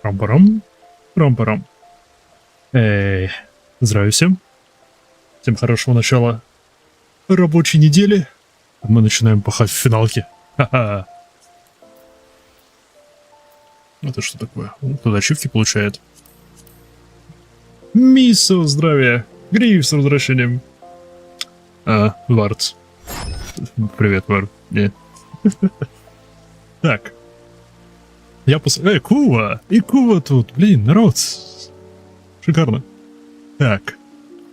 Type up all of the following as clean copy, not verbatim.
Рам-парам. Рам-парам. Здравия всем. Всем хорошего начала рабочей недели. Мы начинаем пахать в финалке. Ха-ха. Это что такое? Кто-то ачивки получает. Миссо, здравия. Гриф с возвращением. Вард. Привет, Вард. Нет. Так. Я Кува! И Кува тут! Блин, народ! Шикарно. Так.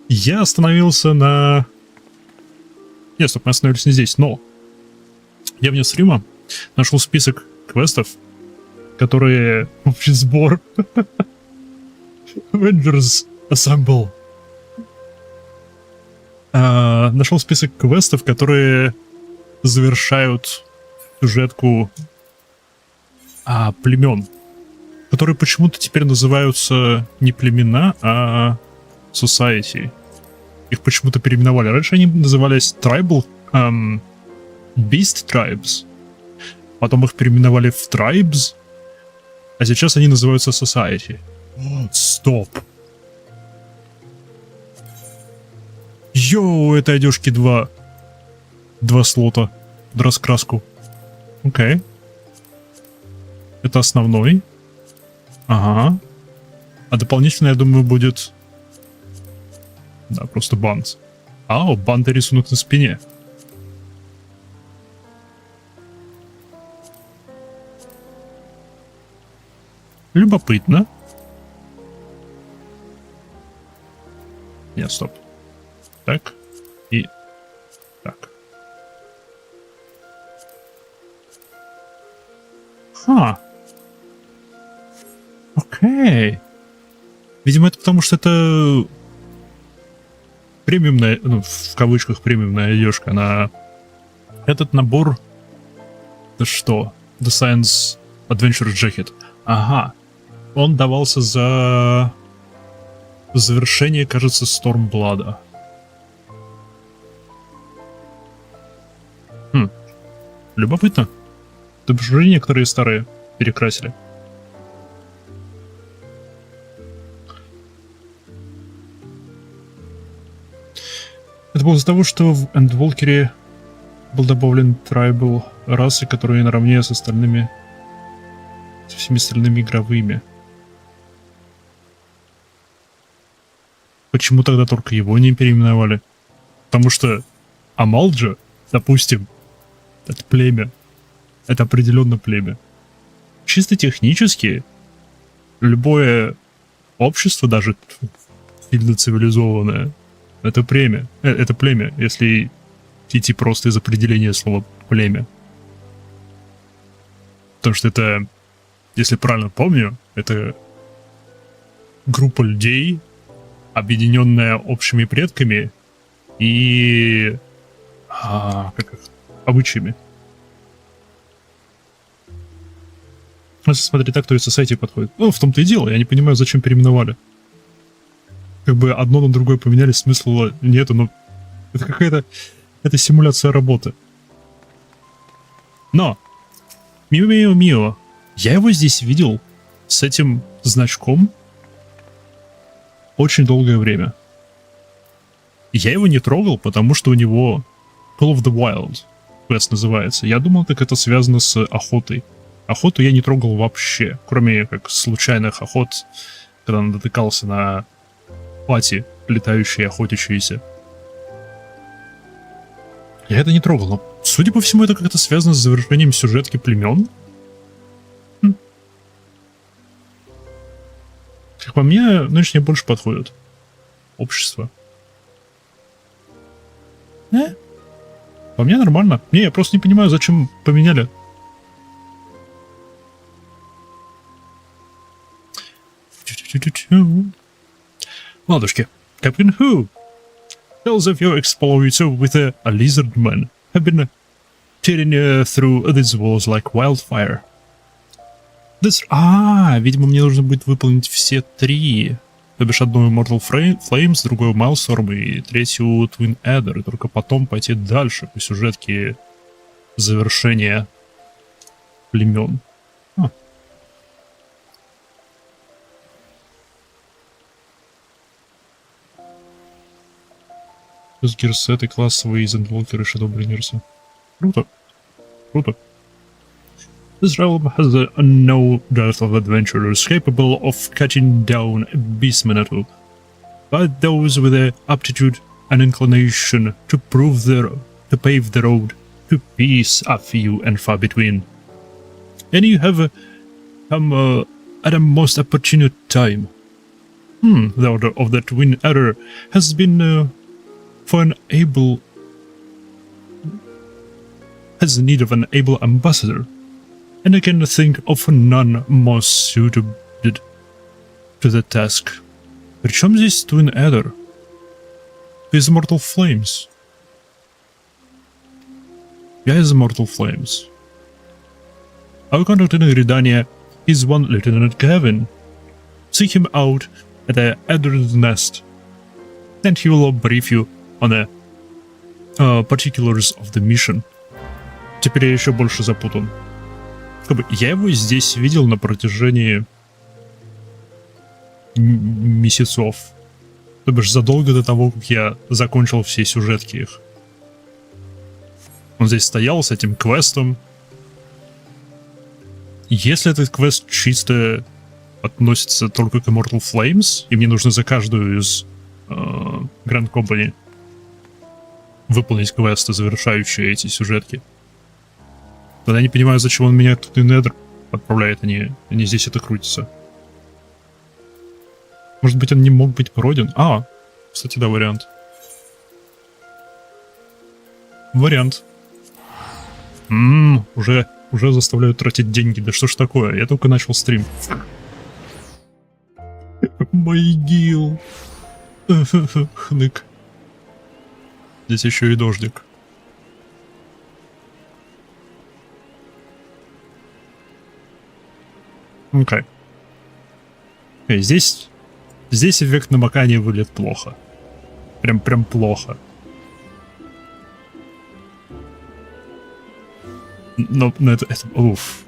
Я остановился на... Нет, стоп, мы остановились не здесь, но... Я вне стрима нашел список квестов, которые... Общий сбор. Avengers Assemble. Нашел список квестов, которые завершают сюжетку племен, которые почему-то теперь называются не племена, а society. Их почему-то переименовали. Раньше они назывались Tribal Beast Tribes. Потом их переименовали в Tribes. А сейчас они называются Society. Стоп. Йоу, это одежки два слота. Раскраску. Окей. Это основной. Ага. А дополнительно, я думаю, будет... Да, просто бант. Бант и рисунок на спине. Любопытно. Нет, стоп. Так. И... Так. Окей. Видимо, это потому, что это... премиумная, ну, в кавычках премиумная одежка. Она... Этот набор... Это что? The Science Adventure Jacket. Ага. Он давался за... завершение, кажется, Stormblood. Любопытно. Тут же некоторые старые перекрасили. Это было из-за того, что в Endwalker был добавлен трайбл расы, которые наравне с остальными... со всеми остальными игровыми. Почему тогда только его не переименовали? Потому что Амалджа, допустим, это племя. Это определенно племя. Чисто технически любое общество, даже сильно цивилизованное, это племя. Это племя, если идти просто из определения слова племя. Потому что это, если правильно помню, это группа людей, объединенная общими предками и обычаями. Если смотреть так, то и Society подходит. Ну, в том-то и дело, я не понимаю, зачем переименовали. Как бы одно на другое поменяли, смысла нету, но это какая-то... Это симуляция работы. Но! Мио-мио-мио. Я его здесь видел с этим значком очень долгое время. Я его не трогал, потому что у него Call of the Wild квест называется. Я думал, так это связано с охотой. Охоту я не трогал вообще, кроме как случайных охот, когда натыкался на пати, летающие, охотящиеся. Я это не трогал, но, судя по всему, это как-то связано с завершением сюжетки племен. Как по мне, нынешнее больше подходит. Общество. По мне нормально. Не, я просто не понимаю, зачем поменяли. Ладушки. Captain Who? Tales of your exploits with a lizard man have been tearing through these walls like wildfire. Видимо, мне нужно будет выполнить все три. То бишь одну Immortal Flames, другую Maelstrom и третью Twin Adder. И только потом пойти дальше по сюжетке завершения племен. Плюс гирсеты классовые из Endwalker и Shadowbringers. Круто. Круто. This realm has no dearth of adventurers capable of cutting down beastmen at all, but those with the aptitude and inclination to pave the road to peace are few and far between. And you have come at a most opportune time. The order of the Twin Adder has been has need of an able ambassador. And I can think of none more suited to the task. Причем здесь Twin Adder? Из Immortal Flames. Я из Immortal Flames. Our contact in Gridania is one Lieutenant Gavin. Seek him out at the Adder's Nest, and he will brief you on the particulars of the mission. Теперь я еще больше запутан. Как бы я его здесь видел на протяжении месяцев. То бишь задолго до того, как я закончил все сюжетки их. Он здесь стоял с этим квестом. Если этот квест чисто относится только к Immortal Flames, и мне нужно за каждую из Grand Company выполнить квесты, завершающие эти сюжетки, тогда я не понимаю, зачем он меня тут и Недр отправляет, они здесь это крутится. Может быть, он не мог быть пройден? Кстати, да, вариант. Уже заставляют тратить деньги. Да что ж такое? Я только начал стрим. Могил. Хнык. Здесь еще и дождик. Окей. Здесь эффект намокания выглядит плохо. Прям плохо. Но это... Уф.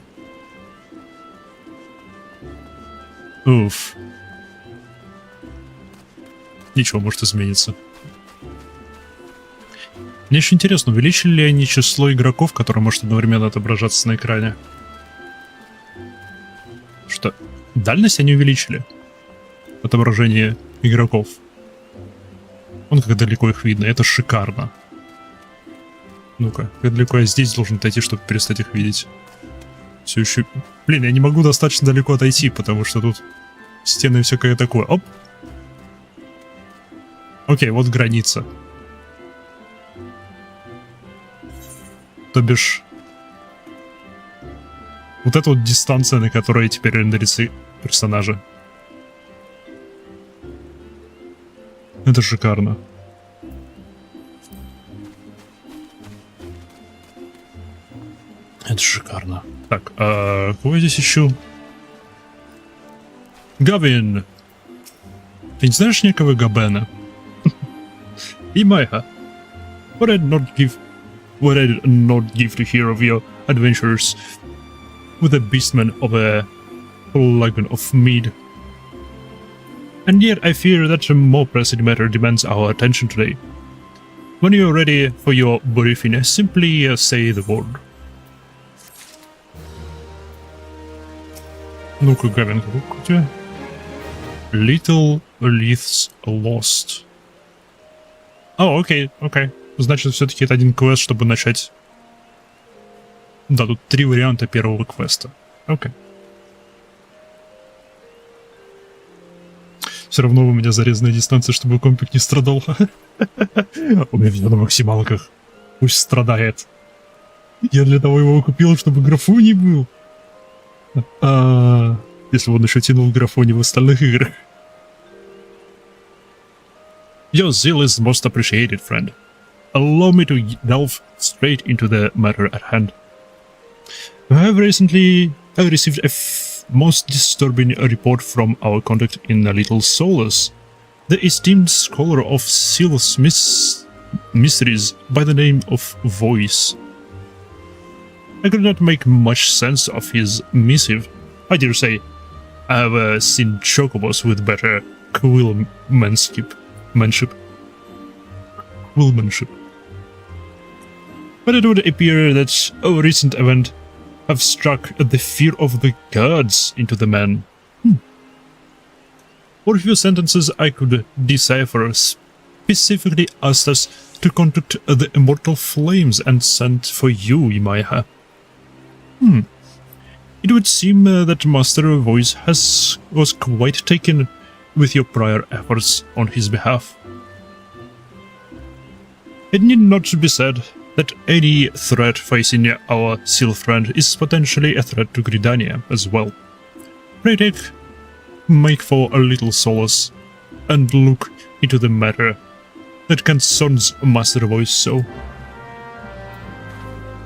Ничего может измениться. Мне еще интересно, увеличили ли они число игроков, которые может одновременно отображаться на экране? Что? Дальность они увеличили? Отображение игроков. Вон как далеко их видно, это шикарно. Ну-ка, как далеко я здесь должен отойти, чтобы перестать их видеть? Все еще... Блин, я не могу достаточно далеко отойти, потому что тут стены и всякое такое. Оп! Окей, вот граница. То бишь... Вот эта вот дистанция, на которой теперь рендерятся персонажи. Это шикарно. Это шикарно. Так, кого я здесь ищу? Гавин! Ты не знаешь некого Габена? Имайха. What I'd not give to hear of your adventures with the beastman of a flagon of mead. And yet I fear that a more pressing matter demands our attention today. When you're ready for your briefing, simply say the word. Ну-ка, Гавин, как у тебя? Little Leaves Lost. Окей. Значит, все-таки это один квест, чтобы начать. Да, тут 3 варианта первого квеста. Окей. Все равно у меня зарезанная дистанция, чтобы компик не страдал. У меня все на максималках. Пусть страдает. Я для того его купил, чтобы графоний был. Если он еще тянул графоний в остальных играх. Your zeal is most appreciated, friend. Allow me to delve straight into the matter at hand. I have recently received a most disturbing report from our contact in Little Solace. The esteemed scholar of Seal's mysteries by the name of Voice. I could not make much sense of his missive. I dare say, I have seen chocobos with better quillmanship. But it would appear that a recent event have struck the fear of the gods into the man. For a few sentences I could decipher specifically asked us to contact the Immortal Flames and sent for you, Imaiha. It would seem that Master Voice was quite taken with your prior efforts on his behalf. It need not be said that any threat facing our seal friend is potentially a threat to Gridania as well. Pray make for a little solace and look into the matter that concerns Master Voice so.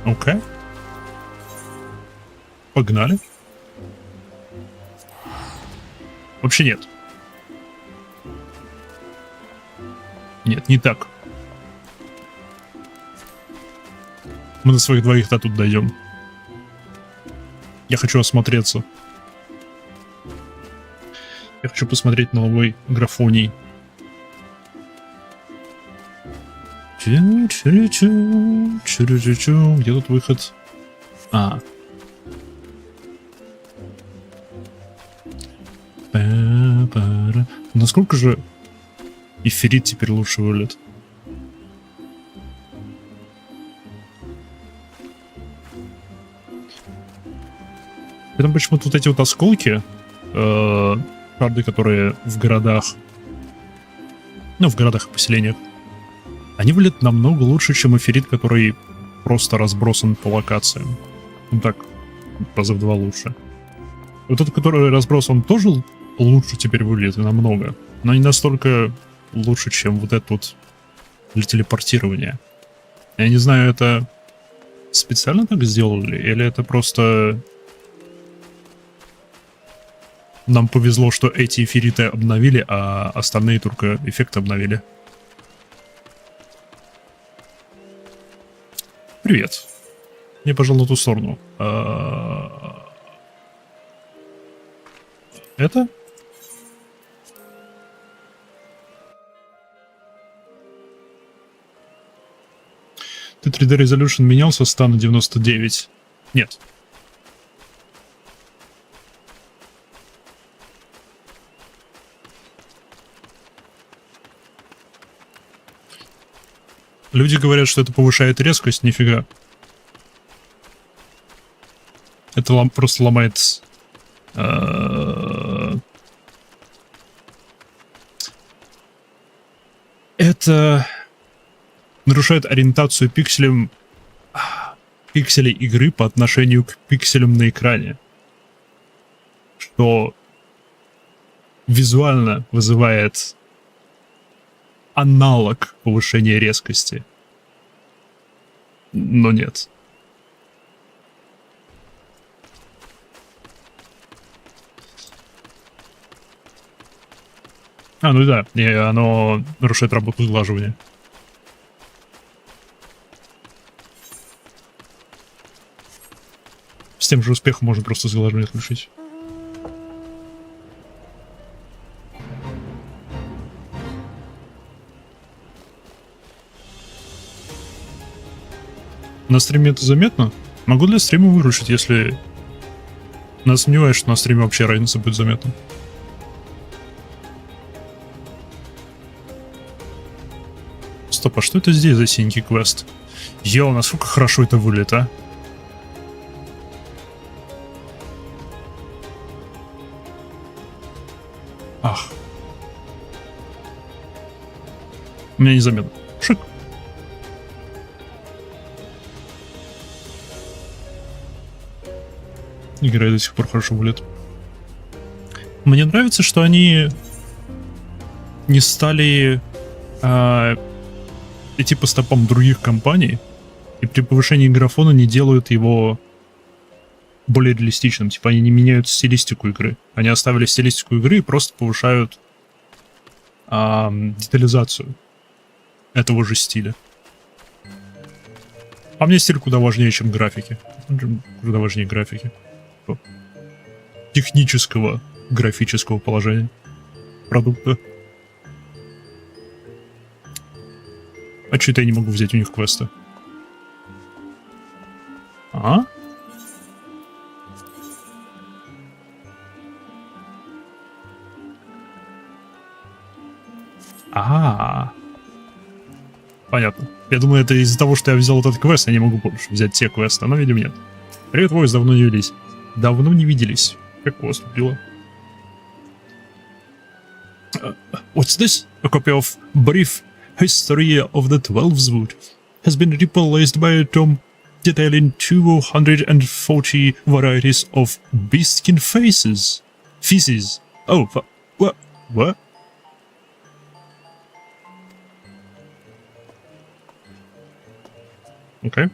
Okay. Погнали. Вообще нет. Нет, не так. Мы на своих двоих-то тут дойдем. Я хочу осмотреться. Я хочу посмотреть новый графоний. Где тут выход? Насколько же эфирит теперь лучше выглядит? Там почему-то вот эти вот осколки, шарды, которые в городах, ну, в городах и поселениях, они выглядят намного лучше, чем эфирит, который просто разбросан по локациям. Ну так, раза в 2 лучше. Вот этот, который разбросан, тоже лучше теперь выглядит намного, но не настолько лучше, чем вот этот вот для телепортирования. Я не знаю, это специально так сделали, или это просто нам повезло, что эти эфириты обновили, а остальные только эффект обновили. Привет. Я пожал на ту сторону. Это? Ты 3D Resolution менял со 100 на 99? Нет. Люди говорят, что это повышает резкость, нифига. Это просто ломает... Это нарушает ориентацию пикселей игры по отношению к пикселям на экране, что визуально вызывает аналог повышения резкости. Но нет. Ну да, и оно нарушает работу сглаживания. С тем же успехом можно просто сглаживание отключить. На стриме это заметно? Могу для стрима выручить, если... Но сомневаюсь, что на стриме вообще разница будет заметна. Стоп, а что это здесь за синенький квест? Йоу, насколько хорошо это выглядит, а? Ах. У меня незаметно. Шик. Игра до сих пор хорошо выглядит. Мне нравится, что они не стали идти по стопам других компаний, и при повышении графона не делают его более реалистичным. Типа они не меняют стилистику игры. Они оставили стилистику игры и просто повышают детализацию этого же стиля. А мне стиль куда важнее, чем графики. Куда важнее графики. Технического, графического положения продукта. А что это я не могу взять у них квесты? Понятно. Я думаю, это из-за того, что я взял этот квест, я не могу больше взять те квесты, но, видимо, нет. Привет, Войс, давно не виделись. Давно не виделись. Как у вас тут дела? What's this? A copy of Brief History of the Twelveswood has been replaced by a tome detailing 240 varieties of beastskin faces. Feces. Oh, what? What? Окей.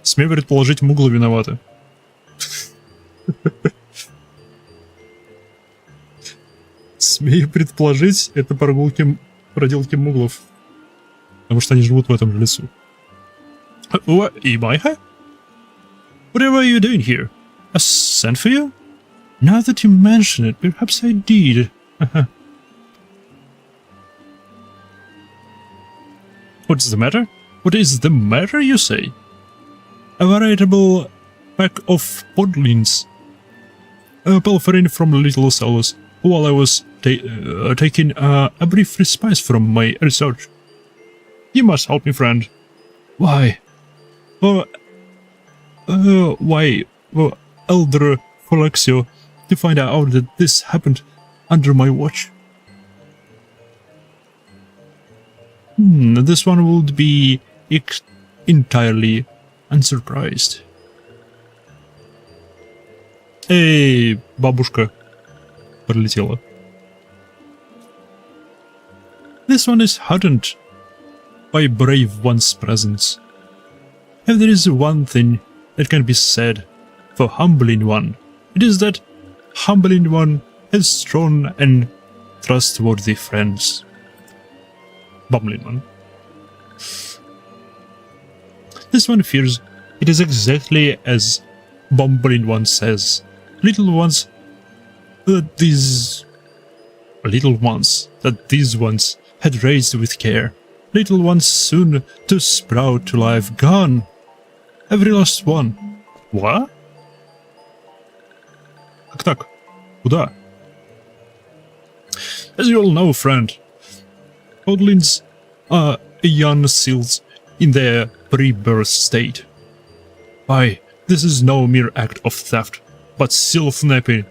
Смею предположить, муглы виноваты. Смею предположить, это проделки муглов. Потому что они живут в этом же лесу. What, Imaiha? Whatever are you doing here? I sent for you? Now that you mention it, perhaps I did. What's the matter? What is the matter, you say? A veritable pack of podlings. Pilfering from little cells while I was taking a brief respite from my research. You must help me, friend. Why? Why, Elder Folexio, to find out that this happened under my watch? This one would be entirely unsurprised. Эй, бабушка пролетела. This one is heartened by brave one's presence. If there is one thing that can be said for humbling one, it is that humbling one has strong and trustworthy friends. Bumbling one. This one fears it is exactly as bumbling one says. Little ones that these ones had raised with care. Little ones soon to sprout to life, gone. Every last one. What? Как так? Куда? As you all know, friend, podlings are young seals in their pre-birth state. Why, this is no mere act of theft, but seal-snapping.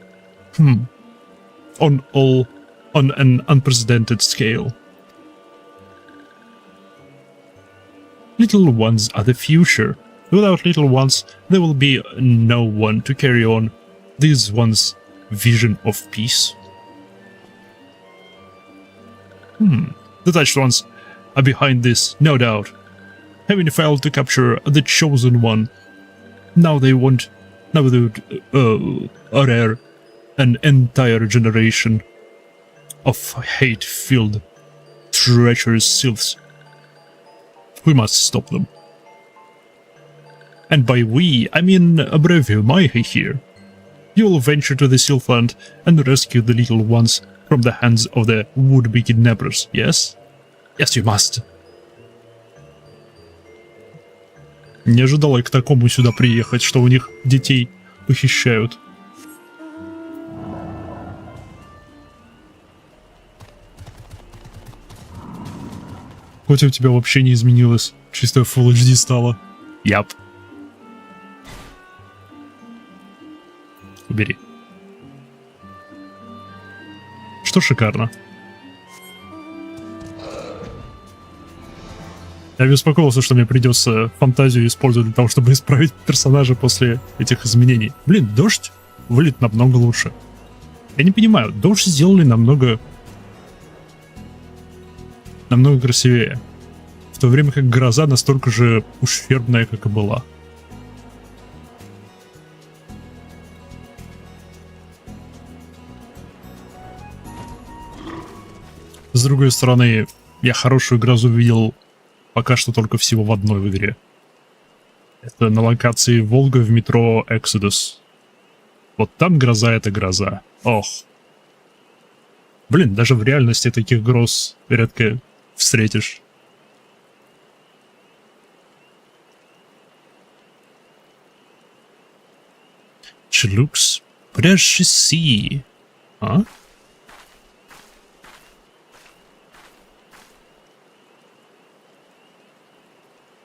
On an unprecedented scale. Little ones are the future. Without little ones, there will be no one to carry on these ones' vision of peace. The touched ones are behind this, no doubt. Having failed to capture the chosen one, now they would rear an entire generation of hate-filled, treacherous sylphs. We must stop them. And by we, I mean Abrevio Maihe here. You will venture to the Sylphland and rescue the little ones from the hands of the would-be kidnappers, yes? Yes, you must. Не ожидала к такому сюда приехать, что у них детей похищают. Хоть у тебя вообще не изменилось, чисто Full HD стало. Яп. Убери. Что шикарно. Я беспокоился, что мне придется фантазию использовать для того, чтобы исправить персонажа после этих изменений. Блин, дождь выглядит намного лучше. Я не понимаю, дождь сделали намного красивее. В то время как гроза настолько же ущербная, как и была. С другой стороны, я хорошую грозу видел пока что только всего в одной в игре. Это на локации Волга в метро Exodus. Вот там гроза — это гроза. Ох. Блин, даже в реальности таких гроз редко встретишь. She looks precious. А?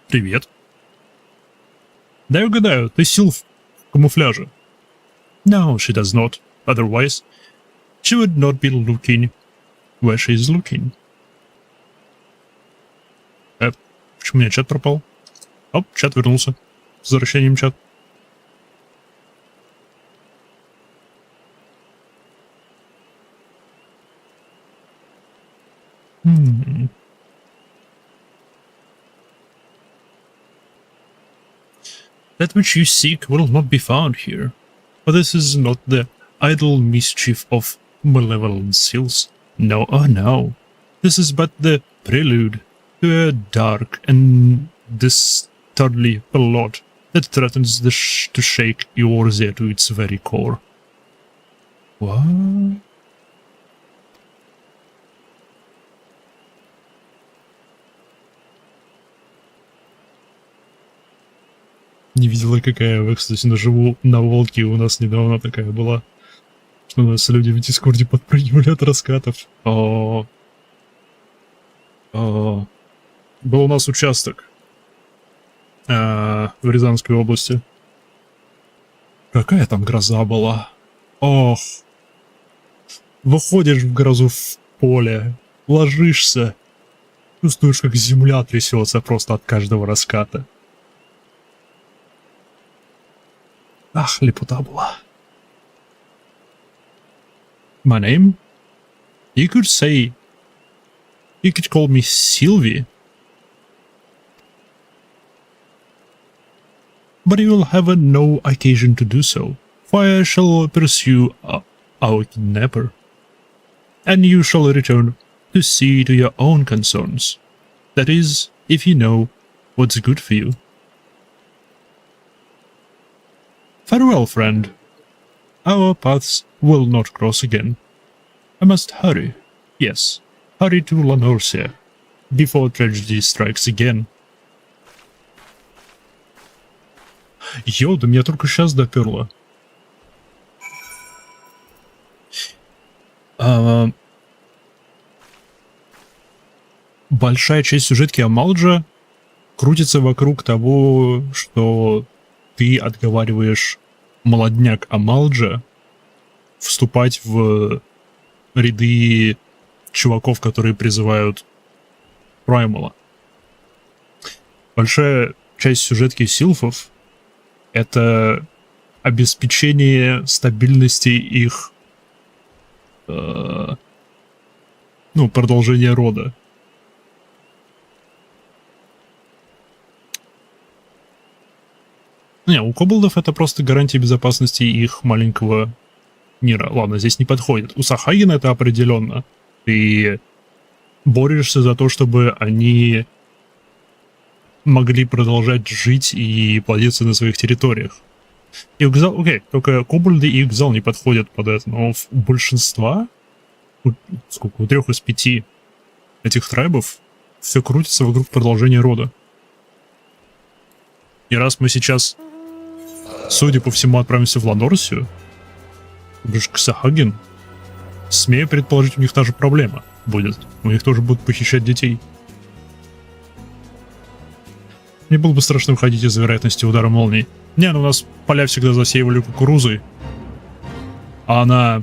Привет. Дай угадаю, ты сил в камуфляже. No, she does not. Otherwise, she would not be looking where she is looking. Почему у меня чат пропал? Оп, чат вернулся. С возвращением чат. That which you seek will not be found here. But this is not the idle mischief of malevolent seals. No, oh no. This is but the prelude to a dark and dastardly plot that threatens to shake Eorzea to its very core. What? Не видела, какая вы, кстати, наживу на волке. У нас недавно такая была, что у нас люди в Дискорде подпрыгивали от раскатов. Был у нас участок в Рязанской области. Какая там гроза была? Ох. Выходишь в грозу в поле, ложишься, чувствуешь, как земля трясется просто от каждого раската. Ах, лепота была. My name? You could say... You could call me Sylvie. But you will have no occasion to do so, for I shall pursue our kidnapper. And you shall return to see to your own concerns. That is, if you know what's good for you. Farewell, friend. Our paths will not cross again. I must hurry. Yes, hurry to Lanorsia, before tragedy strikes again. Йо, да меня только сейчас доперло. Большая часть сюжетки Амалджа крутится вокруг того, что ты отговариваешь молодняк Амалджа вступать в ряды чуваков, которые призывают Праймала. Большая часть сюжетки силфов — это обеспечение стабильности их продолжения рода. Не, у кобалдов это просто гарантия безопасности их маленького мира. Ладно, здесь не подходит. У Сахагина это определенно. Ты борешься за то, чтобы они могли продолжать жить и плодиться на своих территориях. И Игзал, окей, только кобальды и Игзал не подходят под это, но у большинства, сколько, у 3 из 5 этих трайбов все крутится вокруг продолжения рода. И раз мы сейчас, судя по всему, отправимся в Ланорсию, к Сахагин, смею предположить, у них та же проблема будет. У них тоже будут похищать детей. Мне было бы страшно выходить из-за вероятности удара молнии. Не, ну у нас поля всегда засеивали кукурузой. А она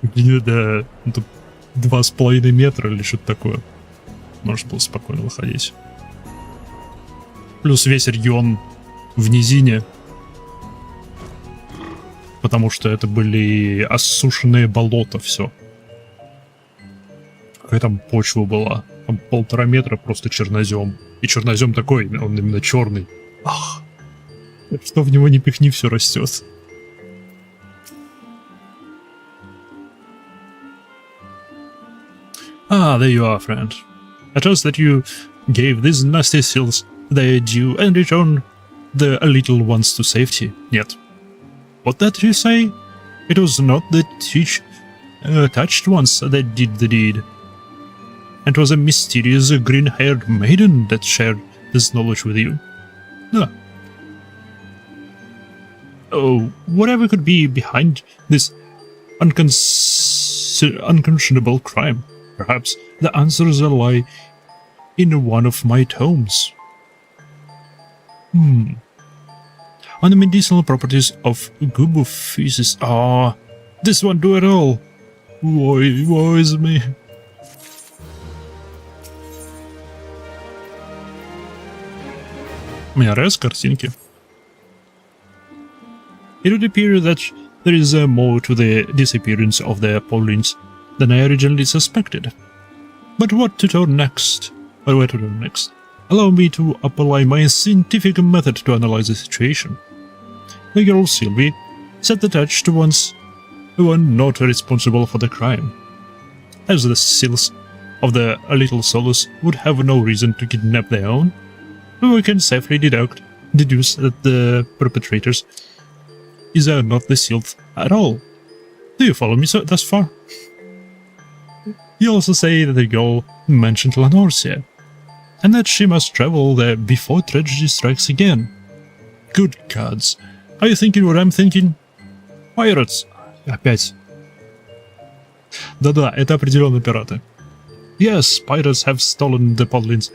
до 2,5 метра или что-то такое. Можно было спокойно выходить. Плюс весь регион в низине. Потому что это были осушенные болота, все. Какая там почва была? Там 1,5 метра просто чернозем. И чернозем такой, он именно черный. Ах, что в него не пихни, все растет. Ah, there you are, friend. I trust that you gave these nasty seals their due and returned the little ones to safety. Нет. What did you say? It was not the touched ones that did the deed. It was a mysterious green-haired maiden that shared this knowledge with you. Ah. Oh, whatever could be behind this unconscionable crime? Perhaps the answers lie in one of my tomes. On the medicinal properties of gubu feces. Ah, this won't do at all. Woe is me. У меня рез картинки. It would appear that there is more to the disappearance of the Paulines than I originally suspected. But what to do next? Or where to do next? Allow me to apply my scientific method to analyze the situation. The girl Sylvie set attached to ones who are not responsible for the crime. As the seals of the little souls would have no reason to kidnap their own, we can safely deduce that the perpetrators are not the seals at all. Do you follow me thus far? You also say that the girl mentioned Lanorcia, and that she must travel there before tragedy strikes again. Good gods, are you thinking what I'm thinking? Pirates! Опять. Да-да, это определенно пираты. Yes, pirates have stolen the podlings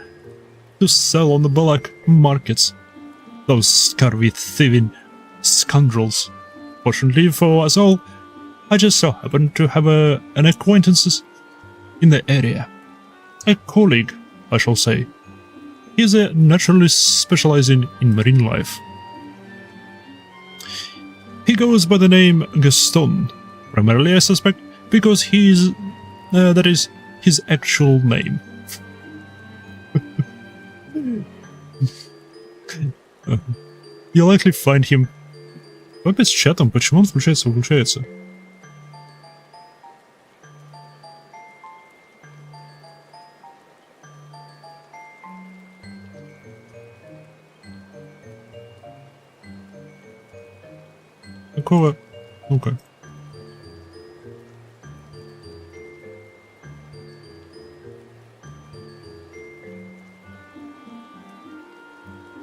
to sell on the black markets. Those scurvy thieving scoundrels. Fortunately for us all, I just so happen to have an acquaintance in the area. A colleague, I shall say. He's a naturalist specializing in marine life. He goes by the name Gaston, primarily I suspect because that is his actual name. You'll likely find him. Опять с чатом, почему он включается-выключается? Какого? Ну-ка.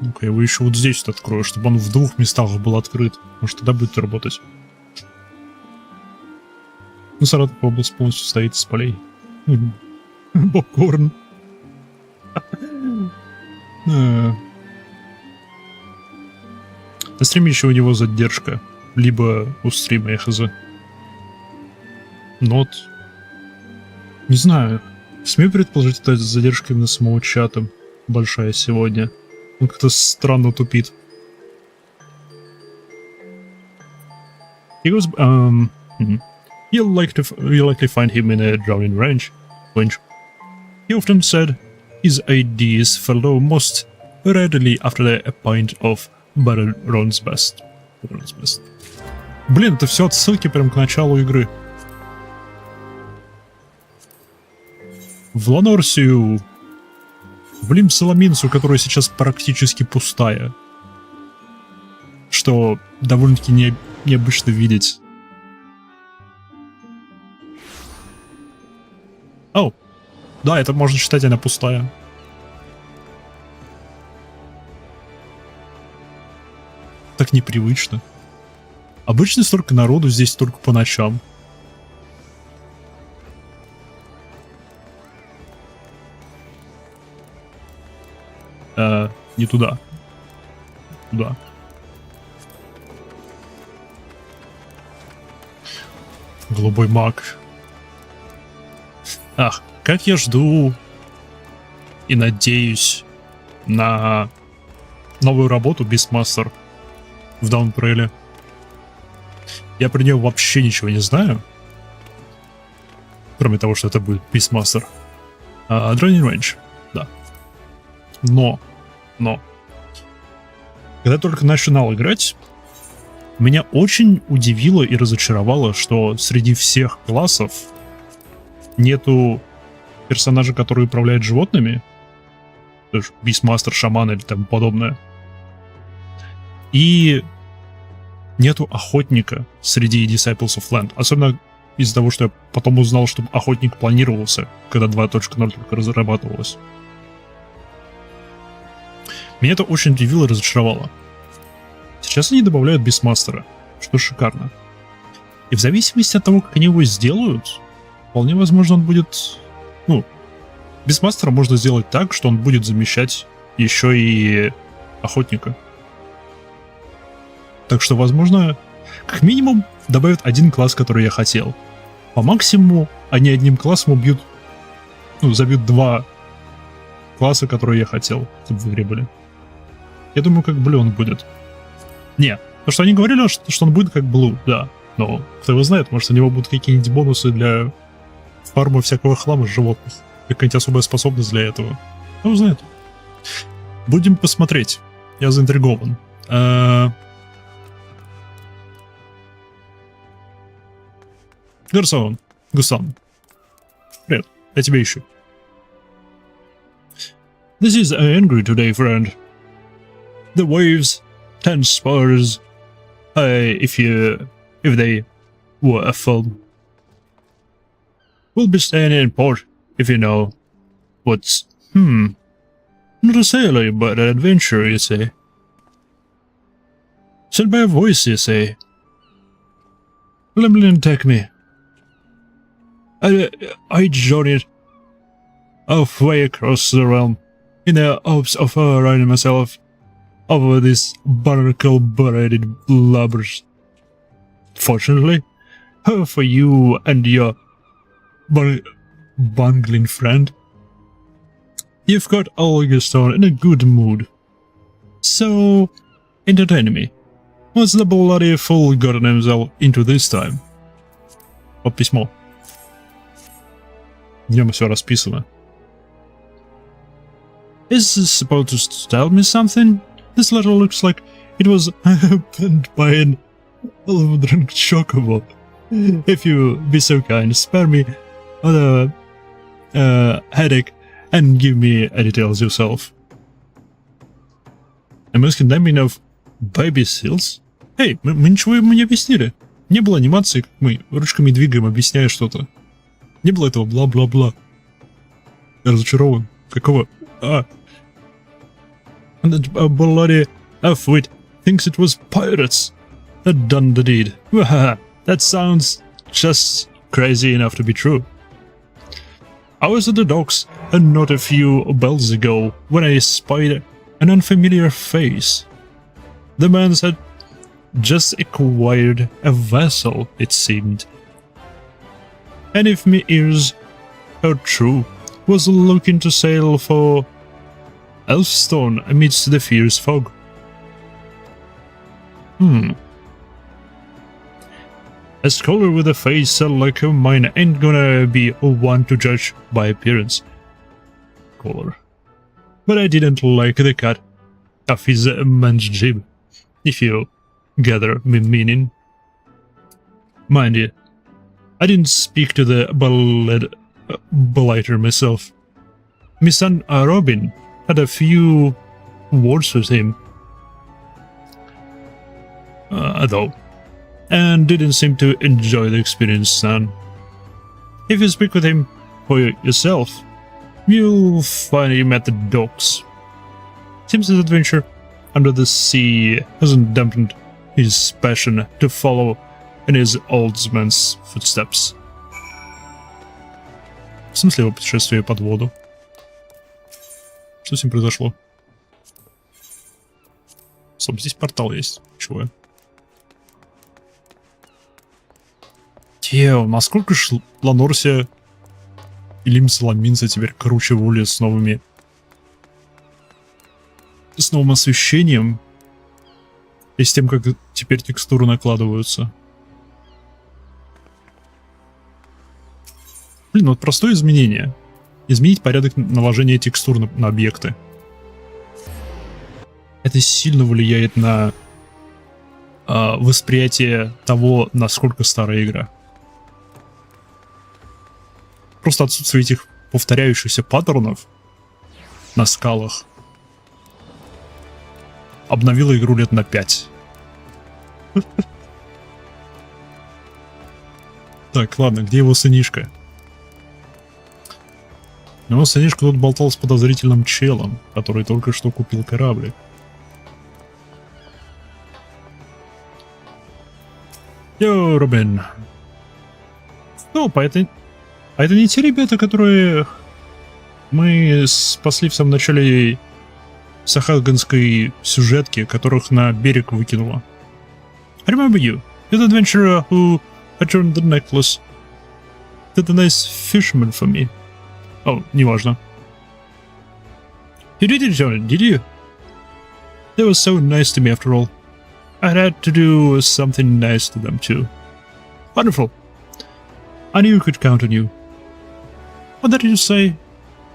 Ну-ка, я его еще вот здесь вот открою, чтобы он в двух местах был открыт. Может, тогда будет работать. Ну, Саратов область полностью состоит из полей. Попкорн. На стриме еще у него задержка. Либо у стрима, я хз. Нот. Не знаю. Смею предположить, это задержка именно самого чата. Большая сегодня. Он как-то странно тупит. He goes, you'll likely find him in a drowning range. He often said his ideas follow most readily after a pint of Baron's Best. Блин, это все отсылки прям к началу игры. В Ланорсию. В Лимсаламинсу, которая сейчас практически пустая. Что довольно-таки необычно видеть. О, да, это можно считать, она пустая. Так непривычно. Обычно столько народу здесь только по ночам. Не туда. Туда. Голубой маг. Ах, как я жду и надеюсь на новую работу Beastmaster в Даунпреле. Я про нее вообще ничего не знаю. Кроме того, что это будет Beastmaster. Drowning Range, да. Но. Когда я только начинал играть, меня очень удивило и разочаровало, что среди всех классов нету персонажа, который управляет животными. То есть Beastmaster, шаман или тому подобное. И нету охотника среди Disciples of Land. Особенно из-за того, что я потом узнал, что охотник планировался, когда 2.0 только разрабатывалось. Меня это очень удивило и разочаровало. Сейчас они добавляют Beastmaster'а, что шикарно. И в зависимости от того, как они его сделают, вполне возможно он будет... Ну, Beastmaster'а можно сделать так, что он будет замещать еще и охотника. Так что, возможно, как минимум добавят один класс, который я хотел. По максимуму они одним классом убьют... Ну, забьют два класса, которые я хотел, чтобы в игре были. Я думаю, как Blue он будет. Не, потому что они говорили, что он будет как Blue, да. Но кто его знает, может у него будут какие-нибудь бонусы для фарма всякого хлама животных. Какая-нибудь особая способность для этого. Кто знает. Будем посмотреть. Я заинтригован. Гусан. Привет, я тебя ищу. This is angry today, friend. The waves, 10 spars, if they were a foam. We'll be staying in port, if you know what's, not a sailor, but an adventurer, you say. Sent by a voice, you say. Lemlin, take me. I journeyed halfway across the realm in the hopes of running myself over these barnacle-buried lubbers. Fortunately, for you and your bungling friend, you've got Auguston in a good mood. So, entertain me. What's the bloody fool gotten himself into this time? Вот письмо. В нем все расписано. Is this supposed to tell me something? This letter looks like it was penned by an drunk chocobo. If you be so kind, spare me the headache and give me details yourself. I'm asking them of baby seals? Эй, мы ничего ему не объяснили. Не было анимации, как мы ручками двигаем, объясняя что-то. Не было этого бла-бла-бла. Я разочарован. Какого? And the bloody F-wit thinks it was pirates that done the deed. That sounds just crazy enough to be true. I was at the docks not a few bells ago when I spied an unfamiliar face. The man had just acquired a vessel, it seemed. And if my ears are true, was looking to sail for Elfstone amidst the fierce fog. A scholar with a face like mine ain't gonna be one to judge by appearance. Scholar. But I didn't like the cut of his man's jib, if you gather my meaning. Mind you, I didn't speak to the blighter myself. My son Robin had a few words with him, though, and didn't seem to enjoy the experience, son. If you speak with him for yourself, you'll find him at the docks. Seems his adventure under the sea hasn't dampened his passion to follow in his old man's footsteps. В смысле его путешествие под воду? Что с ним произошло? Стоп, здесь портал есть. Чего? Насколько ж Ланорсия и Лим Соломинца теперь круче воли с новым освещением и с тем, как теперь текстуры накладываются. Блин, вот простое изменение. Изменить порядок наложения текстур на объекты. Это сильно влияет на восприятие того, насколько старая игра. Просто отсутствие этих повторяющихся паттернов на скалах обновило игру лет на 5. Так, ладно, где его сынишка? Его сынишка тут болтал с подозрительным челом, который только что купил кораблик. Йоу, Робин. Стоп, а это не те ребята, которые мы спасли в самом начале сахалганской сюжетки, которых на берег выкинуло. I remember you. You're the adventurer who returned the necklace. Did a nice fisherman for me. Oh, неважно. You did enjoy it, did you? They were so nice to me after all. I had to do something nice to them too. Wonderful. I knew we could count on you. What did you say?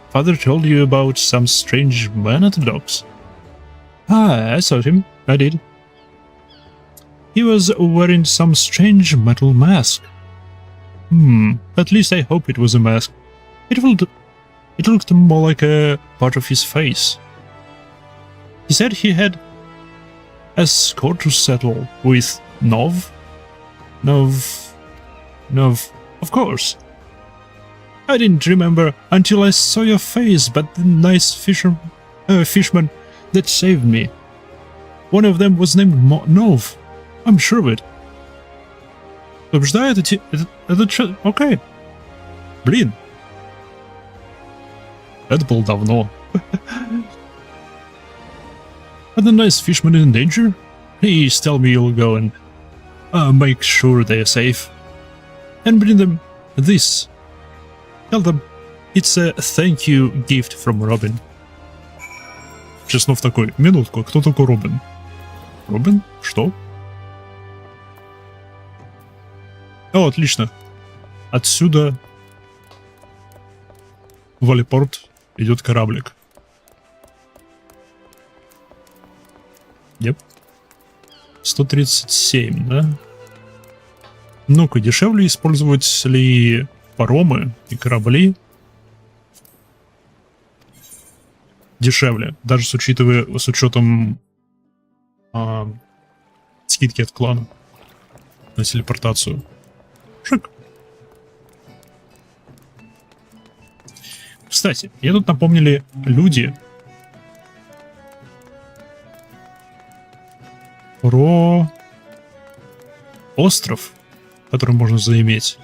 Father told you about some strange man at the docks. I saw him. I did. He was wearing some strange metal mask. At least I hope it was a mask. It looked more like a part of his face. He said he had a score to settle with Nov? Nov, of course. I didn't remember until I saw your face, but the nice fishman that saved me. One of them was named Nov. I'm sure of it. Побеждает это что? Окей. Блин. Это было давно. Are the nice fishermen in danger? Please tell me you'll go and make sure they're safe. And bring them this. Tell them it's a thank you gift from Robin. Честно, в такой, минутку, кто такой Робин? Робин? Что? О, отлично. Отсюда в Алипорт идет кораблик. Yep. 137, да? Ну-ка, дешевле использовать ли паромы и корабли? Дешевле, даже с учетом скидки от клана на телепортацию. Шик. Кстати, мне тут напомнили люди про остров, который можно заиметь.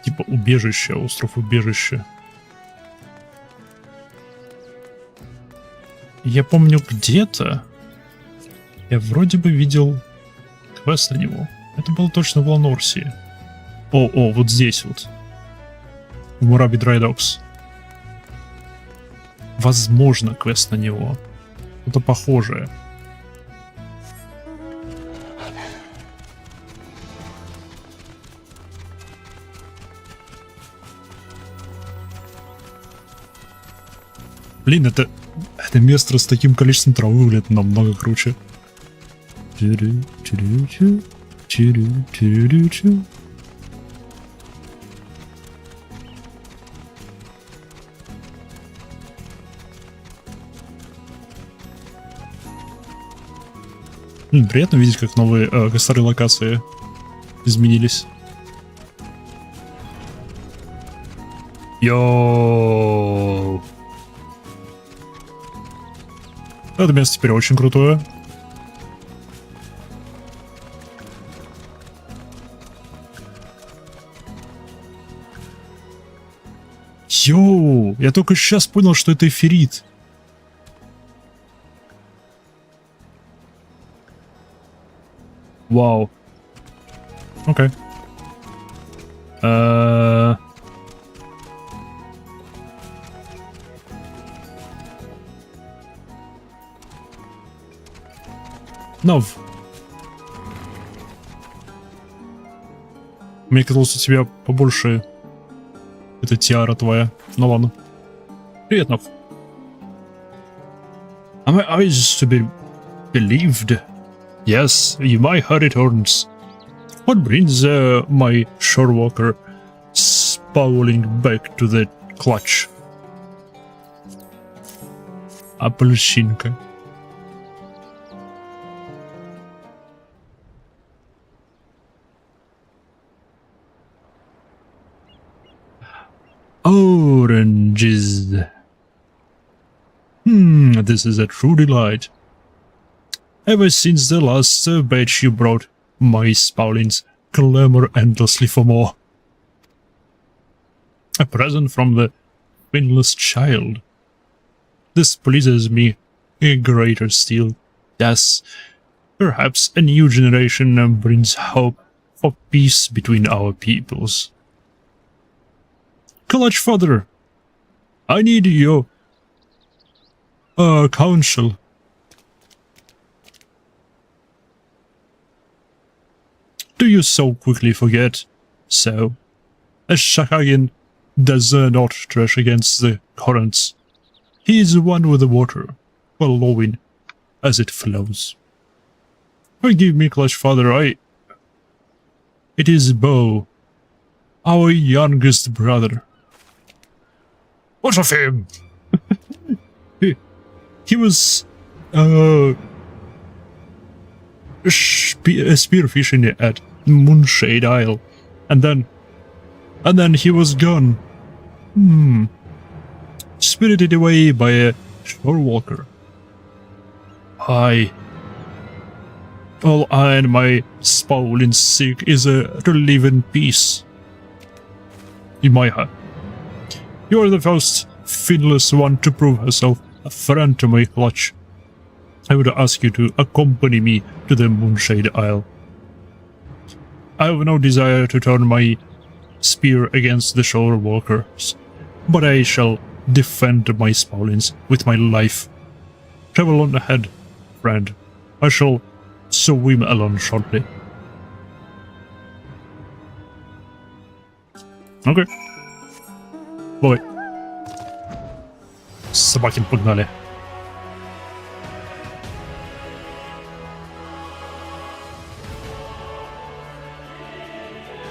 Типа убежище, остров-убежище. Я помню, где-то я вроде бы видел квест на него. Это было точно в Ланорсии. О, вот здесь вот. В Мураби Драйдокс. Возможно, квест на него. Что-то похожее. Блин, это место с таким количеством травы выглядит намного круче. Приятно видеть, как как старые локации изменились. Йоу! Это место теперь очень крутое. Йоу! Я только сейчас понял, что это эфирит. Вау. Окей. Нов. Мне казалось, у тебя побольше эта тиара твоя. Ну ладно. Привет, Нов. Are my eyes to be believed? Yes, my heart it turns. What brings my shorewalker spowling back to the clutch? Апельсинка. Oranges. This is a true delight. Ever since the last batch you brought, my spowlings clamor endlessly for more. A present from the winless child. This pleases me greater still. Yes, perhaps a new generation brings hope for peace between our peoples. Clutch Father, I need your counsel. Do you so quickly forget? So, as Shakagan does not trash against the currents, he is one with the water, following as it flows. Forgive me, Clutch Father, It is Bo, our youngest brother. What of him? he was spearfishing at Moonshade Isle, and then he was gone. Spirited away by a shorewalker. All I and my Spaulding seek is to live in peace. Imaiha, you are the first finless one to prove herself a friend to my clutch. I would ask you to accompany me to the Moonshade Isle. I have no desire to turn my spear against the shore walkers, but I shall defend my Spauldings with my life. Travel on ahead, friend. I shall swim along shortly. Окей. Давай. Собаки погнали.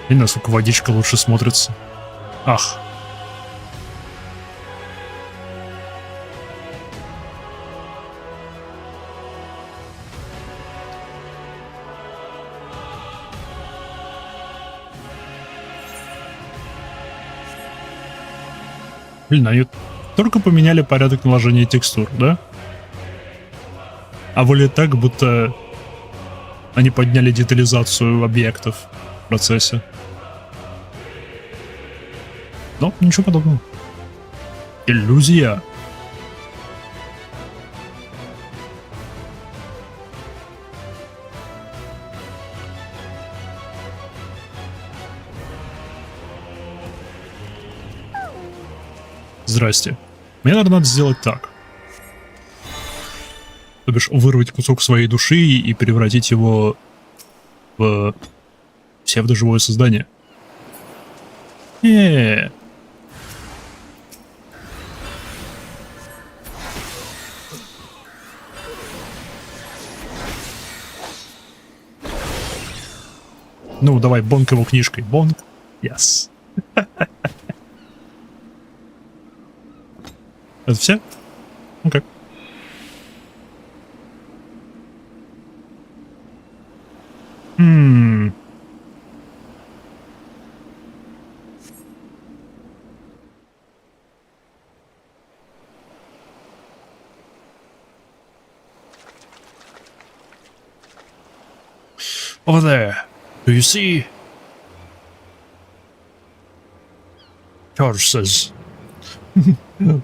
И насколько водичка лучше смотрится. Ах. Блин, они только поменяли порядок наложения текстур, да? А выглядит так, будто они подняли детализацию объектов в процессе. Но ничего подобного. Иллюзия. Здрасте. Мне, наверное, надо сделать так. То бишь, вырвать кусок своей души и превратить его в псевдоживое создание. Ну, давай, бонк его книжкой. Бонк. Yes. Это все? Окей. Over there. Do you see? George says.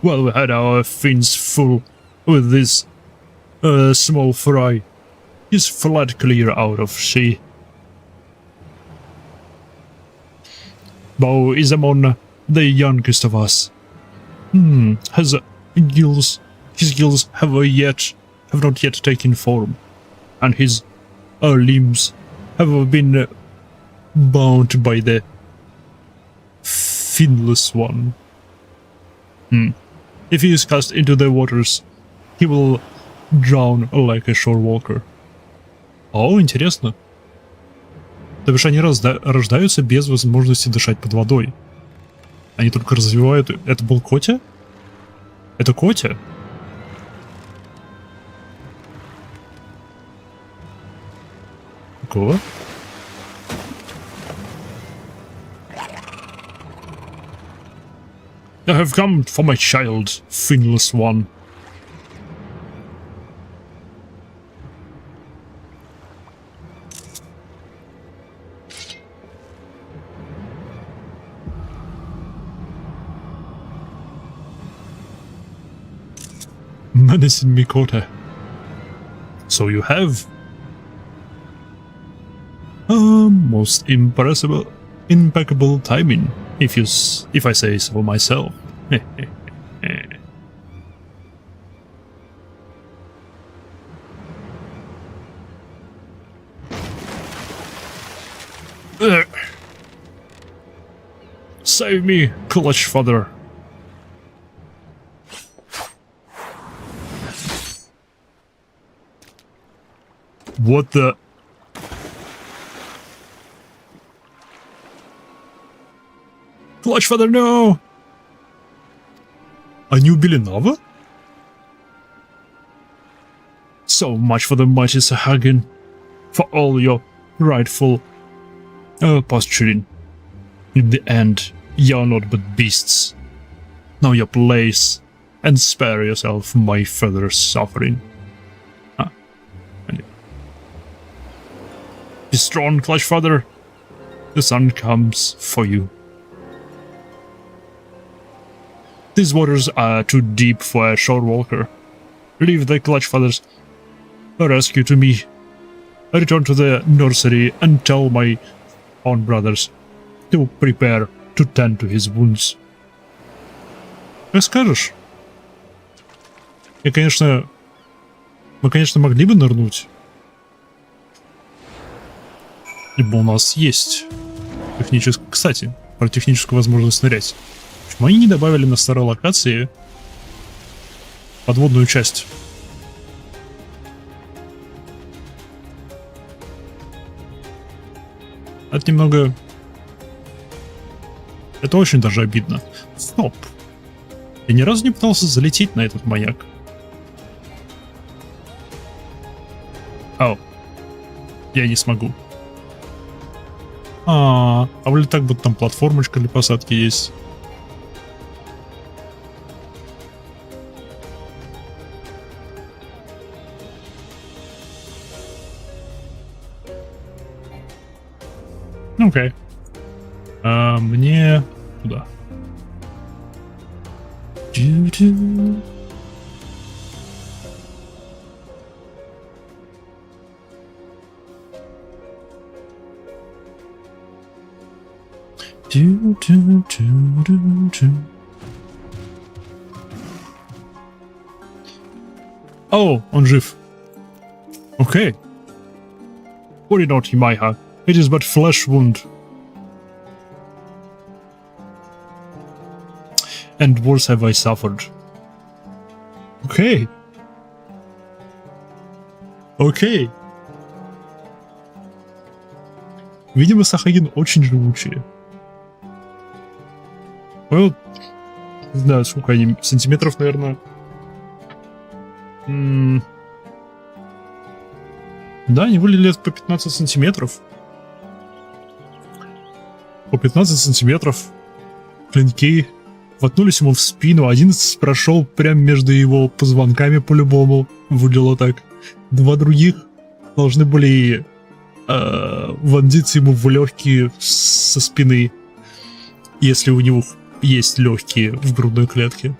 Well, we had our fins full with this small fry. He's fled clear out of sea. Bo is among the youngest of us. His gills have not yet taken form, and his limbs have been bound by the finless one. If he is cast into the waters, he will drown like a shore walker. О, интересно. То бишь они рождаются без возможности дышать под водой. Они только развивают... Это был Котя? Это Котя? Какого? I have come for my child, finless one. Menacing Mikota. So you have... most impeccable timing, if I say so myself. Save me, clutch father. What the... Clutch Father, no! Они убили Нава? So much for the mighty Sahagin, for all your rightful posturing. In the end, you're not but beasts. Know your place, and spare yourself my further suffering. Be strong, Clutch Father. The sun comes for you. These waters are too deep for a shore walker. Leave the Clutch Father's rescue to me. I return to the nursery and tell my own brothers to prepare to tend to his wounds. Как скажешь? Мы, конечно, могли бы нырнуть. Либо у нас есть техническая... Кстати, про техническую возможность нырять. Почему они не добавили на старой локации подводную часть? Это немного... Это очень даже обидно. Стоп. Я ни разу не пытался залететь на этот маяк. Ау. Я не смогу. Вроде так будто там платформочка для посадки есть. Окей. Мне куда? О, он жив. Окей. Worry not, Himaiha. It is but flesh wound. And worse have I suffered. Окей. Окей. Видимо, Сахагин очень живучие. Ну, не знаю, сколько они, сантиметров, наверное. Да, они вылили по 15 сантиметров. По 15 сантиметров. Клинки воткнулись ему в спину. Один прошел прямо между его позвонками по-любому. Выглядело так. Два других должны были вонзиться ему в легкие со спины. Если у него есть легкие в грудной клетке.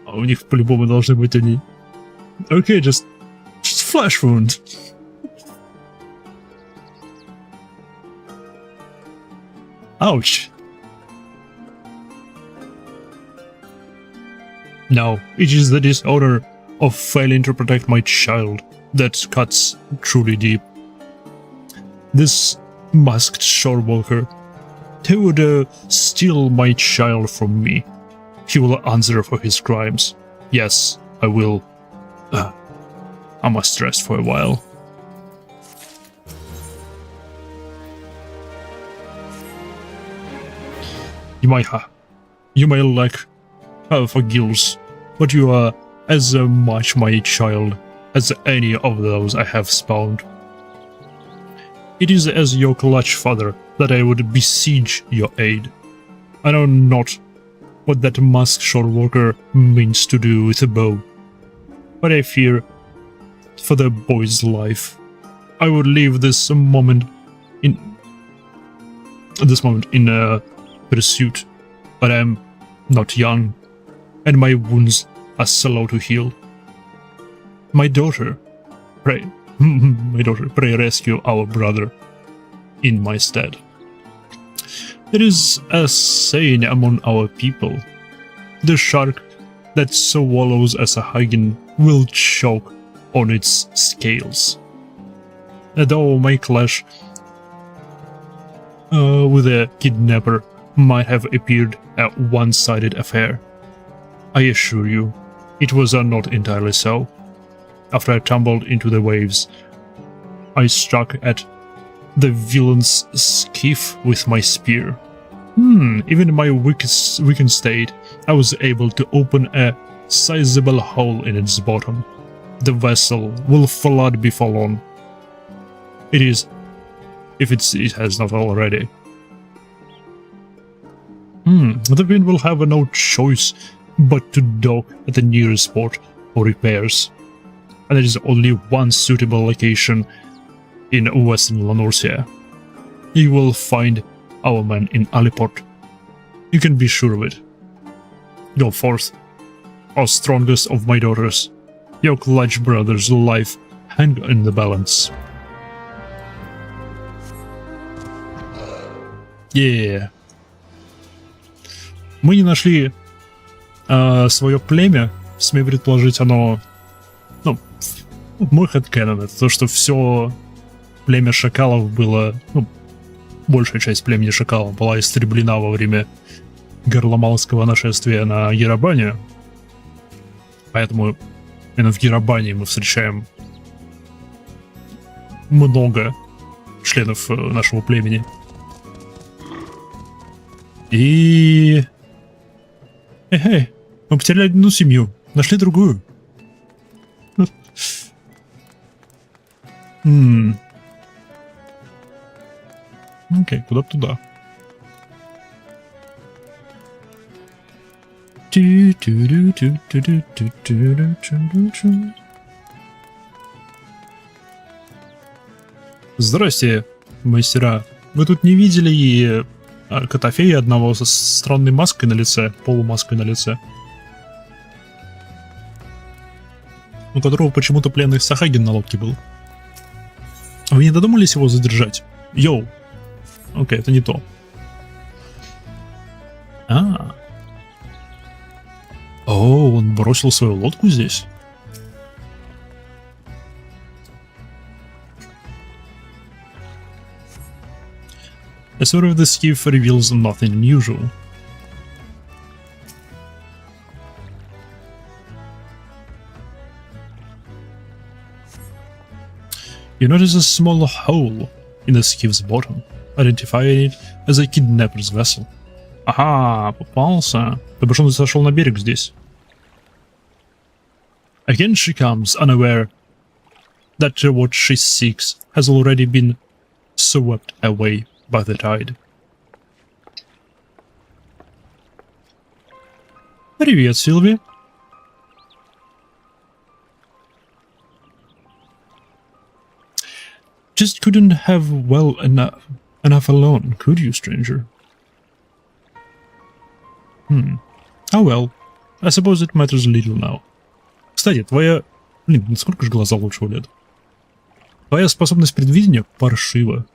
А у них по-любому должны быть они. Окей, just flash wound. Ouch. Now, it is the dishonor of failing to protect my child that cuts truly deep. This masked shorewalker, he would steal my child from me. He will answer for his crimes. Yes, I will. I must rest for a while. You may lack for gills, but you are as much my child as any of those I have spawned. It is as your Clutch Father that I would beseech your aid. I know not what that masked shorewalker means to do with a bow, but I fear for the boy's life. I would leave this moment in pursuit, but I am not young, and my wounds are slow to heal. My daughter, pray rescue our brother in my stead. There is a saying among our people: the shark that swallows a Sahagin will choke on its scales. Though my clash with a kidnapper might have appeared a one-sided affair, I assure you, it was not entirely so. After I tumbled into the waves, I struck at the villain's skiff with my spear. Even in my weakened state, I was able to open a sizable hole in its bottom. The vessel will flood before long. It is, if it has not already. The wind will have no choice but to dock at the nearest port for repairs. And there is only one suitable location in western Lanorsia. You will find our men in Aliport. You can be sure of it. Go forth, O strongest of my daughters. Your clutch brother's life hang in the balance. Yeah. Мы не нашли свое племя. Смею предположить, оно... Ну, мой хэдкэнон — это то, что все племя шакалов было... Ну, большая часть племени шакалов была истреблена во время горломалского нашествия на Ерабане. Поэтому именно в Ерабане мы встречаем много членов нашего племени. И... Эй, мы потеряли одну семью, нашли другую. Окей, куда-то туда. Здрасте, мастера. Вы тут не видели Котофея одного со странной маской на лице, полумаской на лице, у которого почему-то пленный Сахагин на лодке был? Вы не додумались его задержать? Йоу! Окей, это не то. О, он бросил свою лодку здесь? A sort of the skiff reveals nothing unusual. You notice a small hole in the skiff's bottom, identifying it as a kidnapper's vessel. Ага, попался. Потому что он сошел на берег здесь. Again she comes, unaware that what she seeks has already been swept away by the tide. Привет, Сильви. Just couldn't have well enough alone, could you, stranger? Oh well, I suppose it matters little now. Кстати, твоя... Блин, насколько же глаза лучше улет? Твоя способность предвидения паршива.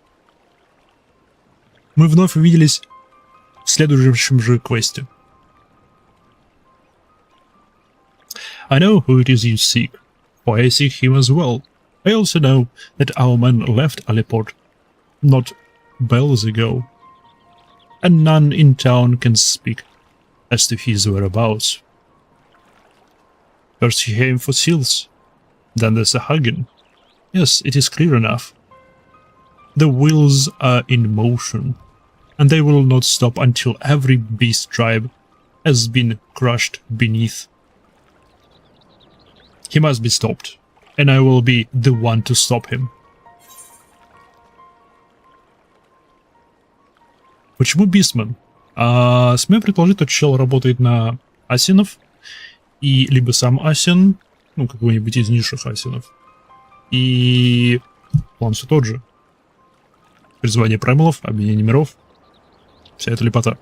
Мы вновь увиделись в следующем же квесте. I know who it is you seek, for I seek him as well. I also know that our man left Aliport not bells ago, and none in town can speak as to his whereabouts. First he came for seals, then there's a Hagen. Yes, it is clear enough. The wheels are in motion, and they will not stop until every beast tribe has been crushed beneath. He must be stopped, and I will be the one to stop him. Почему Бистман? Смею предположить, тот чел работает на асинов, и либо сам асин, ну, какой-нибудь из низших асинов, и план все тот же. Призвание праймалов, объединение миров, вся эта лепота.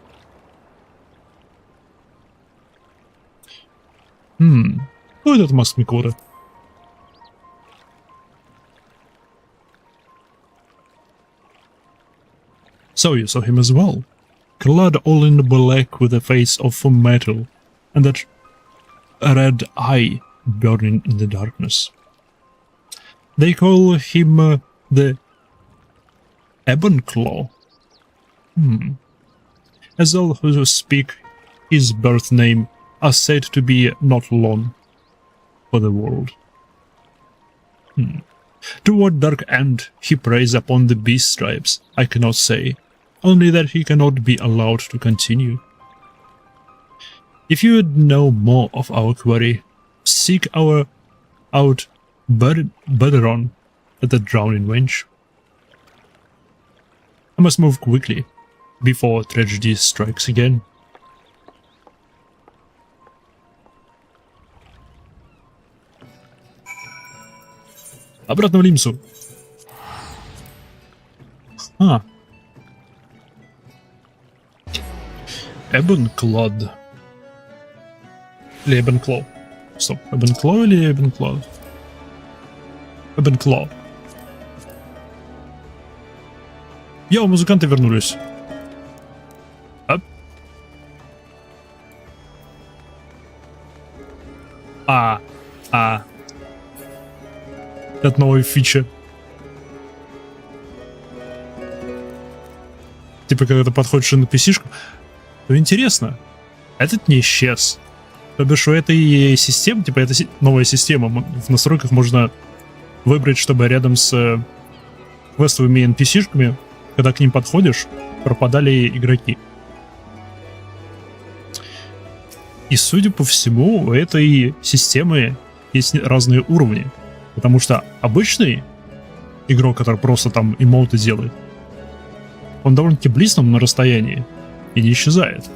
Кто этот Маск Микота? So you saw him as well, clad all in black with a face of metal, and that red eye burning in the darkness. They call him the Ebon-Claw. As all who speak his birth name are said to be not long for the world. To what dark end he preys upon the beast tribes, I cannot say, only that he cannot be allowed to continue. If you would know more of our quarry, seek out Buderon at the Drowning Wench. I must move quickly, before tragedy strikes again. Обратно в Лимсу. Эбенклод. Или Эбенкло. Стоп, Эбенкло или Эбенкло? Эбенкло. Йоу, музыканты вернулись. Оп. Это новая фича. Типа, когда ты подходишь на PC-шку, то интересно, этот не исчез. То бишь, у этой системы, типа, это новая система, в настройках можно выбрать, чтобы рядом с квестовыми NPC-шками, когда к ним подходишь, пропадали игроки. И, судя по всему, у этой системы есть разные уровни. Потому что обычный игрок, который просто там эмоуты делает, он довольно-таки близко на расстоянии и не исчезает.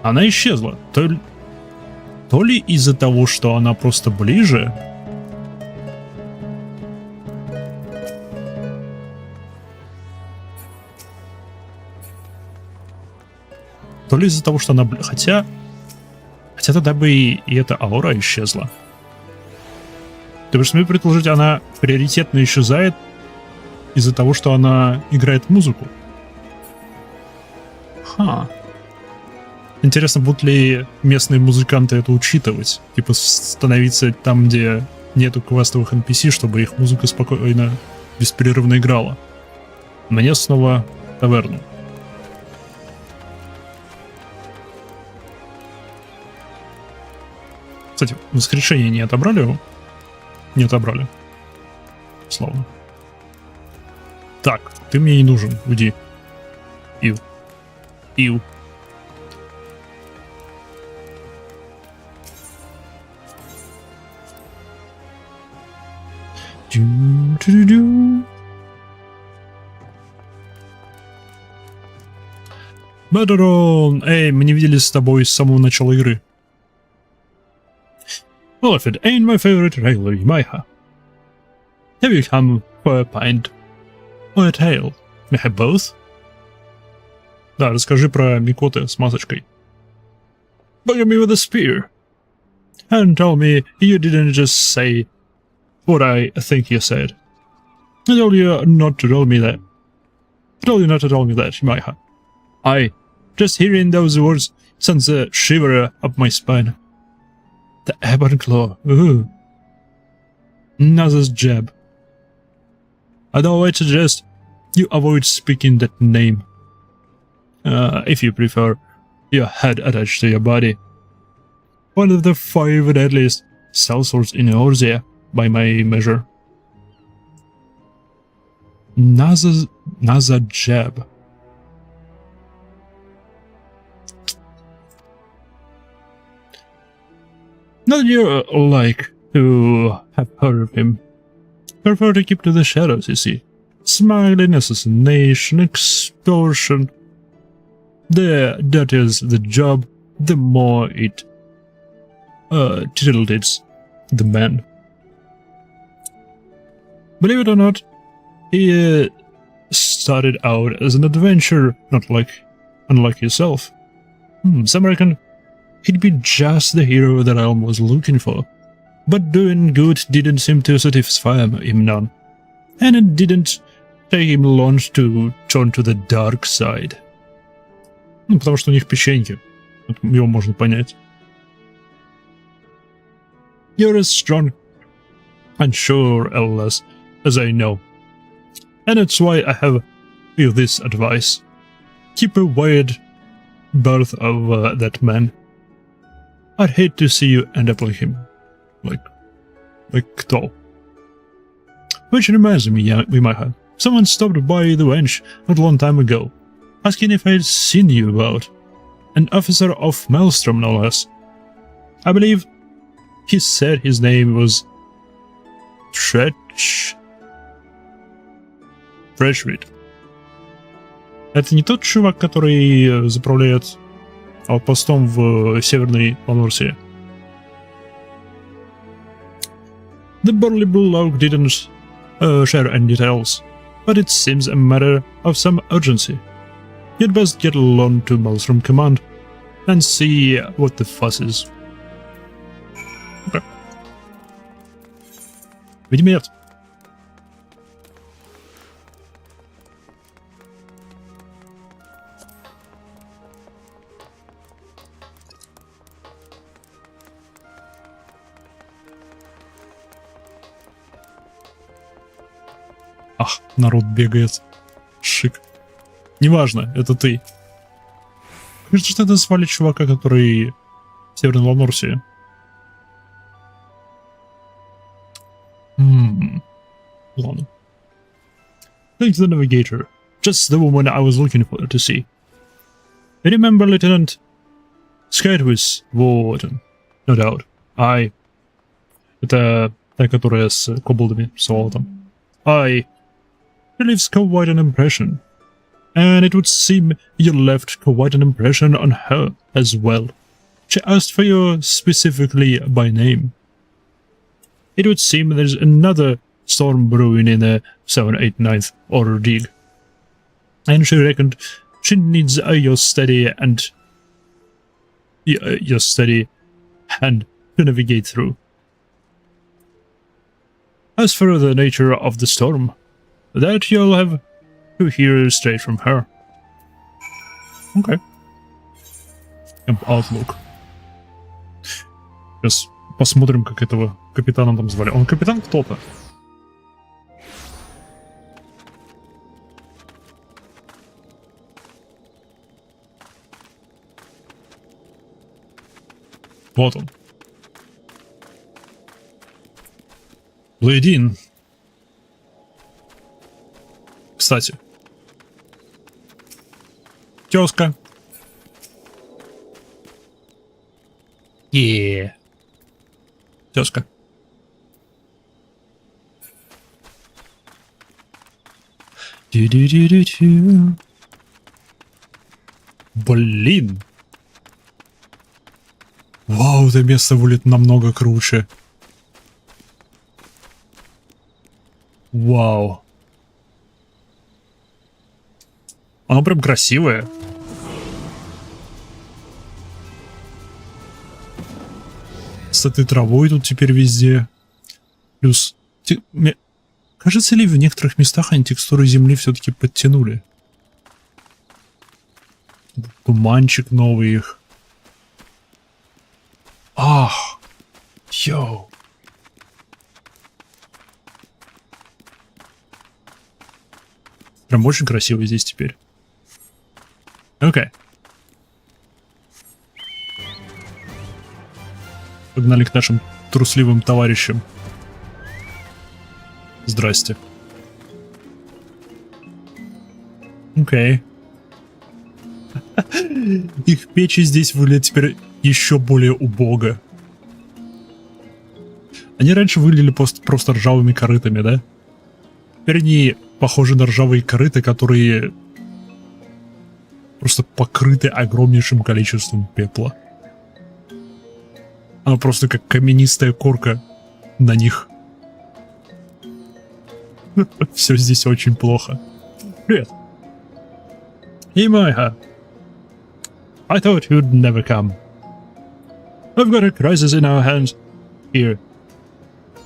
Она исчезла. То ли из-за того, что она просто ближе, то ли из-за того, что она... Хотя тогда бы и эта аура исчезла. То есть, смею предположить, она приоритетно исчезает из-за того, что она играет музыку. Интересно, будут ли местные музыканты это учитывать? Типа становиться там, где нету квестовых NPC, чтобы их музыка спокойно, беспрерывно играла. Мне снова таверну. Кстати, воскрешение не отобрали его? Не отобрали. Славно. Так, ты мне не нужен. Уйди. Ил. Бадерон! Эй, мы не виделись с тобой с самого начала игры. Well, if it ain't my favorite regular Yamaha. Have you come for a pint? Or a tail? May I have both? Да, расскажи про Микоты с масочкой. Bugger me with a spear. And tell me you didn't just say what I think you said. I told you not to tell me that. I told you not to tell me that, Yamaha. Just hearing those words sends a shiver up my spine. The Ebon Claw. Ooh. Another jab. Although I suggest you avoid speaking that name. If you prefer your head attached to your body. One of the 5 deadliest sellswords in Eorzea, by my measure. Another jab. Not you like to have heard of him. Prefer to keep to the shadows, you see. Smuggling, assassination, extortion. The dirtier the job, the more it tilts the man. Believe it or not, he started out as an adventurer, unlike yourself. Some reckon he'd be just the hero that Elm was looking for. But doing good didn't seem to satisfy him none. And it didn't take him long to turn to the dark side. Потому что у них печеньки. Его можно понять. You're as strong and sure, Ellas, as I know. And that's why I have you this advice. Keep a wide berth of that man. I'd hate to see you end up like him. Like кто? Which reminds me, Yamaha, Someone stopped by the bench not a long time ago, asking if I'd seen you about. An officer of Maelstrom, no less. I believe he said his name was Frederick. Это не тот чувак, который заправляет постом в Северной Ланорсии. The burly bulldog didn't share any details, but it seems a matter of some urgency. You'd best get along to Maelstrom Command and see what the fuss is. Okay. Видимо, нет. Ах, народ бегает. Шик. Неважно, это ты. Кажется, что это звали чувака, который в Северной Ланорсии. Ладно. Thanks to the navigator. Just the woman I was looking for to see. I remember Lieutenant Skydwis Warden. No doubt. Это та, которая с кобалдами, с золотом. She leaves quite an impression. And it would seem you left quite an impression on her as well. She asked for you specifically by name. It would seem there's another storm brewing in the 789th Order Dig. And she reckoned she needs your steady hand to navigate through. As for the nature of the storm, that you'll have to hear straight from her. Okay. Outlook. Сейчас посмотрим, как этого капитана там звали. Он капитан кто-то. Вот он. Блейдин. Кстати. Тёзка. Тёзка. Блин. Вау, это место будет намного круче. Вау. Оно прям красивое. С этой травой тут теперь везде. Плюс... Кажется ли в некоторых местах они текстуры земли все-таки подтянули? Туманчик новый их. Ах! Йоу! Прям очень красиво здесь теперь. Окей. Погнали к нашим трусливым товарищам. Здрасте. Окей. Их печи здесь выглядят теперь еще более убого. Они раньше выглядели просто ржавыми корытами, да? Теперь они похожи на ржавые корыта, которые просто покрыты огромнейшим количеством пепла. Она просто как каменистая корка на них. Все здесь очень плохо. Привет. Имайха. I thought you'd never come. I've got a crisis in our hands here.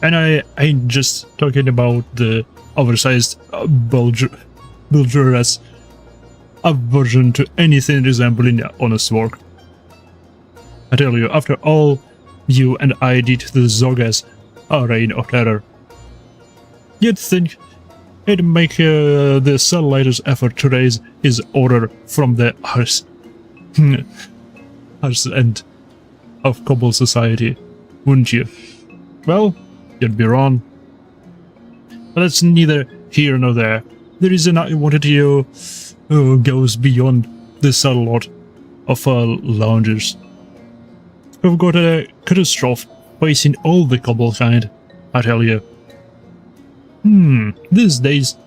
And I ain't just talking about the oversized Bulgura's aversion to anything resembling honest work. I tell you, after all you and I did to the Zogas, our reign of terror, you'd think it'd make the Sunlighter's effort to raise his order from the harsh end of Cobble society, wouldn't you? Well, you'd be wrong. But that's neither here nor there. the reason I wanted to goes beyond the subtle lot of loungers. We've got a catastrophe facing all the cobble kind, I tell you. These days,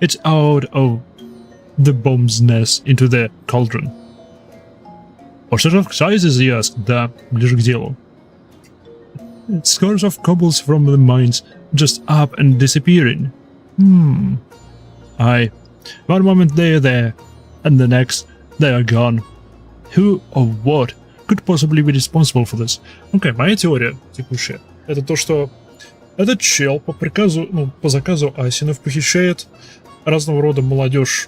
it's out of the bomb's nest into the cauldron. What sort of sizes, you ask? Да, ближе к делу. Scores of cobbles from the mines just up and disappearing. Aye, one moment they are there, and the next they are gone. Who or what could possibly be responsible for this? Окей, моя теория текущая — это то, что этот чел по приказу, по заказу Асинов похищает разного рода молодежь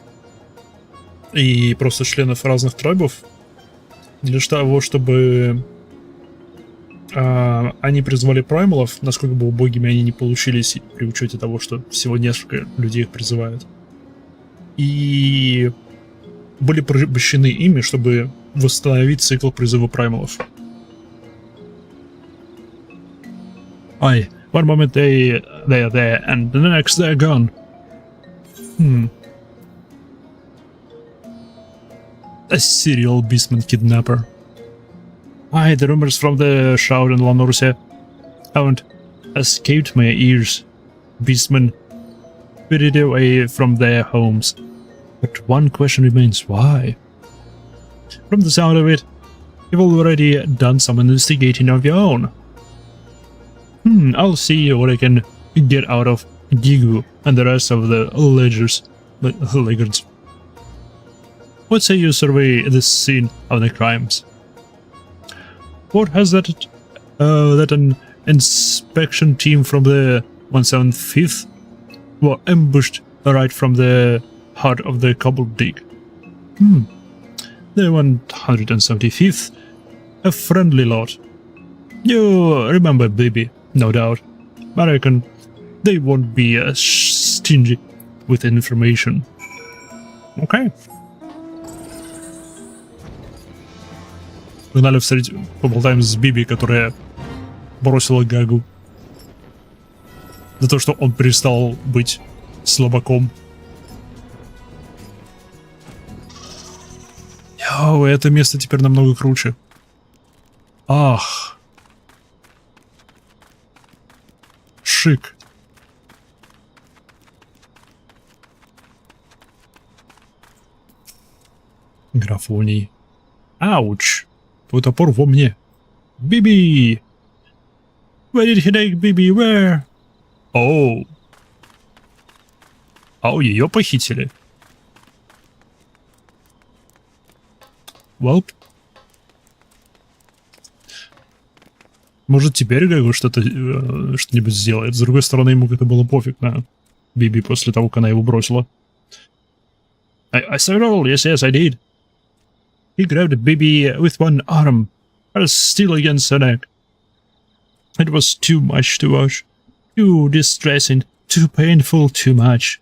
и просто членов разных трайбов для того, чтобы они призвали праймалов, насколько бы убогими они не получились при учете того, что всего несколько людей их призывают. И были порабощены ими, чтобы восстановить цикл призыва праймалов. Aye, one moment they are there, and the next they're gone. A serial beastman kidnapper. Aye, the rumors from the Shroud and Lanorse haven't escaped my ears. Beastmen spirited away from their homes. But one question remains, why? From the sound of it, you've already done some investigating of your own. I'll see what I can get out of Gigu and the rest of the laggards. What say you survey the scene of the crimes? What has that an inspection team from the 175th were ambushed right from the heart of the cobble dig? The 175th, a friendly lot. You remember Baby, no doubt. I reckon they won't be stingy with information. Okay. Погнали встретить, поболтаем с Биби, которая бросила Гагу за то, что он перестал быть слабаком. Йоу, это место теперь намного круче. Ах. Шик. Графоний. Ауч. Твой топор во мне. Биби! Where did he take Биби? Where? Оу. Ау, ее похитили. Welp. Может, теперь Гэгу что-нибудь сделает. С другой стороны, ему это было пофиг на Биби после того, как она его бросила. I saw it all. Yes, I did. He grabbed Bibi with one arm, but still against her neck. It was too much to watch. Too distressing, too painful, too much.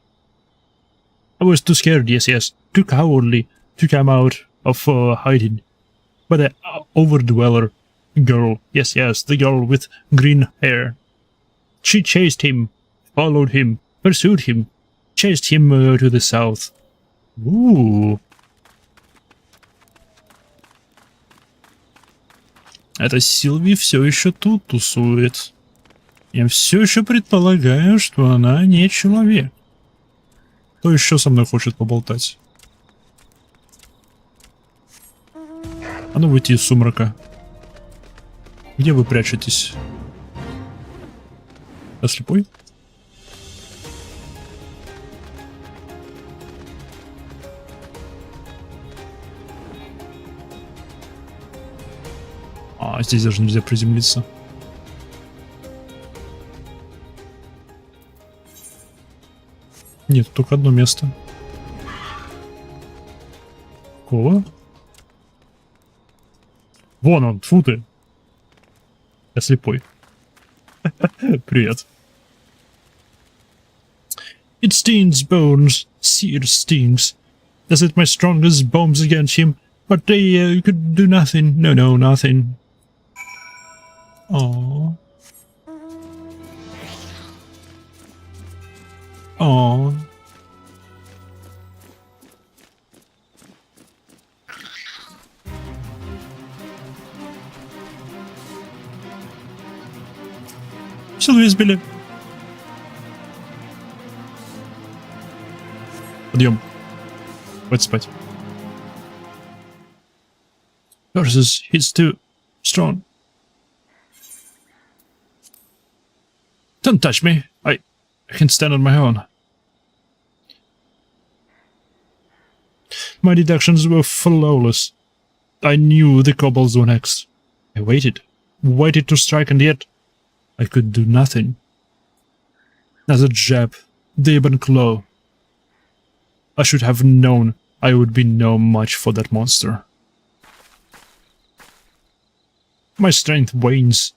I was too scared, yes, too cowardly to come out of hiding. But the overdweller girl, yes, the girl with green hair. She chased him, followed him, pursued him, chased him to the south. Ooh. Эта Силви все еще тут тусует. Я все еще предполагаю, что она не человек. Кто еще со мной хочет поболтать? А ну выйти из сумрака. Где вы прячетесь? Я слепой? А, здесь даже нельзя приземлиться. Нет, только одно место. Какого? Вон он, тьфу ты. Я слепой. Привет. It stings bones, sear stings. Does it my strongest bombs against him? But they could do nothing. No, nothing. Aww. Aww. Силу избили. Подъем. Хватит спать. Versus, he's too strong. Don't touch me. I can stand on my own. My deductions were flawless. I knew the kobolds were next. I waited to strike, and yet I could do nothing. As a jab, the ebon claw. I should have known I would be no match for that monster. My strength wanes.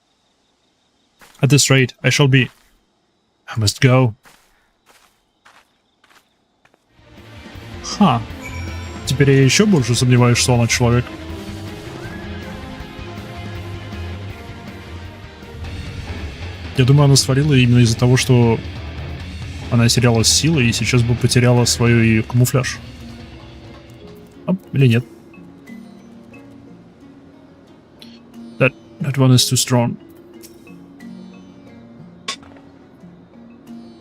At this rate, I shall be... I must go. Ха. Теперь я еще больше сомневаюсь, что она человек. Я думаю, она свалила именно из-за того, что она теряла силы и сейчас бы потеряла свой камуфляж. Или нет? That one is too strong.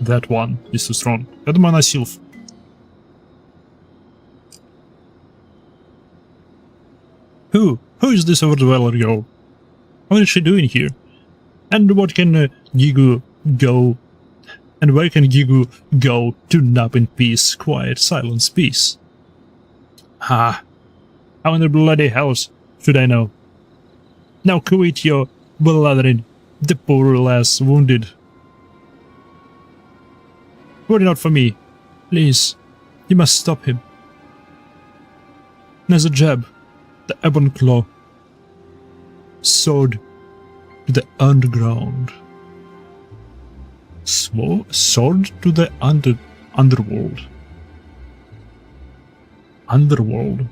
That one is too strong. Я думаю, она силф. Who is this overdweller girl? What is she doing here? And what can Gigu go? And where can Gigu go to nap in peace, quiet, silence, peace? Ah, how in the bloody house should I know? Now quit your blathering, the poor lass wounded. Worry not for me, please. You must stop him. There's a jab, the ebon claw, sword to the underground. Sword to the underworld. Underworld.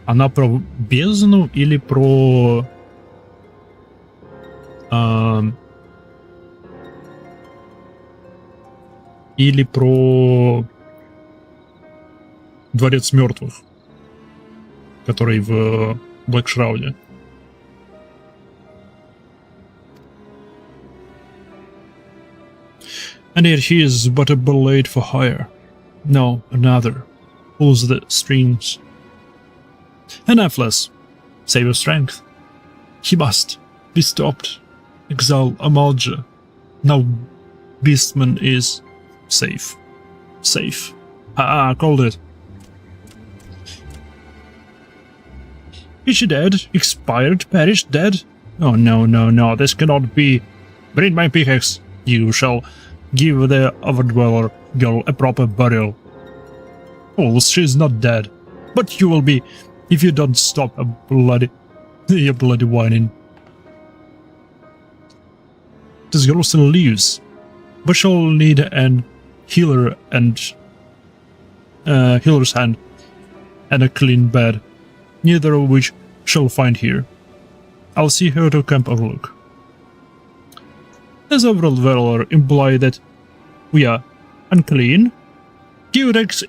Она про бездну или про... или про Дворец мертвых, который в Black Shroud. And here he is but a blade for hire. No, another. Pulls the strings. Enough less. Save your strength. He must be stopped. Exile Amalja. Now Beastman is safe. Safe. Called it. Is she dead? Expired? Perished? Dead? Oh no, this cannot be. Bring my pickaxe. You shall give the overdweller girl a proper burial. Oh, she's not dead. But you will be if you don't stop your bloody whining. This girl still lives, but she'll need an healer and healer's hand and a clean bed, neither of which she'll find here. I'll see her to Camp Overlook. Does Overdweller imply that we are unclean? Durex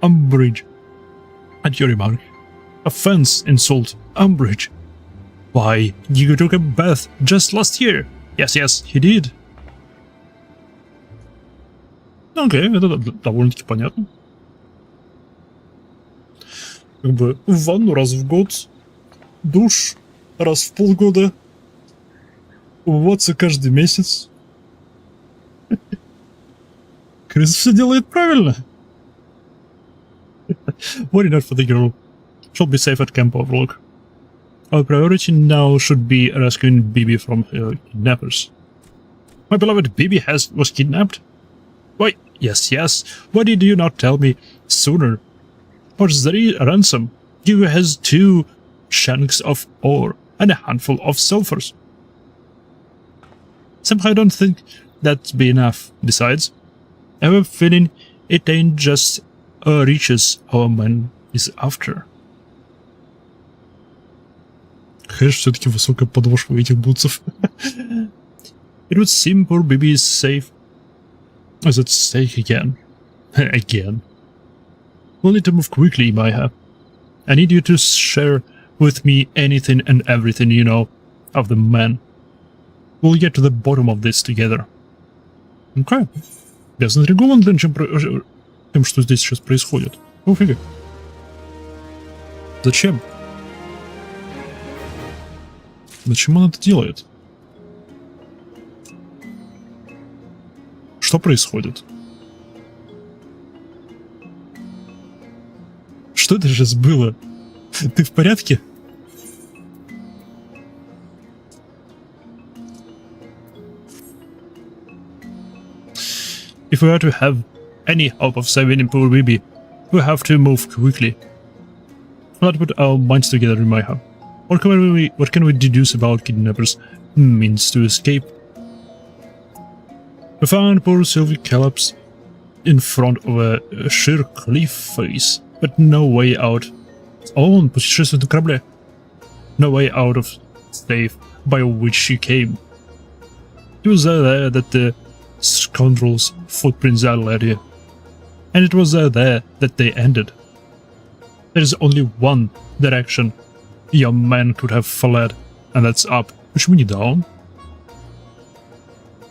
umbrage at your remark. Offense, insult, umbrage. Why, you took a bath just last year. Yes, he did. Окей, это довольно-таки понятно. Как бы в ванну раз в год, душ раз в полгода, умываться каждый месяц. Крис все делает правильно. Worry not for the girl. She'll be safe at Camp Overlook. Our priority now should be rescuing Bibi from her kidnappers. My beloved Bibi was kidnapped? Why, yes. Why did you not tell me sooner? What's the ransom? You has 2 shanks of ore and a handful of sulfurs. Somehow I don't think that'd be enough. Besides, I have a feeling it ain't just riches our man is after. Хэш, все-таки высокая подошва у этих бутсов. It would seem poor Bibi is safe. Is at stake again. Again. We'll need to move quickly, Maya. I need you to share with me anything and everything you know of the man. We'll get to the bottom of this together. Okay. Я заинтригован тем, что здесь сейчас происходит. Офига. Зачем? Зачем он это делает? Что происходит? Что это сейчас было? Ты в порядке? If we are to have any hope of saving poor baby, we have to move quickly. Let's put our minds together in my home. What can we deduce about kidnappers' means to escape? We found poor Sylvie collapsed in front of a sheer cliff face, but no way out. Он путешествует на корабле. No way out of safe by which she came. It was there that the scoundrels' footprints are led here, and it was there that they ended. There is only one direction your man could have fled, and that's up. Почему не down?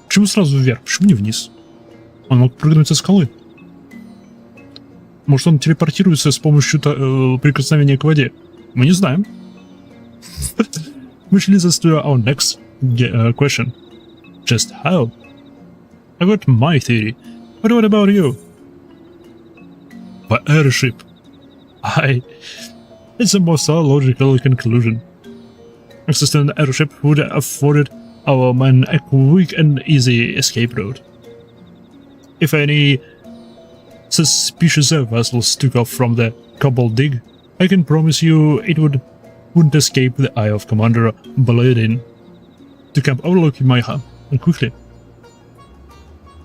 Почему сразу вверх? Почему не вниз? Он мог прыгнуть со скалы. Может, он телепортируется с помощью прикосновения к воде? Мы не знаем. Which leads us to our next question. Just how? I got my theory, but what about you? By airship. It's the most logical conclusion. Access to an airship would have afforded our men a quick and easy escape route. If any suspicious vessels took off from the cobble dig, I can promise you it wouldn't escape the eye of Commander Baladin to camp overlooking my hub, and quickly.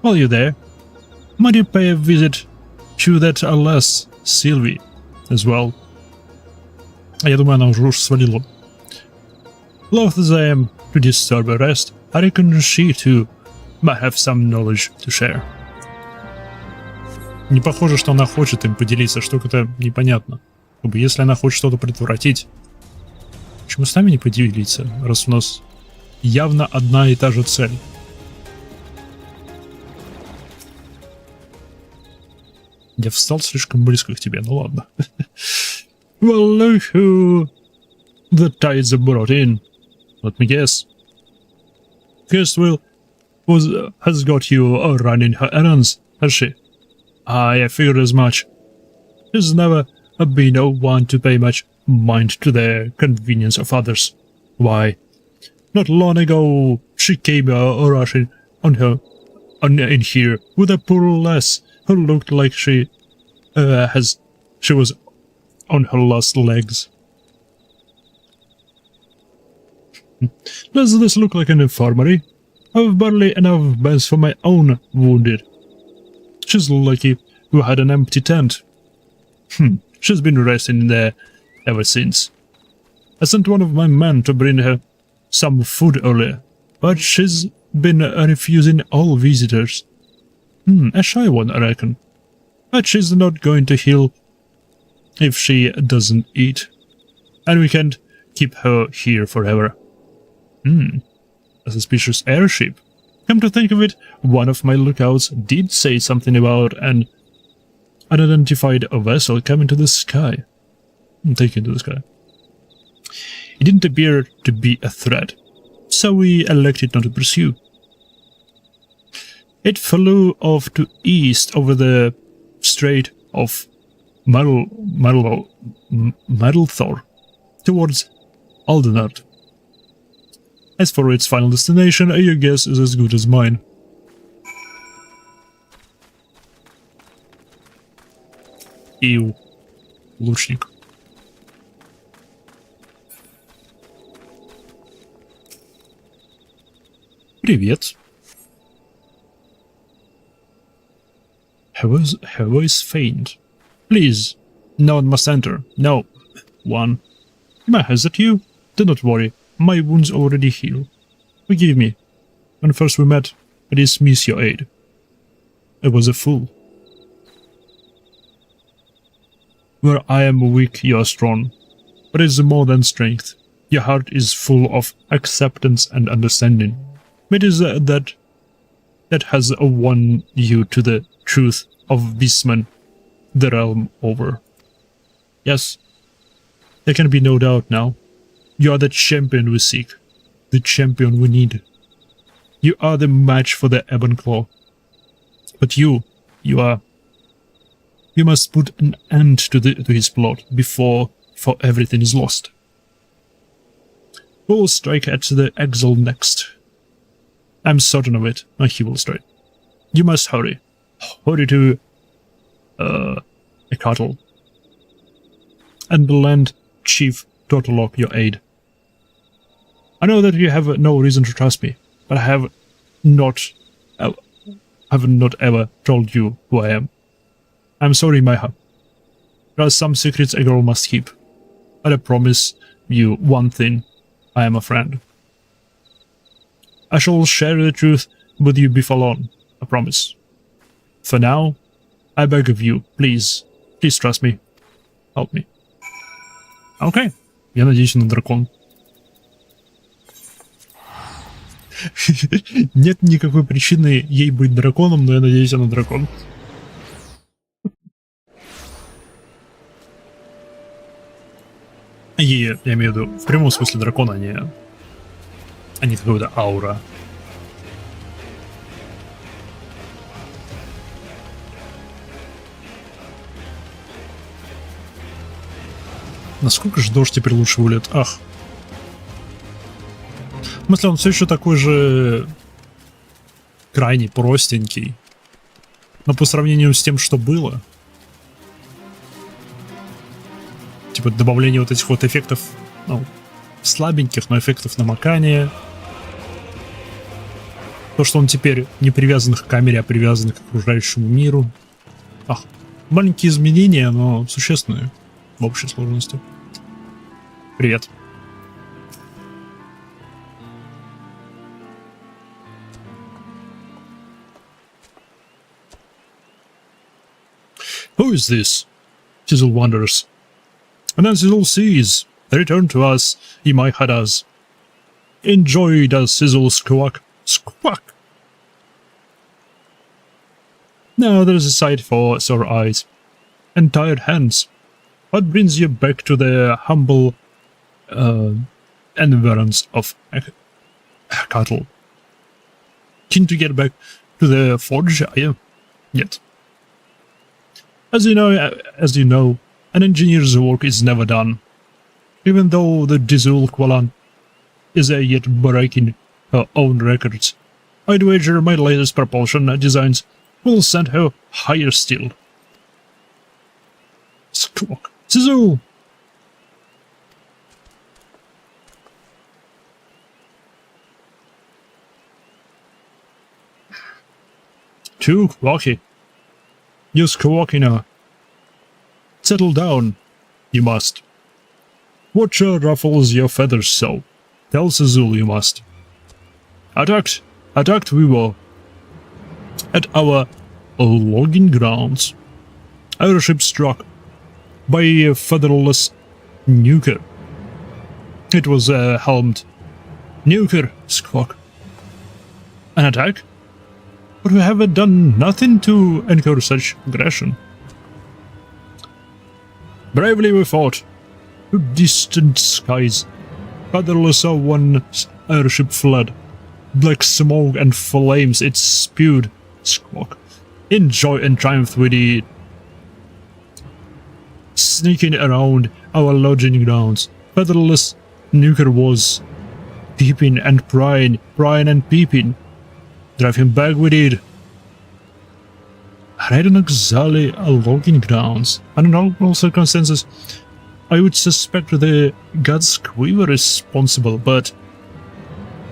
While you're there, might you pay a visit to that alas Sylvie as well? Я думаю, она уже свалила. Loath as I am to disturb her rest, I reckon she too might have some knowledge to share. Не похоже, что она хочет им поделиться, что-то непонятно. Как бы если она хочет что-то предотвратить, почему с нами не поделиться, раз у нас явно одна и та же цель? Я встал слишком близко к тебе, ну ладно. Well, look who the tides have brought in. Let me guess. Kirstwell has got you running her errands, has she? I figured as much. She's never been one to pay much mind to the convenience of others. Why, not long ago she came rushing in here with a poor lass who looked like she was on her last legs. Does this look like an infirmary? I've barely enough beds for my own wounded. She's lucky who had an empty tent. She's been resting there ever since. I sent one of my men to bring her some food earlier, but she's been refusing all visitors. A shy one, I reckon. But she's not going to heal if she doesn't eat. And we can't keep her here forever. A suspicious airship. Come to think of it, one of my lookouts did say something about an unidentified vessel coming to the sky. Taken to the sky. It didn't appear to be a threat, so we elected not to pursue. It flew off to east over the Strait of Madelthor towards Aldenard. As for its final destination, your guess is as good as mine. Ew. Лучник. Привет. Her voice faint. Please, no one must enter. No. One. Is that you? Do not worry. My wounds already heal. Forgive me. When first we met, I dismissed your aid. I was a fool. Where I am weak, you are strong. but it's more than strength. Your heart is full of acceptance and understanding. It is that has won you to the truth of Beastman, the realm over. Yes, there can be no doubt now. You are the champion we seek, the champion we need. You are the match for the Ebon Claw. But you must put an end to his plot before everything is lost. Who will strike at the exile next? I'm certain of it. He will strike. You must hurry. Hurry to a cattle. And lend Chief Tortolock your aid. I know that you have no reason to trust me, but I have not ever told you who I am. I'm sorry, Maiha. There are some secrets a girl must keep. But I promise you one thing. I am a friend. I shall share the truth with you before long. I promise. For now, I beg of you, please trust me. Help me. Окей. Я надеюсь на дракон. Нет никакой причины ей быть драконом, но я надеюсь на дракон. И я имею в виду в прямом смысле дракона, а не какая-то аура. Насколько же дождь теперь лучше улет? Ах. В смысле, он все еще такой же крайне простенький. Но по сравнению с тем, что было, типа добавление вот этих вот эффектов, ну, слабеньких, но эффектов намокания. То, что он теперь не привязан к камере, а привязан к окружающему миру. Ах, маленькие изменения, но существенные в общей сложности. Привет. Who is this? Sizzle wonders. And then Sizzle sees. Return to us, ye my hadas. Enjoy does Sizzle squawk. Squawk! Now there is a sight for sore eyes and tired hands. What brings you back to the humble environs of cattle? Keen to get back to the forge, are you? Yet. As you know, an engineer's work is never done. Even though the Dizul Qualan is yet breaking her own records, I'd wager my latest propulsion designs will send her higher still. Squawk. Sizzle! Too quacky. You squawky now. Settle down, you must. Watcher ruffles your feathers so. Tell Sizzle you must. Attacked we were. At our logging grounds. Our ship struck by a featherless nuker. It was helmed. Nuker, squawk. An attack? But we have done nothing to encourage such aggression. Bravely we fought. To distant skies. Featherless one airship fled. Black smoke and flames it spewed. Squawk. In joy and triumph we did. Sneaking around our lodging grounds. Featherless nuker was peeping and prying and peeping. Drive him back we did. Raiden logging grounds. Under normal circumstances, I would suspect the gods Quiver responsible, but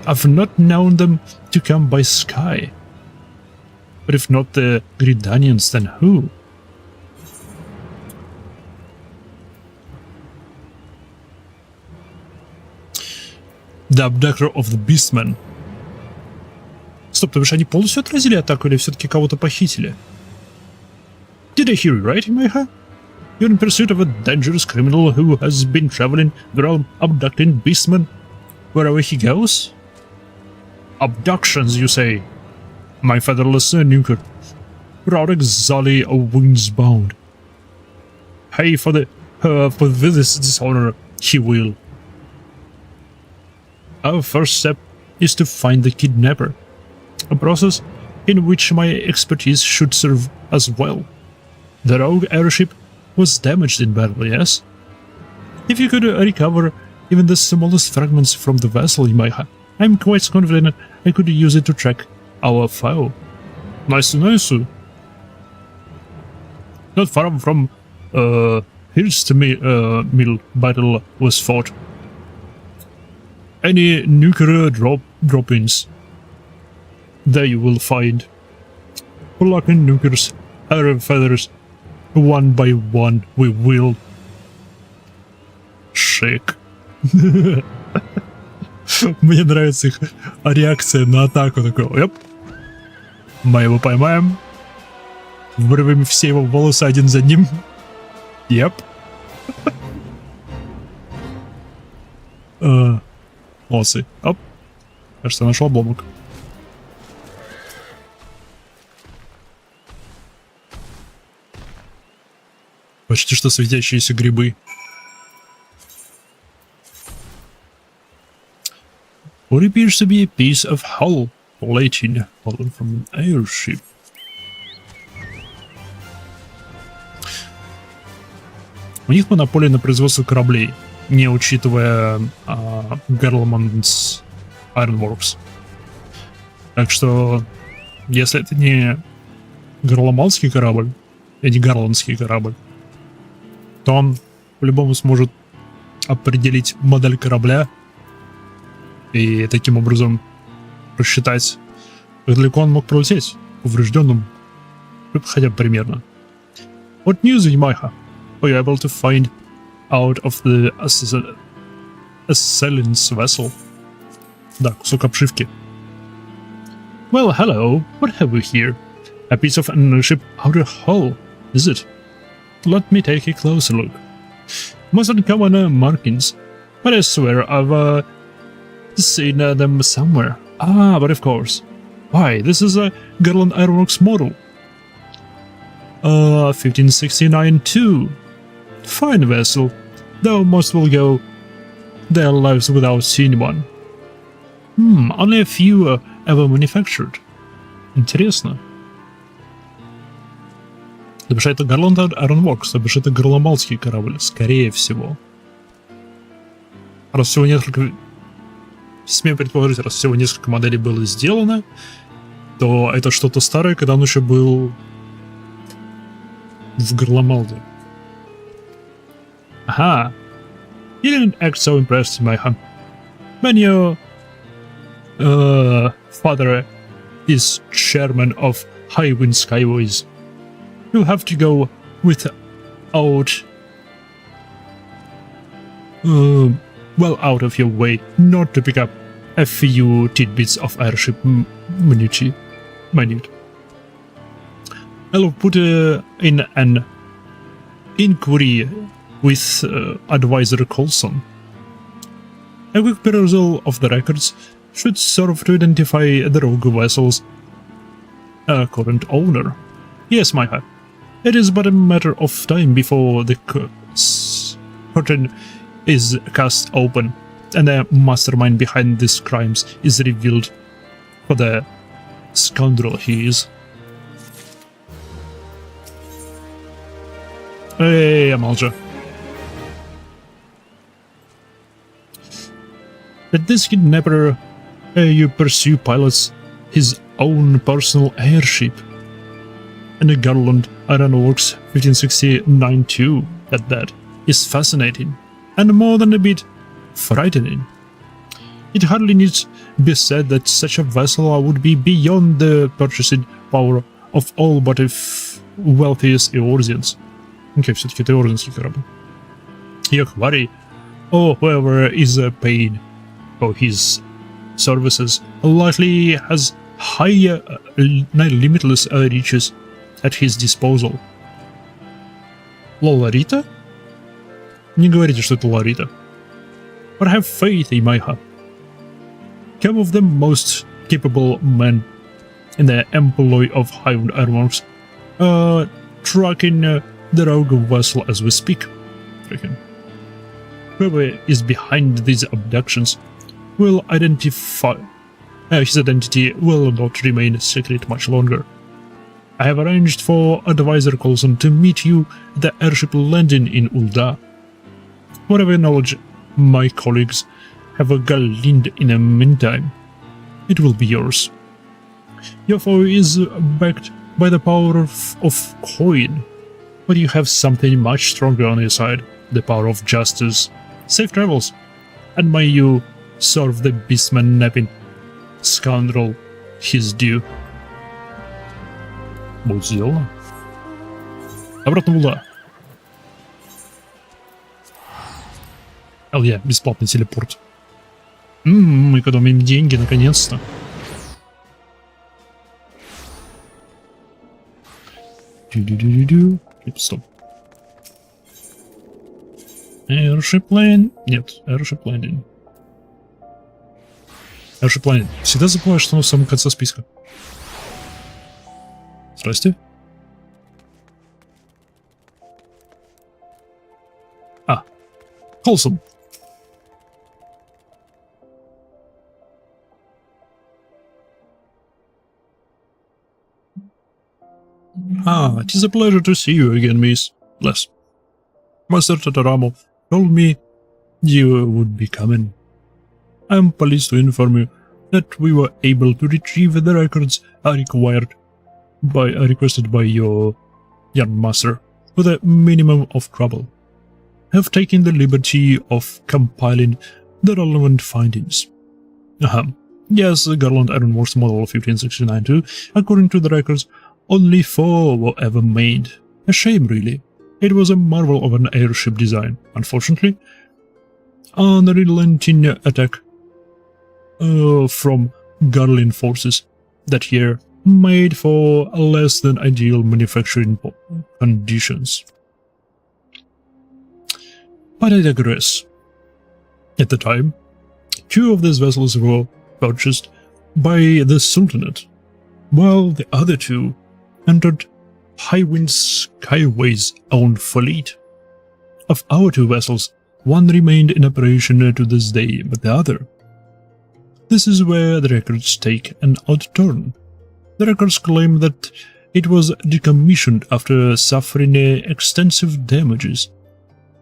I've not known them to come by sky. But if not the Gridanians, then who? The abductor of the Beastman. Стоп, то бишь они полностью отразили атаку или все-таки кого-то похитили? Did I hear you right, Maiha? You're in pursuit of a dangerous criminal who has been traveling the realm abducting beastmen wherever he goes? Abductions, you say? My fatherless nuker, without exile of wings bound. Pay for this dishonor, he will. Our first step is to find the kidnapper, a process in which my expertise should serve as well. The rogue airship was damaged in battle, yes? If you could recover even the smallest fragments from the vessel you might have, I'm quite confident I could use it to track our foe. Nice. Not far from Hirst Mill battle was fought. Any nuclear drop-ins, there you will find blocking nukers, our feathers, one by one we will shake. Мне нравится их реакция на атаку. Такой, оп, мы его поймаем, вырвем все его волосы один за ним. Yep. Молодцы. Оп. Кажется, нашел обломок. Почти что светящиеся грибы. What appears to be a piece of hull plating fallen from an airship. У них монополия на производство кораблей, не учитывая Garlemald's Ironworks. Так что, если это не Гарламалдский корабль, и не Гарландский корабль, то он по-любому сможет определить модель корабля и таким образом рассчитать, как далеко он мог пролететь поврежденным, хотя бы примерно. What news, Ямайха? Were you able to find out of the assailant's vessel? Да, кусок обшивки. Well, hello. What have we here? A piece of an airship outer hull, is it? Let me take a closer look. Most uncommon markings, but I swear I've seen them somewhere. Ah, but of course. Why, this is a Garland Ironworks model. 1569 too. Fine vessel, though most will go their lives without seeing one. Only a few ever manufactured. Интересно. То бишь это Garland Ironworks, то бишь это Гарламалдский корабль, скорее всего. Раз всего несколько... Смею предположить, раз всего несколько моделей было сделано, то это что-то старое, когда он еще был в Гарламалде. Aha! You didn't act so impressed, my hum. When your father is chairman of Highwind Skyways, you have to go without well out of your way not to pick up a few tidbits of airship minute. I'll put in an inquiry with Advisor Coulson. A quick perusal of the records should serve to identify the rogue vessel's current owner. Yes, my high. It is but a matter of time before the curtain is cast open and the mastermind behind these crimes is revealed for the scoundrel he is. Hey, Amalja. That this kidnapper you pursue pilots his own personal airship. And the Garland Ironworks 1569 too, at that, is fascinating, and more than a bit frightening. It hardly needs be said that such a vessel would be beyond the purchasing power of all but wealthiest Eorzeans. Okay, все-таки это Eorzeanский корабль. Your worry, or whoever is paying for his services, likely has high, limitless riches at his disposal. Лоларита? Не говорите, что это Лоларита. But I have faith in my heart. Some of the most capable men in the employ of Highwood Ironworks tracking the rogue vessel as we speak. Whoever is behind these abductions will identify. His identity will not remain secret much longer. I have arranged for Advisor Coulson to meet you at the airship landing in Ul'dah. Whatever knowledge my colleagues have gleaned in the meantime, it will be yours. Your foe is backed by the power of coin, but you have something much stronger on your side, the power of justice. Safe travels, and may you serve the beastman napping scoundrel his due. Будет сделано. Обратно в Ул'dah. Бесплатный телепорт. Мы экономим деньги, наконец-то. Стоп. Airship Lane. Нет, Airship Landing. Airship Landing. Всегда забываю, что оно в самом конце списка. Здрасте. Coulson. It is a pleasure to see you again, Miss. Bless. Master Tataramo told me you would be coming. I am pleased to inform you that we were able to retrieve the records requested by your young master with a minimum of trouble. Have taken the liberty of compiling the relevant findings. Yes, the Garland Ironworks Model 1569-2, according to the records, only 4 were ever made. A shame, really. It was a marvel of an airship design. Unfortunately, an unrelenting attack from Garland forces that year made for less than ideal manufacturing conditions. But I digress. At the time, 2 of these vessels were purchased by the Sultanate, while the other 2 entered Highwind Skyway's own fleet. Of our 2 vessels, one remained in operation to this day, but the other. This is where the records take an odd turn. The records claim that it was decommissioned after suffering extensive damages,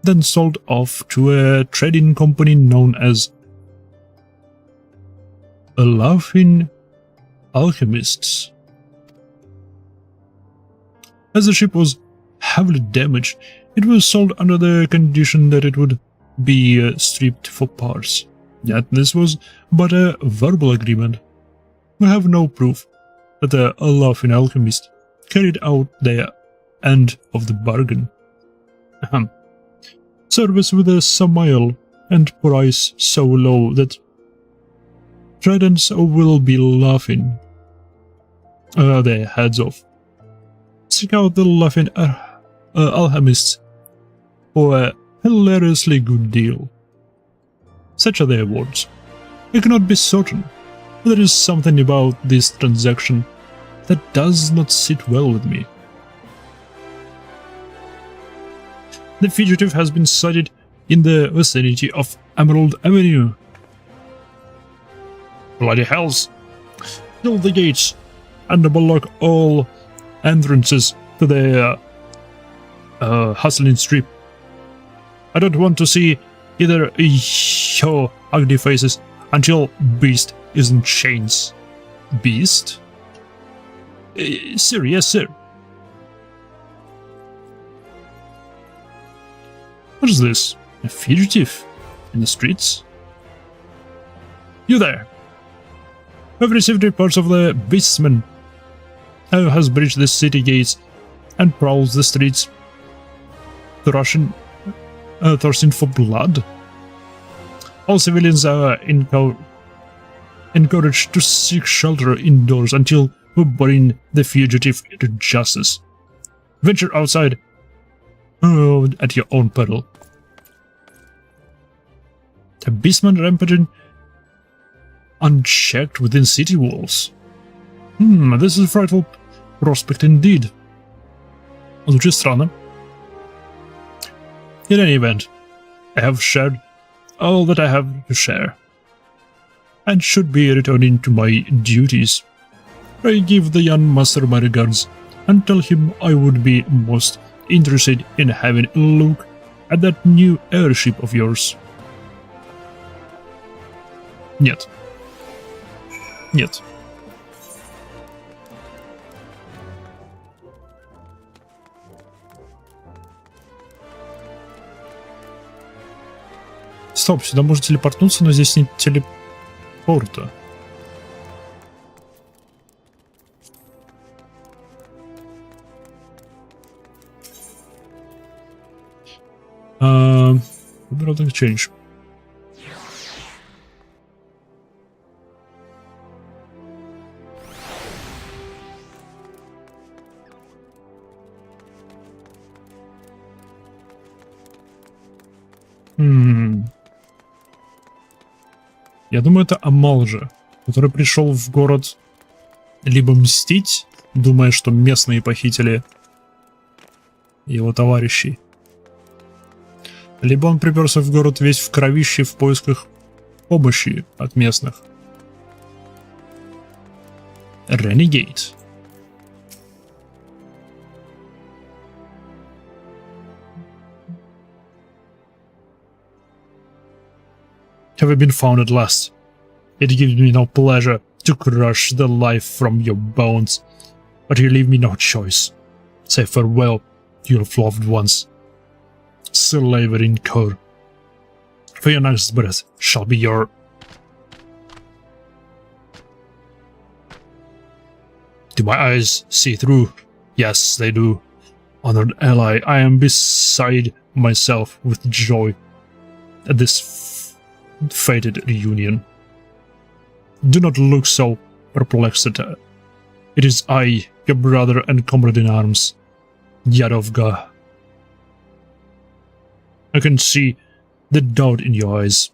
then sold off to a trading company known as a Laughing Alchemists. As the ship was heavily damaged, it was sold under the condition that it would be stripped for parts. Yet this was but a verbal agreement. We have no proof that the Laughing Alchemist carried out their end of the bargain. Service with a Samael and price so low that traders will be laughing their heads off. Seek out the Laughing Alchemists for a hilariously good deal. Such are their words. I cannot be certain, but there is something about this transaction that does not sit well with me. The fugitive has been sighted in the vicinity of Emerald Avenue. Bloody hells! Fill the gates and block all entrances to the hustling strip. I don't want to see either your ugly faces until Beast is in chains. Beast? Sir, yes, sir. What is this? A fugitive? In the streets? You there! I've received reports of the beastman who has breached the city gates and prowls the streets, thirsting for blood. All civilians are encouraged to seek shelter indoors until we bring the fugitive to justice. Venture outside Oh, at your own peril. A beastman rampaging unchecked within city walls. This is a frightful prospect indeed. Звучит странно. In any event, I have shared all that I have to share, and should be returning to my duties. I give the young master my regards, and tell him I would be most interested in having a look at that new airship of yours. Нет. Нет. Стоп, сюда можно телепортнуться, но здесь нет телепорта. Browsing change. Я думаю, это Амал же, который пришел в город либо мстить, думая, что местные похитили его товарищей, либо он приперся в город весь в кровище в поисках помощи от местных. Renegade. Have you been found at last? It gives me no pleasure to crush the life from your bones, but you leave me no choice. Say farewell to your loved ones. Slavering core. For your next breath shall be your... Do my eyes see through? Yes, they do. Honored ally, I am beside myself with joy at this fated reunion. Do not look so perplexed. It is I, your brother and comrade in arms, Yadovga. I can see the doubt in your eyes.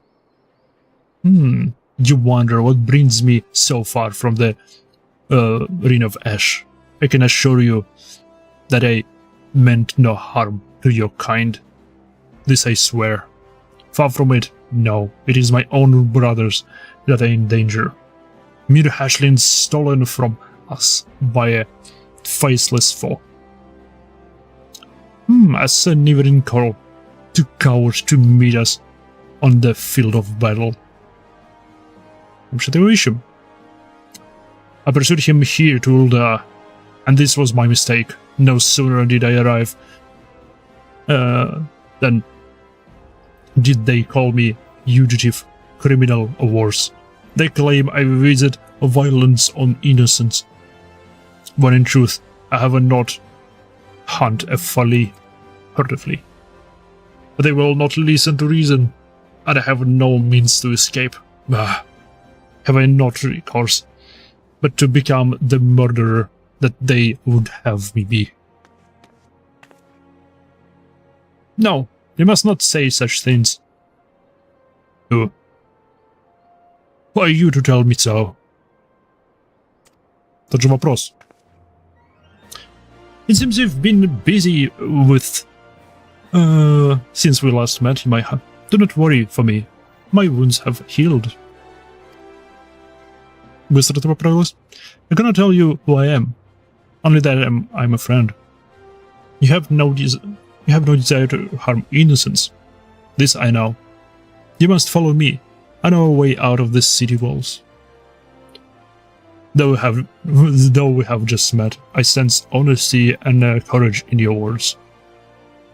You wonder what brings me so far from the Ring of Ash. I can assure you that I meant no harm to your kind. This I swear. Far from it, no. It is my own brothers that are in danger. Mere hashlings stolen from us by a faceless foe. A sun-nevering call to cowards to meet us on the field of battle. I pursued him here to Ulda, and this was my mistake. No sooner did I arrive than did they call me fugitive, criminal, or worse. They claim I visit violence on innocents, when in truth I have not hunt a folly hurtively. But they will not listen to reason, and I have no means to escape. Have I not recourse but to become the murderer that they would have me be? No, you must not say such things. Who are you to tell me so? Тот же вопрос. It seems you've been busy with... since we last met in my hut. Do not worry for me. My wounds have healed. Быстро ты поправилась? I cannot tell you who I am. Only that I'm a friend. You have no desire to harm innocents. This I know. You must follow me. I know a way out of this city walls. Though we have just met, I sense honesty and courage in your words.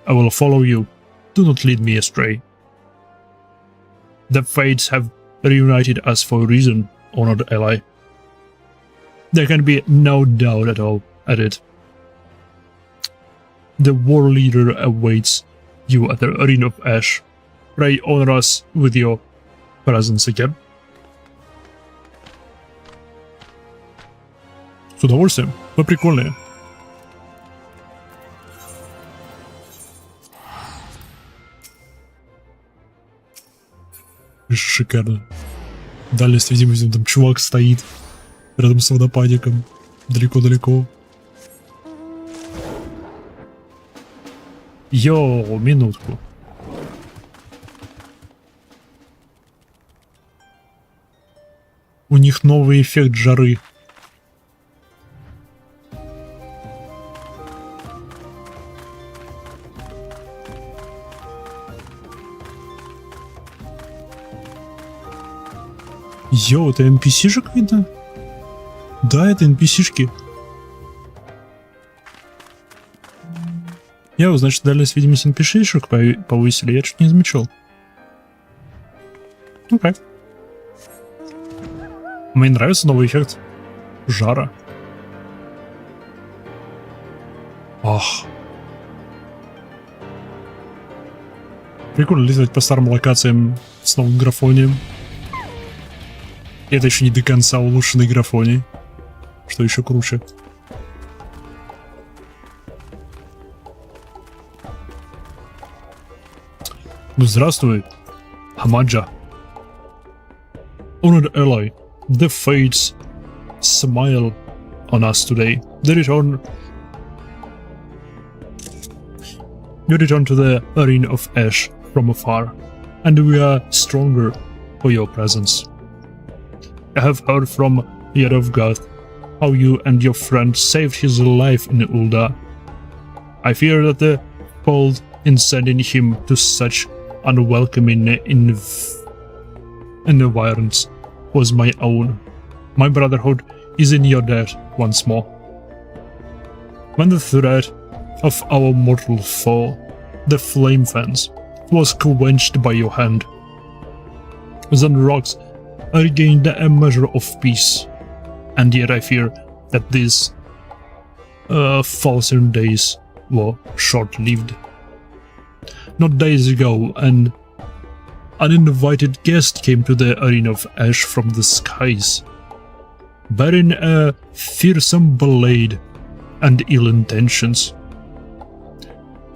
I will follow you. Do not lead me astray. The fates have reunited us for a reason, honored ally. There can be no doubt at all at it. The war leader awaits you at the Ring of Ash. Pray honor us with your presence again. С удовольствием. Вы прикольные. Шикарно. Дальность видимости, там чувак стоит рядом с водопадиком. Далеко-далеко. Йоу, минутку. У них новый эффект жары. Йоу, это NPC-шек видно? Да, это NPC-шки. Йоу, значит, дальность видимости NPC-шек повысили, я чуть не замечал. Окей. Мне нравится новый эффект жара. Ах. Прикольно летать по старым локациям с новым графонием. И это еще не до конца улучшенный графоний. Что еще круче. Ну, здравствуй, Хамаджа. Honored ally, the fates smile on us today. You return to the arena of ash from afar, and we are stronger for your presence. I have heard from Shadowbringers how you and your friend saved his life in Ulda. I fear that the fault in sending him to such unwelcoming environs was my own. My brotherhood is in your debt once more. When the threat of our mortal foe, the flame fence, was quenched by your hand, then rocks I regained a measure of peace, and yet I fear that these faltering days were short-lived. Not days ago, an uninvited guest came to the arena of ash from the skies, bearing a fearsome blade and ill intentions.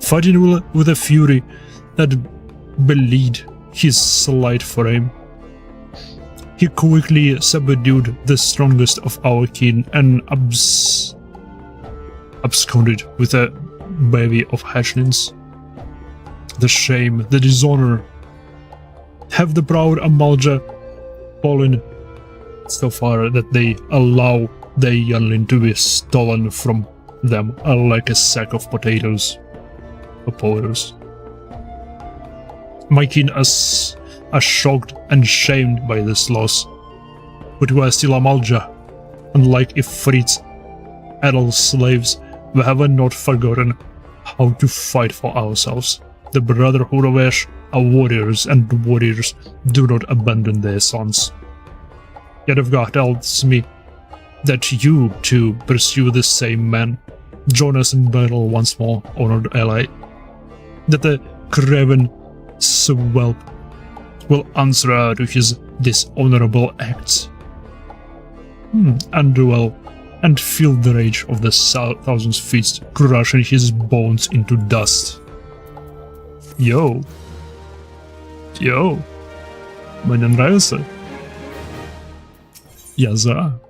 Fighting with a fury that belied his slight frame, he quickly subdued the strongest of our kin and absconded with a bevy of hatchlings. The shame, the dishonor, have the proud Amalja fallen so far that they allow their youngling to be stolen from them like a sack of potatoes or powders. My kin are shocked and shamed by this loss, but we are still Amalja, and like Ifrit's adult slaves, we have not forgotten how to fight for ourselves. The Brotherhood of Ash are warriors, and warriors do not abandon their sons. Yadavgar tells me that you too pursue the same man. Join us in battle once more, honored ally. That the craven swelp will answer to his dishonorable acts. And dwell and feel the rage of the thousand fists crushing his bones into dust. Йоу. Йоу. Мне нравится. Я за.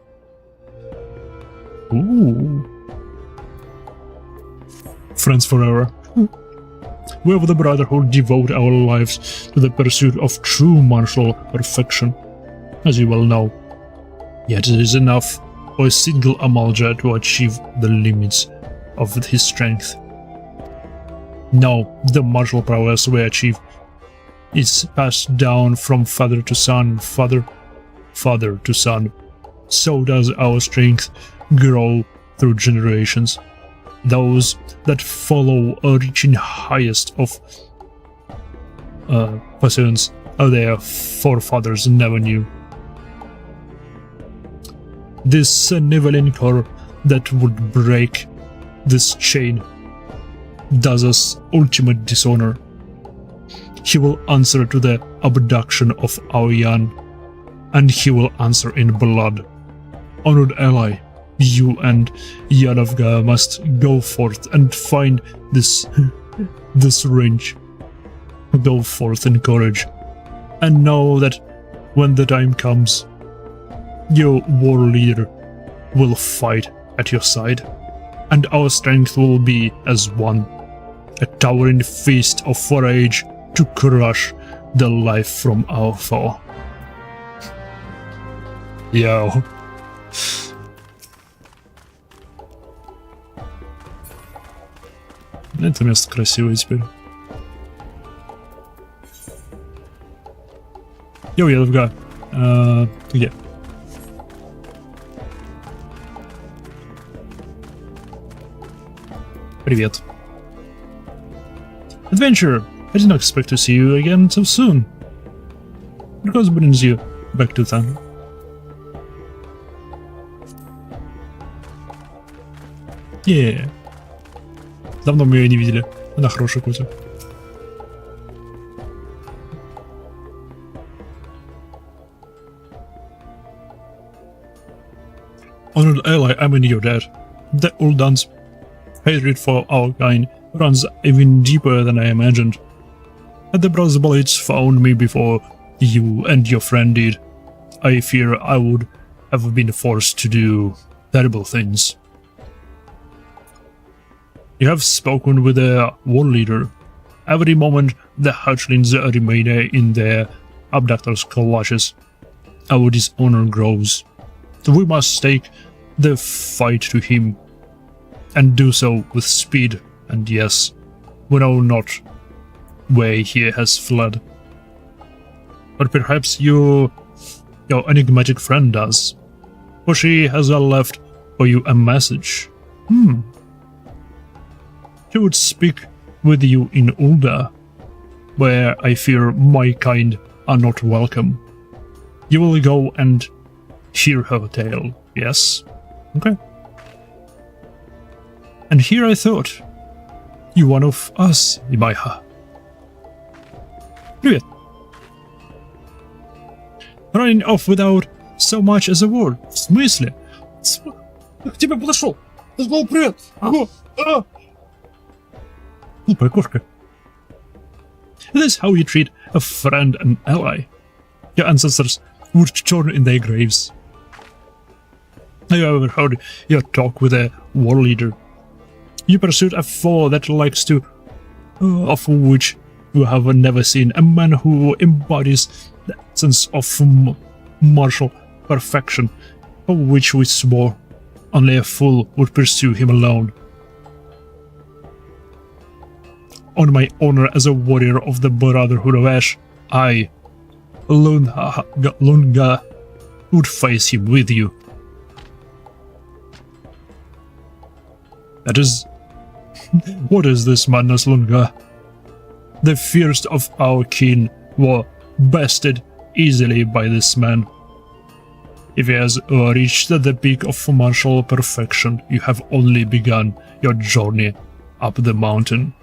Friends forever. We of the Brotherhood devote our lives to the pursuit of true martial perfection, as you well know. Yet it is enough for a single Amalja to achieve the limits of his strength. Now, the martial prowess we achieve is passed down from father to son, father to son. So does our strength grow through generations. Those that follow are reaching highest of pursuits their forefathers never knew. This nivelling core that would break this chain does us ultimate dishonor. He will answer to the abduction of our young, and he will answer in blood. Honored ally, you and Yadavga must go forth and find this range. Go forth in courage and know that when the time comes, your war leader will fight at your side, and our strength will be as one, a towering fist of rage to crush the life from our foe. Yo. Это место красивое теперь. Йоу, я Довга. Ты где? Привет. Adventure! I did not expect to see you again so soon. What brings you back to town? Yeah. Давно мы ее не видели. Она хорошая котик. Honored ally, I mean your dad. The Uldan's hatred for our kind runs even deeper than I imagined. Had the Brass Blades found me before you and your friend did, I fear I would have been forced to do terrible things. You have spoken with the war leader. Every moment the hatchlings remain in their abductors' clutches, our dishonor grows. We must take the fight to him, and do so with speed, and yes, we know not where he has fled. But perhaps your enigmatic friend does, for she has left for you a message. She would speak with you in Ulda, where I fear my kind are not welcome. You will go and hear her tale, yes? Okay. And here I thought, you one of us, Imaiha. Привет. Running off without so much as a word. В смысле? Я к тебе подошел. Ты сказал привет. Глупая кошка. This is how you treat a friend and ally. Your ancestors would turn in their graves. Have you ever heard your talk with a war leader? You pursued a foe that likes to, of which you have never seen, a man who embodies the essence of martial perfection, of which we swore only a fool would pursue him alone. On my honor as a warrior of the Brotherhood of Ash, I, Lunga, would face him with you. That is... What is this madness, Lunga? The first of our kin were bested easily by this man. If he has reached the peak of martial perfection, you have only begun your journey up the mountain.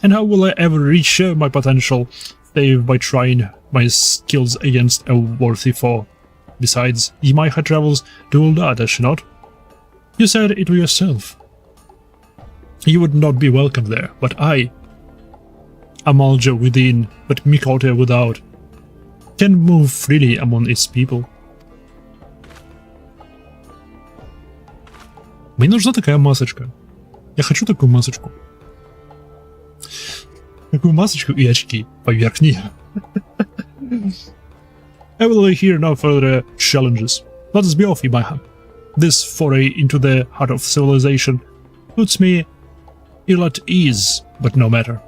And how will I ever reach my potential save by trying my skills against a worthy foe? Besides, Imaiha travels to Ulda, does she not? You said it to yourself. You would not be welcome there, but I, Amalja within, but Mikote without, can move freely among its people. Мне нужна такая масочка. Я хочу такую масочку. Такую масочку и очки поверх нее. I will hear no further challenges. Let us be off, Imaiha. This foray into the heart of civilization puts me ill at ease, but no matter.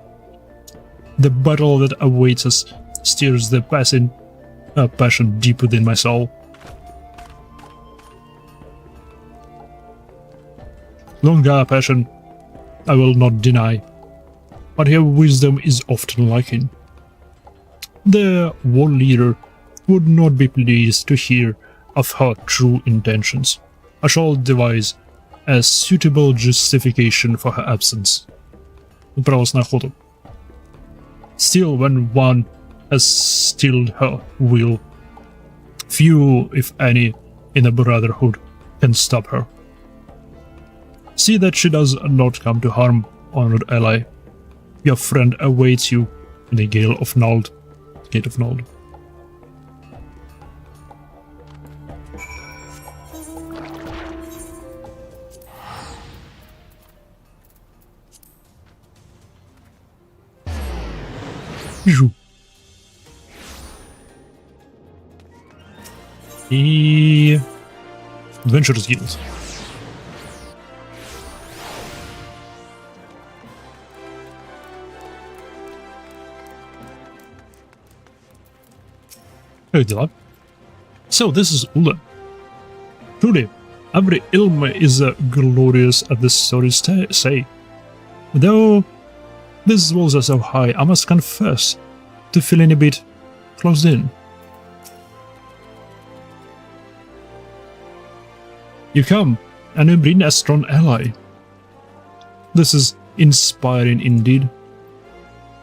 The battle that awaits us stirs the passion deep within my soul. Lunga passion, I will not deny, but her wisdom is often lacking. The war leader would not be pleased to hear of her true intentions. I shall devise a suitable justification for her absence. Отправилась на охоту. Still, when one has stilled her will, few, if any, in the Brotherhood can stop her. See that she does not come to harm, honored ally. Your friend awaits you in the Gale of Nald. Gate of Nod. Жу. И... Adventures Guild. Как дела? So, this is Ula. Truly, every ilm is glorious, as the stories say. Though these walls are so high, I must confess to feeling a bit closed in. You come, and you bring a strong ally. This is inspiring indeed.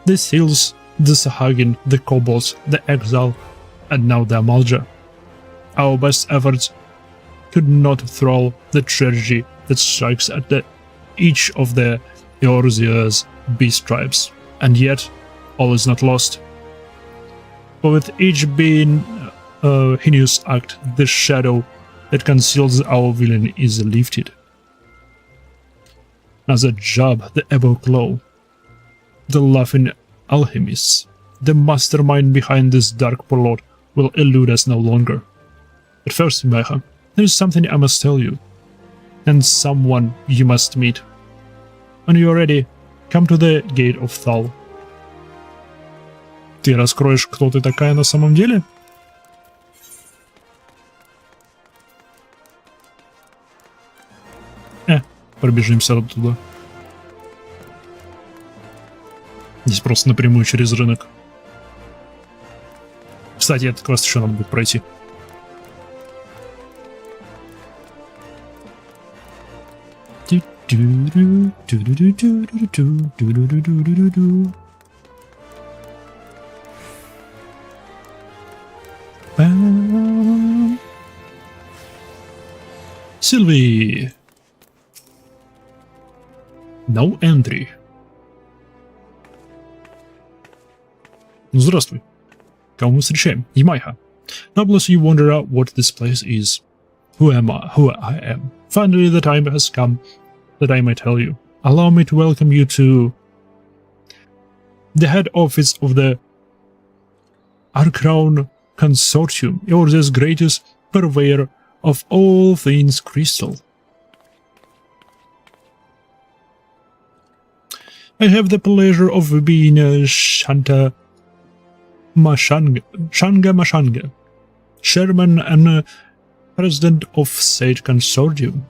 These hills, the Sahagin, the Kobolds, the Exile, and now the Amalja. Our best efforts could not thrall the tragedy that strikes at each of the Eorzea's beast tribes, and yet all is not lost. For with each being a heinous act, the shadow that conceals our villain is lifted. As a job, the Ebo Claw, the laughing alchemists, the mastermind behind this dark plot will elude us no longer. But first, Mecha, there is something I must tell you, and someone you must meet. When you are ready, come to the Gate of Thal. Ты раскроешь, кто ты такая на самом деле? Пробежимся оттуда. Здесь просто напрямую через рынок. Кстати, этот квест еще надо будет пройти. Sylvie. No entry. Ну, здравствуй. Кого мы встречаем? Ямайха. Doubtless you wonder out what this place is. Who am I? Who I am. Finally the time has come that I may tell you. Allow me to welcome you to the head office of the Arcrown Consortium, Eorzea's greatest purveyor of all things crystal. I have the pleasure of being Shanga Mashanga, chairman and president of said consortium,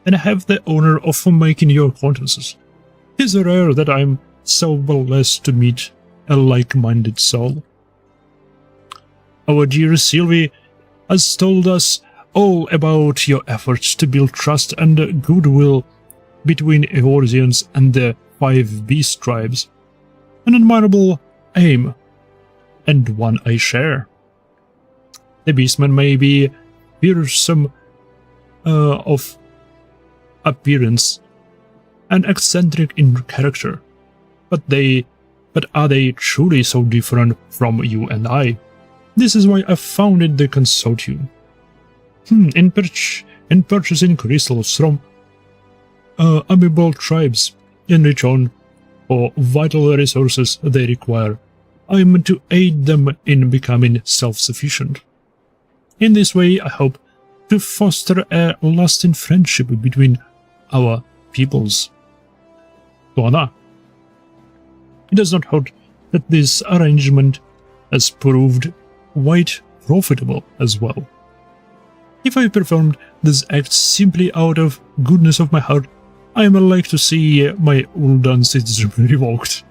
and I have the honor of making your acquaintances. It is rare that I am so blessed to meet a like-minded soul. Our dear Sylvie has told us all about your efforts to build trust and goodwill between Eorzeans and the 5 beast tribes, an admirable aim, and one I share. The beastmen may be fearsome of appearance and eccentric in character, but are they truly so different from you and I? This is why I founded the consortium. In purchasing crystals from amiable tribes in return for vital resources they require, I am to aid them in becoming self-sufficient. In this way, I hope to foster a lasting friendship between our peoples. To она. It does not hurt that this arrangement has proved quite profitable as well. If I performed this act simply out of goodness of my heart, I am like to see my Uldan citizenship revoked.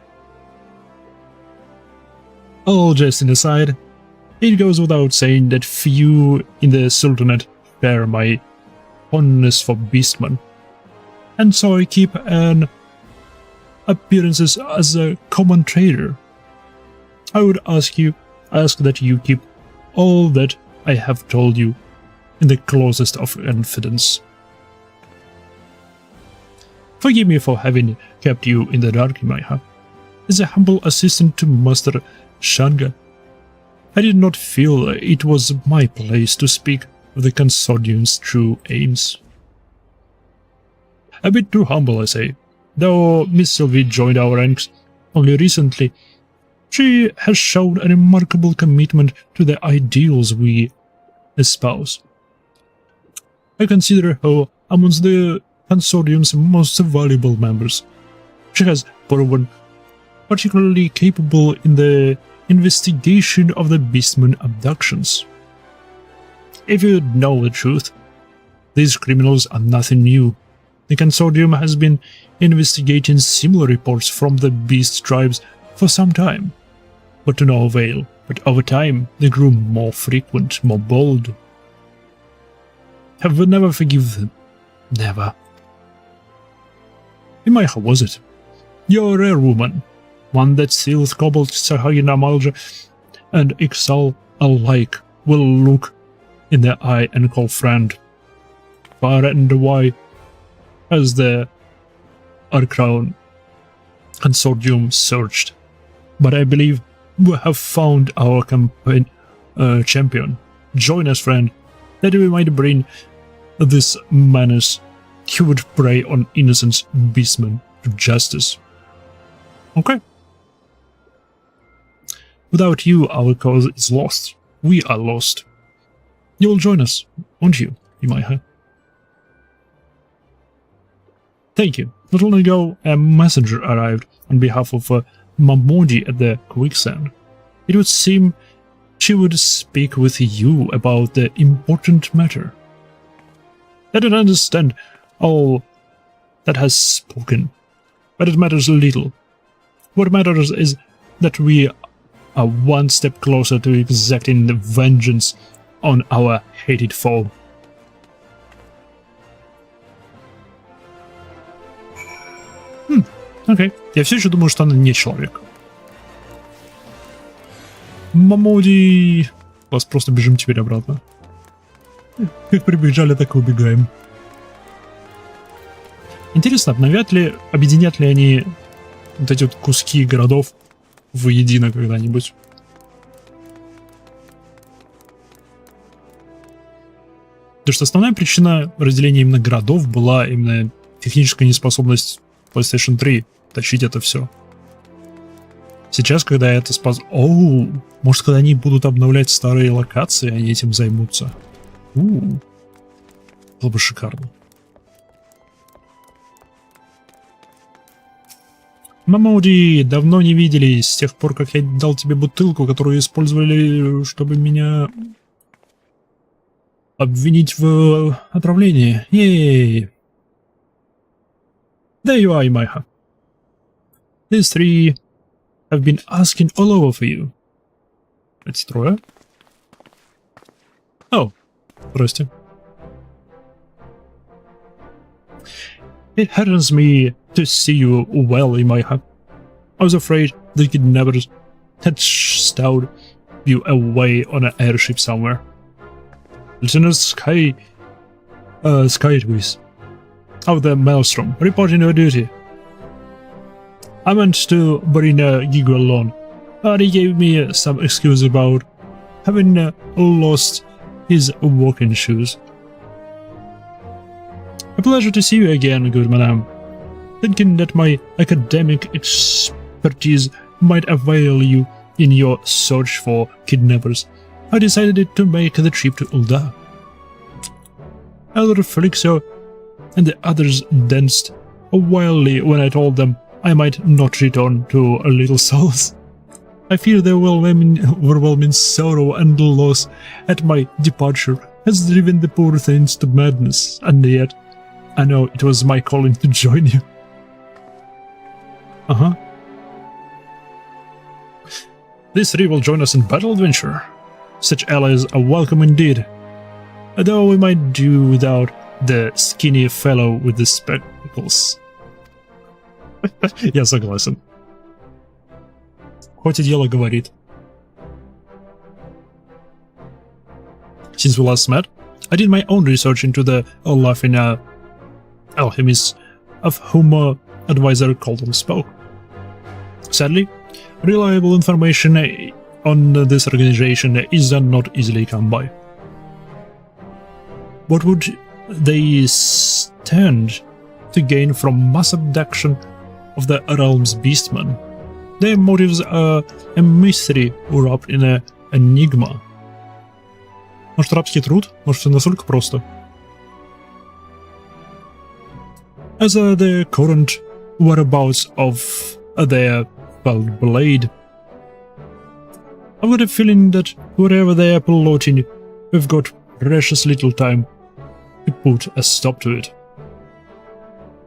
All jesting aside, it goes without saying that few in the Sultanate share my fondness for beastmen, and so I keep an appearances as a common trader. I would ask that you keep all that I have told you in the closest of confidence. Forgive me for having kept you in the dark, Maiha. As a humble assistant to Master Shanga. I did not feel it was my place to speak of the consortium's true aims. A bit too humble, I say. Though Miss Sylvie joined our ranks only recently, she has shown a remarkable commitment to the ideals we espouse. I consider her amongst the consortium's most valuable members. She has proven particularly capable in the investigation of the Beastman abductions. If you know the truth, these criminals are nothing new. The consortium has been investigating similar reports from the Beast tribes for some time, but to no avail. But over time, they grew more frequent, more bold. I will never forgive them. Never. Imaiha, was it? You're a rare woman, one that seals Cobalt, Sahagina Malja, and Ixal alike will look in the eye and call friend. Far and wide as the Arcrown consortium searched, but I believe we have found our champion. Join us, friend, that we might bring this menace. He would prey on innocent beastmen to justice. Okay. Without you, our cause is lost. We are lost. You'll join us, won't you, Imaiha? Thank you. Not long ago, a messenger arrived on behalf of Mamodi at the quicksand. It would seem she would speak with you about the important matter. I don't understand all that has spoken, but it matters little. What matters is that we are one step closer to exacting vengeance on our hated foe. Окей. Я все еще думаю, что она не человек. Мамоди... Вас просто бежим теперь обратно. Как прибежали, так и убегаем. Интересно, объединят ли они вот эти вот куски городов воедино когда-нибудь? Потому что основная причина разделения именно городов была именно техническая неспособность PlayStation 3 тащить это все. Сейчас, когда это может, когда они будут обновлять старые локации, они этим займутся. Было бы шикарно. Мамоди, давно не виделись, с тех пор, как я дал тебе бутылку, которую использовали, чтобы меня обвинить в отравлении. Ей! There you are, Imaiha. These three have been asking all over for you. Эти трое? О, здрасте. It hardens me to see you well, Imaiha. I was afraid the kidnappers had stowed you away on an airship somewhere. Lieutenant Skytwiz of the Maelstrom, reporting your duty. I meant to bring Gigo along, but he gave me some excuse about having lost his walking shoes. A pleasure to see you again, good madam. Thinking that my academic expertise might avail you in your search for kidnappers, I decided to make the trip to Ulda. Elder Felixio and the others danced wildly when I told them I might not return to Little Souls. I fear the overwhelming sorrow and loss at my departure has driven the poor things to madness, and yet I know it was my calling to join you. These three will join us in battle adventure. Such allies are welcome indeed. Though we might do without the skinny fellow with the spectacles. Я согласен. Хоть и дело говорит. Since we last met, I did my own research into the laughing alchemists of whom advisor Colton spoke. Sadly, Reliable information on this organization is not easily come by. What would they stand to gain from mass abduction of the realm's beastmen? Their motives are a mystery wrapped in an enigma. Может, рабский труд? Может, все настолько просто? As the current whereabouts of their felled blade, I've got a feeling that wherever they are plotting, we've got precious little time to put a stop to it.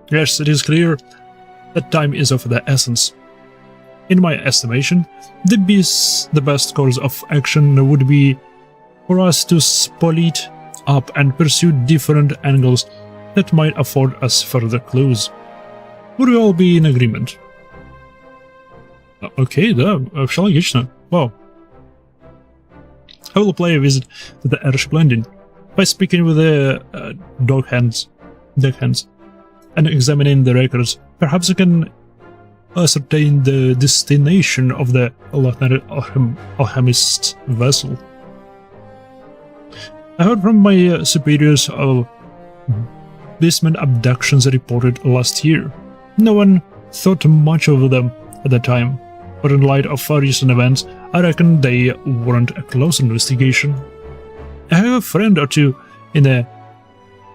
Yes, it is clear that time is of the essence. In my estimation, the best course of action would be for us to split up and pursue different angles that might afford us further clues. Would we all be in agreement? Окей, да, все логично. Wow. I will play a visit to the airship landing by speaking with the deckhands, and examining the records. Perhaps I can ascertain the destination of the alchemist's vessel. I heard from my superiors of beastmen abductions reported last year. No one thought much of them at the time, but in light of recent events, I reckon they warrant a close investigation. I have a friend or two in the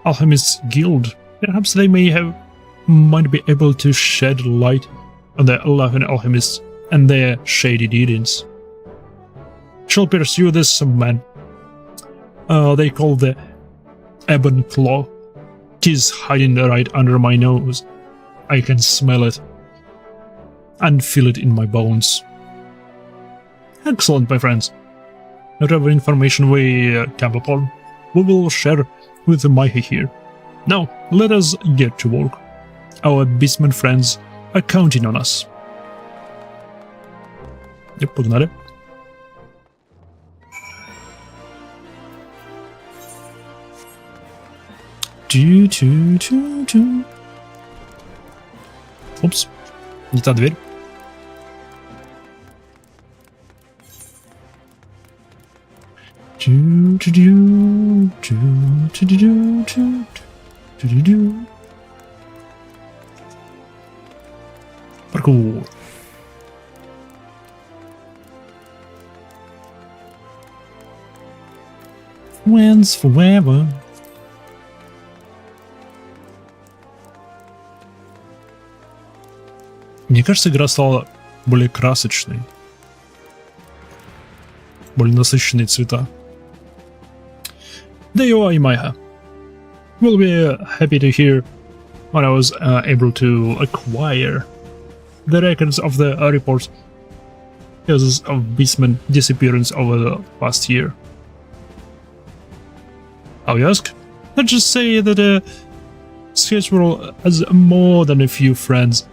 Alchemist's Guild. Perhaps they might be able to shed light on the 11 alchemists and their shady dealings. Shall pursue this man. They call the Ebon Claw. 'Tis hiding right under my nose. I can smell it and feel it in my bones. Excellent, my friends. Whatever information we come upon, we will share with Maiha here. Now, let us get to work. Our beastman friends are counting on us. Yep, погнали. Упс, не та дверь. Паркур. Wins forever. Мне кажется, игра стала более красочной, более насыщенные цвета. There you are, Maiha. We'll be happy to hear what I was able to acquire. The records of the reports cases of beastman disappearance over the past year. How you ask? Let's just say that Sketchworld has more than a few friends,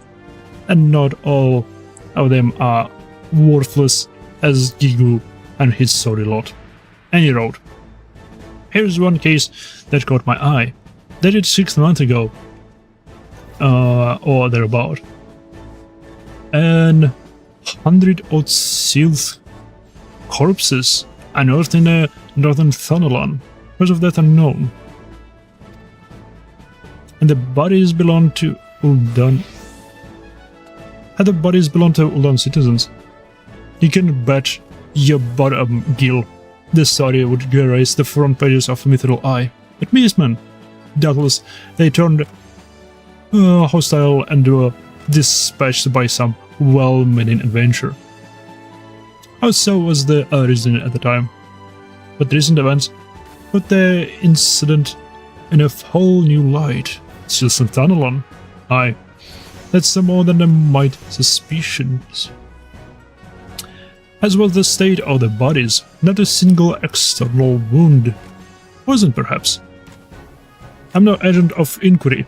and not all of them are worthless as Gigu and his sorry lot. And he wrote, here's one case that caught my eye, dated 6 months ago, or thereabout. And 100-odd sealed corpses unearthed in northern Thanalan, cause of that unknown. And the bodies belong to Uldan. And the bodies belong to Uldan citizens. You can bet your bottom Gil this story would grace the front pages of Mithril Eye. But beastmen, doubtless they turned hostile and were dispatched by some well-meaning adventurer. So was the reason at the time. But recent events put the incident in a whole new light. Still some Thanalan. Aye, that's more than might suspicions. As was the state of the bodies, not a single external wound. Wasn't perhaps. I'm no agent of inquiry,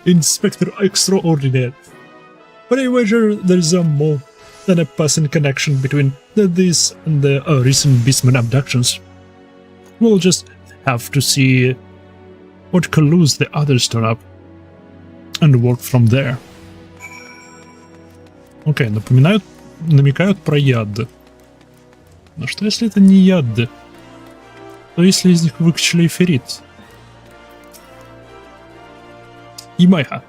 Inspector Extraordinaire, but I wager there's more than a passing connection between this and the recent beastman abductions. We'll just have to see what clues the others turn up, and work from there. Окей, намекают про яд. Но что если это не яд? То если из них выкачали эфирит? Имайха.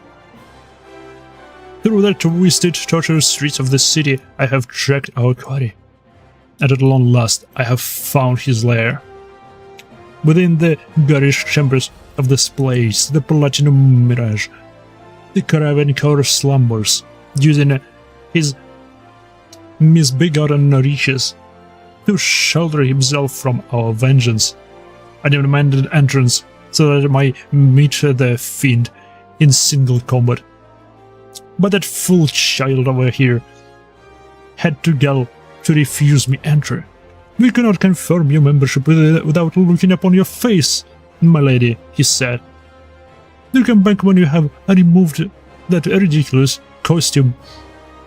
Through the twisted, tortuous streets of the city, I have tracked our quarry. And at long last, I have found his lair. Within the garish chambers of this place, the platinum mirage, the caravan core slumbers, using his misbegotten riches to shelter himself from our vengeance. I demanded entrance so that I might meet the fiend in single combat. But that fool child over here had to go to refuse me entry. We cannot confirm your membership without looking upon your face, my lady, he said. You come back when you have removed that ridiculous costume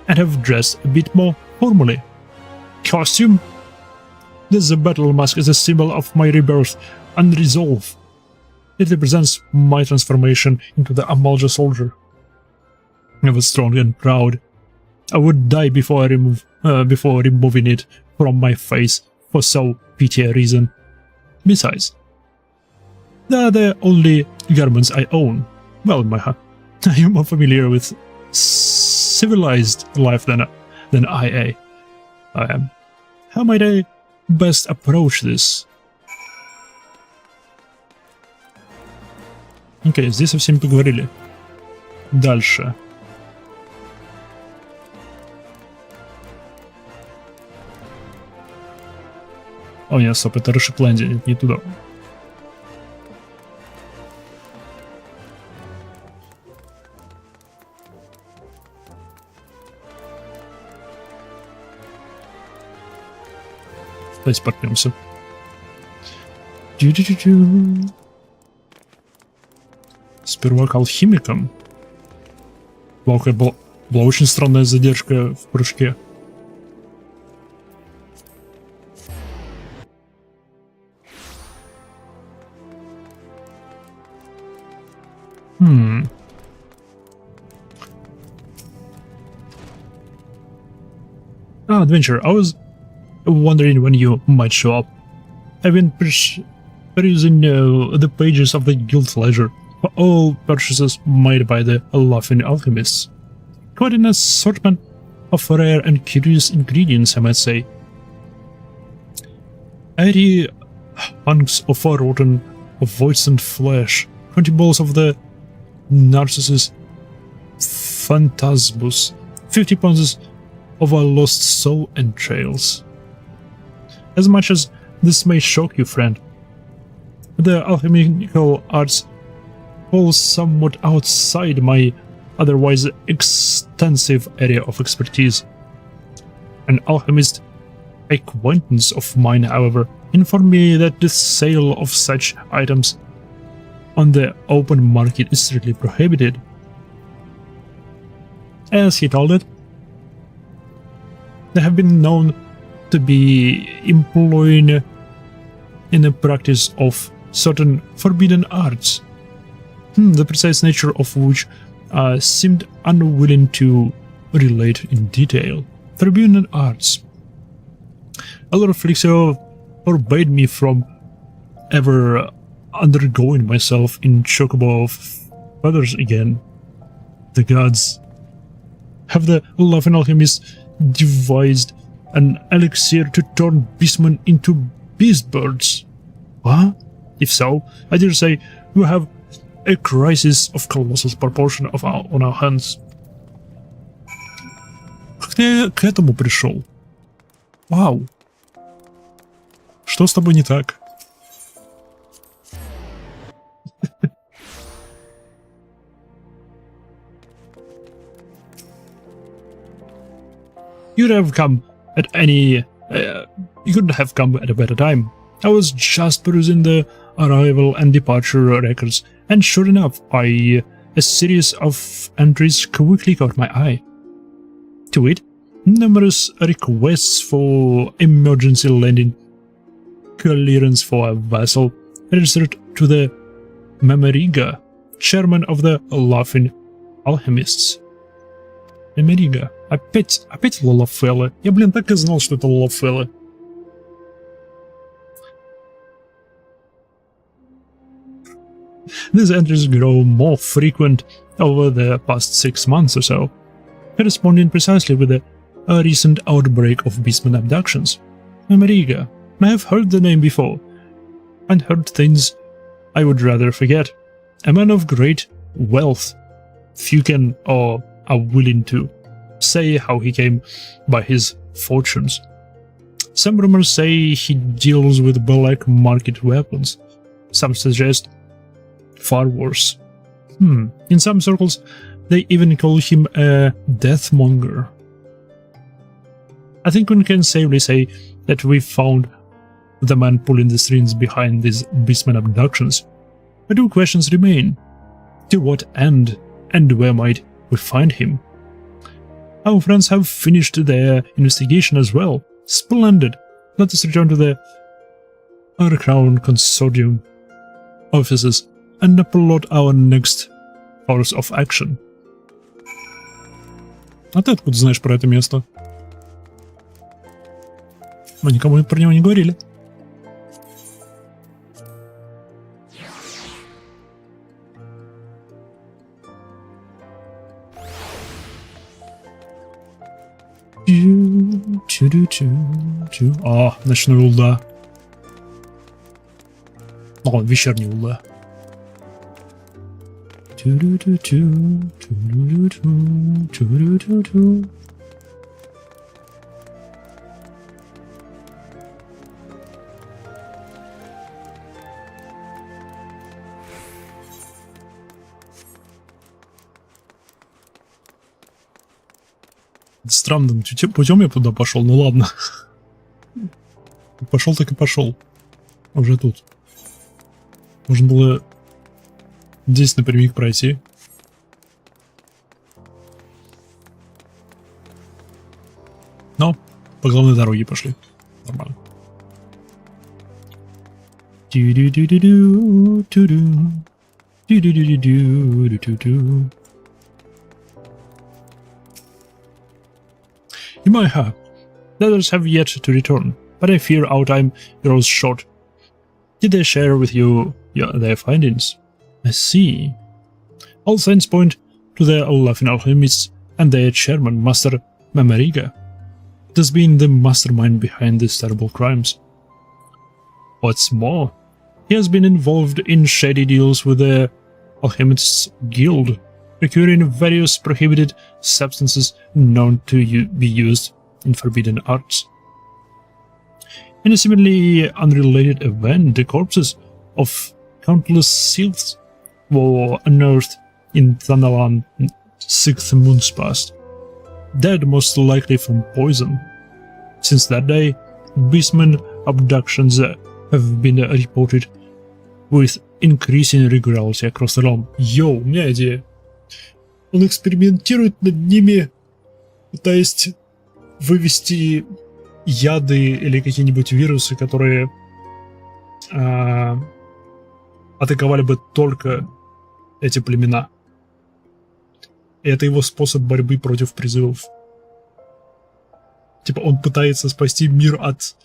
and have dressed a bit more formally. Costume? This battle mask is a symbol of my rebirth and resolve. It represents my transformation into the Amalja soldier. I was strong and proud. I would die before removing it from my face for so petty a reason. Besides, they are the only garments I own. Well, Maha, you're more familiar with civilized life than I am. How might I best approach this? Окей, здесь со всеми поговорили. Дальше. О, нет, стоп, это Рашипландия, не туда. Давайте порпнемся. Сперва к алхимикам. Вау, какая была очень странная задержка в прыжке. Adventure. I was wondering when you might show up. I've been perusing the pages of the guild ledger for all purchases made by the laughing alchemists. Quite an assortment of rare and curious ingredients, I might say. 80 hunks of rotten voiced flesh, 20 balls of the Narcissus Phantasmus, 50 pounds of a lost soul entrails. As much as this may shock you, friend, the alchemical arts fall somewhat outside my otherwise extensive area of expertise. An alchemist acquaintance of mine, however, informed me that the sale of such items on the open market is strictly prohibited. As he told it, they have been known to be employed in the practice of certain forbidden arts, the precise nature of which seemed unwilling to relate in detail. Forbidden arts. Lord Flixio forbade me from ever undergoing myself in chocobo feathers again. The gods. Have the laughing alchemists devised an elixir to turn beastmen into beast birds? What? If so, I dare say we have a crisis of colossal proportion on our hands. Как ты к этому пришел? Вау. Что с тобой не так? You couldn't have come at a better time. I was just perusing the arrival and departure records, and sure enough, a series of entries quickly caught my eye. To wit, numerous requests for emergency landing clearance for a vessel registered to the chairman of the Laughing Alchemists. Memoriga. Опять Лолофеллы. Я, блин, так и знал, что это Лолофеллы. These entries grow more frequent over the past 6 months or so, corresponding precisely with the recent outbreak of beastman abductions. Ameriga. I have heard the name before, and heard things I would rather forget. A man of great wealth. Few can or are willing to say how he came by his fortunes. Some rumors say he deals with black market weapons. Some suggest far worse. In some circles, they even call him a deathmonger. I think one can safely say that we found the man pulling the strings behind these beastman abductions. But two questions remain. To what end, and where might we find him? Our friends have finished their investigation as well. Splendid. Let us return to the Crown Consortium offices and plot our next course of action. А ты откуда знаешь про это место? Мы никому про него не говорили. А, ночной улда. О, вечерний улда. Странным путем я туда пошел, ну ладно. Пошел так и пошел. Уже тут. Можно было здесь напрямик пройти. Но по главной дороге пошли. Нормально. You might have. The others have yet to return, but I fear our time grows short. Did they share with you their findings? I see. All signs point to the laughing alchemists and their chairman, Master Mamariga. It has been the mastermind behind these terrible crimes. What's more, he has been involved in shady deals with the Alchemists Guild, procuring various prohibited substances known to be used in forbidden arts. In a seemingly unrelated event, the corpses of countless Sylphs were unearthed in Thanalan 6 months past, dead most likely from poison. Since that day, beastman abductions have been reported with increasing regularity across the realm. Йоу, у меня идея. Он экспериментирует над ними, пытаясь вывести яды или какие-нибудь вирусы, которые атаковали бы только эти племена. И это его способ борьбы против призывов. Типа он пытается спасти мир от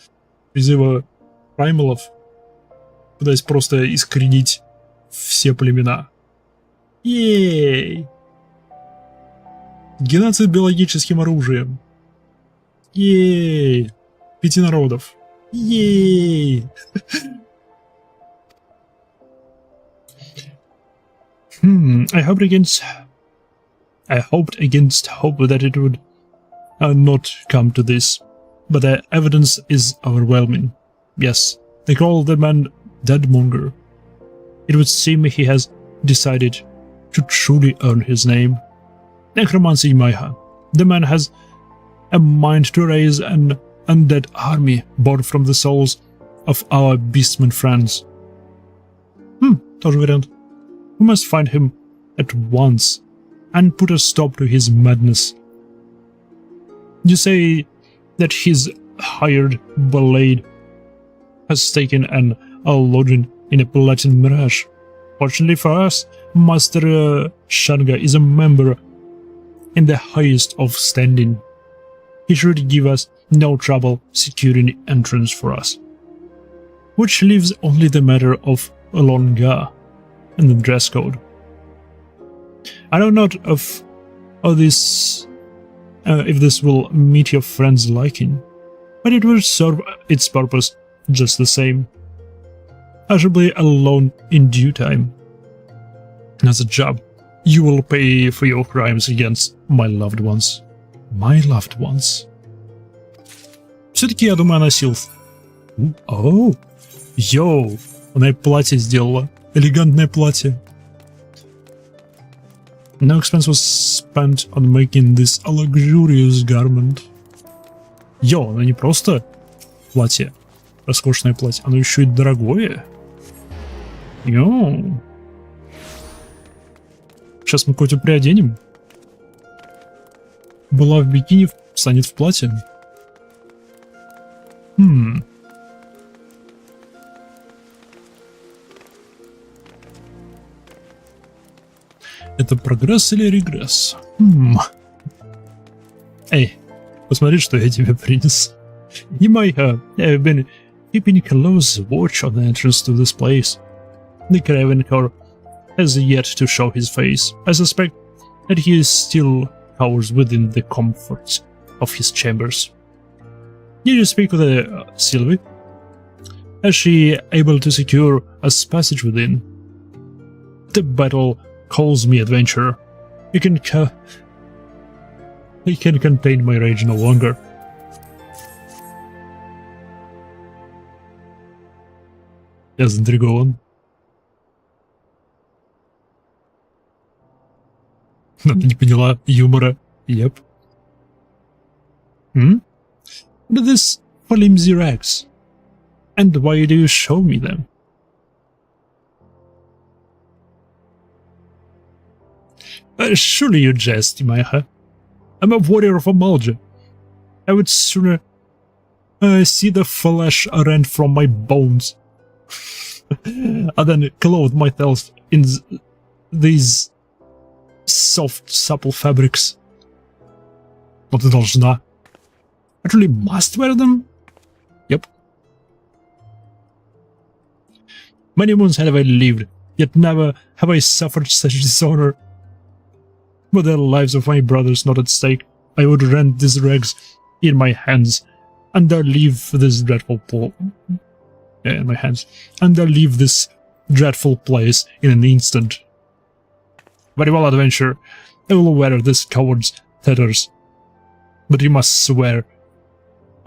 призыва праймалов, пытаясь просто искоренить все племена. Ей! Геноцид биологическим оружием. Ей! 5 народов. Ей! I hoped against hope that it would not come to this, but the evidence is overwhelming. Yes, they call the man Deadmonger. It would seem he has decided to truly earn his name. Necromancy Maiha. The man has a mind to raise an undead army born from the souls of our beastman friends. Тоже вариант. We must find him at once and put a stop to his madness. You say that his hired blade has taken an lodging in a platinum mirage. Fortunately for us, Master Shanga is a member in the highest of standing. He should give us no trouble securing the entrance for us. Which leaves only the matter of Longa and the dress code. I don't know if this will meet your friend's liking, but it will serve its purpose just the same. I shall be alone in due time. As a job, you will pay for your crimes against my loved ones. My loved ones. Все-таки, я думаю, она силс. Оу! Йоу! Она и платье сделала. Элегантное платье. No expense was spent on making this a luxurious garment. Йоу, она не просто платье. Роскошное платье. Оно еще и дорогое. Йоу. Сейчас мы Котю приоденем. Была в бикини, станет в платье. Это прогресс или регресс? Эй, посмотри, что я тебе принес. You might have been keeping close watch on the entrance to this place. The caravan car has yet to show his face. I suspect that he still cowers within the comforts of his chambers. Did you speak with Sylvie? Is she able to secure us passage within? The battle calls me adventurer. I can contain my rage no longer. Я заинтригован. Но ты не поняла юмора. Yep. What are these flimsy rags? And why do you show me them? Surely you jest, Maiha. I'm a warrior of Amalja. I would sooner see the flesh rent from my bones than clothe myself in these soft, supple fabrics. Но ты должна. I truly must wear them? Yep. Many moons have I lived, yet never have I suffered such dishonor. Were the lives of my brothers not at stake, I would rend these rags in my hands, and I'll leave this dreadful place in an instant. Very well, adventurer. I will wear this coward's tatters, but you must swear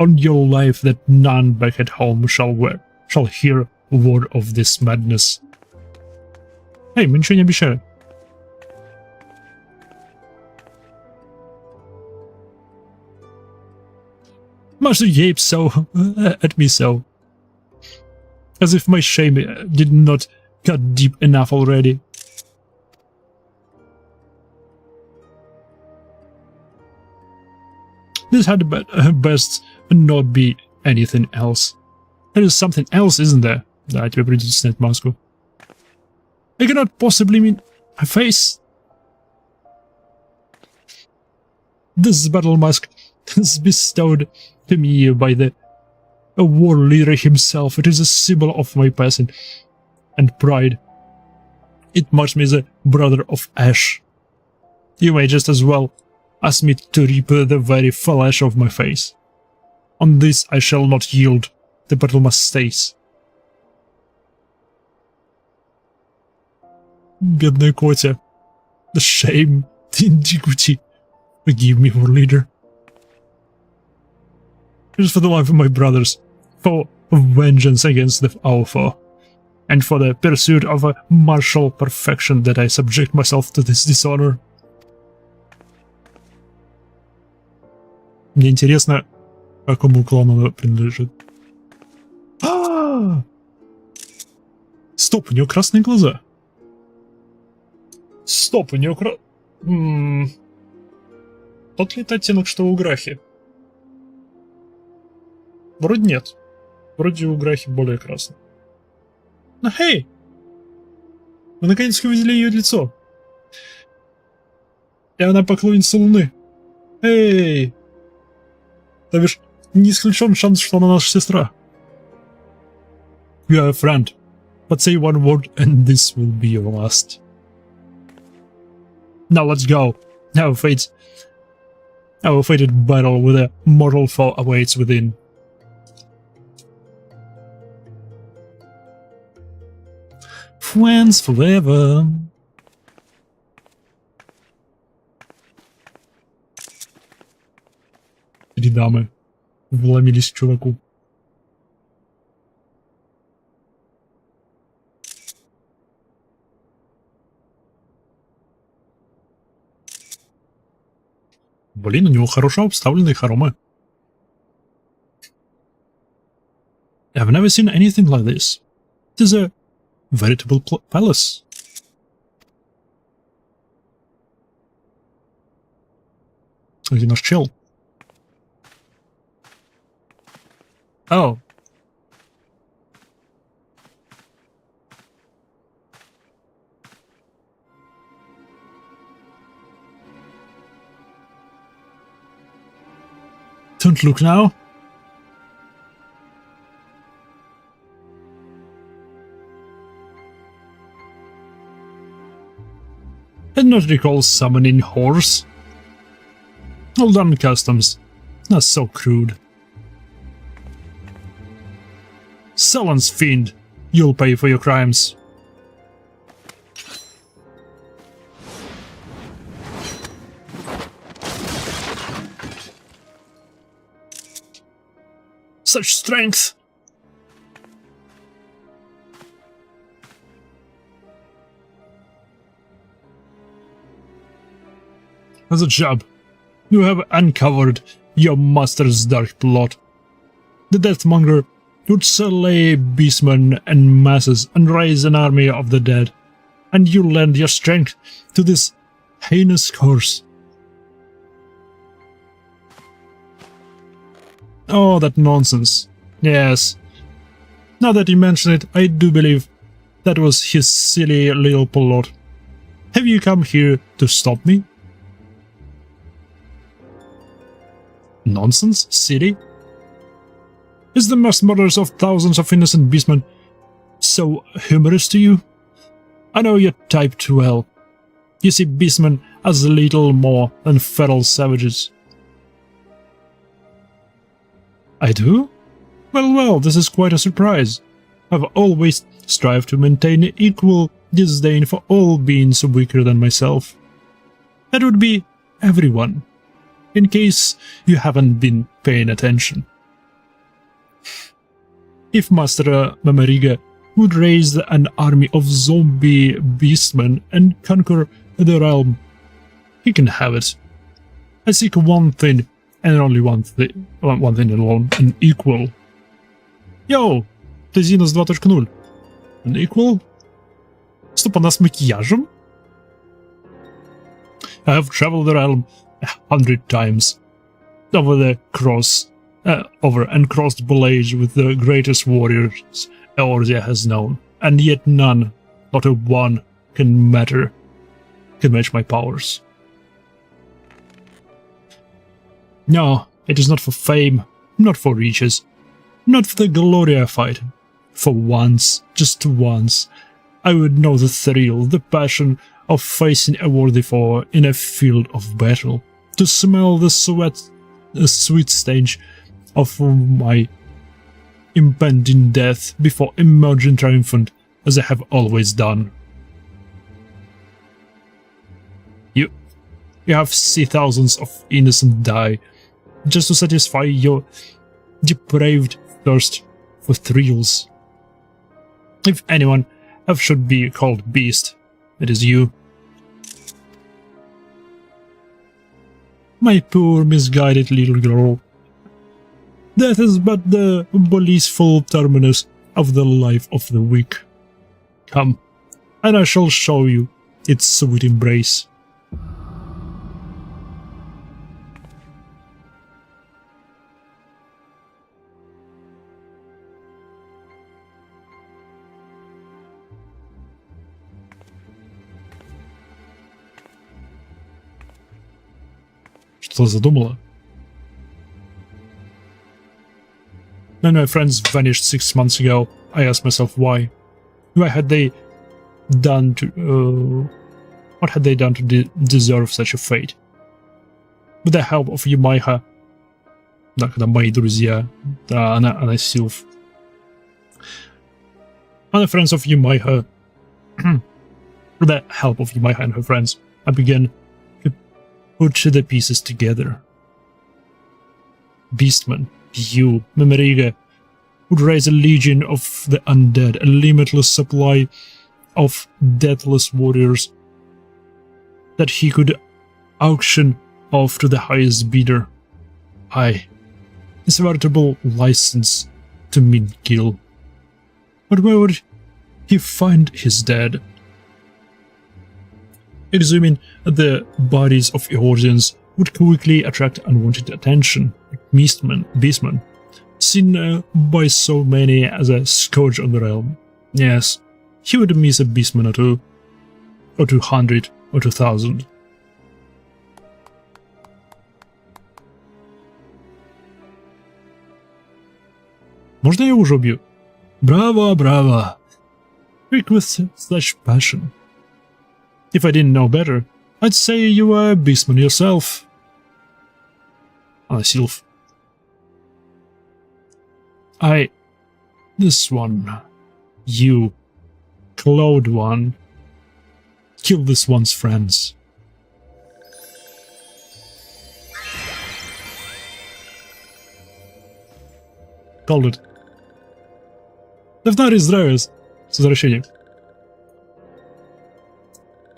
on your life that none back at home shall hear a word of this madness. Hey, мы ничего не обещали. Master yape so at me so, as if my shame did not cut deep enough already. This had best not be anything else. There is something else, isn't there? Да, тебе придется снять маску. I cannot possibly mean my face. This battle mask is bestowed to me by the war leader himself. It is a symbol of my passion and pride. It marks me as a brother of Ash. You may just as well ask me to reap the very flesh of my face. On this I shall not yield. The battle must cease. Бедная Котя. The shame, the indignity. Forgive me, war leader. It is for the life of my brothers, for vengeance against our foe, and for the pursuit of a martial perfection that I subject myself to this dishonor. Мне интересно, какому клану она принадлежит. Стоп, у нее красные глаза. Стоп, у нее Тот ли это оттенок, что у Грахи? Вроде нет. Вроде у Грахи более красный. Ну, хей! Мы наконец-то увидели ее лицо. И она поклонница Луны. Эй! То бишь, не исключен шанс, что она наша сестра. You are a friend, but say one word and this will be your last. Now let's go. Our fated battle with a mortal foe awaits within. Friends forever. Три дамы вломились к чуваку. Блин, у него хорошо обставленные хоромы. I've never seen anything like this. It is a veritable palace. Где наш чел? Oh. Don't look now. And not recall summoning horse. All done customs. Not so crude. Sullen's fiend. You'll pay for your crimes. Such strength! As a job, you have uncovered your master's dark plot. The Deathmonger would slay beastmen and masses and raise an army of the dead, and you lend your strength to this heinous course. Oh, that nonsense. Yes. Now that you mention it, I do believe that was his silly little plot. Have you come here to stop me? Nonsense? Silly? Is the mass murders of thousands of innocent beastmen so humorous to you? I know your type too well. You see beastmen as little more than feral savages. I do? Well, this is quite a surprise. I've always strived to maintain equal disdain for all beings weaker than myself. That would be everyone, in case you haven't been paying attention. If Master Mamariga would raise an army of zombie beastmen and conquer the realm, he can have it. I seek one thing, and only one thing alone, an equal. Йоу, ты Зинус 2.0. An equal? Стоп, она с макияжем? I have traveled the realm 100 times. Over and crossed Blage with the greatest warriors Eorzea has known, and yet none, not a one, can match my powers. No, it is not for fame, not for riches, not for the glory I fight. For once, just once, I would know the thrill, the passion of facing a worthy foe in a field of battle, to smell the sweet stench of my impending death before emerging triumphant, as I have always done. You have seen thousands of innocent die, just to satisfy your depraved thirst for thrills. If anyone should be called beast, it is you. My poor misguided little girl. Death is but the blissful terminus of the life of the weak. Come, and I shall show you its sweet embrace. Что-то задумала? When my friends vanished 6 months ago, I asked myself why. What had they done to deserve such a fate? With the help of Yumaiha, да, когда мои друзья, да, она Sylph. And the friends of Yumaiha, with the help of Yumaiha and her friends, I began to put the pieces together. Beastman, you, Memoriga, would raise a legion of the undead, a limitless supply of deathless warriors that he could auction off to the highest bidder. Aye, it's a veritable license to mint kill. But where would he find his dead? Exhuming the bodies of Eorzeans would quickly attract unwanted attention. Beastman, seen by so many as a scourge on the realm. Yes, he would miss a beastman or two, or 200, or 2000. Можно я уже убью? Bravo, bravo. Speak with such passion. If I didn't know better, I'd say you were a beastman yourself. Sylph. This one. You. Cloud one. Kill this one's friends. Called it. Давно здравия. С возвращением.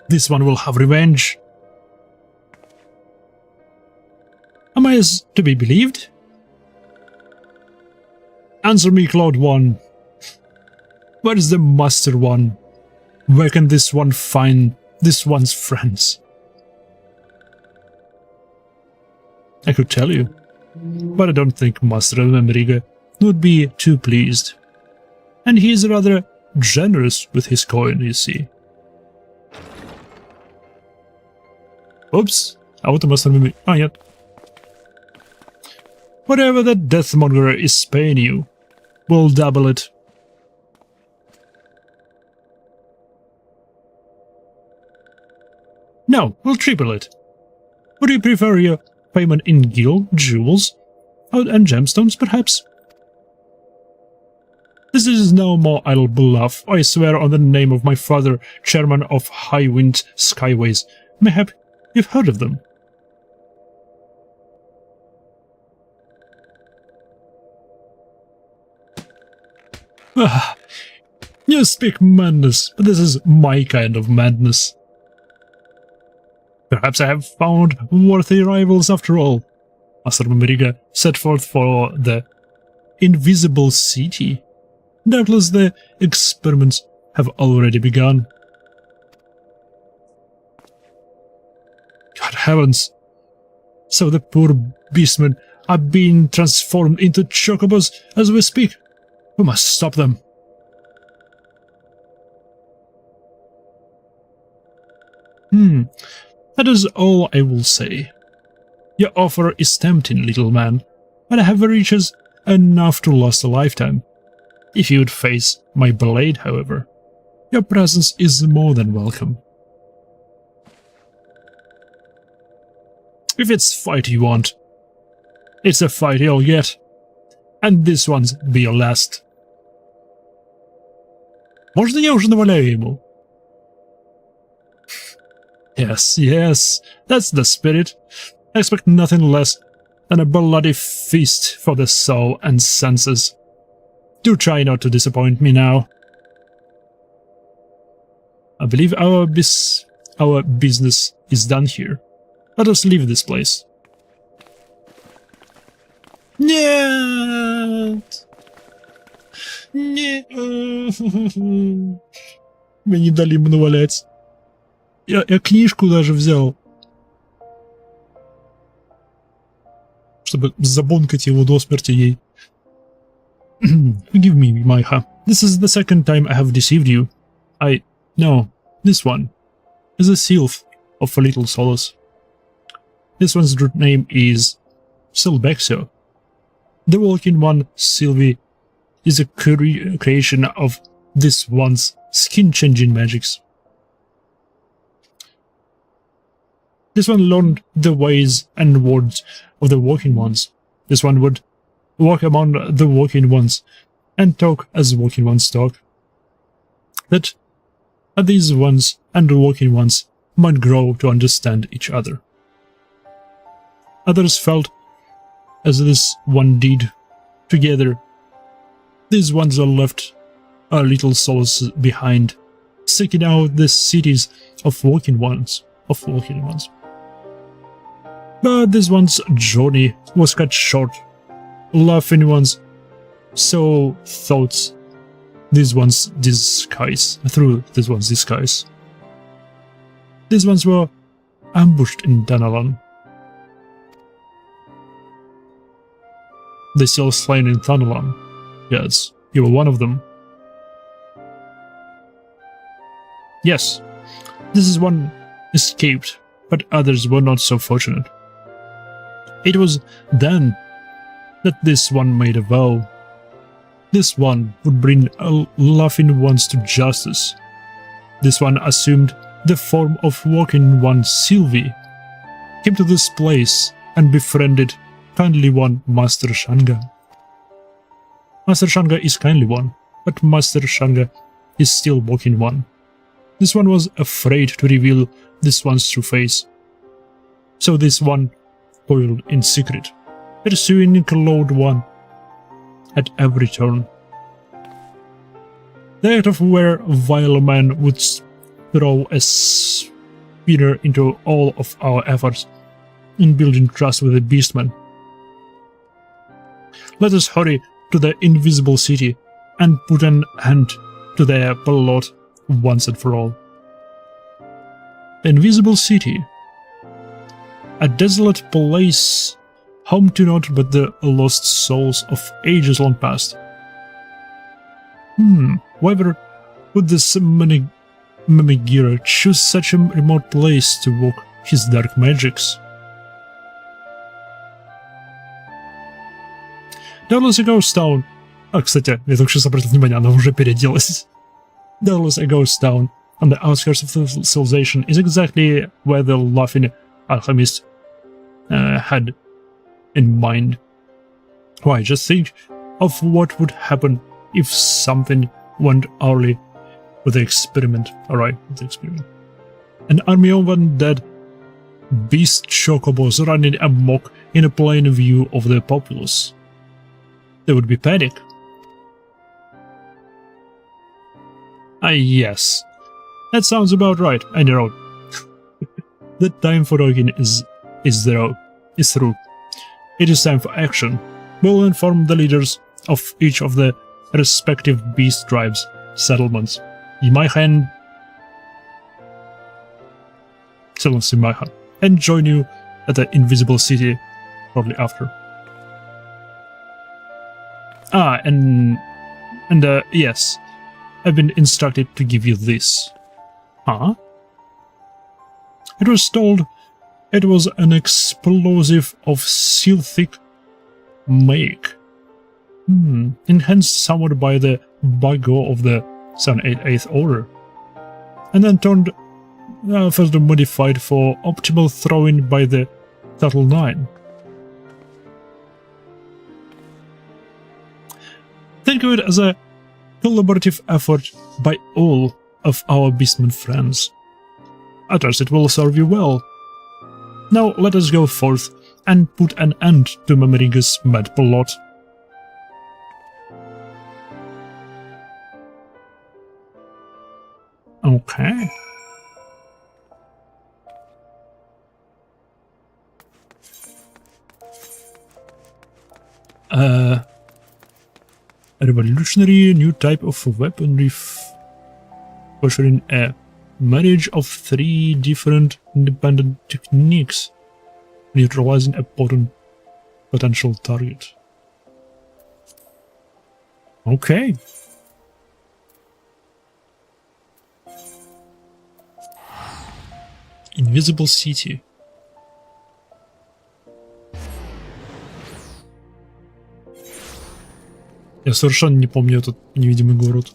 This one will have revenge. Am I as to be believed? Answer me, Cloud One. Where is the Master One? Where can this one find this one's friends? I could tell you, but I don't think Master Memoriga would be too pleased. And he is rather generous with his coin, you see. Oops, а вот и Master Memoriga. Нет. Whatever that Deathmonger is paying you, we'll double it. No, we'll triple it. Would you prefer your payment in gil, jewels, and gemstones, perhaps? This is no more idle bluff. I swear on the name of my father, chairman of Highwind Skyways. Mayhap you've heard of them. Ah, you speak madness, but this is my kind of madness. Perhaps I have found worthy rivals after all. Master Memoriga set forth for the invisible city. Doubtless the experiments have already begun. God heavens! So the poor beastmen are being transformed into chocobos as we speak. We must stop them. That is all I will say. Your offer is tempting, little man, but I have riches enough to last a lifetime. If you would face my blade, however, your presence is more than welcome. If it's fight you want, it's a fight you'll get, and this one's be your last. Можно я уже наваляю ему? Yes, yes, that's the spirit. I expect nothing less than a bloody feast for the soul and senses. Do try not to disappoint me now. I believe our business is done here. Let us leave this place. Нет! Нет! Мне не дали ему навалять. Я книжку даже взял. Чтобы забонкать его до смерти ей. Forgive me, Maiha. This is the second time I have deceived you. No, this one is a sylph of a little solace. This one's root name is Silbexio. The Walking One, Sylvie, is a creation of this one's skin-changing magics. This one learned the ways and words of the Walking Ones. This one would walk among the Walking Ones and talk as Walking Ones talk. That these ones and the Walking Ones might grow to understand each other. Others felt as this one did. Together, these ones are left our little souls behind, seeking out the cities of Walking Ones. But this one's journey was cut short. Laughing ones saw thoughts these ones disguise through this one's disguise. These ones were ambushed in Danalan. They still slain in Thanalan. Yes, you were one of them. Yes, this is one escaped, but others were not so fortunate. It was then that this one made a vow. This one would bring laughing ones to justice. This one assumed the form of Walking One Sylvie, came to this place and befriended Kindly One Master Shanga. Master Shanga is Kindly One, but Master Shanga is still Walking One. This one was afraid to reveal this one's true face. So this one toiled in secret, pursuing Cloud One at every turn. The act of where vile man would throw a spinner into all of our efforts in building trust with the Beastman. Let us hurry to the invisible city and put an end to their plot once and for all. The invisible city, a desolate place, home to naught but the lost souls of ages long past. Whoever would this Mimigira choose such a remote place to work his dark magics? Doubtless a ghost town. Кстати, я только что обратил внимание, она уже переоделась. Doubtless a ghost town on the outskirts of the civilization is exactly where the laughing alchemist had in mind. Why, just think of what would happen if something went awry with the experiment. An army of undead beast chocobos running amok in a plain view of the populace. There would be panic. Yes. That sounds about right, I know. The time for talking is through. It is time for action. We'll inform the leaders of each of the respective beast tribes, settlements, and join you at the invisible city shortly after. Yes, I've been instructed to give you this. Huh? It was told it was an explosive of seal-thick make. Enhanced somewhat by the Bago of the 788th Order, and then turned further modified for optimal throwing by the Turtle 9. Think of it as a collaborative effort by all of our Beastman friends. I trust it will serve you well. Now let us go forth and put an end to Mameringa's mad plot. Okay. A revolutionary new type of weaponry featuring a marriage of 3 different independent techniques, neutralizing a potential target. Okay. Invisible City. Я совершенно не помню этот невидимый город.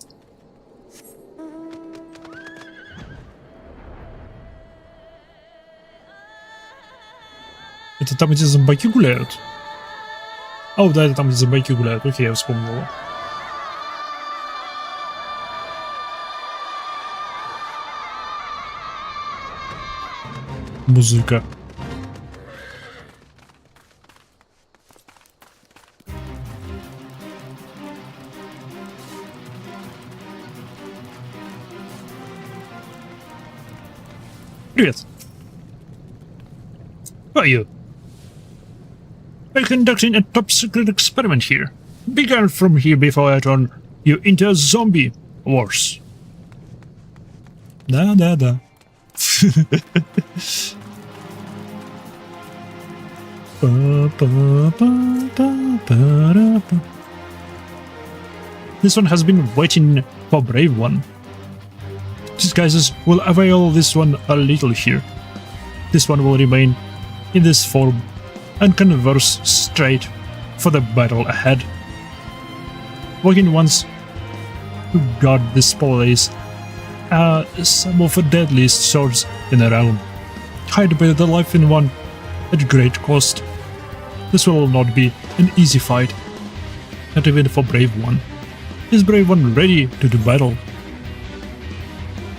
Это там, где зомбаки гуляют? О, да, это там, где зомбаки гуляют. Окей, я вспомнил. Музыка. Привет. Who are you? We're conducting a top secret experiment here. Be gone from here before I turn you into a zombie. Worse. Да. This one has been waiting for brave one. Disguises will avail this one a little here. This one will remain in this form and converse straight for the battle ahead. Walking once to guard this place are some of the deadliest swords in the realm. Hide by the life in one at great cost. This will not be an easy fight, not even for brave one. Is brave one ready to do battle?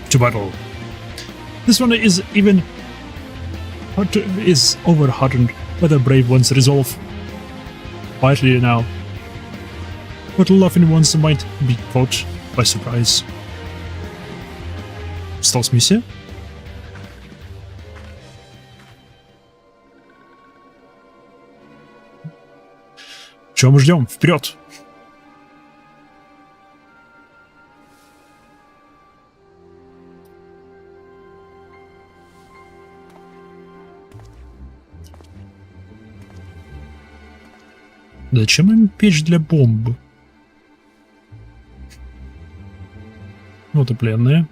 To battle. This one is overhardened by the brave one's resolve. Quietly now, but laughing ones might be caught by surprise. Стелс-миссия? Чего мы ждем? Вперед! Зачем им печь для бомбы? Вот и пленные.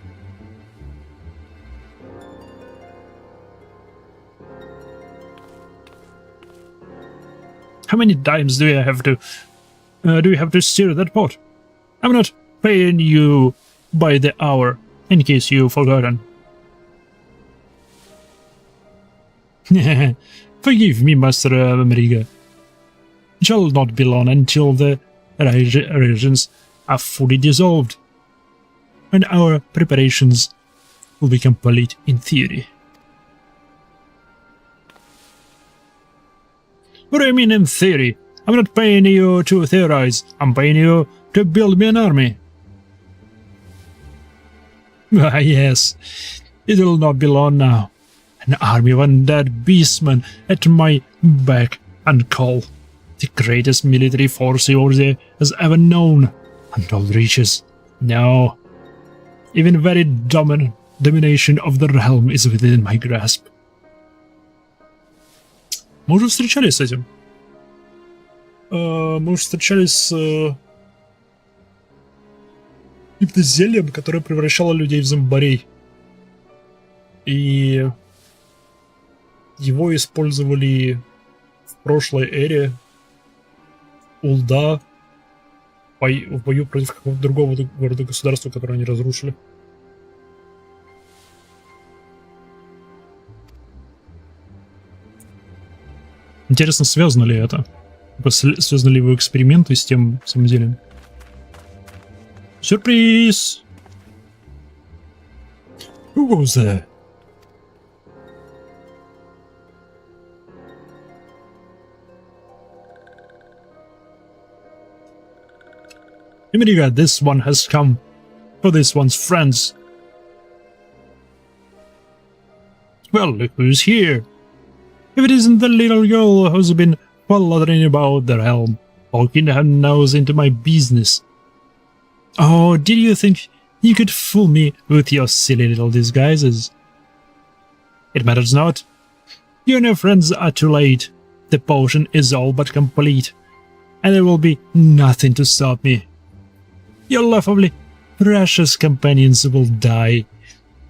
How many times do you have to steer that pot? I'm not paying you by the hour, in case you've forgotten. Forgive me, Master Ameriga. It shall not be long until the regions are fully dissolved, and our preparations will be complete in theory. What do you mean in theory? I'm not paying you to theorize, I'm paying you to build me an army. Ah, yes, it will not be long now. An army of undead beastmen at my beck and call. The greatest military force Eorzea has ever known, and all reaches. No, even very domination of the realm is within my grasp. Мы уже встречались с этим. Мы уже встречались с каким-то зельем, которое превращало людей в зомбарей. И его использовали в прошлой эре у льда в бою против какого-то другого города-государства, которое они разрушили. Интересно, связано ли это? Связаны ли его эксперименты с тем самым делом? Сюрприз! Who was there? America, this one has come for this one's friends. Well, look who's here. If it isn't the little girl who's been wandering about the realm, poking her nose into my business. Oh, did you think you could fool me with your silly little disguises? It matters not. You and your friends are too late. The potion is all but complete, and there will be nothing to stop me. Your laughably precious companions will die,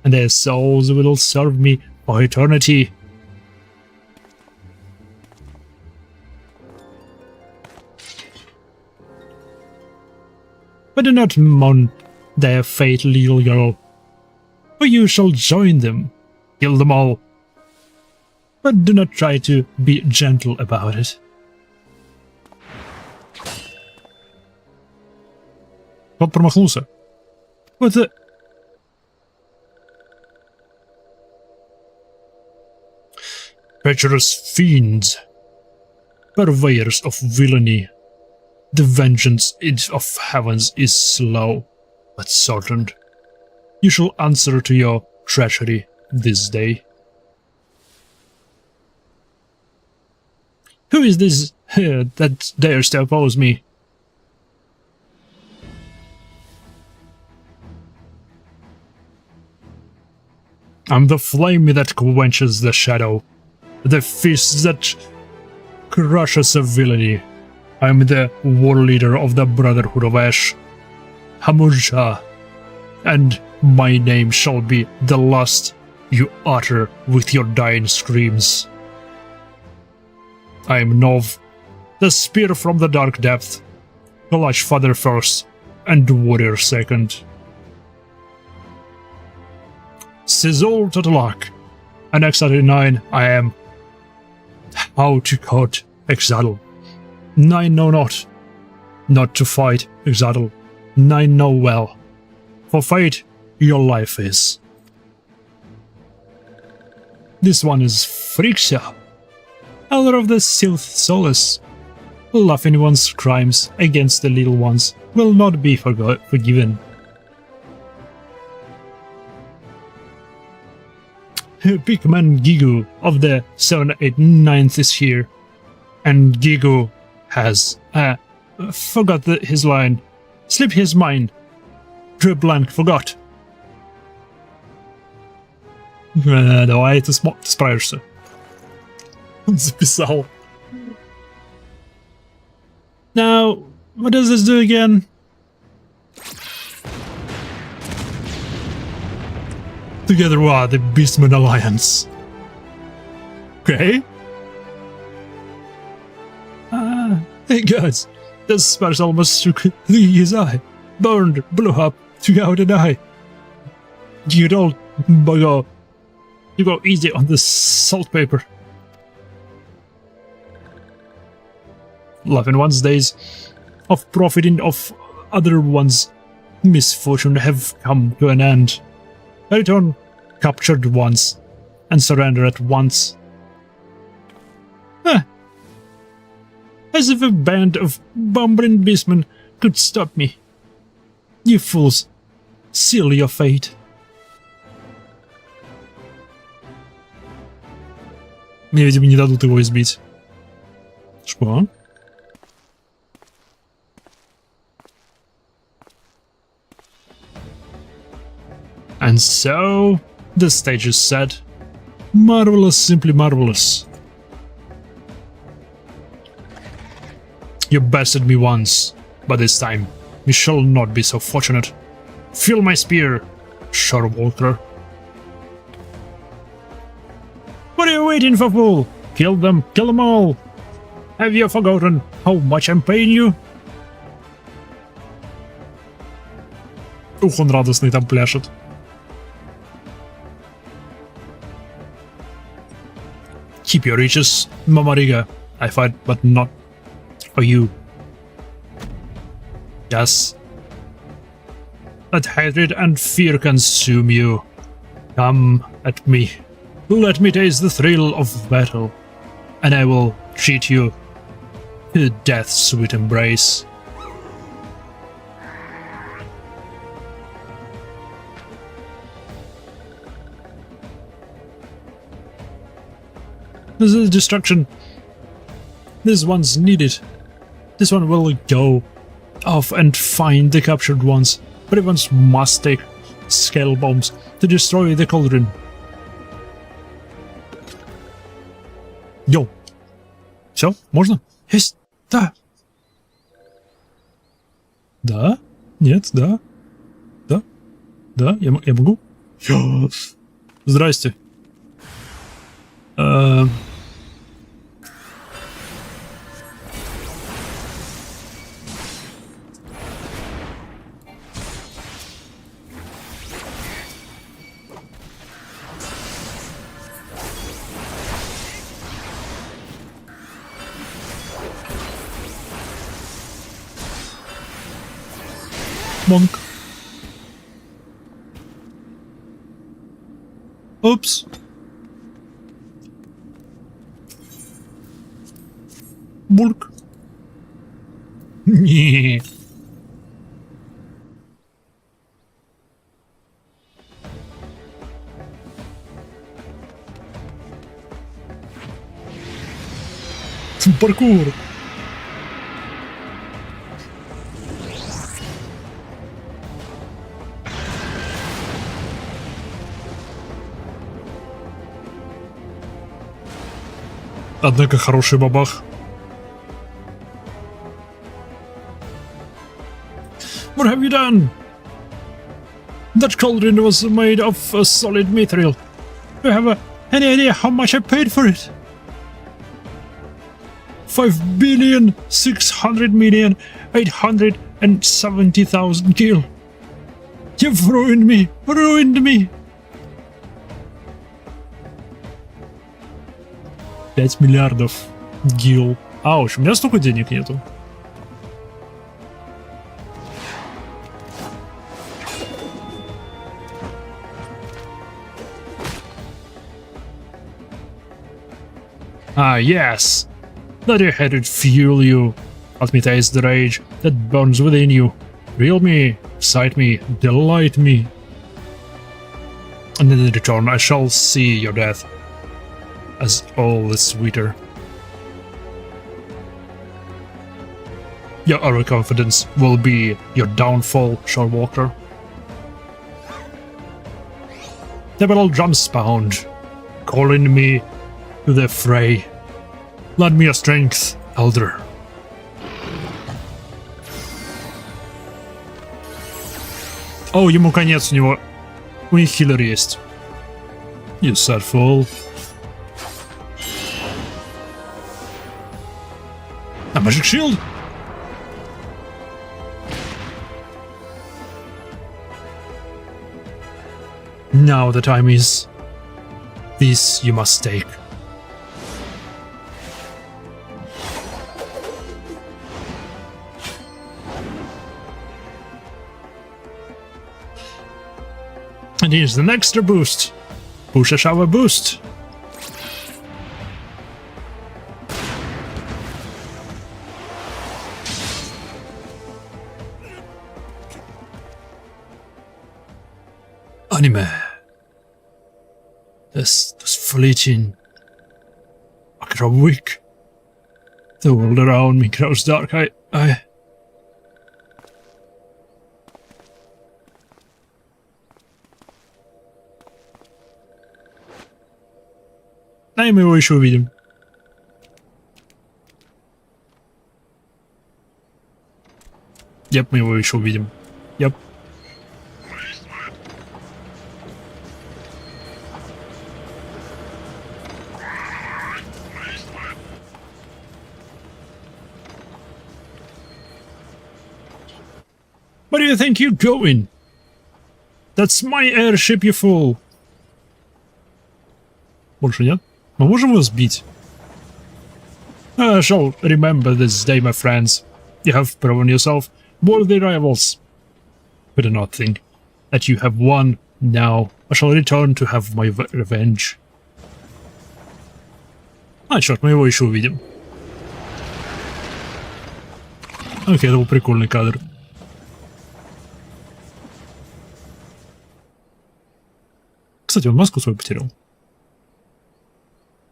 and their souls will serve me for eternity. But do not mourn their fate, little girl, for you shall join them. Kill them all. But do not try to be gentle about it. Тот промахнулся. What the... Treacherous fiends, purveyors of villainy, the vengeance of heavens is slow, but certain. You shall answer to your treachery this day. Who is this that dares to oppose me? I'm the flame that quenches the shadow, the fist that crushes a villainy. I'm the war leader of the Brotherhood of Ash, Hamurja, and my name shall be the last you utter with your dying screams. I am Nov, the spear from the dark depth, Clutch Father first, and Warrior second. Sizzle to the lock, and X39 I am. How to caught Exadal. 9 know not to fight Exadal. 9 know well. For fight, your life is. This one is Frixia, elder of the Sylph Solace. Laughing one's crimes against the little ones will not be forgiven. Big man Gigu of the 789th is here, and Gigu has forgot his line, slipped his mind, drew blank, forgot. Давай, ты справишься. Он записал. Now, what does this do again? Together we are the Beastman Alliance. Okay. Hey guys, this smash almost took his eye. Burned, blew up, took out an eye. You don't bugger. You go easy on the salt paper. Loving one's days of profiting of other one's misfortune have come to an end. Return captured once and surrender at once. As if a band of bumbling beastmen could stop me. You fools, seal your fate. Мне, видимо, не дадут его избить. Что? And so, the stage is set. Marvelous, simply marvelous. You bested me once, but this time you shall not be so fortunate. Feel my spear, Shorewalker. What are you waiting for, fool? Kill them all. Have you forgotten how much I'm paying you? Ух, он радостный там пляшет. Keep your riches, Mamariga. I fight, but not for you. Yes. Let hatred and fear consume you. Come at me. Let me taste the thrill of battle, and I will treat you to death's sweet embrace. This is destruction. This one's needed. This one will go off and find the captured ones, but it ones must take scale bombs to destroy the cauldron. Йоу. Все? Можно? Есть? Да. Да? Нет? Да? Да? Да? Я могу? Yes. Здрасте. Монк. Упс. Бульк. Не. Паркур. Однако хороший бабах. What have you done? That cauldron was made of a solid material. Do you have any idea how much I paid for it? 5,600,870,000 gil. You've ruined me! Ruined me! 5 миллиардов гил. Ауч, у меня столько денег нету. Ah, yes! Let your head fuel you. Let me taste the rage that burns within you. Thrill me, excite me, delight me. And in return I shall see your death as all the sweeter. Your overconfidence will be your downfall, Shorewalker. The battle drums pound, calling me to the fray. Lend me your strength, Elder. О, ему конец, у него... У них хиллер есть. You sad fool. А Magic Shield? Now the time is. This you must take. And here's the next boost. Push a shower boost. Anime. This fleeting. I grow weak. The world around me grows dark. I Да, и мы его еще увидим. Yep, мы его еще увидим. Yep. Where do you think you're going? That's my airship, you fool. Больше нет? Мы можем его сбить? I shall remember this day, my friends. You have proven yourself worthy rivals. I do not think that you have won. Now I shall return to have my revenge. А, черт, мы его еще увидим. Окей, это был прикольный кадр. Кстати, он маску свою потерял.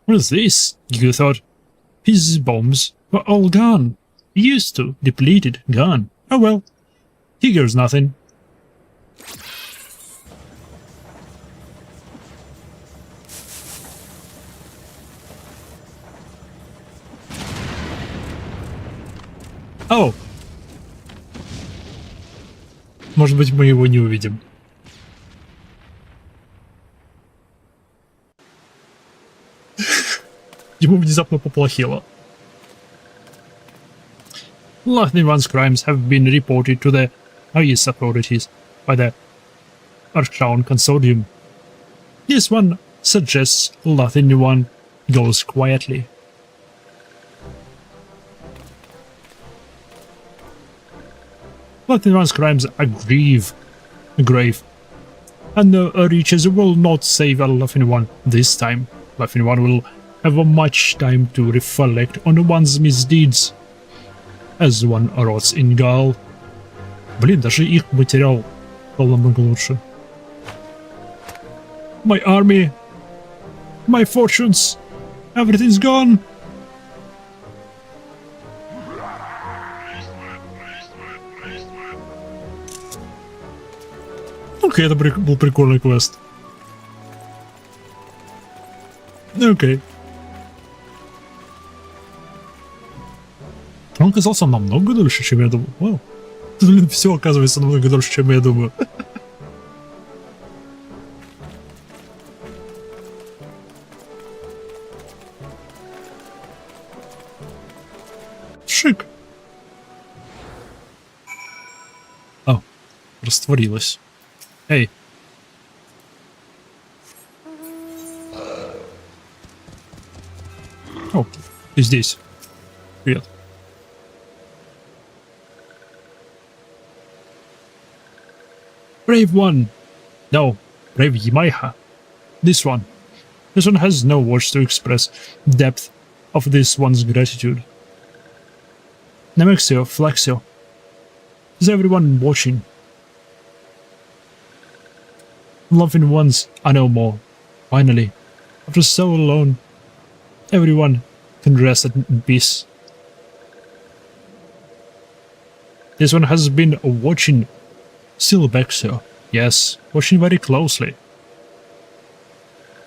What is this? You thought his bombs were all gone. Used to, depleted, gone. Oh well. Here goes nothing. О! Может быть, мы его не увидим. Ему внезапно поплохело. Lightning One's crimes have been reported to the highest authorities by the Archdown Consortium. This one suggests Lightning One goes quietly. Laughing One's crimes are grave. And the riches will not save a Laughing One this time. Laughing One will have much time to reflect on one's misdeeds as one rots in gall. Блин, даже их материал стал намного лучше. My army, my fortunes, everything's gone. Окей, это был прикольный квест. Окей. Он казался намного дольше, чем я думал. Вау. Блин, все оказывается намного дольше, чем я думаю. Шик. О, растворилась. Эй. О, ты здесь. Привет. Brave one. No, brave Yimaiha. This one. This one has no words to express depth of this one's gratitude. Nemexio, Flexio. Is everyone watching? Loving ones are no more. Finally, after so long, everyone can rest in peace. This one has been watching Silvexio. Yes, watching very closely.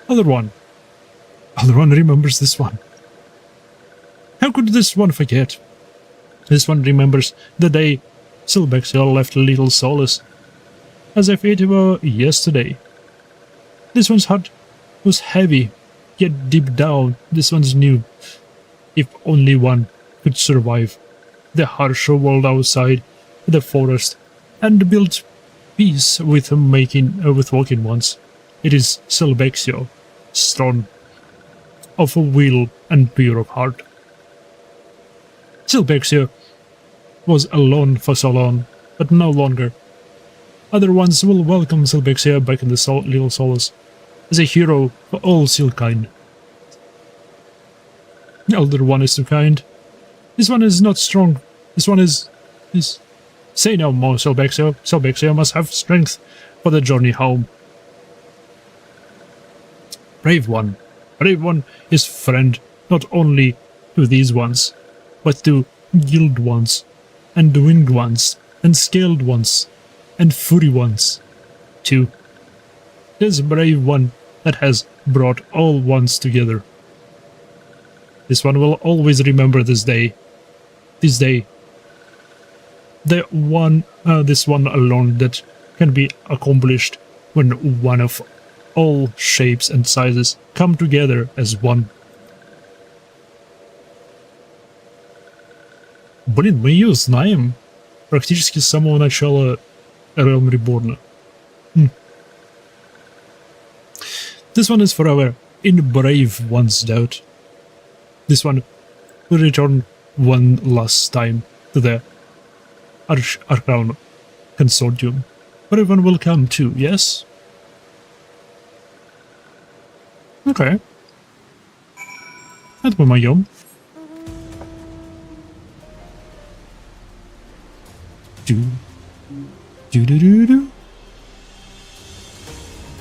Other one remembers this one. How could this one forget? This one remembers the day Silvexio left little solace, as if it were yesterday. This one's heart was heavy, yet deep down this one's knew if only one could survive the harsher world outside the forest and build peace with walking ones. It is Silvexio, strong of will and pure of heart. Silvexio was alone for so long, but no longer. Other ones will welcome Silvexio back in the little solace as a hero for all Silkind. The older one is too kind. This one is not strong. This one is... Say no more, Silvexio. Silvexio must have strength for the journey home. Brave one. Brave one is friend not only to these ones, but to guild ones, and winged ones, and scaled ones, and furry ones, too. This brave one that has brought all ones together. This one will always remember this day. This day. This one alone that can be accomplished when one of all shapes and sizes come together as one. Блин, мы ее знаем практически с самого начала Realm Reborn. This one is forever in brave one's doubt. This one will return one last time to the Archon Consortium. Everyone will come too, yes? Okay. Это мы моем.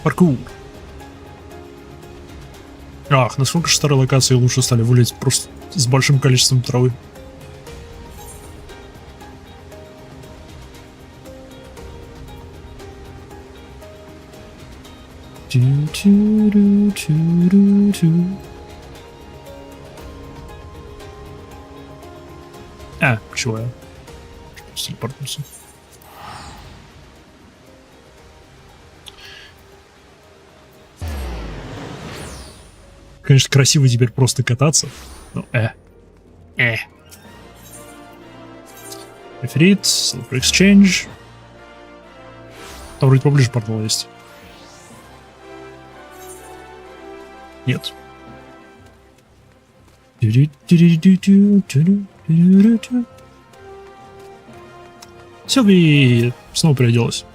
Паркур. Ах, насколько же старые локации лучше стали выглядеть просто с большим количеством травы. Чего я? Телепортнулся. Конечно, красиво теперь просто кататься. Но Реферит, Silver Exchange. Там вроде поближе портал есть. Нет. Сильви снова переоделась.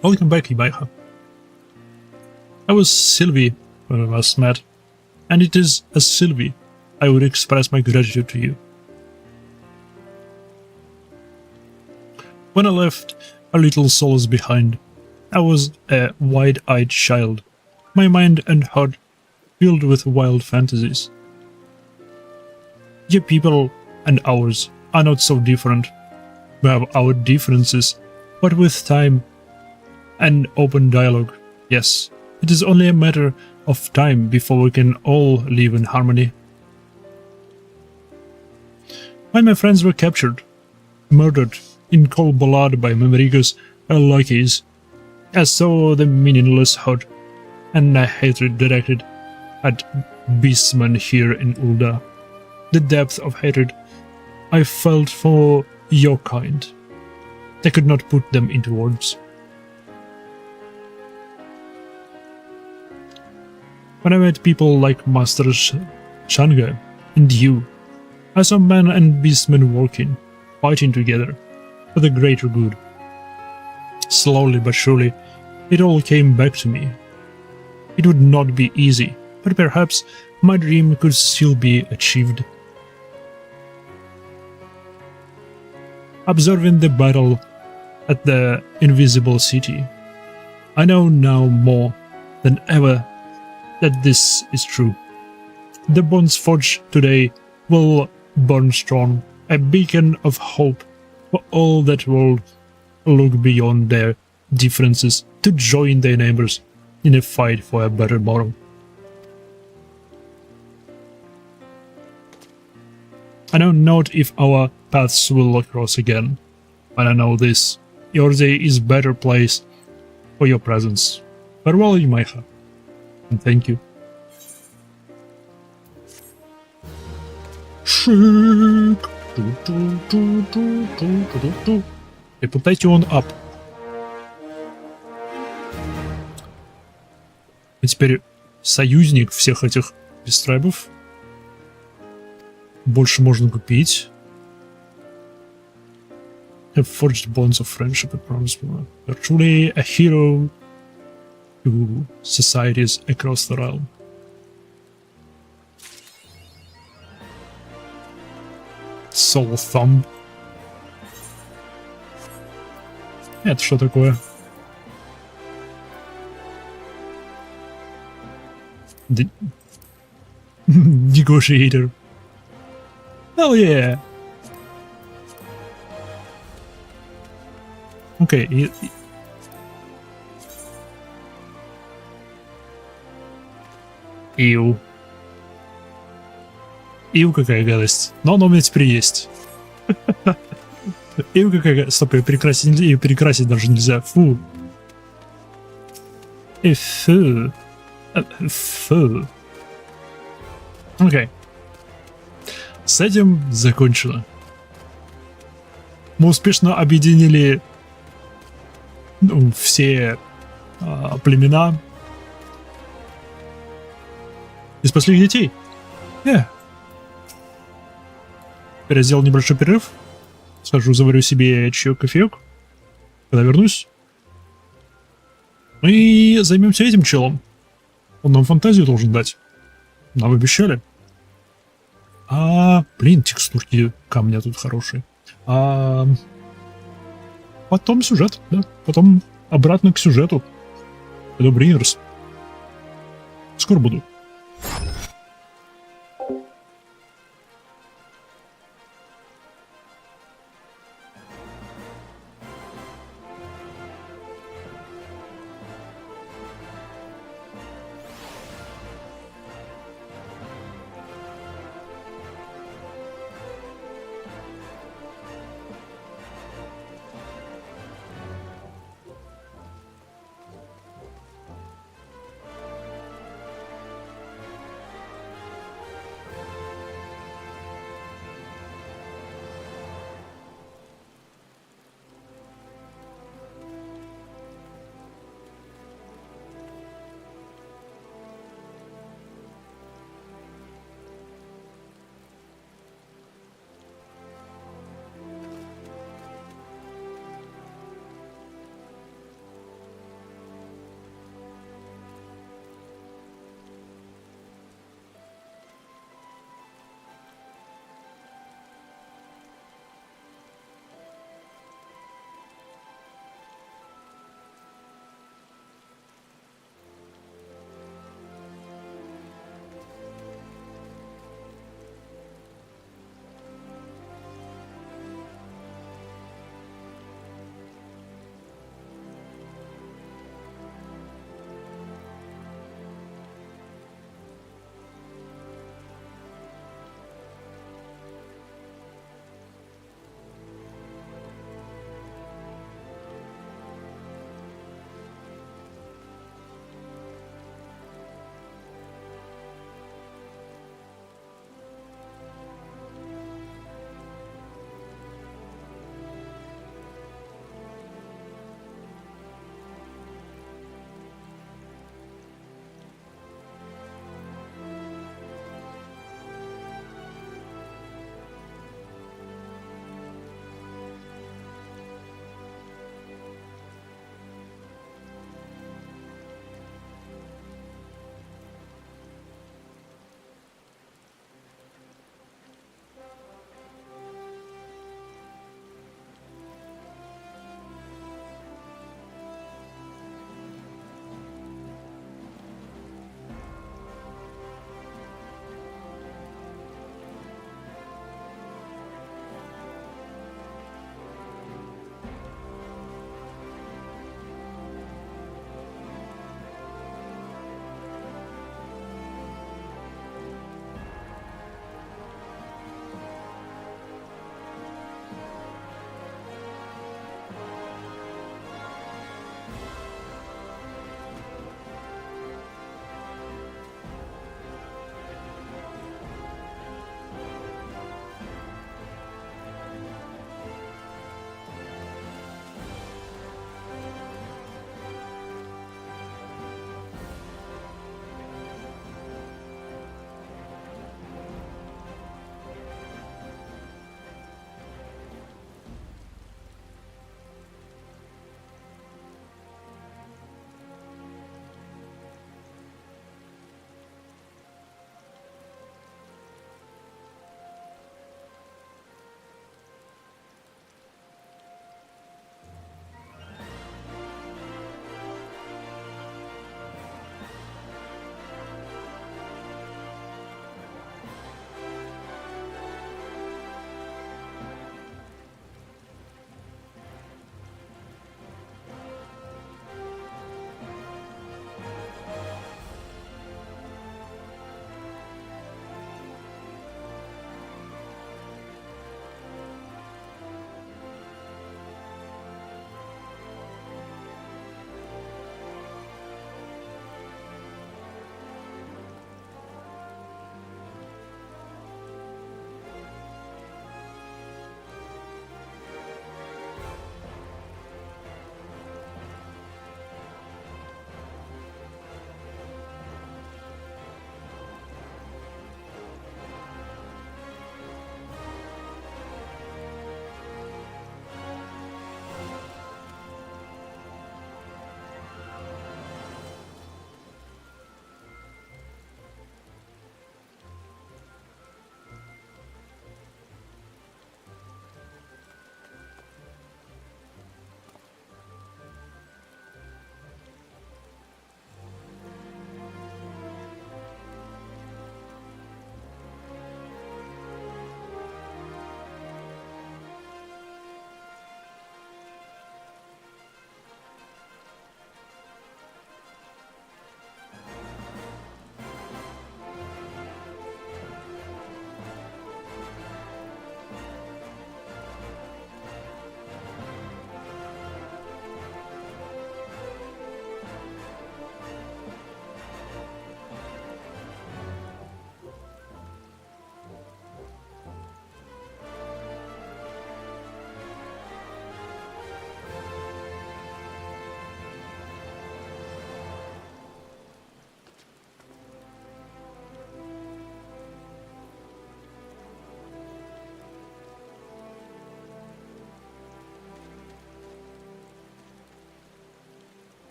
Welcome back, Ibaiha. I was Sylvie when we last met, and it is as Sylvie I would express my gratitude to you. When I left our little souls behind, I was a wide-eyed child, my mind and heart filled with wild fantasies. Your people and ours are not so different. We have our differences, but with time and open dialogue, yes, it is only a matter of time before we can all live in harmony. When my friends were captured, murdered in cold blood by MMORPGs and lackeys, I saw the meaningless hurt and hatred directed at beastmen here in Ul'dah. The depth of hatred I felt for your kind. I could not put them into words. When I met people like Master Shanga and you, I saw men and beastmen working, fighting together for the greater good. Slowly but surely, it all came back to me. It would not be easy, but perhaps my dream could still be achieved. Observing the battle at the invisible city, I know now more than ever that this is true. The bonds forged today will burn strong, a beacon of hope for all that will look beyond their differences to join their neighbors in a fight for a better tomorrow. I know not if our paths will cross again, but I know this: your day is better place for your presence. Farewell, Yumaiha, and thank you. Shake. Reputation up. И теперь союзник всех этих бестрайбов. Больше можно купить. Have forged bonds of friendship and promise. You're truly a hero to societies across the realm. Soul Thumb. Это что такое? Negotiator. Hell yeah! Окей. Ил, какая гадость. Но оно у меня теперь есть. Ил, какая гадость. Стоп, ее перекрасить даже нельзя. Фу. Фу. Фу. Окей. С этим закончено. Мы успешно объединили все племена и спасли их детей. Я сделал небольшой перерыв. Схожу, заварю себе чаек, кофеек. Когда вернусь, мы займемся этим челом. Он нам фантазию должен дать. Нам обещали. Блин, текстурки камня тут хорошие. Потом сюжет, да. Потом обратно к сюжету. Shadowbringers. Скоро буду.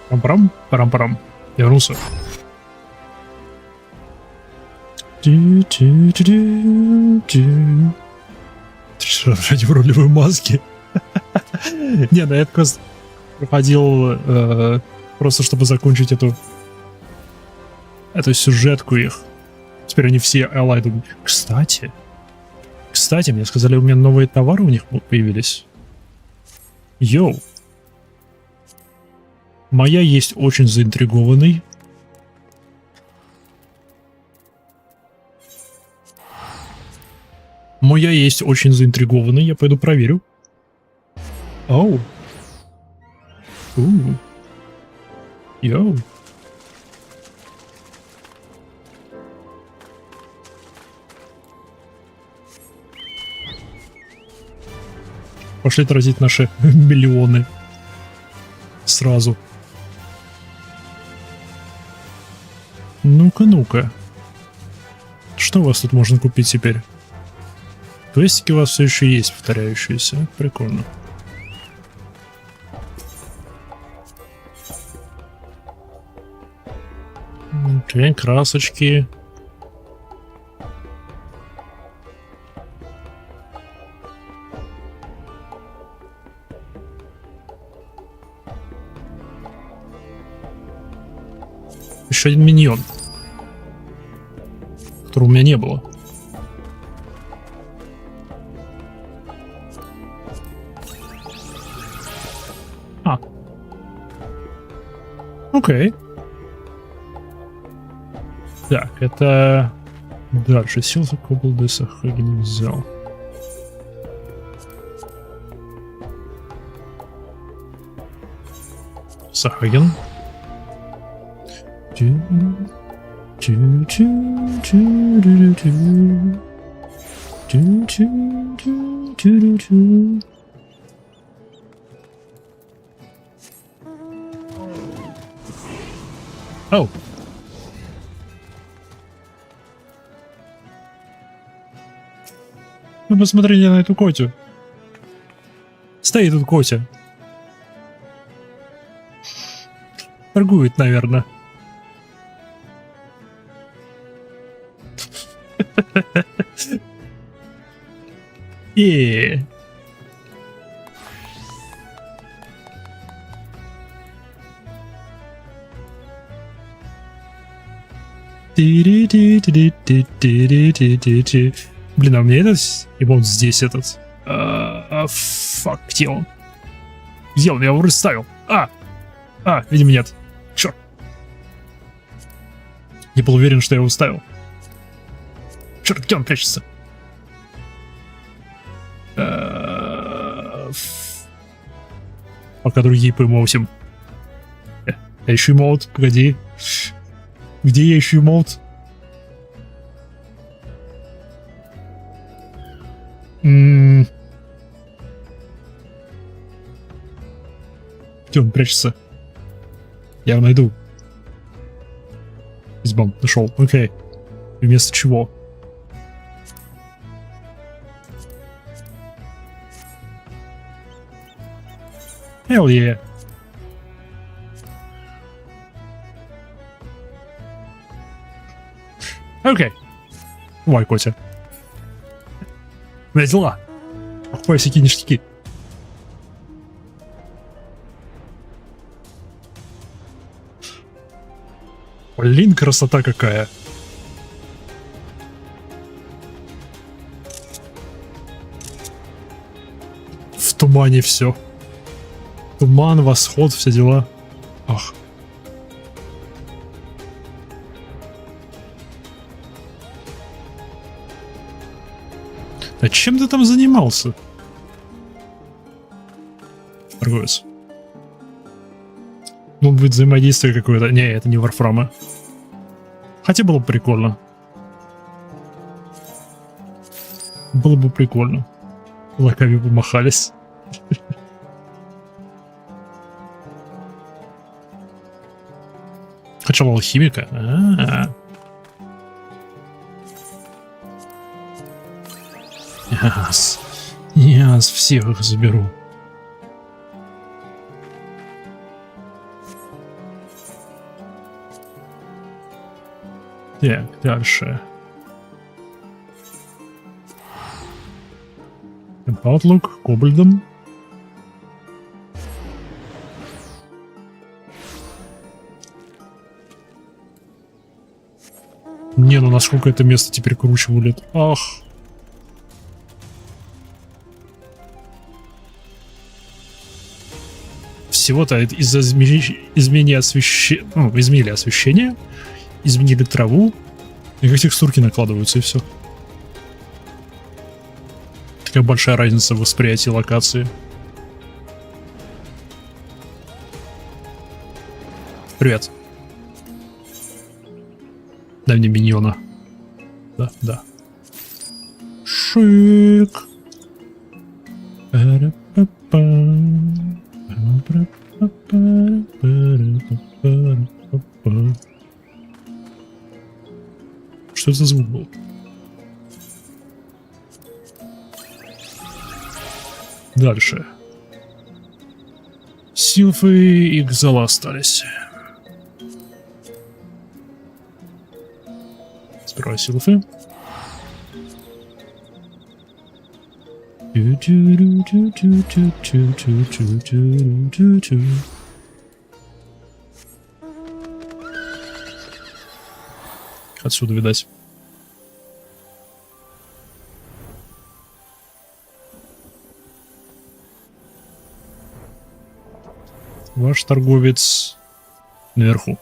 Парам-парам, парам-парам. Я вернулся. Ради в ролевой маске. Не, ну я просто проходил просто чтобы закончить эту сюжетку их. Теперь они все алайды. Кстати, мне сказали, у меня новые товары у них появились. Йоу. Моя есть очень заинтригованный. Я пойду проверю. Оу. Йоу. Пошли тратить наши миллионы. Сразу. Ну-ка. Что у вас тут можно купить теперь? Квестики у вас все еще есть, повторяющиеся. Прикольно. Окей, красочки. Еще один миньон, которого у меня не было. Окей. Так, это... Дальше сил закопал, да Сахаген взял. Сахаген. Оу. Ну посмотрите на эту Котю. Стоит тут Котя. Торгует, наверное. Блин, а у меня этот... И вот здесь этот... Фак, где он? Где он? Я его расставил. Видимо, нет. Черт. Не был уверен, что я его ставил. Черт, где он прячется? Пока другие поймаем. Я ищу эмоут, погоди. Где я ищу эмоут? Где он прячется? Я его найду. Избам, нашел, окей. Вместо чего? Hell yeah. Окей. Давай, Котя. У меня дела. Покупай всякие ништяки. Блин, красота какая. В тумане все. Туман, восход, все дела. Ах. А чем ты там занимался? Торговец. Ну, будет взаимодействие какое-то. Не, это не Варфрама. Хотя было бы прикольно. Было бы прикольно. Лаками помахались. Хотел алхимика. Я всех их заберу. Так, дальше. Outlook, кобальдом. Не, ну насколько это место теперь круче улет. Ах. Всего-то из-за изменения освещения... Ну, изменили освещение, изменили траву, и как текстурки накладываются, и все. Такая большая разница в восприятии локации. Привет. Дай мне миньона. Да, да. Шик. Что это за звук был? Дальше. Силфы и Гзала остались. Сперва силфы. Отсюда видать. Ваш торговец наверху.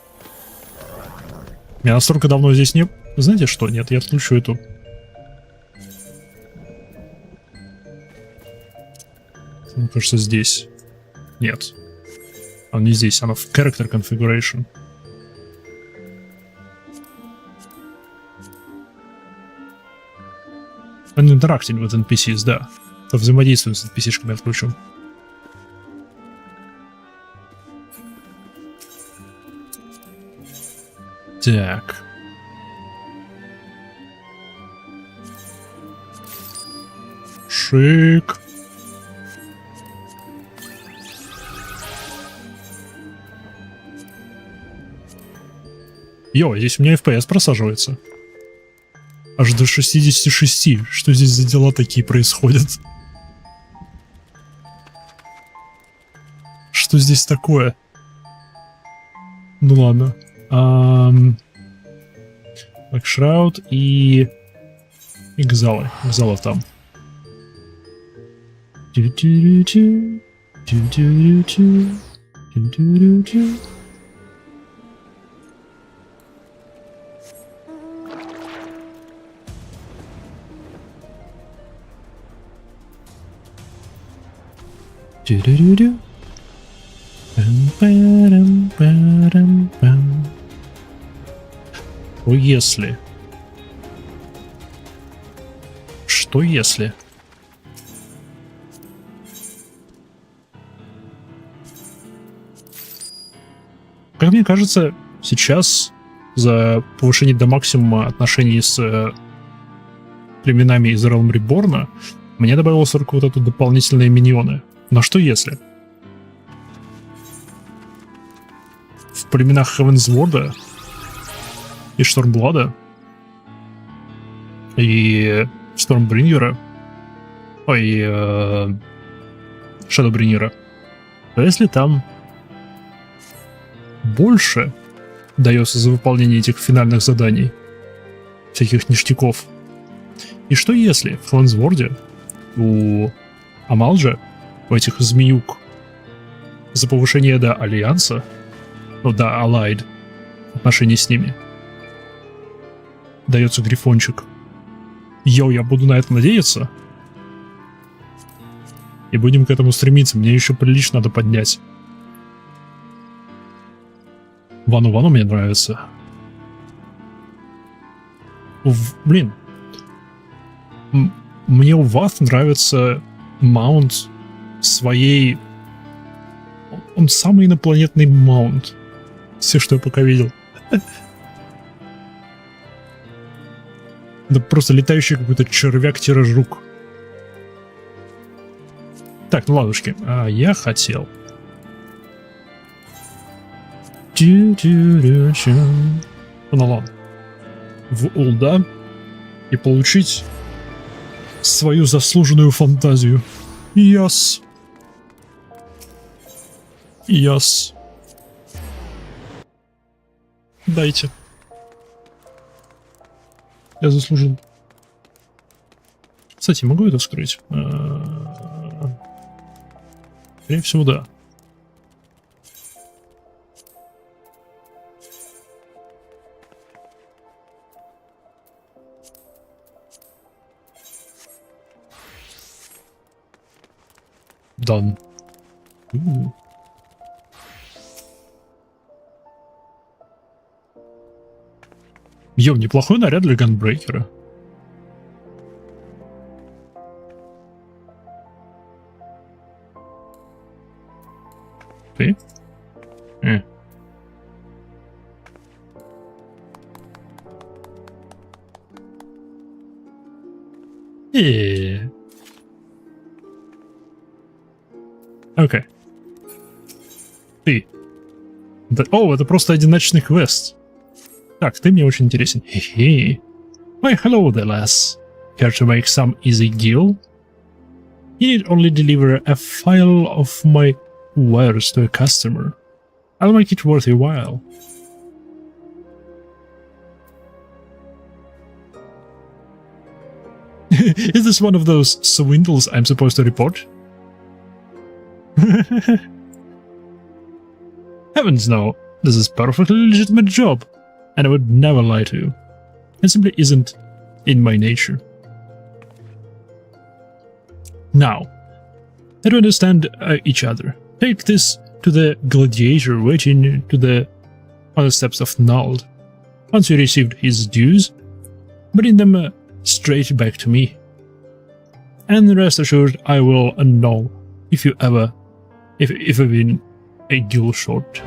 Я настолько давно здесь не... Знаете что? Нет, я отключу эту. Мне кажется, здесь. Нет. Она не здесь, она в Character Configuration. Interacting with NPCs, да. То взаимодействуем с NPC-шками отключу. Так. Шик. Йо, здесь у меня FPS просаживается. Аж до 66. Что здесь за дела такие происходят? Что здесь такое? Ну ладно. Так, Шрауд и Гзалы. Гзалов там. Что если? Что если? Как мне кажется, сейчас за повышение до максимума отношений с племенами из Realm Reborn мне добавилось только вот это дополнительные миньоны. Но что если? В племенах Heavensward и Stormblood и Stormbringer, ой, Shadowbringers, то если там больше дается за выполнение этих финальных заданий, всяких ништяков, и что если в Heavensward у Амалджа, у этих змеюк, за повышение до Альянса, ну да, Allied, отношения с ними, дается грифончик. Йоу, я буду на это надеяться. И будем к этому стремиться. Мне еще прилично надо поднять. Вану мне нравится. Блин. Мне у Ваth нравится маунт своей... Он самый инопланетный маунт. Все, что я пока видел. Да просто летающий какой-то червяк-жук. Так, ну ладушки. А я хотел... Фонолон. в Улда и получить свою заслуженную фантазию. Яс. Яс. Дайте. Я заслужил. Кстати, могу это вскрыть? Скорее всего, да. Done. Йо, неплохой наряд для ганбрейкера. Ты? Окей. Ты. О, это просто одиночный квест. Так, ты мне очень интересен. Хе-хе. Why, hello there, lass. Care to make some easy deal? You need only deliver a file of my wares to a customer. I'll make it worth your while. Is this one of those swindles I'm supposed to report? Heavens no, this is perfectly legitimate job, and I would never lie to you. It simply isn't in my nature. Now, how to understand each other. Take this to the gladiator waiting to the on the steps of Nald. Once you received his dues, bring them straight back to me. And rest assured, I will annul if I've been a deal short.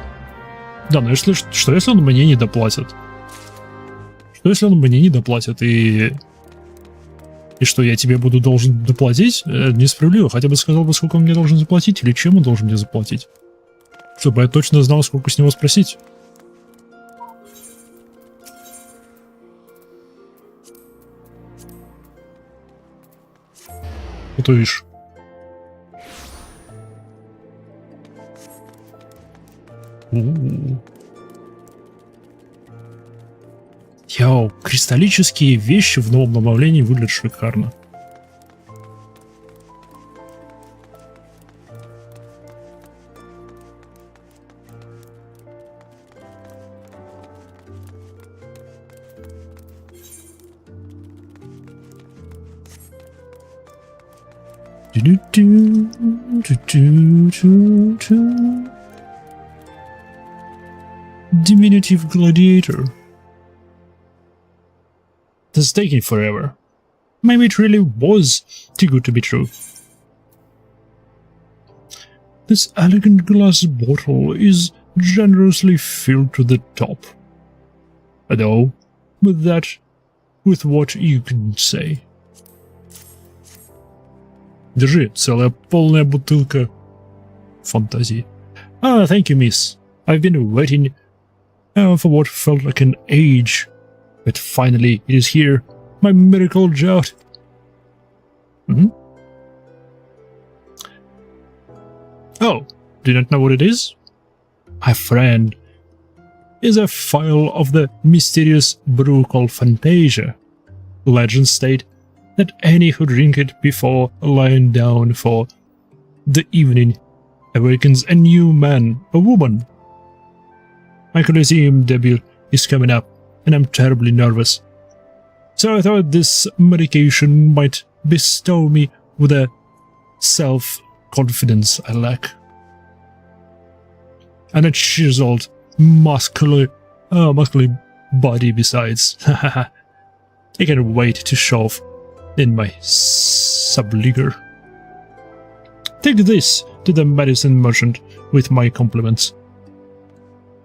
Да, но что если он мне не доплатит? Что если он мне не доплатит и что я тебе буду должен доплатить? Несправедливо. Хотя бы сказал бы, сколько он мне должен заплатить или чем он должен мне заплатить. Чтобы я точно знал, сколько с него спросить. Вот увидишь. Йоу, кристаллические вещи в новом обновлении выглядят шикарно. Diminutive gladiator. This is taking forever. Maybe it really was too good to be true. This elegant glass bottle is generously filled to the top. Although, with what you can say. Держи, целая полная бутылка фантазии. Ah, thank you, miss. I've been waiting for what felt like an age. But finally, it is here. My miracle draught. Oh, do you not know what it is? My friend, is a file of the mysterious brew called Fantasia. Legends state that any who drink it before lying down for the evening awakens a new man, a woman. My Colosseum debut is coming up, and I'm terribly nervous. So I thought this medication might bestow me with a self-confidence I lack. And a chiseled, muscular body besides. I can't wait to show off in my subliger. Take this to the medicine merchant with my compliments.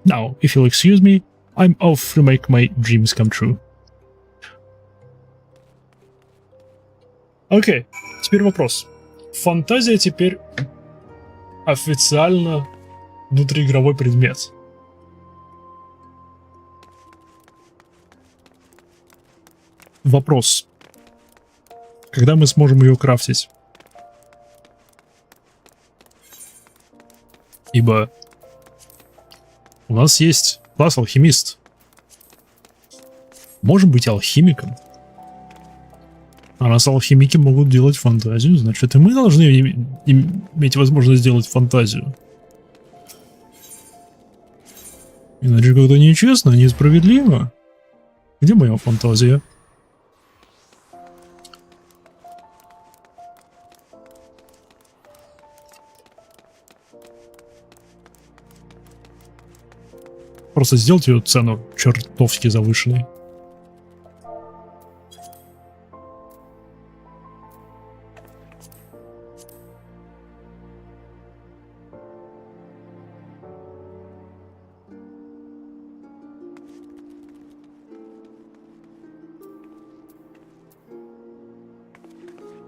Now, if you'll excuse me, I'm off to make my dreams come true. Окей, теперь вопрос. Фантазия теперь официально внутриигровой предмет. Вопрос. Когда мы сможем ее крафтить? Ибо у нас есть класс алхимист. Можем быть алхимиком. А раз алхимики могут делать фантазию, значит и мы должны иметь возможность сделать фантазию. Иначе как-то нечестно, несправедливо. Где моя фантазия? Просто сделать ее цену чертовски завышенной.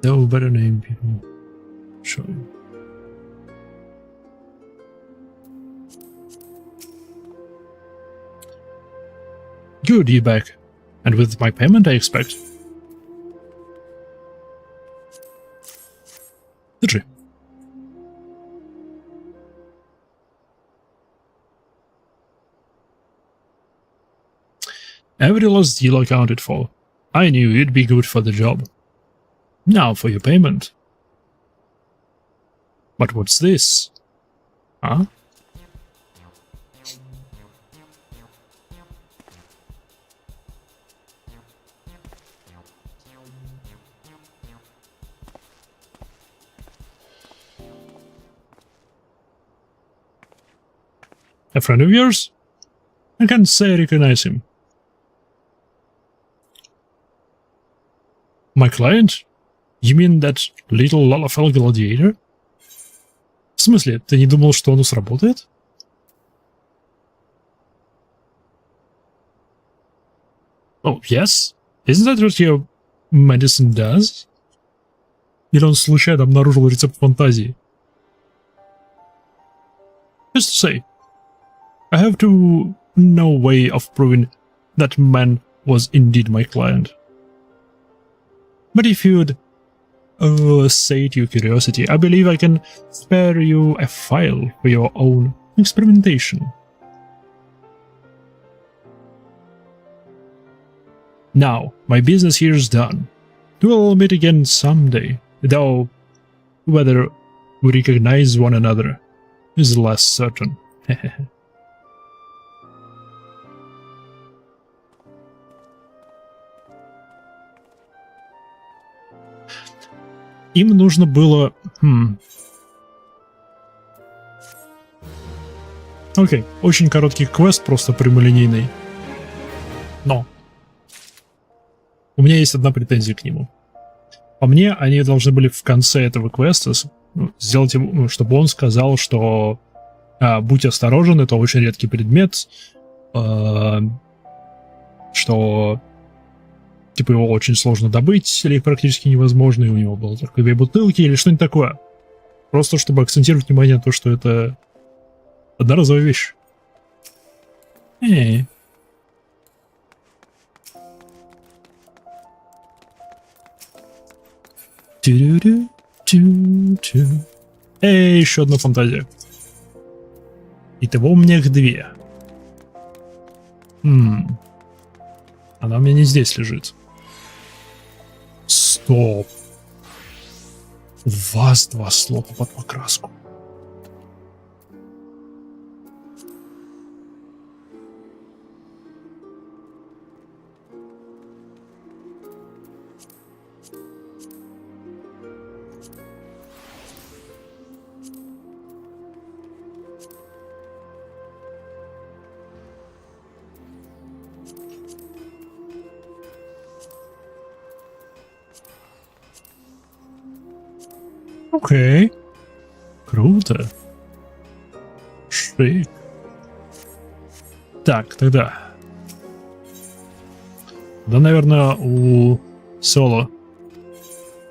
No better name people. Show you. Good, you're back. And with my payment, I expect. Держи. Every lost deal accounted for. I knew you'd be good for the job. Now for your payment. But what's this? Huh? A friend of yours? I can't say I recognize him. My client? You mean that little Lalafell gladiator? В смысле, ты не думал, что оно сработает? Oh, yes? Isn't that what your medicine does? Или он случайно обнаружил рецепт фантазии? Just to say, I have no way of proving that man was indeed my client. But if you'd sate your curiosity, I believe I can spare you a file for your own experimentation. Now, my business here is done. We'll meet again someday, though whether we recognize one another is less certain. Им нужно было... Окей, очень короткий квест, просто прямолинейный. Но у меня есть одна претензия к нему. По мне, они должны были в конце этого квеста сделать ему, чтобы он сказал, что будь осторожен, это очень редкий предмет, что типа его очень сложно добыть, или практически невозможно, и у него было только 2 бутылки, или что-нибудь такое. Просто чтобы акцентировать внимание на то, что это одноразовая вещь. Эй, еще одна фантазия. Итого у меня их 2. Она у меня не здесь лежит. Стоп. У вас 2 слота под покраску. Окей. Круто. Шик. Так, тогда. Да, наверное, у Соло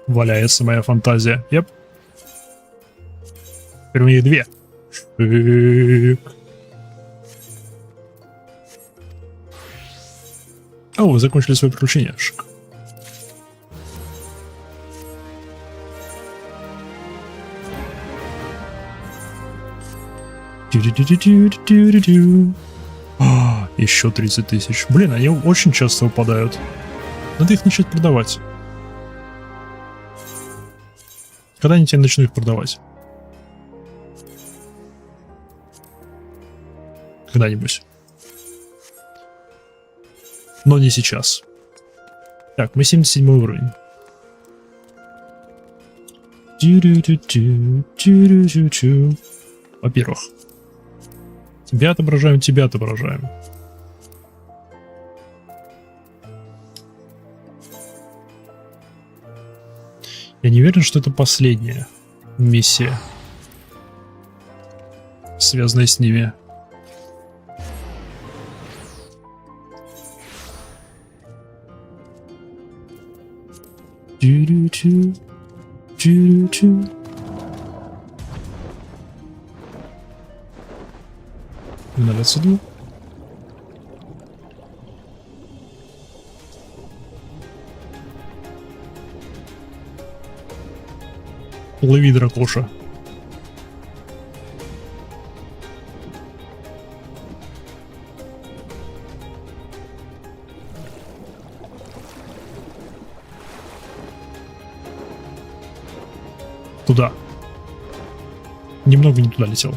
валяется моя фантазия. Yep. Теперь у них 2. Шик. О, вы закончили свое приключение. Шик. Еще 30 тысяч. Блин, они очень часто выпадают. Надо их начать продавать. Когда они тебе начнут их продавать? Когда-нибудь. Но не сейчас. Так, мы 77 уровень. Во-первых, тебя отображаем, тебя отображаем. Я не уверен, что это последняя миссия, связанная с ними. Надо отсюда. Лови, дракоша. Туда. Немного не туда летел.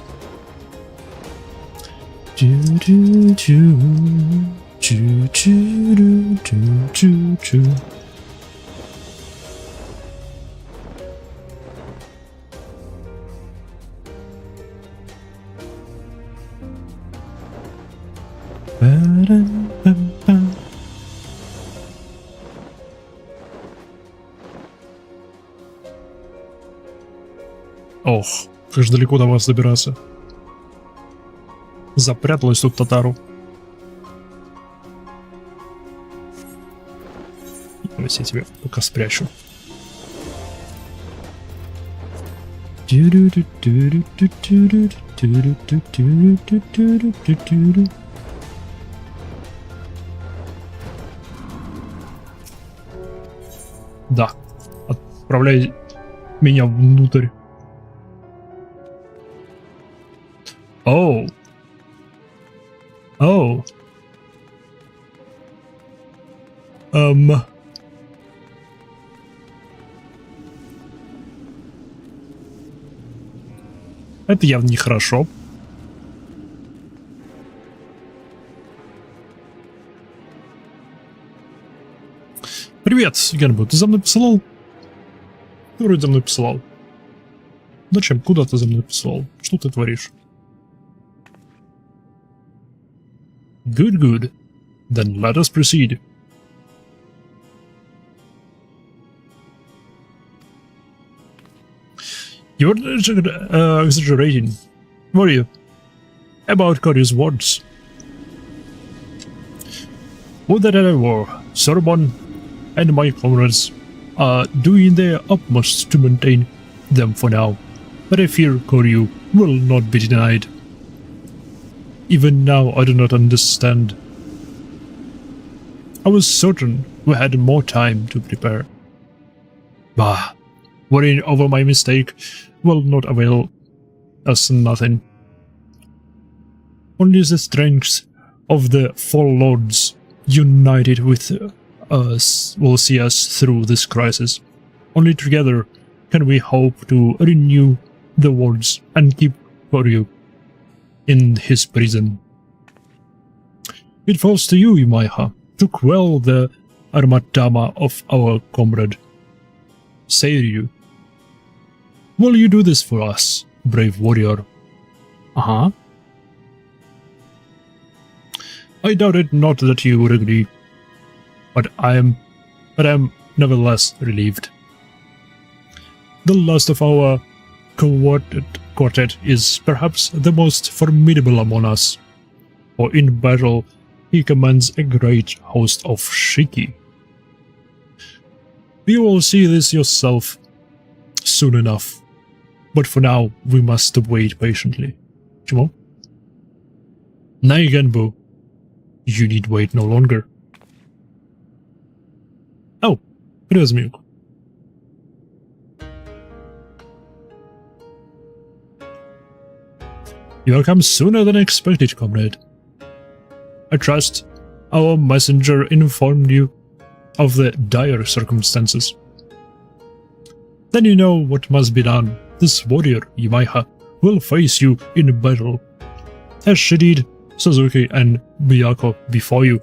Ох, как же далеко до вас добираться. Запряталась тут татару. Давайте я тебя пока спрячу. Да, отправляй меня внутрь. Оу. Оу. Это явно нехорошо. Привет, Генбу, ты за мной посылал? Ты вроде за мной посылал. Зачем? Куда ты за мной посылал? Что ты творишь? Good, good. Then let us proceed. You're exaggerating. Were you? About Cody's words. Would that I were, Sorbonne and my comrades are doing their utmost to maintain them for now, but I fear Koryu will not be denied. Even now I do not understand. I was certain we had more time to prepare. Bah, worrying over my mistake will not avail us nothing. Only the strength of the four lords united with us will see us through this crisis. Only together can we hope to renew the wards and keep Koryu in his prison. It falls to you, Imaiha, to quell the armatama of our comrade. Seiryu, will you do this for us, brave warrior? Uh-huh. I doubted not that you would agree, but I am nevertheless relieved. The last of our quartet is perhaps the most formidable among us, for in battle he commands a great host of Shiki. You will see this yourself soon enough, but for now we must wait patiently. Чему? Naigenbu, you need wait no longer. Oh, разминку. You have come sooner than expected, comrade. I trust our messenger informed you of the dire circumstances. Then you know what must be done. This warrior, Yamaiha, will face you in battle, as she did Suzuki and Miyako before you.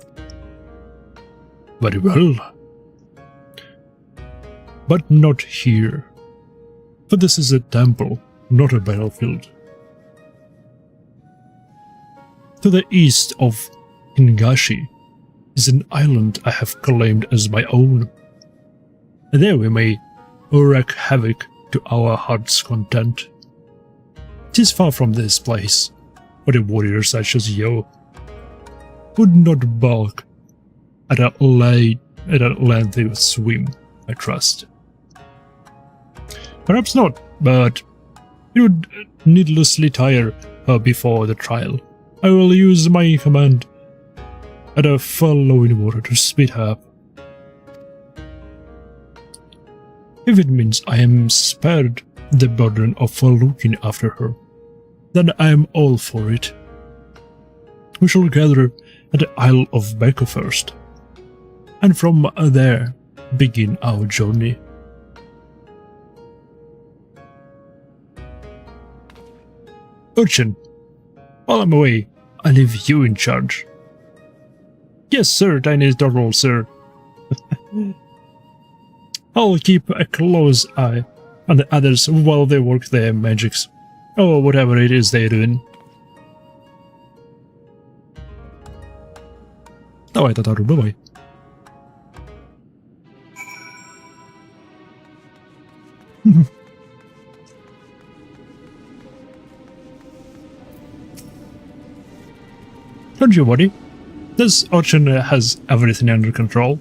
Very well. But not here. For this is a temple, not a battlefield. To the east of Hingashi is an island I have claimed as my own. There we may wreak havoc to our heart's content. 'Tis far from this place, but a warrior such as you would not balk at a lengthy swim, I trust. Perhaps not, but it would needlessly tire her before the trial. I will use my command at a following water to speed her up. If it means I am spared the burden of looking after her, then I am all for it. We shall gather at the Isle of Beko first, and from there begin our journey. Urchin, while I'm away, I leave you in charge. Yes, sir, Tiny Turtle, sir. I'll keep a close eye on the others while they work their magics, or whatever it is they're doing. Давай, Татару, бывай. Don't you worry. This urchin has everything under control.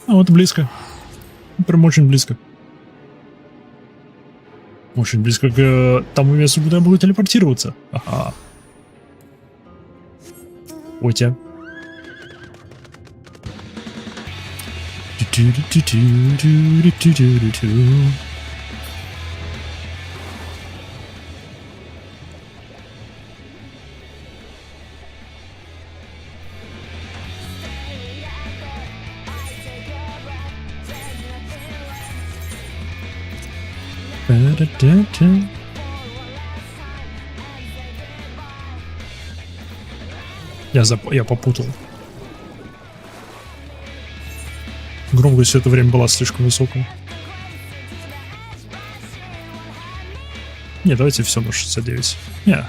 А вот близко. Прям очень близко. Очень близко к тому месту, куда я буду телепортироваться. Ага. Отя. Я попутал. Громкость все это время была слишком высокой. Не, давайте все на 69. Не.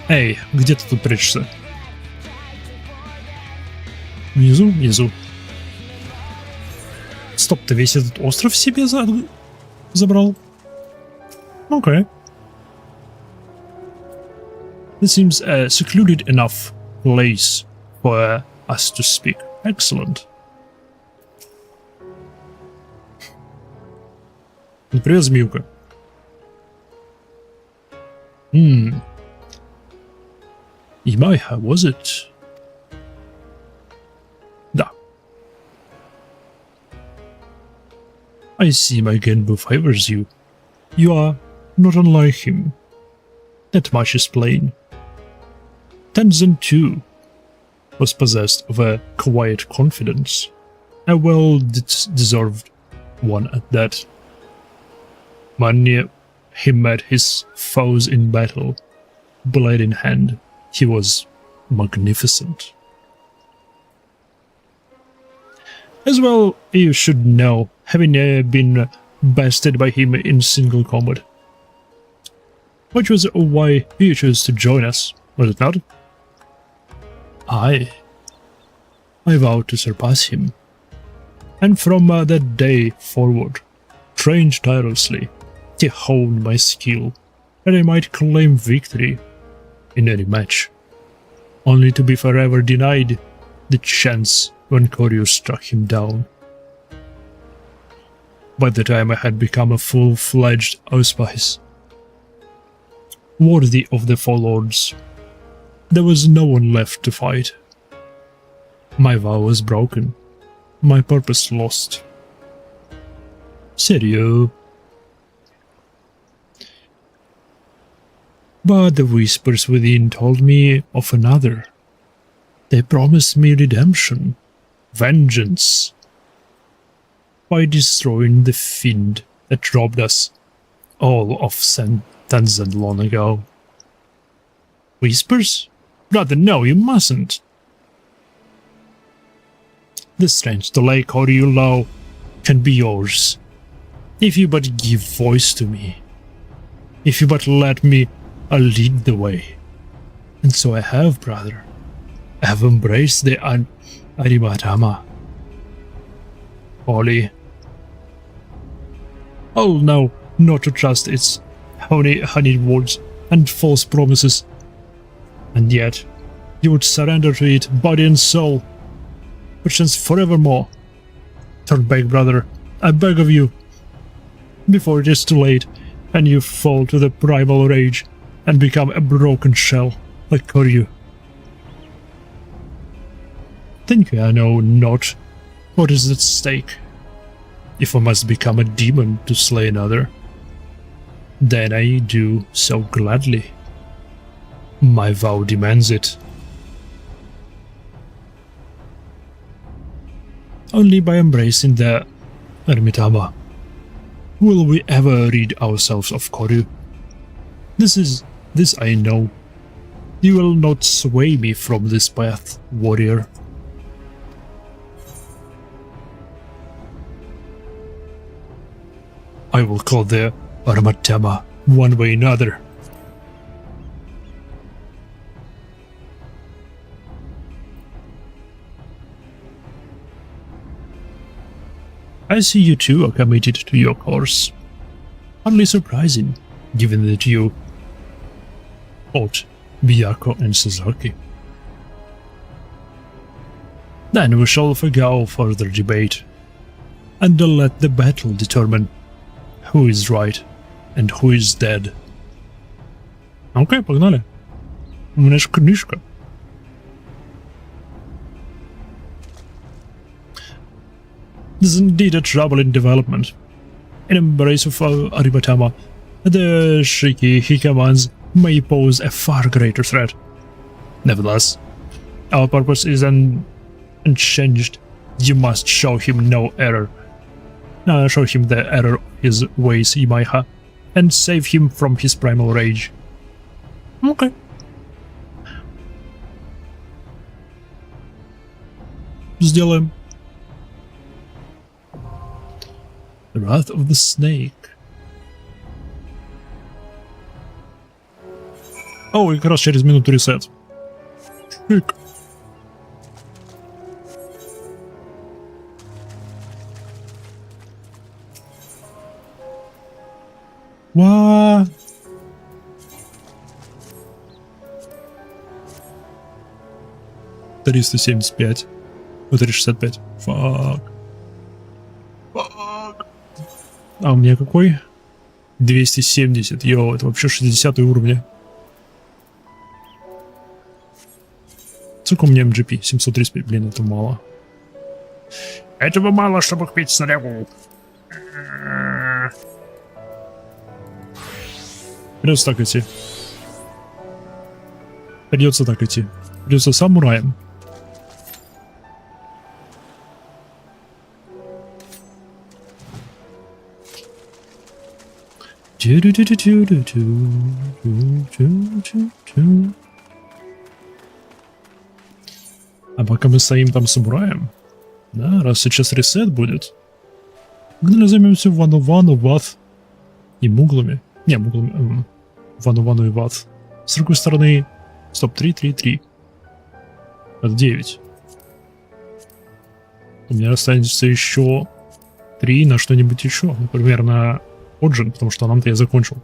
Эй, где ты тут прячешься? Внизу? Внизу. Стоп, ты весь этот остров себе забрал? Окей. This seems a secluded enough place for us to speak. Excellent. Привет, змеюка. Yamaiha, was it? Да. I see my Genbu favors you. You are not unlike him. That much is plain. Tenzin, too, was possessed of a quiet confidence, a well-deserved one at that. When he met his foes in battle, blade in hand, he was magnificent. As well, you should know, having been bested by him in single combat. Which was why you chose to join us, was it not? I vowed to surpass him, and from that day forward, trained tirelessly to hone my skill, that I might claim victory in any match, only to be forever denied the chance when Koryu struck him down. By the time I had become a full-fledged auspice, worthy of the Four Lords, there was no one left to fight. My vow was broken, my purpose lost. Serio. But the whispers within told me of another. They promised me redemption, vengeance, by destroying the fiend that robbed us all of sentence long ago. Whispers? Brother, no, you mustn't. The strength to lay Koryu low can be yours, if you but give voice to me, if you but let me lead the way. And so I have, brother. I have embraced the Arimatama. Holy. Oh no, not to trust its honeyed words and false promises. And yet, you would surrender to it body and soul, perchance forevermore. Turn back, brother, I beg of you, before it is too late, and you fall to the primal rage and become a broken shell, like Koryu. Think I know not what is at stake. If I must become a demon to slay another, then I do so gladly. My vow demands it. Only by embracing the Arimatama will we ever rid ourselves of Koryu. This I know. You will not sway me from this path, warrior. I will call the Arimatama one way or another. I see you two are committed to your course. Hardly surprising, given that you fought Byakuya and Sasaki. Then we shall forgo further debate, and let the battle determine who is right and who is dead. Окей, погнали. У меня ж книжка. This is indeed a troubling development. In embrace of Arimatama, the Shiki he commands may pose a far greater threat. Nevertheless, our purpose is unchanged. You must show him no error. Show him the error of his ways, Imaiha, and save him from his primal rage. Okay. Сделаем. The Wrath of the Snake. О, и как раз через минуту ресет. Шик. What? $375. 365. Фак. А у меня какой? 270. Йоу, это вообще 60 уровня. Сколько у меня MGP? 735. Блин, это мало. Этого мало, чтобы купить снарягу. Придется так идти. Придется так идти. Придется самураем. А пока мы стоим там самураем, да, раз сейчас ресет будет, мы займемся Вану-Вану, Ват и муглами. Не, муглами, Вану-Вану и Ват. С другой стороны, стоп, 3. Это 9. У меня останется еще 3 на что-нибудь еще. Например, на Оджин, потому что нам-то я закончил.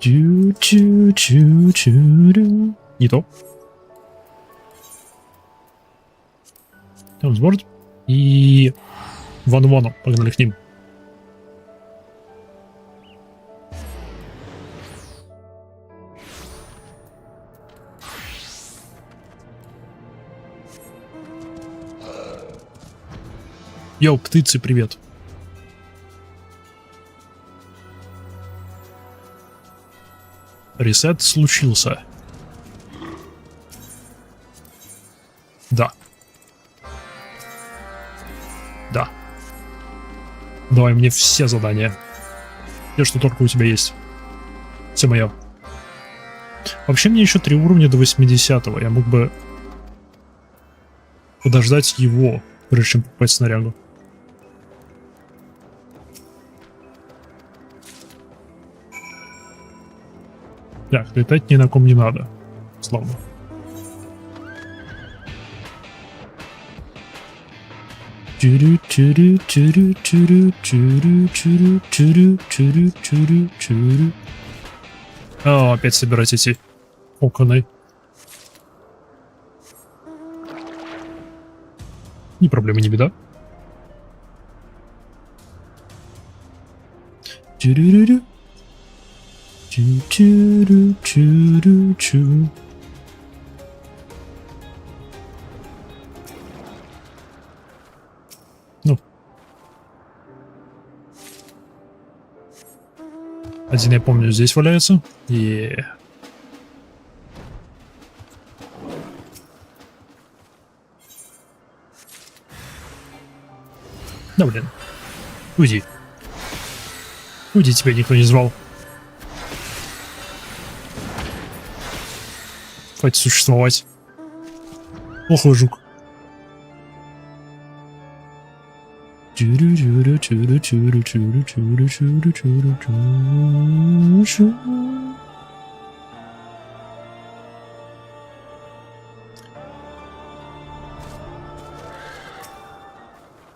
Не то. Там сборд. И Вану-Вану. Погнали к ним. Йоу, птицы, привет. Ресет случился. Да. Да. Давай мне все задания. Все, что только у тебя есть. Все мое. Вообще мне еще 3 уровня до 80-го. Я мог бы подождать его, прежде чем попасть в снарягу. Так, летать ни на ком не надо. Славно. О, опять собирать эти оконы. Не проблема, не беда. Ну. Один, я помню, здесь валяется. Да, блин. Уйди. Уйди, тебя никто не звал. Хватит существовать. Плохой жук.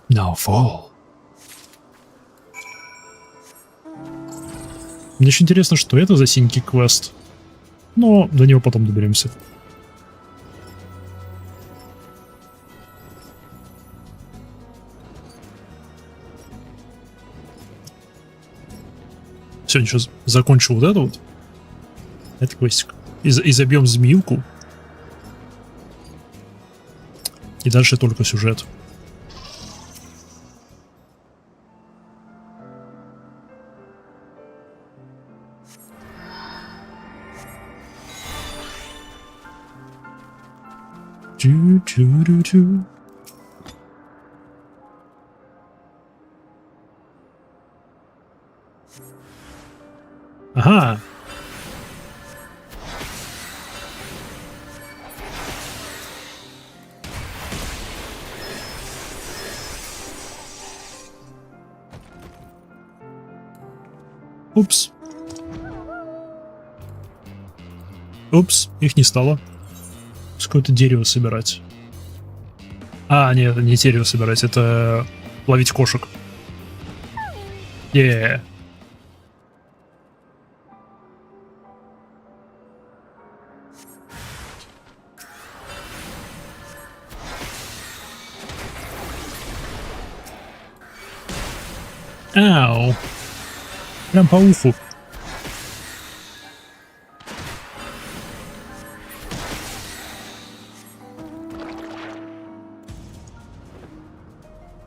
Now fall. Мне очень интересно, что это за синьки квест. Но до него потом доберемся. Сегодня сейчас закончу вот это вот. Это квестик. И забьем змеилку. И дальше только сюжет. Чу-чу-ру-чу. Ага. Упс. Упс, их не стало. Какое-то дерево собирать. А, нет, это не дерево собирать, это ловить кошек. Ау. Прям по уху.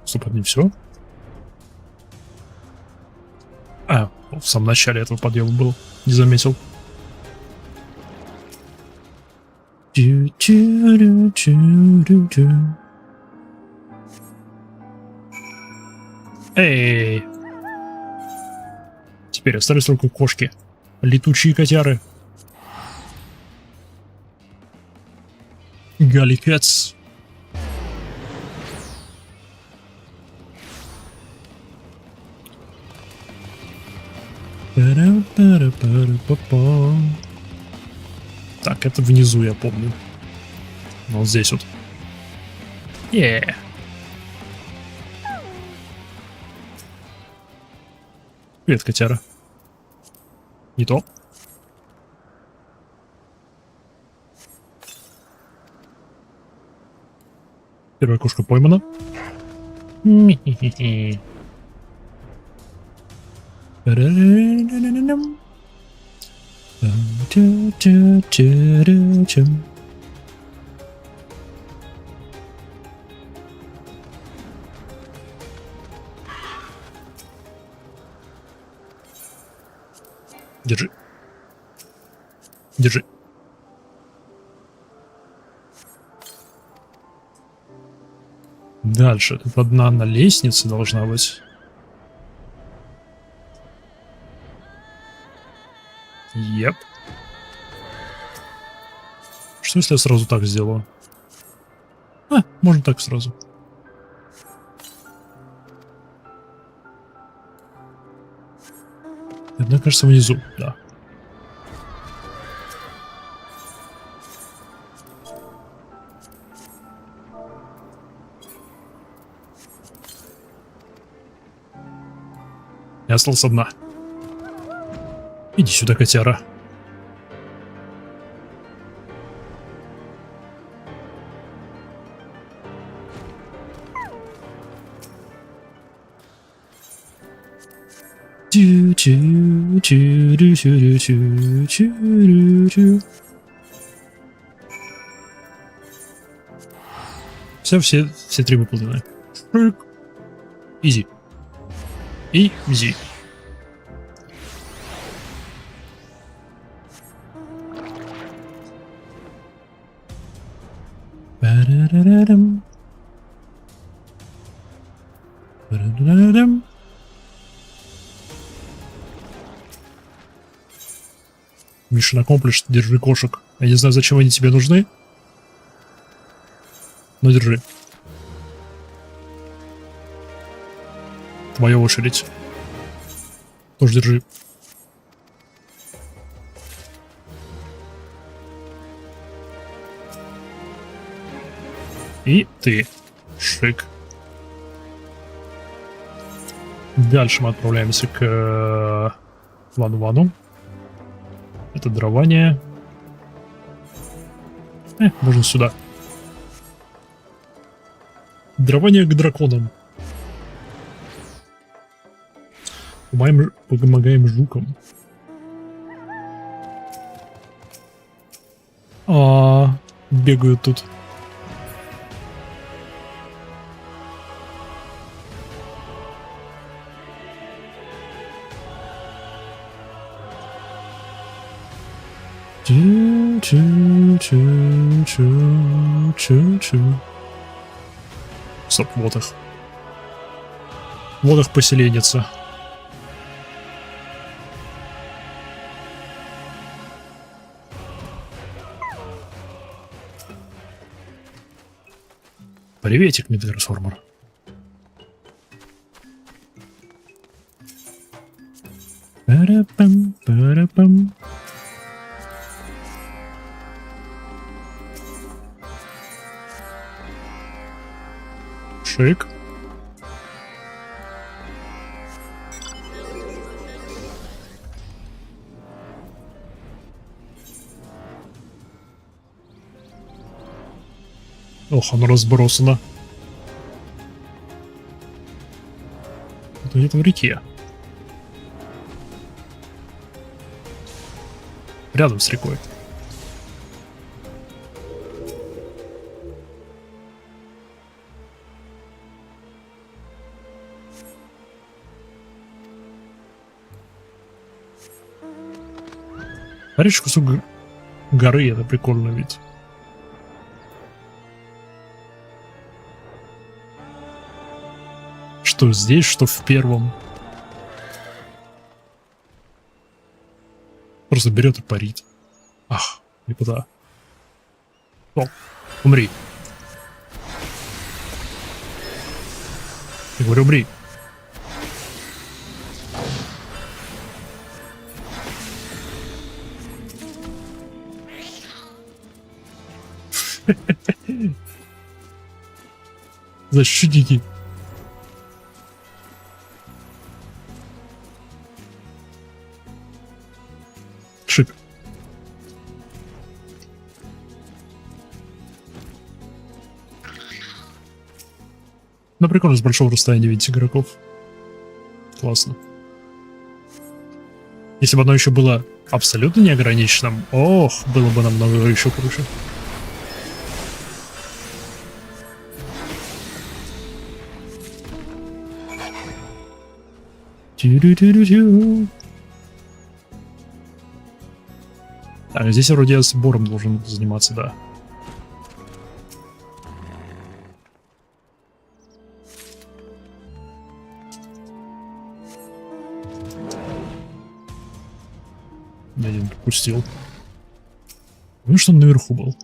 Стоп, не все? А, в самом начале этого подъема был. Не заметил. Эй! Теперь остались только кошки. Летучие котяры. Галикетс. Так, это внизу, я помню. Вот здесь вот. Привет, котяра. Не то. Первая кошка поймана. Держи. Держи. Дальше. Тут одна на лестнице должна быть. Еп. Что если я сразу так сделаю? Можно так сразу. Одна, кажется, внизу, да. Я остался одна. Иди сюда, котяра. Все три выполнены. Изи. Изи. Mission accomplished, держи кошек. Я не знаю, зачем они тебе нужны, но держи. Твоя очередь. Тоже держи. И ты. Шик. Дальше мы отправляемся к Вану-Вану. Это дарование. Можно сюда. Дарование к драконам. Помогаем жукам. Бегают тут. Стоп, вот их. Вот их поселенница. Приветик, Мидтрансформер. Пара-пам, пара-пам. Шик. Ох, оно разбросано. Это где-то в реке. Рядом с рекой. Смотрите, кусок горы, это прикольный вид. Что здесь, что в первом. Просто берет и парит. Ах, лепота. О, умри. Я говорю, умри. Защитники. Шик. Ну, прикольно, с большого расстояния видеть игроков. Классно. Если бы оно еще было абсолютно неограниченным, ох, было бы намного еще круче. Так, здесь вроде я сбором должен заниматься, да. Я один пропустил. Ну что он наверху был?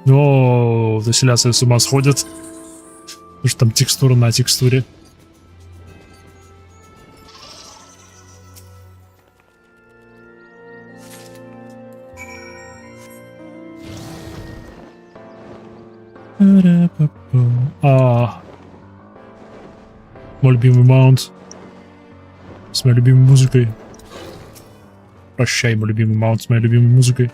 О, заселяция с ума сходит. Потому что там текстура на текстуре. Мой любимый маунт. С моей любимой музыкой. Прощай, мой любимый маунт с моей любимой музыкой.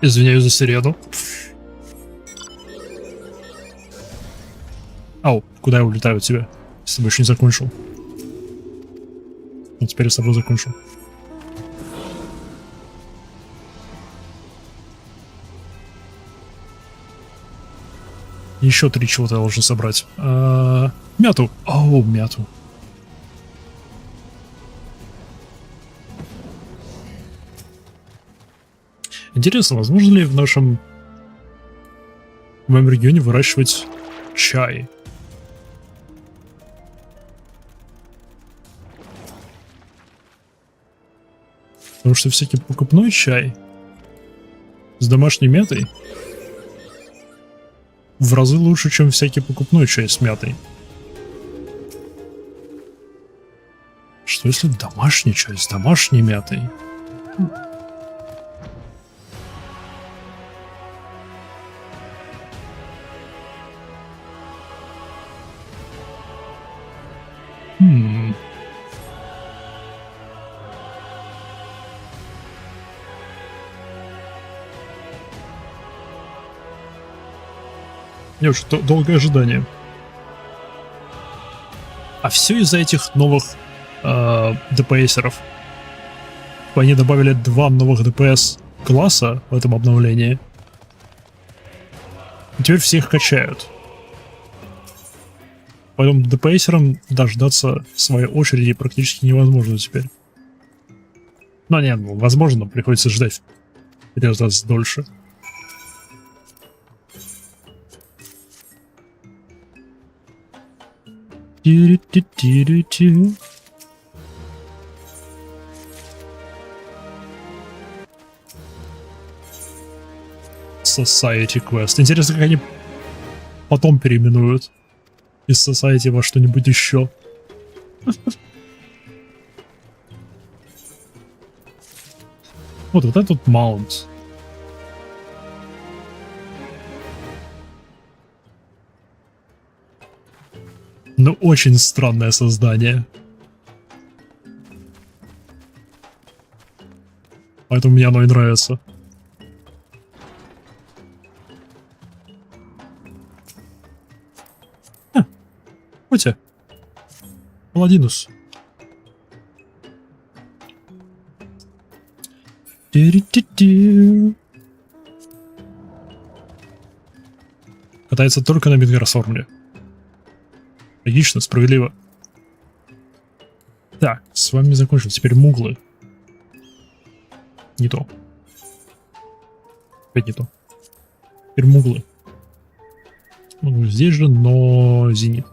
Извиняюсь за сирену. Ау, куда я улетаю от тебя? Я с тобой еще не закончил. Ну, теперь я с тобой закончил. Еще 3 чего-то я должен собрать. Мяту. Оу, мяту. Интересно, возможно ли в моем регионе выращивать чай? Потому что всякий покупной чай с домашней мятой в разы лучше, чем всякий покупной чай с мятой. Что если домашний чай с домашней мятой? Не очень долгое ожидание. А все из-за этих новых ДПСеров. Они добавили 2 новых ДПС класса в этом обновлении. И теперь все их качают. Поэтому ДПСерам дождаться своей очереди практически невозможно теперь. Ну нет, возможно, приходится ждать 5 раз дольше. Society Quest. Интересно, как они потом переименуют из Society во что-нибудь еще. Вот этот маунт. Ну, очень странное создание. Поэтому мне оно и нравится. Хотя. Паладинус. Катается только на Мидгарсормле. Логично, справедливо. Так, с вами закончил. Теперь муглы. Не то. Опять не то. Теперь муглы. Ну, здесь же, но зенит.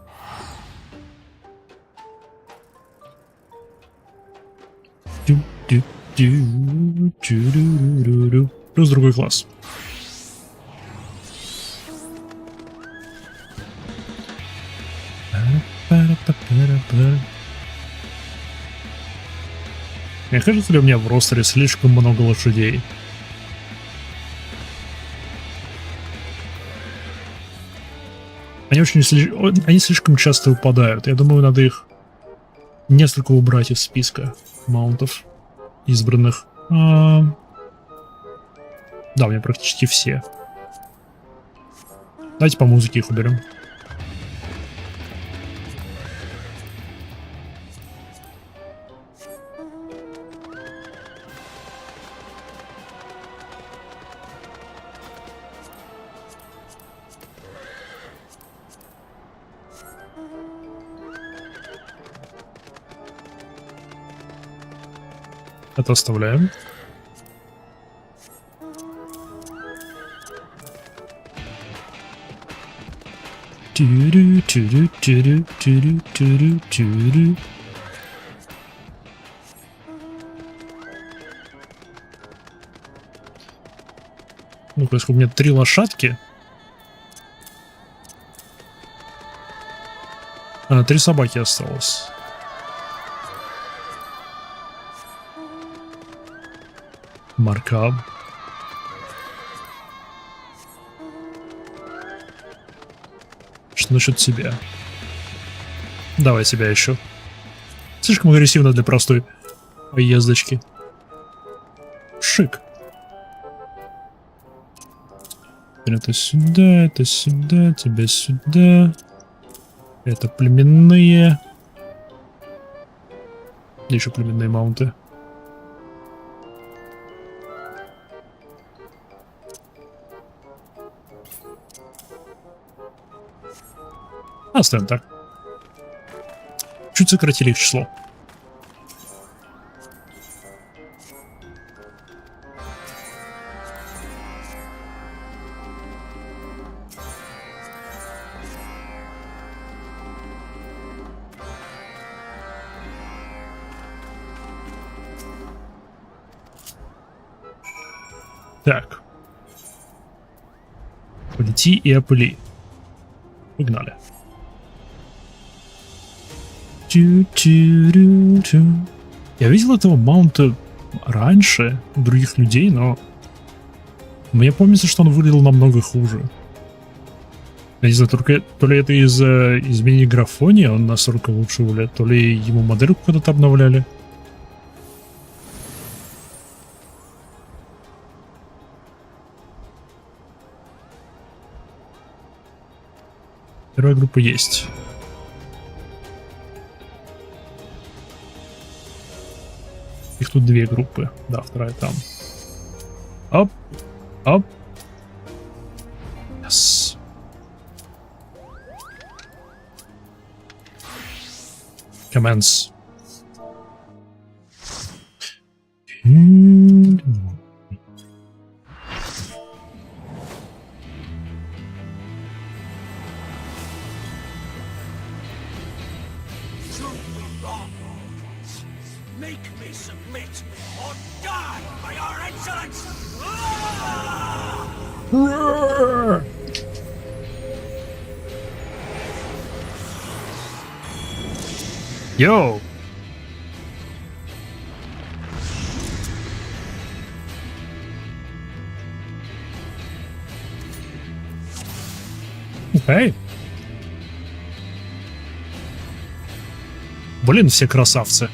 Плюс другой класс. Мне кажется ли у меня в ростере слишком много лошадей? Они они слишком часто выпадают. Я думаю, надо их несколько убрать из списка маунтов избранных. Да, у меня практически все. Давайте по музыке их уберем. Это оставляем. Ну-ка, если у меня 3 лошадки. 3 собаки осталось. Маркаб. Что насчет тебя? Давай тебя еще. Слишком агрессивно для простой поездочки. Шик. Это сюда, тебя сюда. Это племенные. Еще племенные маунты. Оставим так. Чуть сократили их число. Так. Полети и опыли. Погнали. Я видел этого маунта раньше у других людей, но мне помнится, что он выглядел намного хуже. Я не знаю, только то ли это из-за изменения графония он настолько лучше выглядит, то ли ему модельку когда-то обновляли. Первая группа есть. Их тут 2 группы. Да, вторая там. Оп. Оп. Yes. Commence. Йоу! Окей. Блин, все красавцы.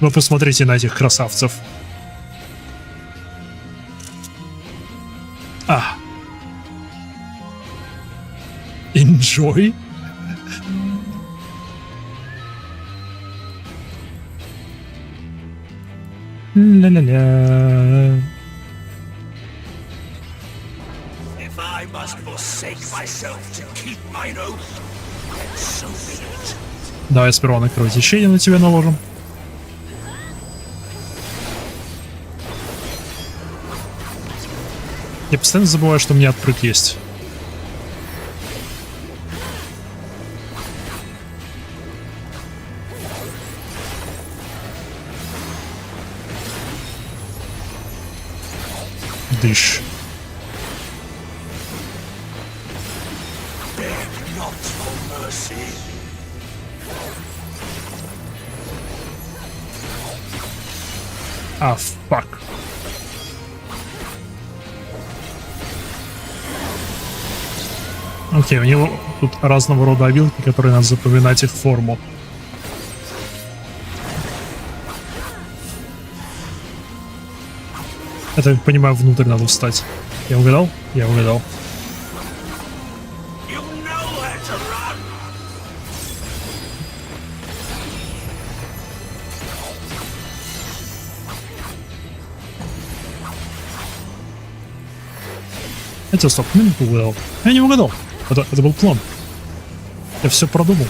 Вы посмотрите на этих красавцев. Enjoy. Ля-ля-ля. If I must forsake myself to keep mine oath, then so be it. Давай сперва на кровотечение на тебя наложим. Я постоянно забываю, что у меня отпрыг есть. Дыщ. Beg not for mercy. А, фак. Окей, у него тут разного рода обилки, которые надо запоминать их форму. Это, я понимаю, внутрь надо встать. Я угадал? Я угадал. You know where to run. Хотя, стоп, минуту угадал. Я не угадал. Это был план. Я все продумал.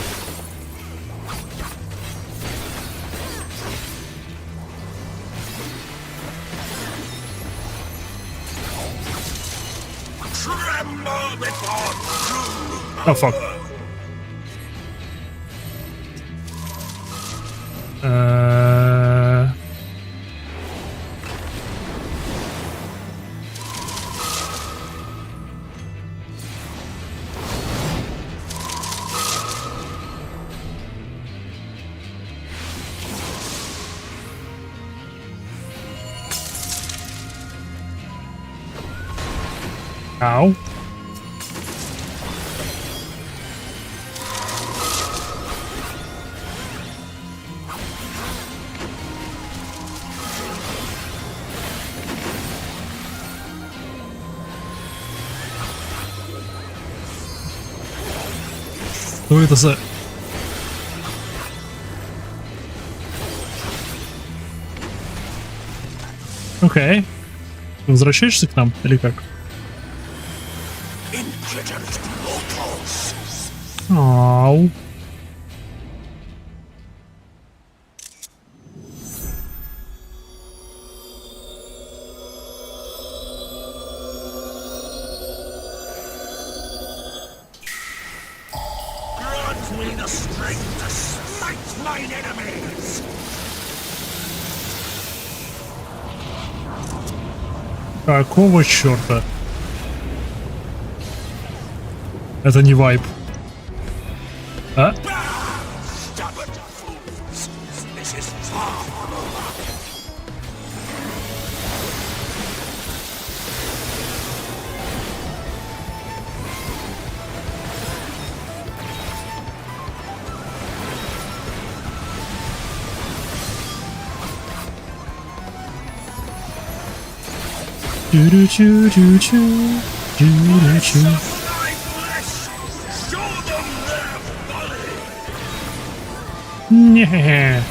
Tremble before true. А, фак. Ау. Что это за... Окей. Возвращаешься к нам или как? Impudent mortals. Ау. Grant me the strength to smite mine enemies. Какого черта? Это не вайп. А? Stubborn fools. This is far from over. Чу-ру-чу-чу-чу. Чу-ру-чу. My flesh. Show them their folly. Не.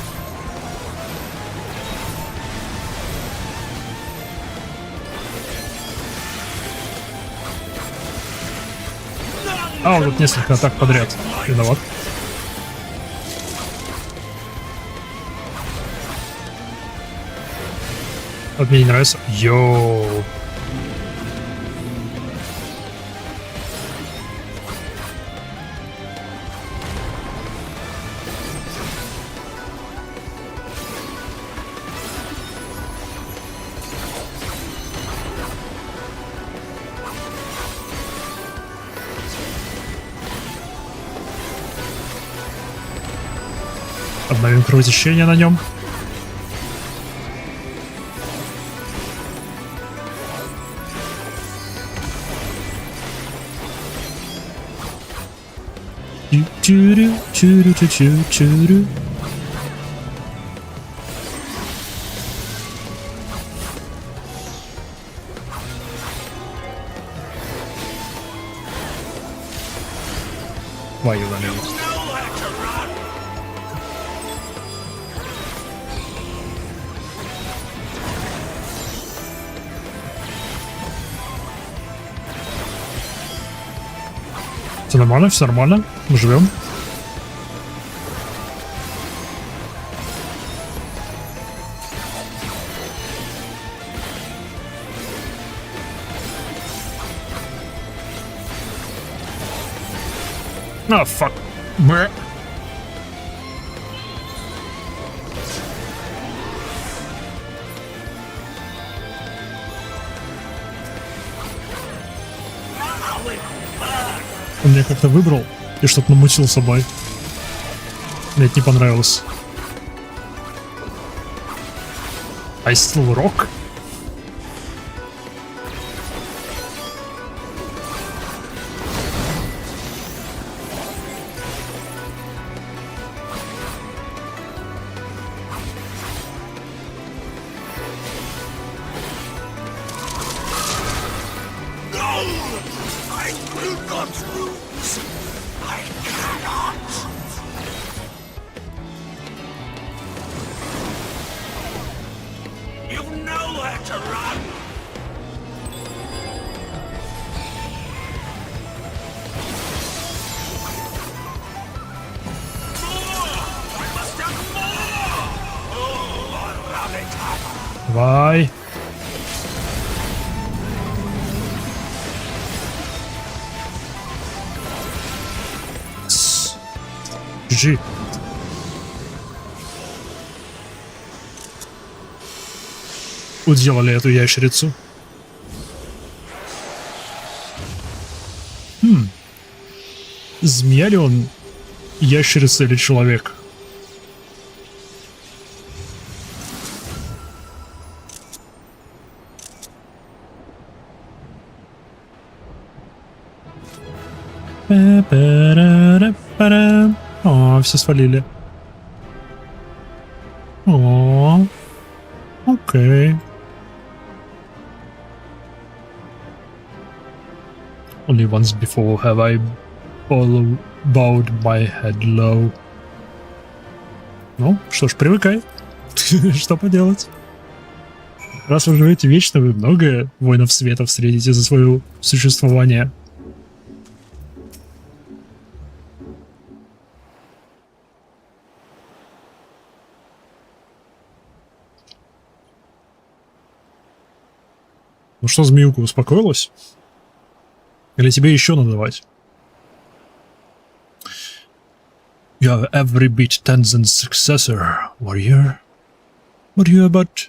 А, вот тут несколько атак подряд. Виноват. Вот мне не нравится. Йоу. Обновим кровотечение на нем. Чурю, чурю, чурю, чурю. Твою налево. Nowhere to run. Все нормально, все нормально. Мы живем. А, фак. Бэ. Он меня как-то выбрал и что-то намутил с собой. Мне это не понравилось. I still rock? I will not lose. I cannot. You've nowhere to run. More! I must have more! Oh, rabbit hammer. Давай. GG. Уделали эту ящерицу. Змея ли он? Ящерица или человек? О, все свалили. О, окей. Only once before have I bowed my head low. Ну, что ж, привыкай. Что поделать? Раз вы живете вечно, вы много воинов света встретите за свое существование. Ну что, змеюка, успокоилась? Или тебе еще надавать? You have every bit Tenzin's successor, warrior. But you are but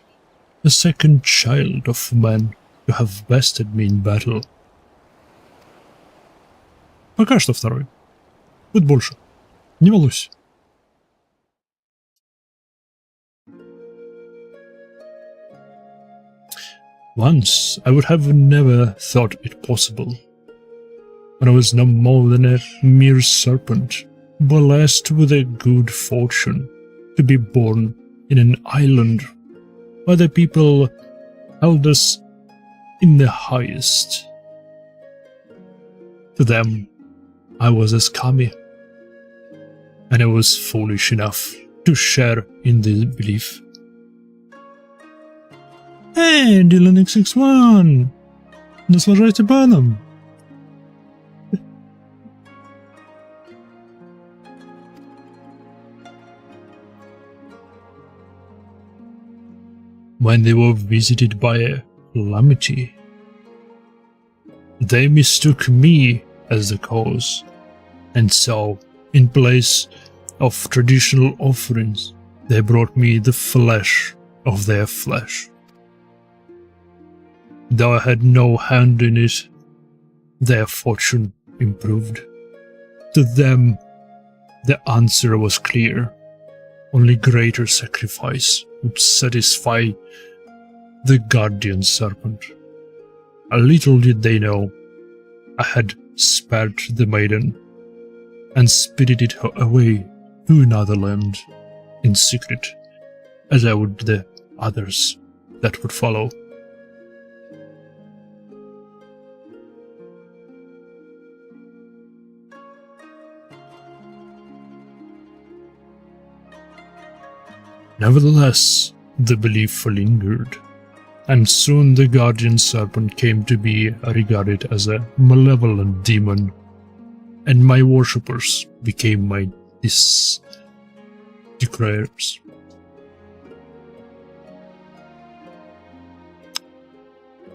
the second child of man who have bested me in battle. Пока что второй. Будет больше. Не волнуйся. Once I would have never thought it possible. When I was no more than a mere serpent, blessed with a good fortune to be born in an island where the people held us in the highest. To them, I was as kami, and I was foolish enough to share in this belief. Эй, Dylan XX1! Наслаждайся баном! When they were visited by a calamity, they mistook me as the cause, and so, in place of traditional offerings, they brought me the flesh of their flesh. Though I had no hand in it, their fortune improved. To them, the answer was clear. Only greater sacrifice would satisfy the guardian serpent. A little did they know, I had spared the maiden and spirited her away to another land in secret, as I would the others that would follow. Nevertheless, the belief lingered, and soon the guardian serpent came to be regarded as a malevolent demon, and my worshippers became my declarers.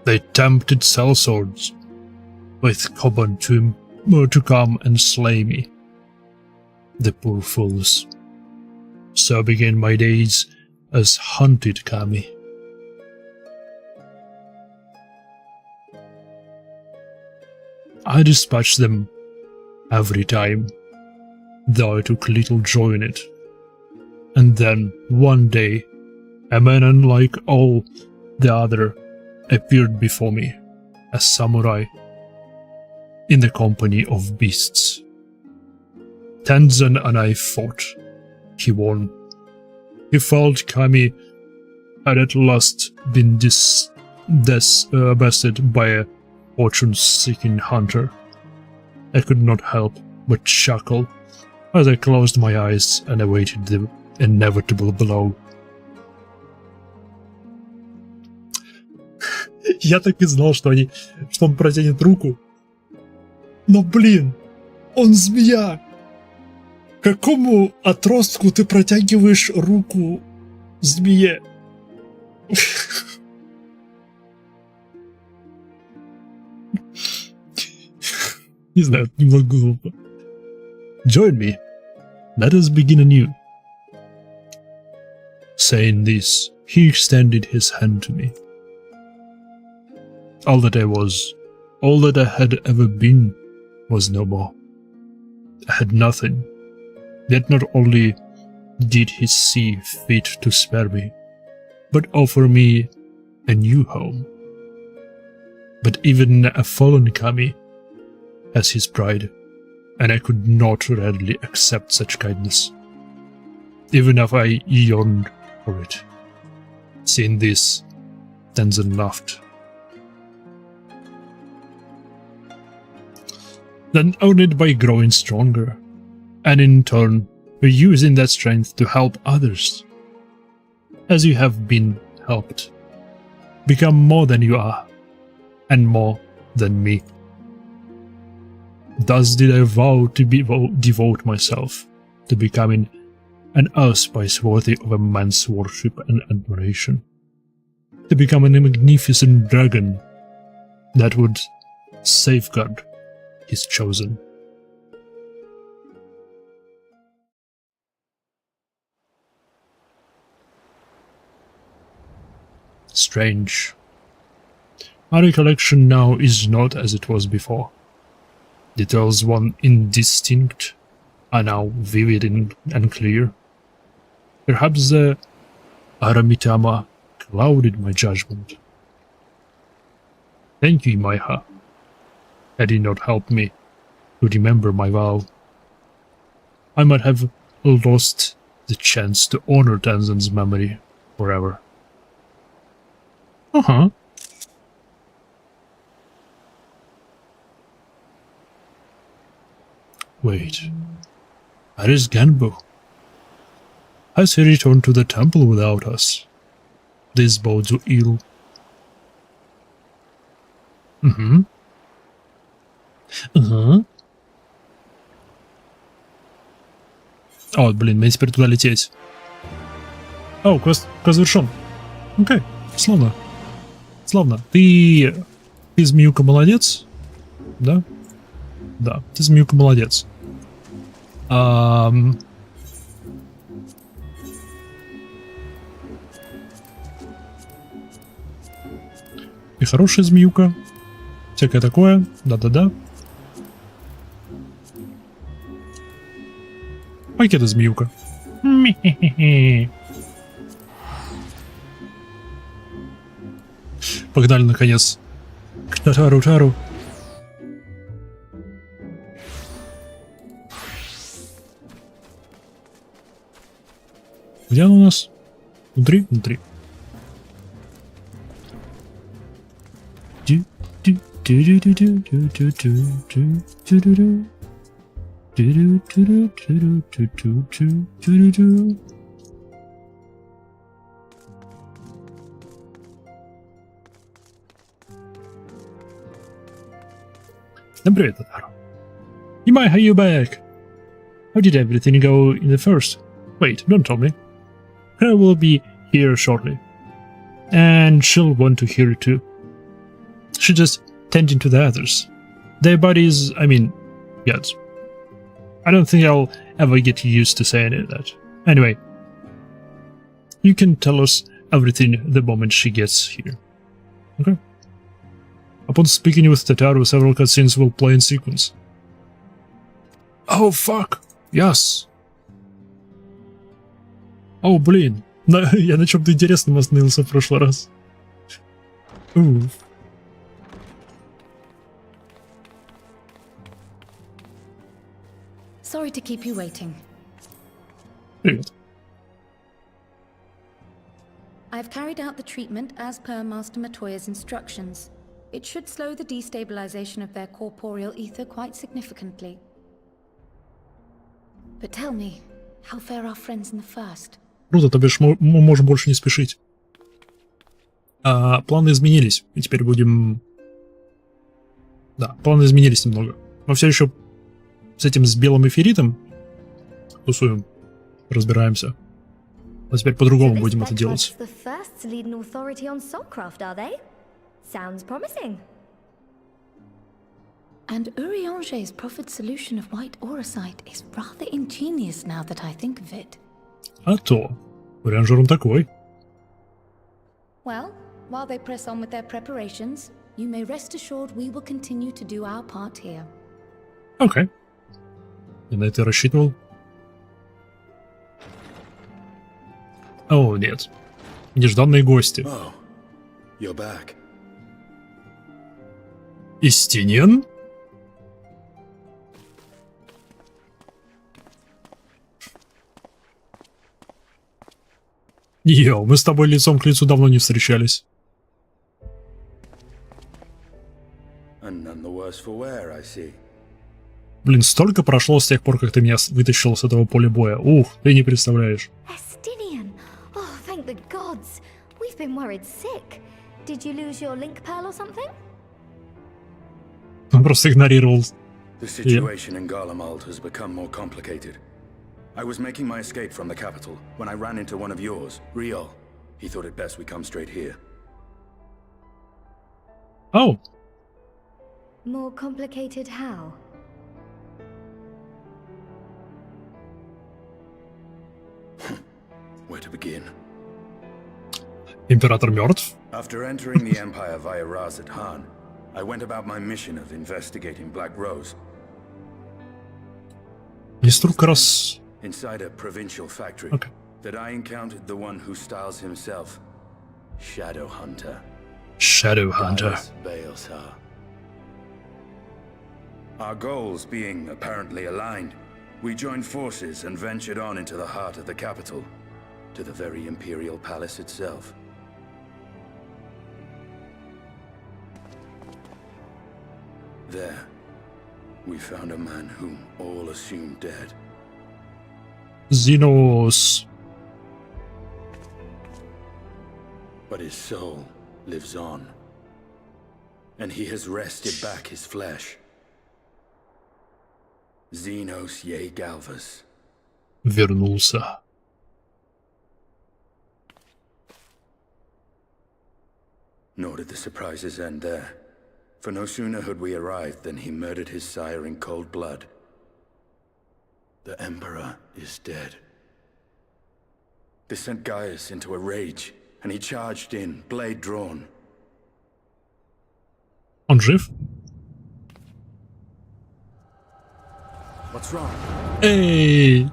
They tempted sellswords with Coban to come and slay me. The poor fools. So began my days as hunted kami. I dispatched them every time, though I took little joy in it. And then, one day, a man unlike all the other appeared before me, a samurai, in the company of beasts. Tenzin and I fought. He won. He felt Kami had at last been bested by a fortune-seeking hunter. I could not help but chuckle as I closed my eyes and awaited the inevitable blow. Я так и знал, что он протянет руку. Но, блин, он змея! Какому отростку ты протягиваешь руку змее? Не знаю, немного глупо. Join me. Let us begin anew. Saying this, he extended his hand to me. All that I was, all that I had ever been, was no more. I had nothing, yet not only did he see fit to spare me, but offer me a new home. But even a fallen Kami has his pride, and I could not readily accept such kindness, even if I yearned for it. Seeing this, Tenzin laughed. Then own it by growing stronger, and in turn using that strength to help others, as you have been helped. Become more than you are, and more than me. Thus did I vow to devote myself to becoming an auspice worthy of a man's worship and admiration, to become a magnificent dragon that would safeguard his chosen. Strange. My recollection now is not as it was before. Details once indistinct are now vivid and clear. Perhaps the Aramitama clouded my judgment. Thank you, Maiha. Had he not helped me to remember my vow, I might have lost the chance to honor Tenzin's memory forever. Wait, where is Genbu? Has he returned to the temple without us? This bodes ill. О, блин, мне теперь туда лететь. О, квест завершен. Окей, славно. Славно. Ты змеюка молодец? Да? Да, ты змеюка молодец. И хорошая змеюка. Всякое такое. Да-да-да. Пакета змеюка. Погнали, наконец, к Татару-Тару. Где она у нас? Внутри? Внутри. Всем привет, Татару. Imai, how you back? How did everything go in the first? Wait, don't tell me. Her will be here shortly. And she'll want to hear it too. She just tending to the others. Their bodies, I mean, yes. I don't think I'll ever get used to saying it that. Anyway, you can tell us everything the moment she gets here. Okay? Upon speaking with Tataru, several cutscenes will play in sequence. Oh, fuck. Yes. О, блин. Я на чем-то интересном остановился в прошлый раз. Sorry to keep you waiting. Привет. I've carried out the treatment as per Master Matoya's instructions. It should slow the destabilization of their corporeal ether quite significantly. But tell me, how fare our friends in the first? Круто, то бишь мы можем больше не спешить. Планы изменились, и теперь будем... Да, планы изменились немного. Мы все еще с этим с белым эфиритом тусуем, разбираемся. Но теперь по-другому будем это делать. And Urianger's proffered solution of white auracite is rather ingenious now that I think of it. А то. Urianger он такой. Well, while they press on with their preparations, you may rest assured we will continue to do our part here. Окей. Я на это рассчитывал. О, нет. Нежданные гости. Oh, you're back. Истинен? Йоу, мы с тобой лицом к лицу давно не встречались. And none the worse for wear, I see. Блин, столько прошло с тех пор, как ты меня вытащил с этого поля боя. Ух, ты не представляешь. Estinian! Oh, thank the gods! We've been worried sick. Did you lose your link pearl or something? Он просто игнорировал. The situation in Garlemald has become more complicated. I was making my escape from the capital when I ran into one of yours, Riol. He thought it best we come straight here. Oh. More complicated how? Where to begin? Император мертв? After entering the Empire via Razat Han, I went about my mission of investigating Black Rose. Несколько раз... Inside a provincial factory, that I encountered the one who styles himself Shadow Hunter. Shadow Hunter. Our goals being apparently aligned, we joined forces and ventured on into the heart of the capital, to the very Imperial Palace itself. There, we found a man whom all assumed dead. Xenos. But his soul lives on, and he has wrested back his flesh. Xenos Ye Galvas. Вернулся. Nor did the surprises end there, for no sooner had we arrived than he murdered his sire in cold blood. The Emperor is dead. This sent Gaius into a rage, and he charged in, blade drawn. Он жив? What's wrong? Эй!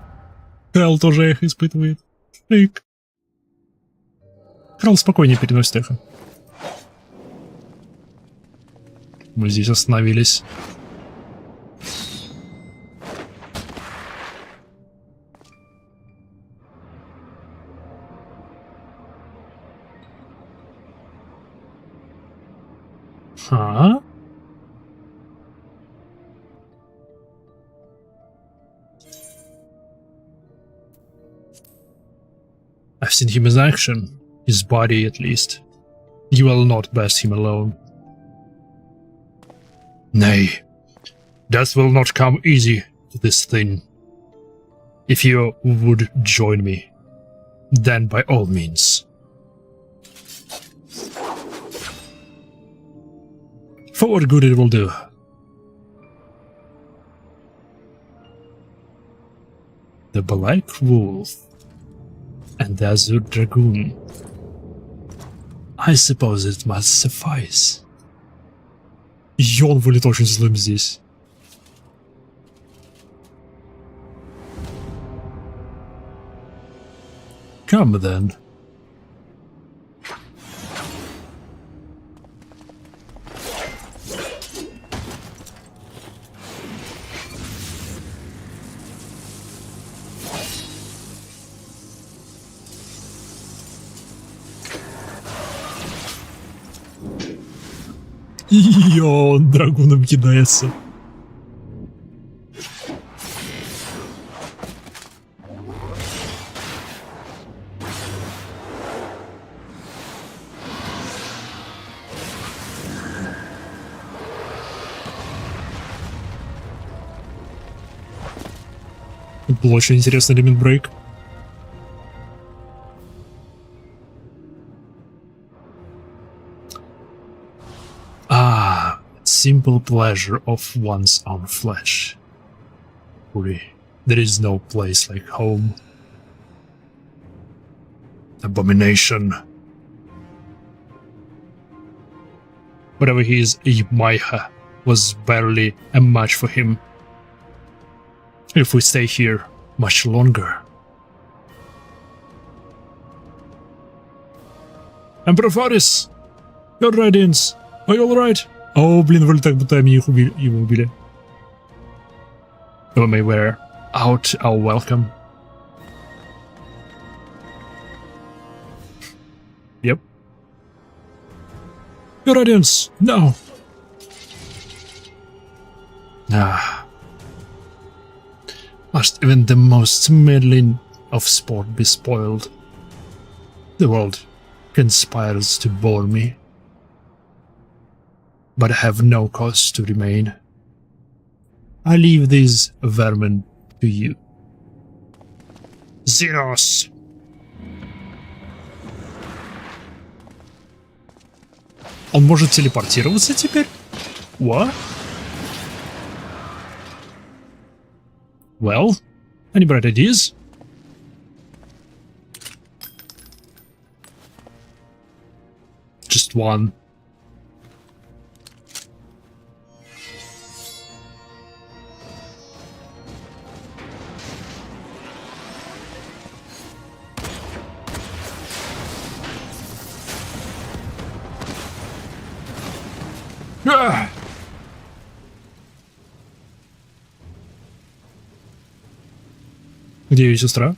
Крал тоже эхо испытывает. Фрик. Крал спокойнее переносит эхо. Мы здесь остановились. Ха? I've seen him in action, his body at least. You will not best him alone. Nay, death will not come easy to this thing. If you would join me, then by all means. For what good it will do. The Black Wolf and the Azure Dragoon. I suppose it must suffice. И он выглядит очень злым здесь. Come then. Йо, он драгуном кидается. Был очень интересный лимит брейк. Simple pleasure of one's own flesh. Furry, there is no place like home. Abomination. Whatever he is, Yamaiha was barely a match for him. If we stay here much longer. Emperor Faris! Your Radiance! Are you alright? О, блин, вроде так, будто они их убили, его убили. We may wear out our welcome. Yep. Your Radiance! No! Must even the most meddling of sport be spoiled? The world conspires to bore me. But I have no cause to remain. I leave these vermin to you. Xenos! Он может телепортироваться теперь? What? Well, any bright ideas? Just one. Где ее сестра?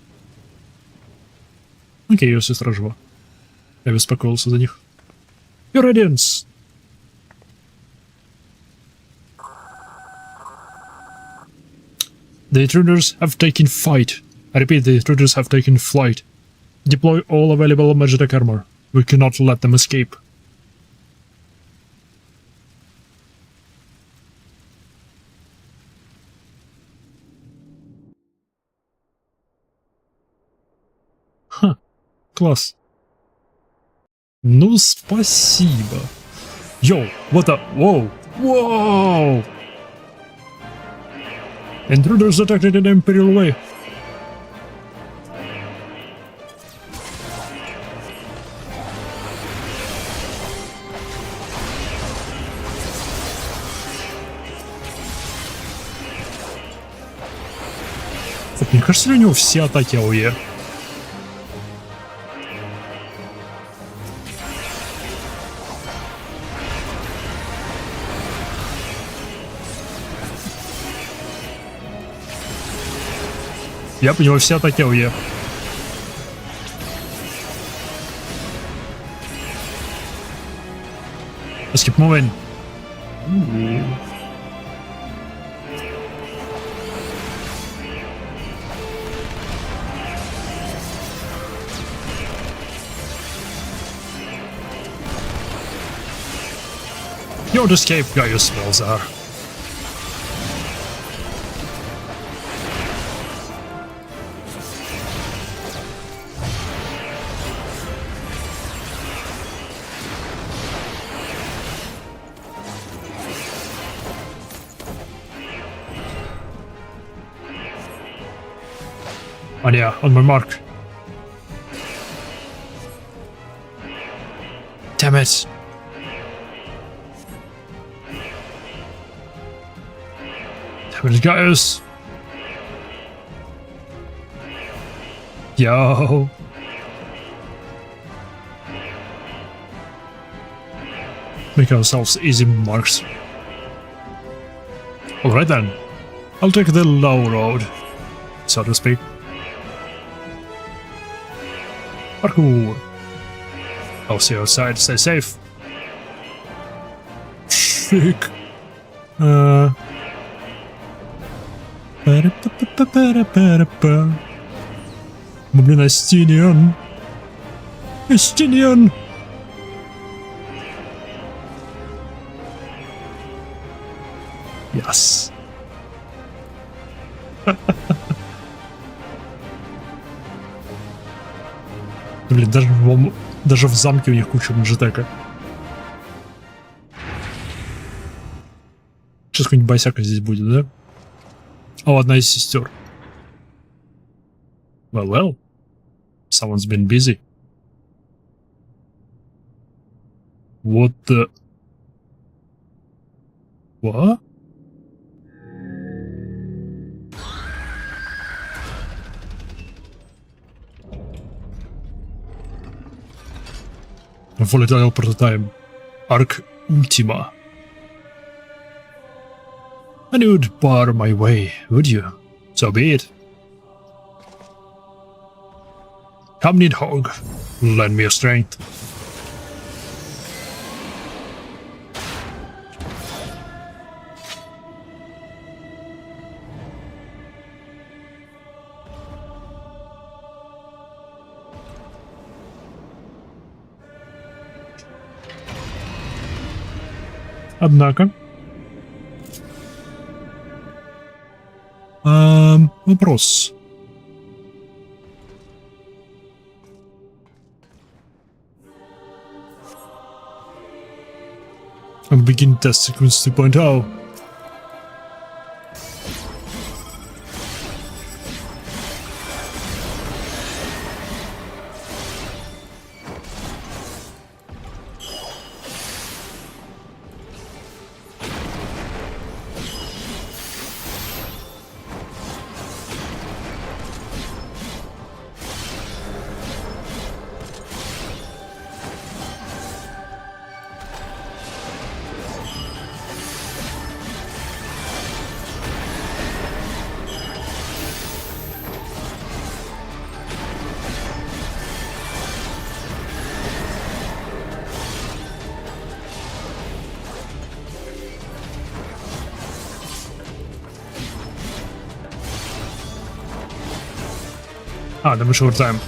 Окей, ее сестра жива. Я беспокоился за них. Your Radiance! The intruders have taken flight. I repeat, the intruders have taken flight. Deploy all available magic armor. We cannot let them escape. Класс. Ну, спасибо. Йоу, what the... Whoa! Whoa! Intruders attacked in an Imperial way. Вот, мне кажется, у него все атаки АОЕ. Я у него все атаки АОЕ. Let's keep moving. You'll escape, got your spells are. Oh yeah, on my mark. Damn it. Damn it, guys. Yo. Make ourselves easy marks. Alright then. I'll take the low road, so to speak. Parkour. I'll see you outside. Stay safe. Sick. Блин, Астиниан. Астиниан. Yes. Блин, даже в замке у них куча маджетека. Сейчас какой-нибудь босяка здесь будет, да? О, одна из сестер. Well. Someone's been busy. What the... What? Volatile prototype. Arc Ultima. And you'd bar my way, would you? So be it. Come, Nidhogg. Lend me your strength. Однако... Вопрос. Begin test sequence 2.0. Да мы же вертаем.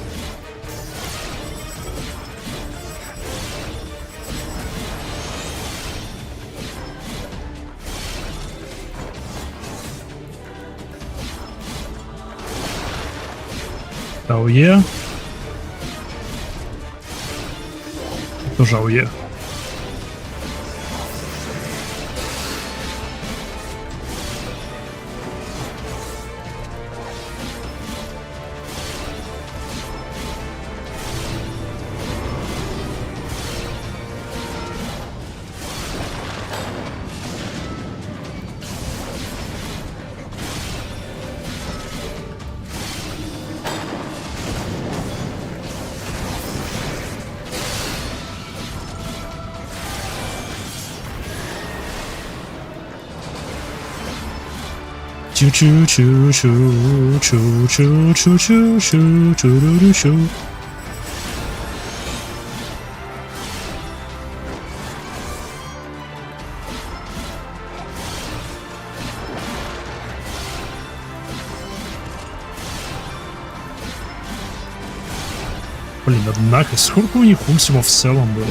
АОЕ. Тоже АОЕ. Чу-чу-чу-чу-чу-чу-чу-чу-чу-чу-чу-чу-чу-чу-чу-чу. Блин, однако, сколько у них ультима в целом было?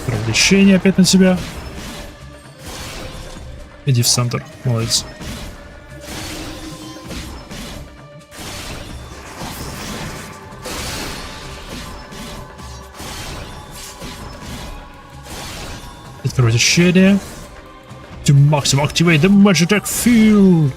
Привлечение опять на тебя. Иди в центр, молодец. Кровотечение. To maximum activate the magic field.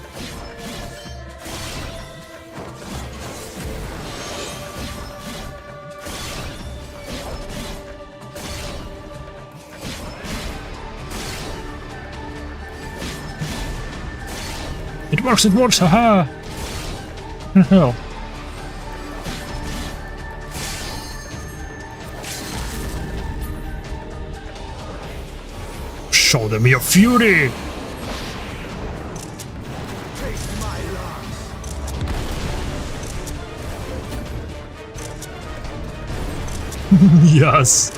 It works, haha! What the hell? Show them your fury! Yes!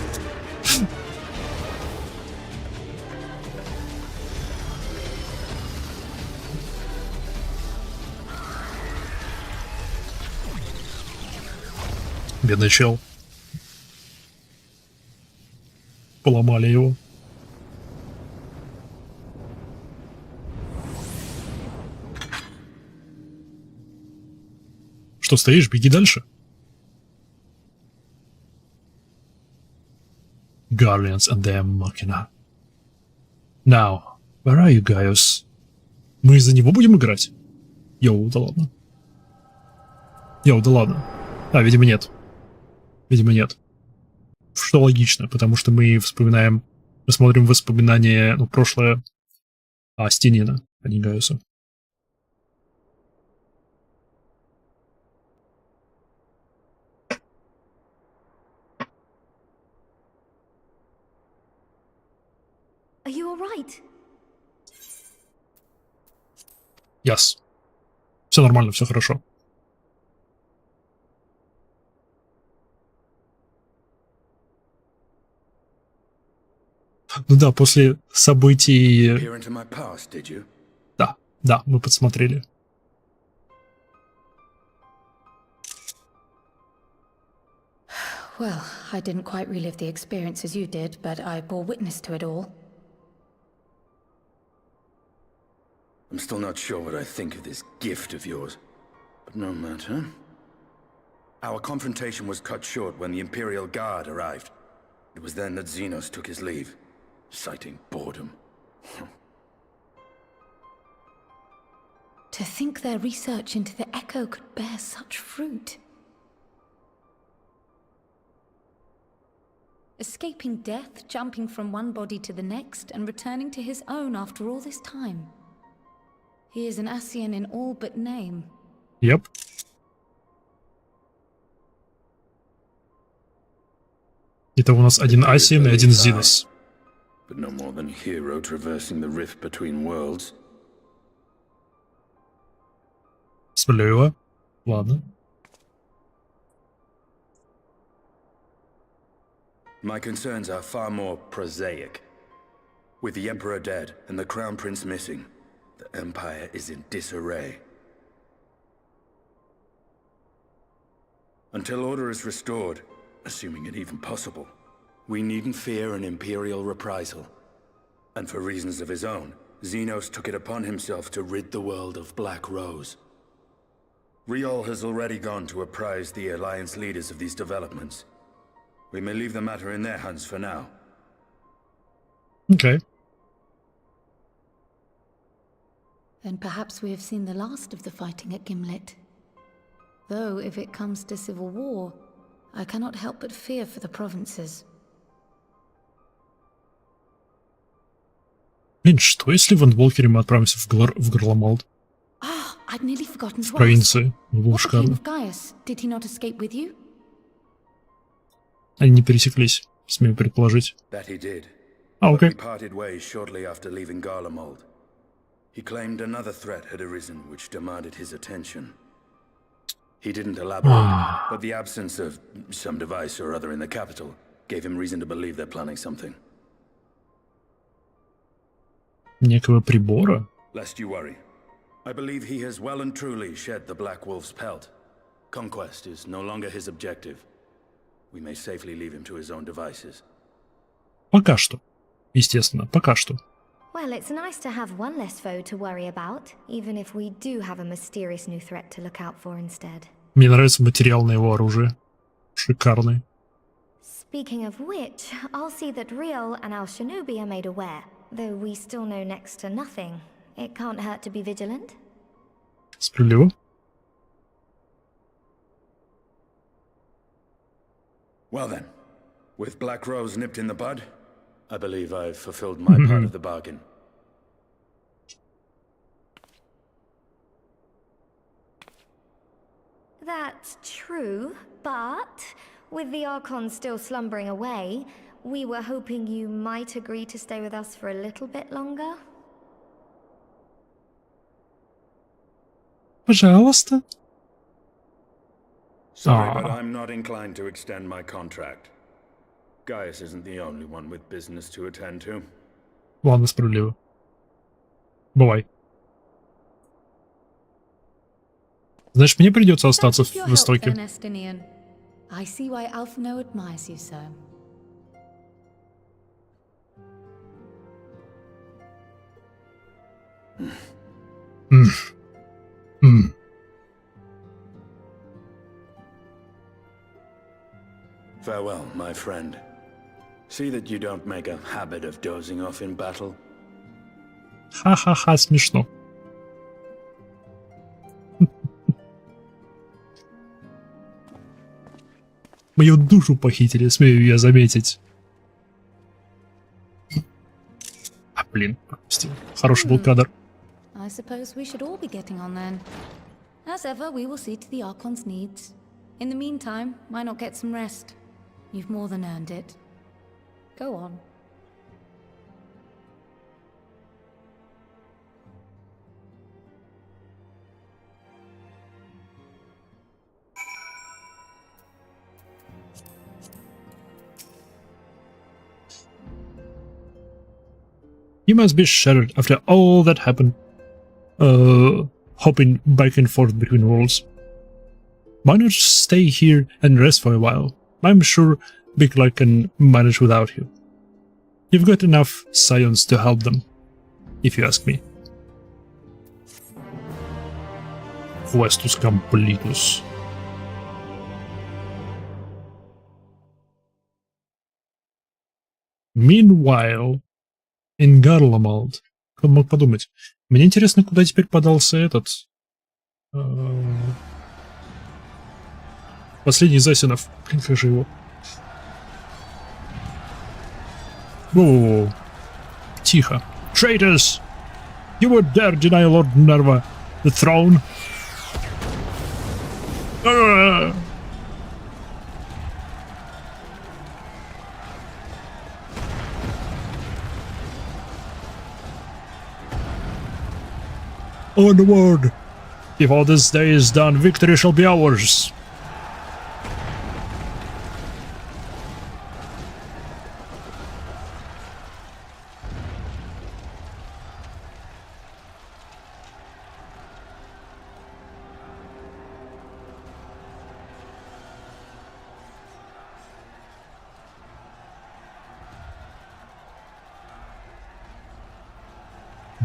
Бедный чел. Поломали его. Что стоишь? Беги дальше. Guardians and their Machina. Now, where are you guys? Мы из-за него будем играть? Йоу, да ладно. Йоу, да ладно. А, видимо, нет. Видимо, нет. Что логично, потому что мы вспоминаем... Мы смотрим воспоминания, ну, прошлое Стенина, а не Гaiusa. Are you alright? Yes. Все нормально, все хорошо. Ну да, после событий... Peer into my past, did you? Да, мы подсмотрели. Well, I didn't quite relive the experience as you did, but I bore witness to it all. I'm still not sure what I think of this gift of yours, but no matter. Our confrontation was cut short when the Imperial Guard arrived. It was then that Xenos took his leave, citing boredom. To think their research into the Echo could bear such fruit. Escaping death, jumping from one body to the next, and returning to his own after all this time. He is an Ascian in all but name. Yep. Это у нас один Ascian и один Xenos. But no more than hero traversing the rift between worlds. Справедливо. Ладно. My concerns are far more prosaic. With the Emperor dead and the Crown Prince missing, the Empire is in disarray. Until order is restored, assuming it even possible, we needn't fear an Imperial reprisal. And for reasons of his own, Xenos took it upon himself to rid the world of Black Rose. Riol has already gone to apprise the Alliance leaders of these developments. We may leave the matter in their hands for now. Okay. Then perhaps we have seen the last of the fighting at Gimlet. Though, if it comes to civil war, I cannot help but fear for the provinces. Блин, что если в Эндволкере мы отправимся в Горломалд? Ah, I'd nearly forgotten to В провинции. Было What became шикарно. of Gaius? Did he not escape with you? Они не пересеклись, смею предположить. That he did. А, But we окей. parted ways shortly after leaving Garlemald. He claimed another threat had arisen which demanded his attention. He didn't elaborate, but the absence of some device or other in the capital gave him reason to believe they're planning something. Некого прибора? Lest you worry. I believe he has well and truly shed the Black Wolf's pelt. Conquest is no longer his objective. We may safely leave him to his own devices. Пока что. Естественно, пока что. Well, it's nice to have one less foe to worry about, even if we do have a mysterious new threat to look out for instead. Мне нравится материал на его оружие. Шикарный. Speaking of which, I'll see that Riol and our Shinobi are made aware. Though we still know next to nothing, it can't hurt to be vigilant. Справедливо. Well then, with Black Rose nipped in the bud, I believe I've fulfilled my part of the bargain. That's true, but with the Archon still slumbering away, we were hoping you might agree to stay with us for a little bit longer. Пожалуйста. Sorry, but I'm not inclined to extend my contract. Gaius isn't the only one with business to attend to. Ладно, справедливо. Бывай. Значит, мне придется остаться Thank you for в your help, Истоке. then, Estinian. I see why Alphino admires you so. Farewell, my friend. See that you don't make a habit of dozing off in battle. Ха-ха-ха, смешно. Мою душу похитили, смею я заметить. Блин, пропустил. Хороший был кадр. I suppose we should all be getting on then. As ever, we will see to the Archon's needs. In the meantime, why not get some rest? You've more than earned it. Go on. You must be shattered after all that happened. Hopping back and forth between worlds. Why not stay here and rest for a while? I'm sure Big Luck can manage without you. You've got enough science to help them, if you ask me. Questus completus. Meanwhile, in Garlemald. Кто мог подумать? Мне интересно, куда теперь подался этот... Последний из Асинов. Блин, как же его? Воу. Тихо. Traitors! You would dare deny Lord Nerva the throne? Onward! Before this day is done, victory shall be ours!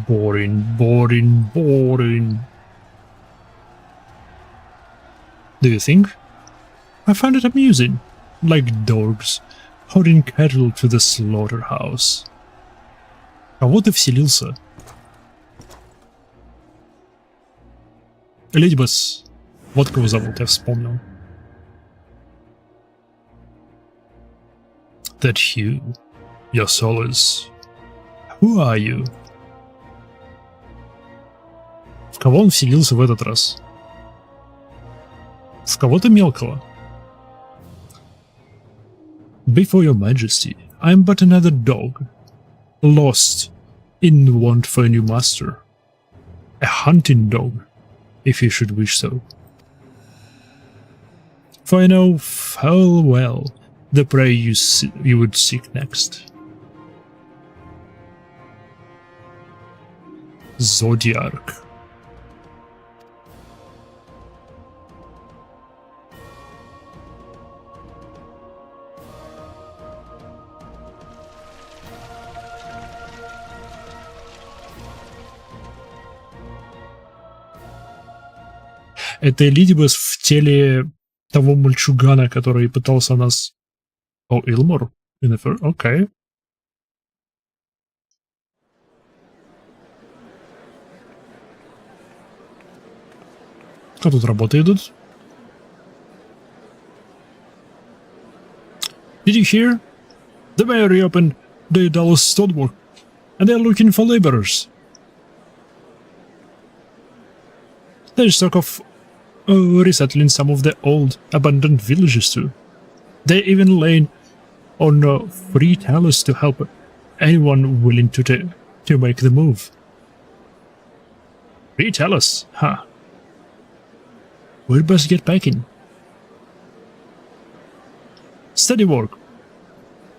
Boring, boring, boring. Do you think? I find it amusing, like dogs holding cattle to the slaughterhouse. Кого ты вселился? Ледибас. Вот кого зовут, я вспомнил. That you, your soul is... Who are you? В кого он вселился в этот раз? В кого-то мелкого. Before your majesty, I am but another dog, lost in want for a new master. A hunting dog, if you should wish so. For I know full well the prey you would seek next. Zodiark. Это Лидибас в теле того мальчугана, который пытался нас... О, Илмор? Окей. Кто тут работает идут? Did you hear? The mayor reopened the Dallas stonework, and they're looking for laborers. There's talk of resettling some of the old abandoned villages too. They even laying on free talents to help anyone willing to make the move. Free talents, huh? We'd best get packing. Steady work.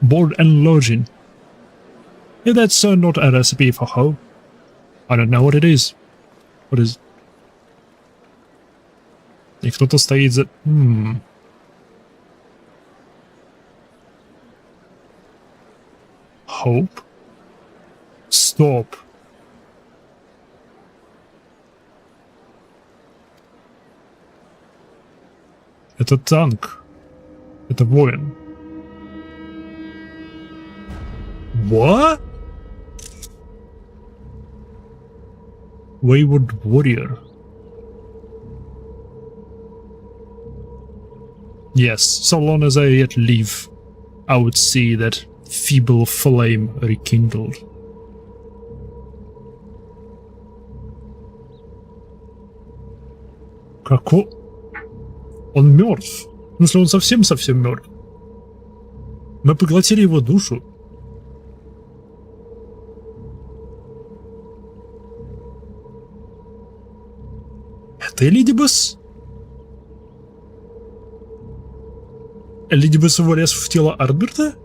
Board and lodging. If that's not a recipe for hope, I don't know what it is. What is... И кто-то стоит за... Hope? Stop. Это танк. Это воин. What? Wayward warrior. Yes, so long as I yet live, I would see that feeble flame rekindled. Како? Он мертв. В смысле, он совсем-совсем мертв. Мы поглотили его душу. Это Элидибас? Элидибас влез в тело Артберта?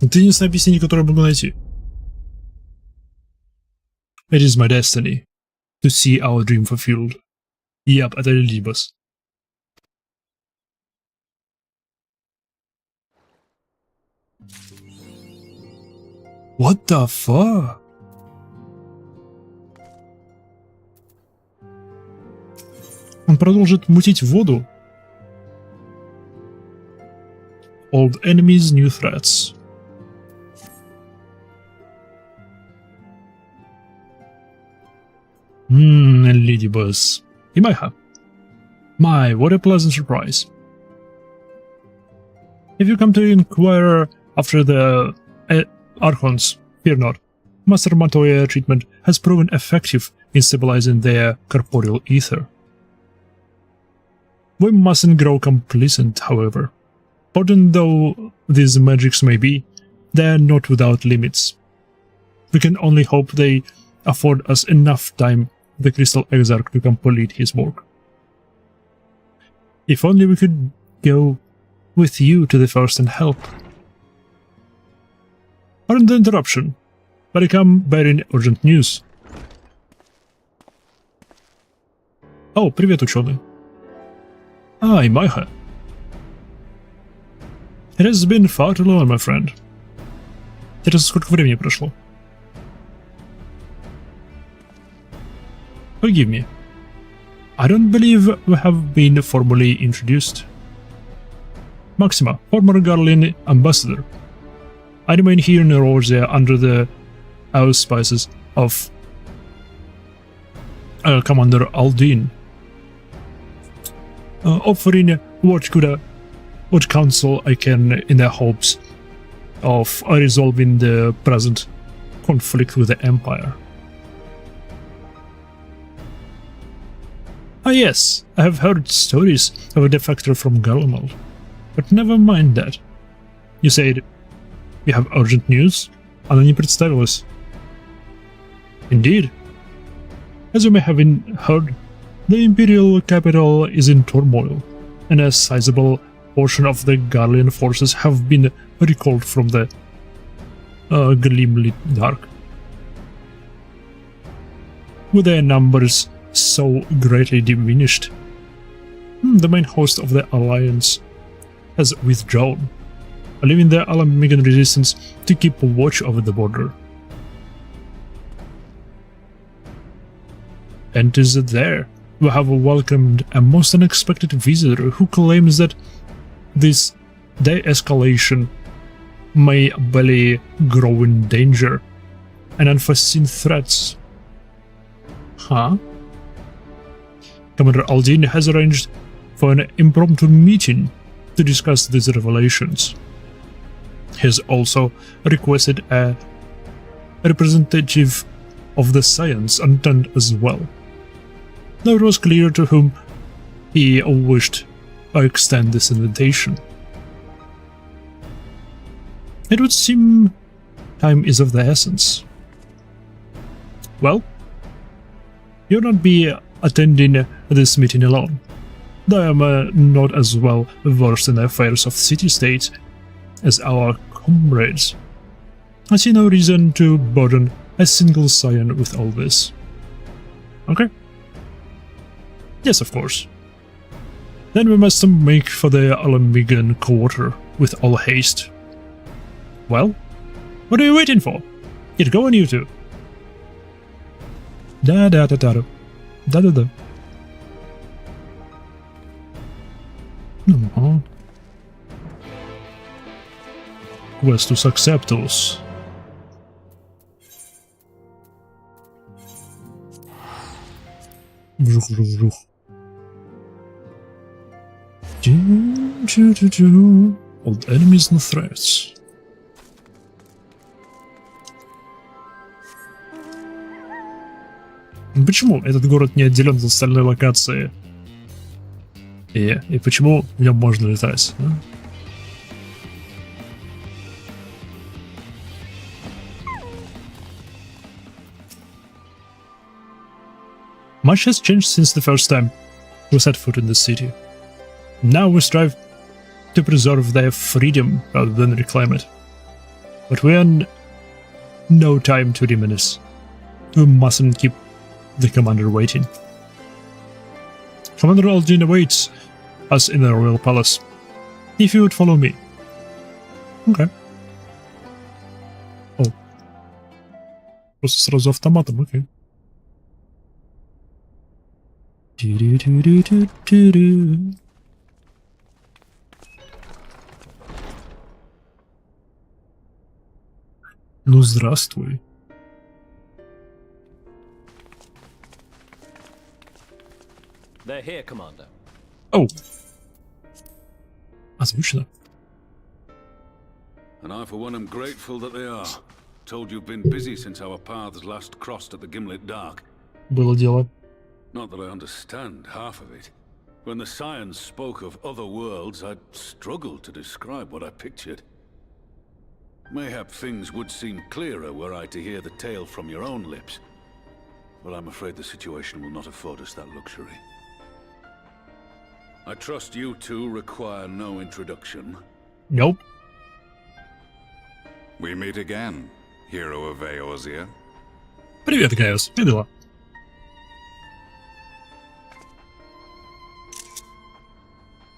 Это единственное объяснение, которое я могу найти. It is my destiny to see our dream fulfilled. Yep, это Элидибас. What the fuck? Он продолжит мутить воду. Old enemies, new threats. Ladybus. Imaiha. My, what a pleasant surprise. If you come to inquire after the Archons, fear not. Master Montoya treatment has proven effective in stabilizing their corporeal ether. We mustn't grow complacent, however. Potent though these magics may be, they are not without limits. We can only hope they afford us enough time for the Crystal Exarch to complete his work. If only we could go with you to the first and help. Pardon the interruption, but I come bearing urgent news. О, привет, ученый. Imaiha. It has been far too long, my friend. Интересно, сколько времени прошло? Forgive me. I don't believe we have been formally introduced. Maxima, former Garlean ambassador. I remain here in Eorzea under the auspices of Commander Aldin, offering what counsel I can in the hopes of resolving the present conflict with the Empire. Ah yes, I have heard stories of a defector from Garlemald, but never mind that. You said you have urgent news? Она не представилась. Indeed. As you may have heard, the Imperial capital is in turmoil, and a sizable portion of the Garlean forces have been recalled from the Gleamlit Dark. With their numbers so greatly diminished, the main host of the Alliance has withdrawn, leaving the Alamigan resistance to keep watch over the border. And is it there we have welcomed a most unexpected visitor who claims that this de-escalation may belly growing danger and unforeseen threats. Huh? Commander Aldin has arranged for an impromptu meeting to discuss these revelations. He has also requested a representative of the science intent as well. Now it was clear to whom he wished to extend this invitation. It would seem time is of the essence. Well, you'll not be attending this meeting alone. Though I am not as well versed in the affairs of city-state as our comrades, I see no reason to burden a single scion with all this. Okay? Yes, of course. Then we must make for the Alamigan quarter with all haste. Well, what are you waiting for? Get going, you two. Da-da-da-da-da. Da-da-da. Questus acceptus. Вжух, вжух, вжух. Old enemies and threats. Почему этот город не отделен от остальной локации? И почему в нем можно летать? А? Much has changed since the first time we set foot in the city. Now we strive to preserve their freedom rather than reclaim it. But we are no time to reminisce. We mustn't keep the commander waiting. Commander Aldrin awaits us in the royal palace. If you would follow me. Okay. О. Просто сразу автоматом, окей. Ну, здравствуй. They're here, Commander. Oh. Озвучено. And I, for one, am grateful that they are. Told you've been busy since our paths last crossed at the Gimlet Dark. Было дело. Not that I understand half of it. When the science spoke of other worlds, I'd struggled to describe what I pictured. Mayhap things would seem clearer were I to hear the tale from your own lips. But I'm afraid the situation will not afford us that luxury. I trust you two require no introduction. Nope. We meet again, hero of Eorzea. Привет, Гaius. Как дела?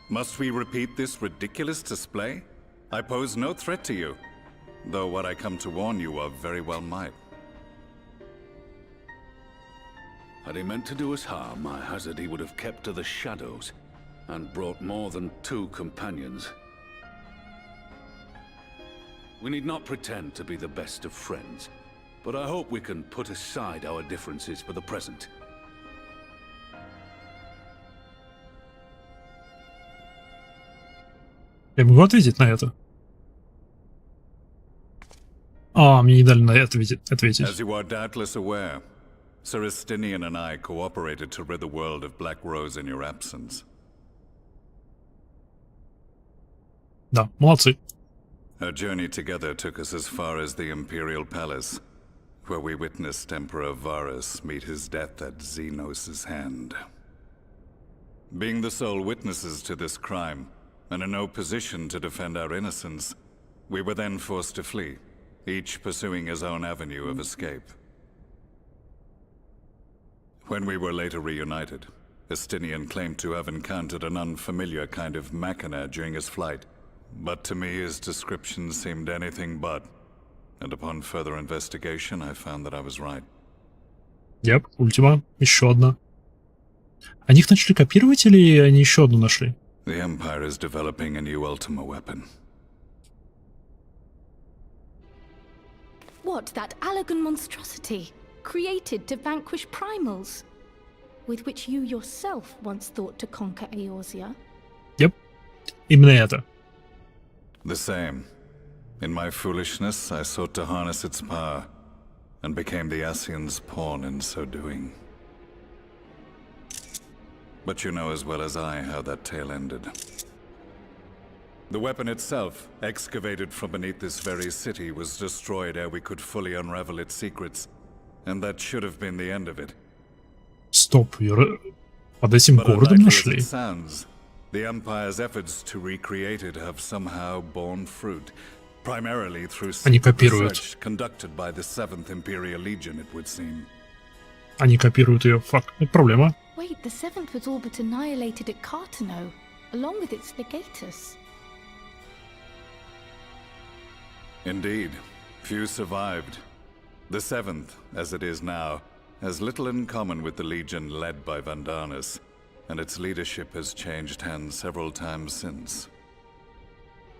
Must we repeat this ridiculous display? I pose no threat to you, though what I come to warn you of very well might. Had he meant to do us harm, I hazard he would have kept to the shadows, and brought more than 2 companions. We need not pretend to be the best of friends, but I hope we can put aside our differences for the present. Я могу ответить на это? А, мне не дали на это ответить. As you are doubtless aware, Sir Estinian and I cooperated to rid the world of Black Rose in your absence. Да, молодцы. Our journey together took us as far as the Imperial Palace, where we witnessed Emperor Varus meet his death at Xenos' hand. Being the sole witnesses to this crime, and in no position to defend our innocence, we were then forced to flee, each pursuing his own avenue of escape. When we were later reunited, Estinian claimed to have encountered an unfamiliar kind of machina during his flight, but to me his description seemed anything but, and upon further investigation I found that I was right. Yep, Ультима, еще одна. Они их начали копировать или они еще одну нашли? The Empire is developing a new Ultima weapon. What, that Allagan monstrosity, created to vanquish primals, with which you yourself once thought to conquer Eorzea? Yep, именно это. The same. In my foolishness, I sought to harness its power, and became the Ascians' pawn in so doing. But you know as well as I how that tale ended. The weapon itself, excavated from beneath this very city, was destroyed ere we could fully unravel its secrets, and that should have been the end of it. Стоп, под этим But городом unlikely as нашли? it sounds, the Empire's efforts to recreate it have somehow borne fruit, primarily through Они secret копируют. research conducted by the 7th Imperial Legion, it would seem. Они копируют ее. Фак, это проблема. Wait, the Seventh was all but annihilated at Cartano, along with its legatus. Indeed, few survived. The 7th, as it is now, has little in common with the Legion led by Vandanis, and its leadership has changed hands several times since.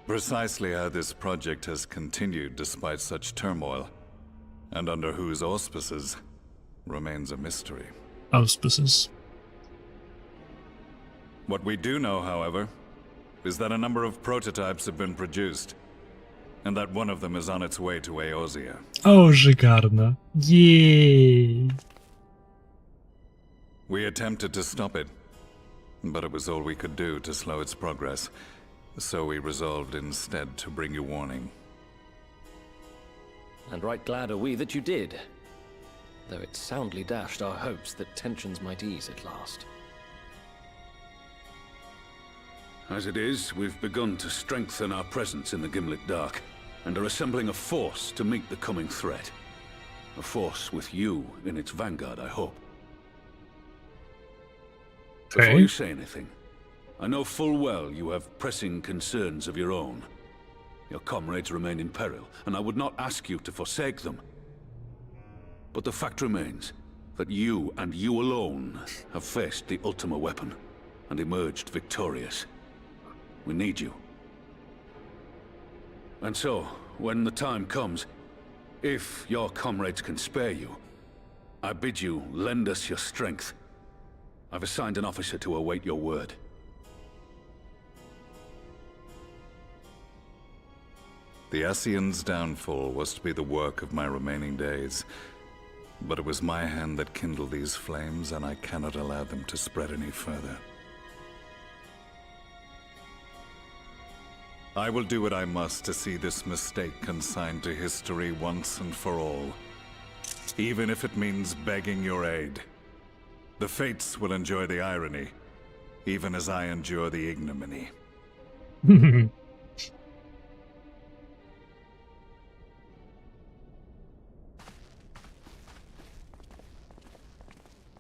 Precisely how this project has continued despite such turmoil, and under whose auspices, remains a mystery. Auspices. What we do know, however, is that a number of prototypes have been produced, and that one of them is on its way to Eorzea. О, шикарно. Ей. We attempted to stop it, but it was all we could do to slow its progress, so we resolved instead to bring you warning. And right glad are we that you did, though it soundly dashed our hopes that tensions might ease at last. As it is, we've begun to strengthen our presence in the Gimlet Dark, and are assembling a force to meet the coming threat. A force with you in its vanguard, I hope. Before Okay. you say anything, I know full well you have pressing concerns of your own. Your comrades remain in peril, and I would not ask you to forsake them. But the fact remains that you, and you alone, have faced the Ultima weapon, and emerged victorious. We need you. And so, when the time comes, if your comrades can spare you, I bid you lend us your strength. I've assigned an officer to await your word. The Ascians' downfall was to be the work of my remaining days, but it was my hand that kindled these flames, and I cannot allow them to spread any further. I will do what I must to see this mistake consigned to history once and for all, even if it means begging your aid. The fates will enjoy the irony, even as I endure the ignominy.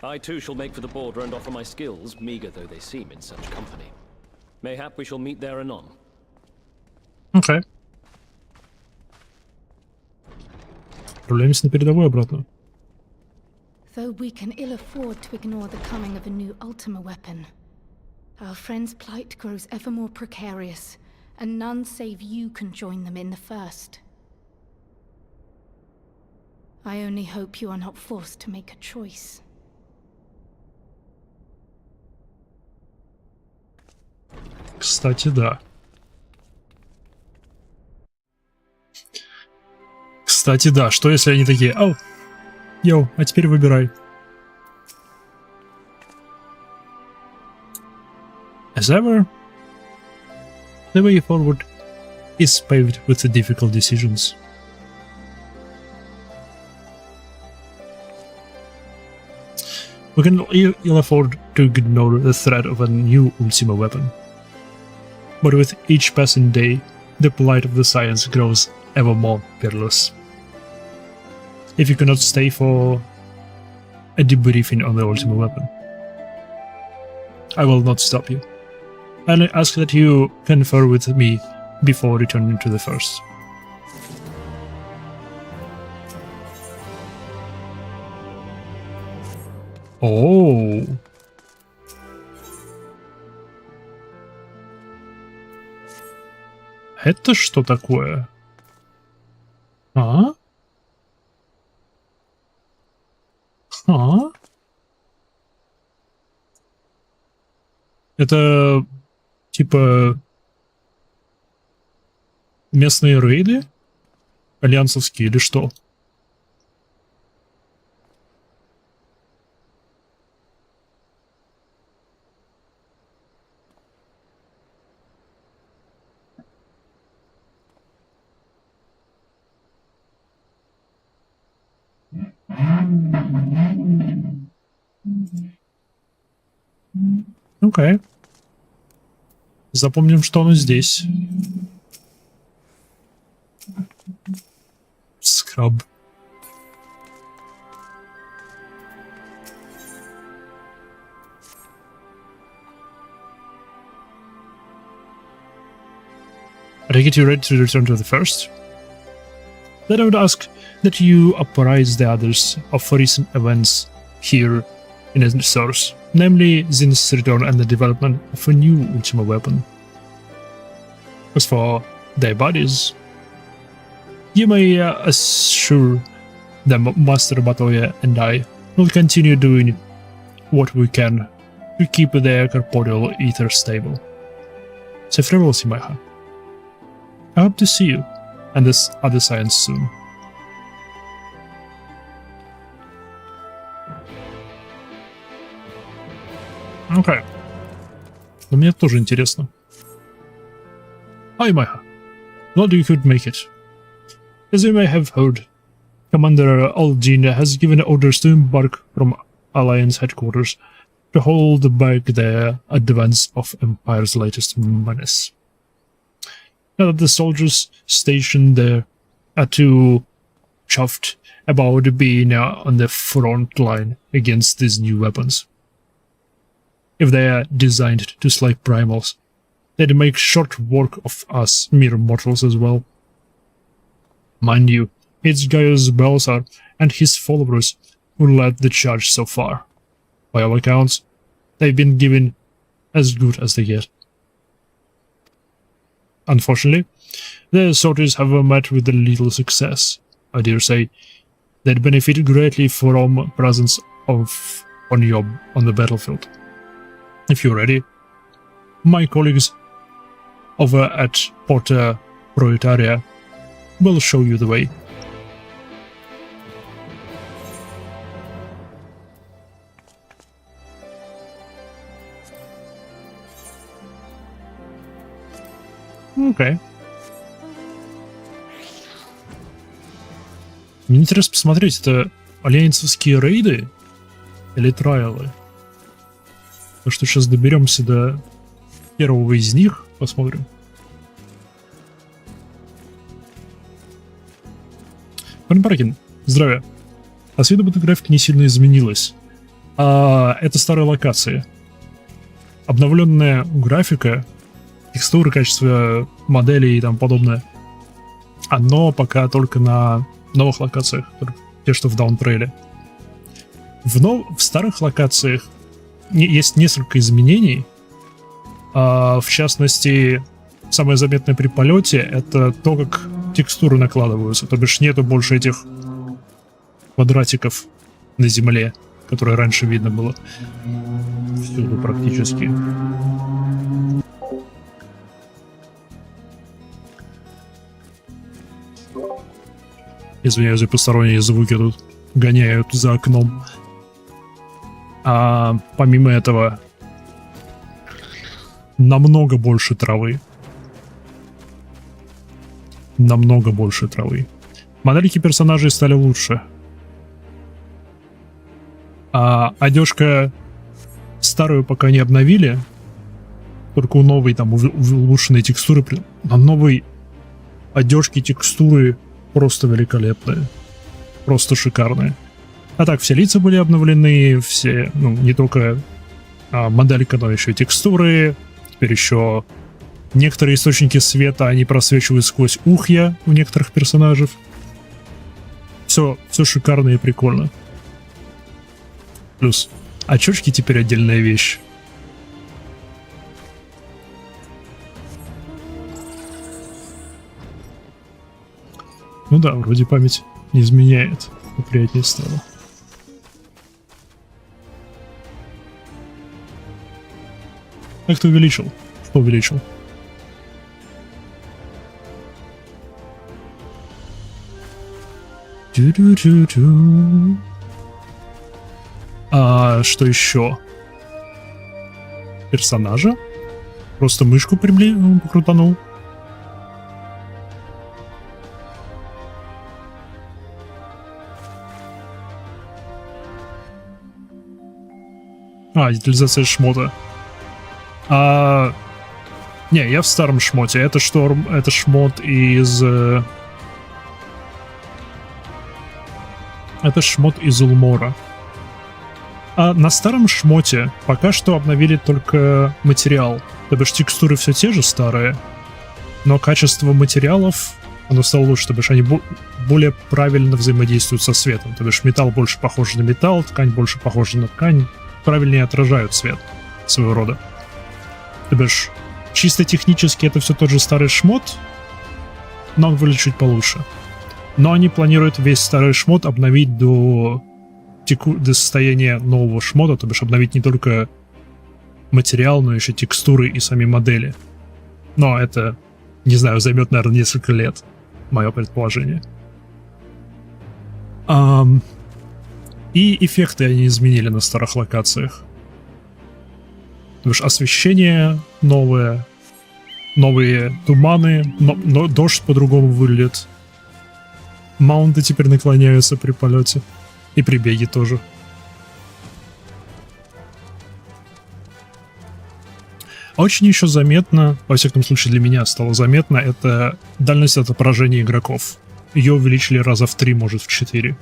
I too shall make for the border and offer my skills, meager though they seem in such company. Mayhap we shall meet there anon. Окей. Отправляемся на передовую обратно. Though we can ill afford to ignore the coming of a new Ultima weapon, our friends' plight grows ever more precarious, and none save you can join them in the first. I only hope you are not forced to make a choice. Кстати, да. Кстати, да. Что если они такие: «Ау, йоу, а теперь выбирай». As ever, the way forward is paved with the difficult decisions. We can ill afford to ignore the threat of a new Ultima weapon. But with each passing day, the plight of the science grows ever more perilous. If you cannot stay for a debriefing on the Ultima weapon, I will not stop you. And I ask that you confer with me before returning to the first. Oh. Это что такое? А? А? Это типа местные рейды? Альянсовские или что? Окей. Запомним, что оно здесь. Скраб. I get you ready to return to the first? Then I would ask that you apprise the others of recent events here in the source, namely Zin's return and the development of a new Ultima weapon. As for their bodies, you may assure them Master Batoya and I will continue doing what we can to keep their corporeal ether stable. So farewell, Simaiha. I hope to see you and this other science soon. Окей. Но мне тоже интересно. Hi, Maiha. Glad you could make it. As you may have heard, Commander Aldina has given orders to embark from Alliance headquarters to hold back the advance of Empire's latest menace. Now that the soldiers stationed there are too chuffed about being on the front line against these new weapons. If they are designed to slay primals, they'd make short work of us mere mortals as well. Mind you, it's Gaius Balsar and his followers who led the charge so far. By all accounts, they've been given as good as they get. Unfortunately, the sorties have met with little success. I dare say they'd benefit greatly from presence of Onyob on the battlefield. If you're ready, my colleagues over at Porta Proetaria will show you the way. Окей. Мне интересно посмотреть, это альянсовские рейды или трайлы? То, что сейчас доберемся до первого из них, посмотрим. Паркин, здравия. А с виду графика не сильно изменилась. Это старые локации. Обновленная графика, текстуры, качество моделей и тому подобное. Оно пока только на новых локациях, те, что в даунтрейле. В старых локациях есть несколько изменений. В частности, самое заметное при полете — это то, как текстуры накладываются. То бишь нету больше этих квадратиков на земле, которые раньше видно было всюду практически. Извиняюсь за посторонние звуки, тут гоняют за окном. А помимо этого, намного больше травы. Намного больше травы. Модельки персонажей стали лучше. А одежка старую пока не обновили. Только у новой там улучшенные текстуры. На новой одежке текстуры просто великолепные. Просто шикарные. А так, все лица были обновлены, все, ну, не только моделька, но еще и текстуры. Теперь еще некоторые источники света, они просвечивают сквозь ухья у некоторых персонажей. Все шикарно и прикольно. Плюс очечки теперь отдельная вещь. Ну да, вроде память не изменяет. Приятнее стало. Как ты увеличил? Что увеличил? А что еще? Персонажа? Просто мышку покрутанул. Детализация шмота. Не, я в старом шмоте. Это шмот из... Это шмот из Улмора. А на старом шмоте пока что обновили только материал. То бишь текстуры все те же старые, но качество материалов, оно стало лучше, то бишь они более правильно взаимодействуют со светом. То бишь металл больше похож на металл, ткань больше похожа на ткань, правильнее отражают свет своего рода. То бишь чисто технически это все тот же старый шмот, но он выглядит чуть получше. Но они планируют весь старый шмот обновить до состояния нового шмота, то бишь обновить не только материал, но еще текстуры и сами модели. Но это, не знаю, займет, наверное, несколько лет, мое предположение. И эффекты они изменили на старых локациях. То бишь освещение новое, новые туманы, но дождь по-другому выглядит. Маунты теперь наклоняются при полете. И при беге тоже. Очень еще заметно, во всяком случае для меня стало заметно, это дальность отображения игроков. Ее увеличили раза в 3, может в 4.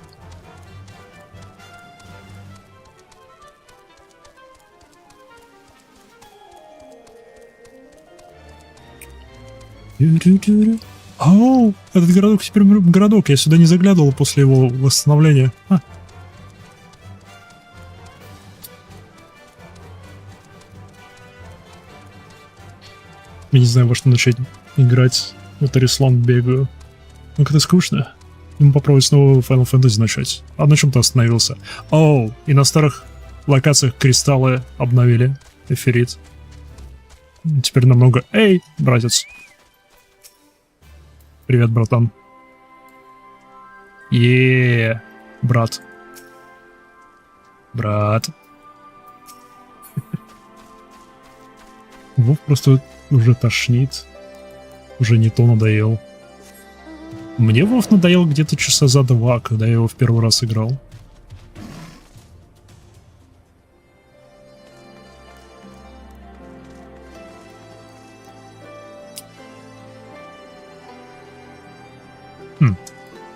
Оу, этот городок теперь городок. Я сюда не заглядывал после его восстановления. Я не знаю, во что начать играть. Вот Арислан бегаю. Ну, как-то скучно. Ему попробовать снова Final Fantasy начать. А на чем-то остановился. Оу, и на старых локациях кристаллы обновили. Эфирит. Теперь намного... Эй, братец. Привет, братан. Брат. Брат. Вов просто уже тошнит. Уже не то надоел. Мне Вов надоел где-то часа за 2, когда я его в первый раз играл.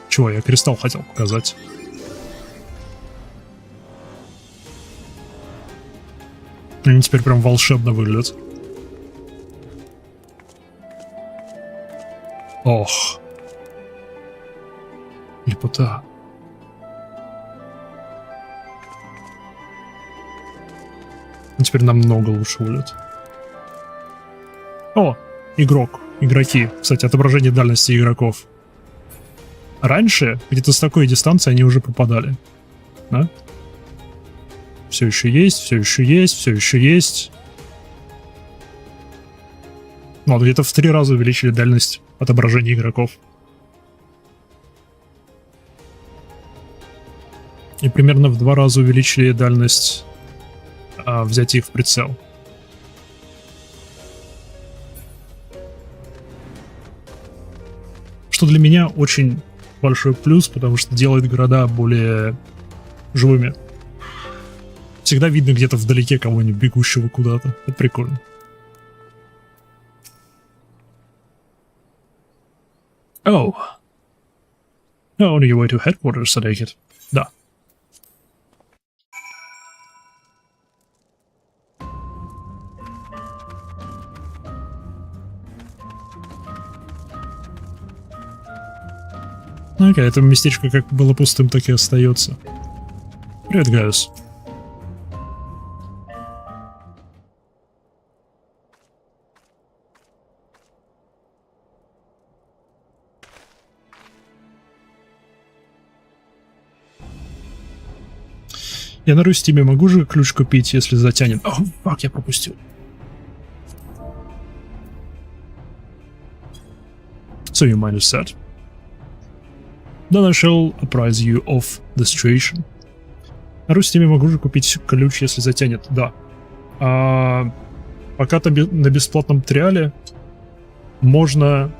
Чего, я кристалл хотел показать. Они теперь прям волшебно выглядят. Ох. Лепота. Теперь намного лучше выглядит. О, игроки. Кстати, отображение дальности игроков. Раньше, где-то с такой дистанции они уже попадали. Да? Все еще есть. Ну, вот где-то в 3 раза увеличили дальность отображения игроков. И примерно в 2 раза увеличили дальность взятия их в прицел. Что для меня очень большой плюс, потому что делает города более живыми. Всегда видно где-то вдалеке кого-нибудь бегущего куда-то. Это прикольно. Oh. On your way to headquarters, I take it. Да. Окей, это местечко как было пустым, так и остается. Привет, Гaius. Я на Рустиме могу же ключ купить, если затянет? О, фак, я пропустил. So you might have said. Then I shall apprise you of the situation. На Рустиме могу же купить ключ, если затянет. Да. Пока-то на бесплатном триале можно...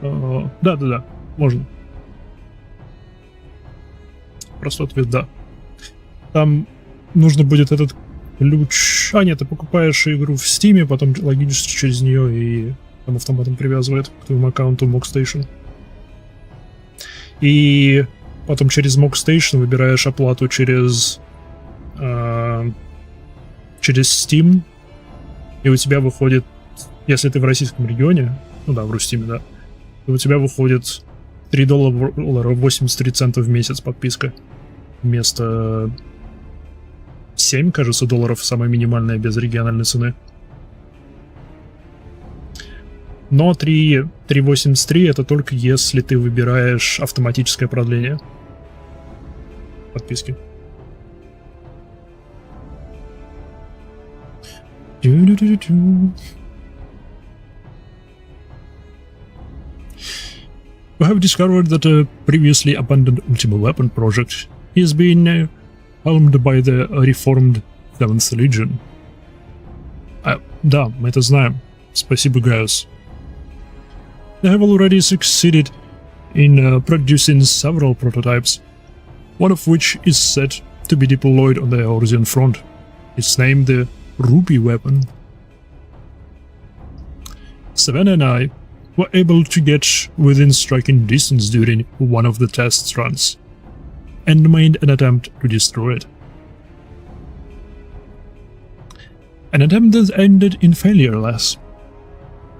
Да, можно. Простой ответ, да. Там нужно будет этот ключ... А, нет, ты покупаешь игру в Steam, потом логинишься через нее и там автоматом привязывает к твоему аккаунту MogStation. И потом через MogStation выбираешь оплату через Steam, и у тебя выходит, если ты в российском регионе, ну да, в Рустиме, да, то у тебя выходит $3.83 в месяц подписка. Вместо 7, кажется, долларов самая минимальная без региональной цены. Но 3.83 это только если ты выбираешь автоматическое продление подписки. We have discovered that a previously abandoned Ultima Weapon project is being helmed by the reformed 7th Legion. Да, мы это знаем. Спасибо, Гaius. They have already succeeded in producing several prototypes, one of which is set to be deployed on the Eorzean front. It's named the Ruby Weapon. Savannah and I were able to get within striking distance during one of the test runs, and made an attempt to destroy it. An attempt that ended in failure, alas.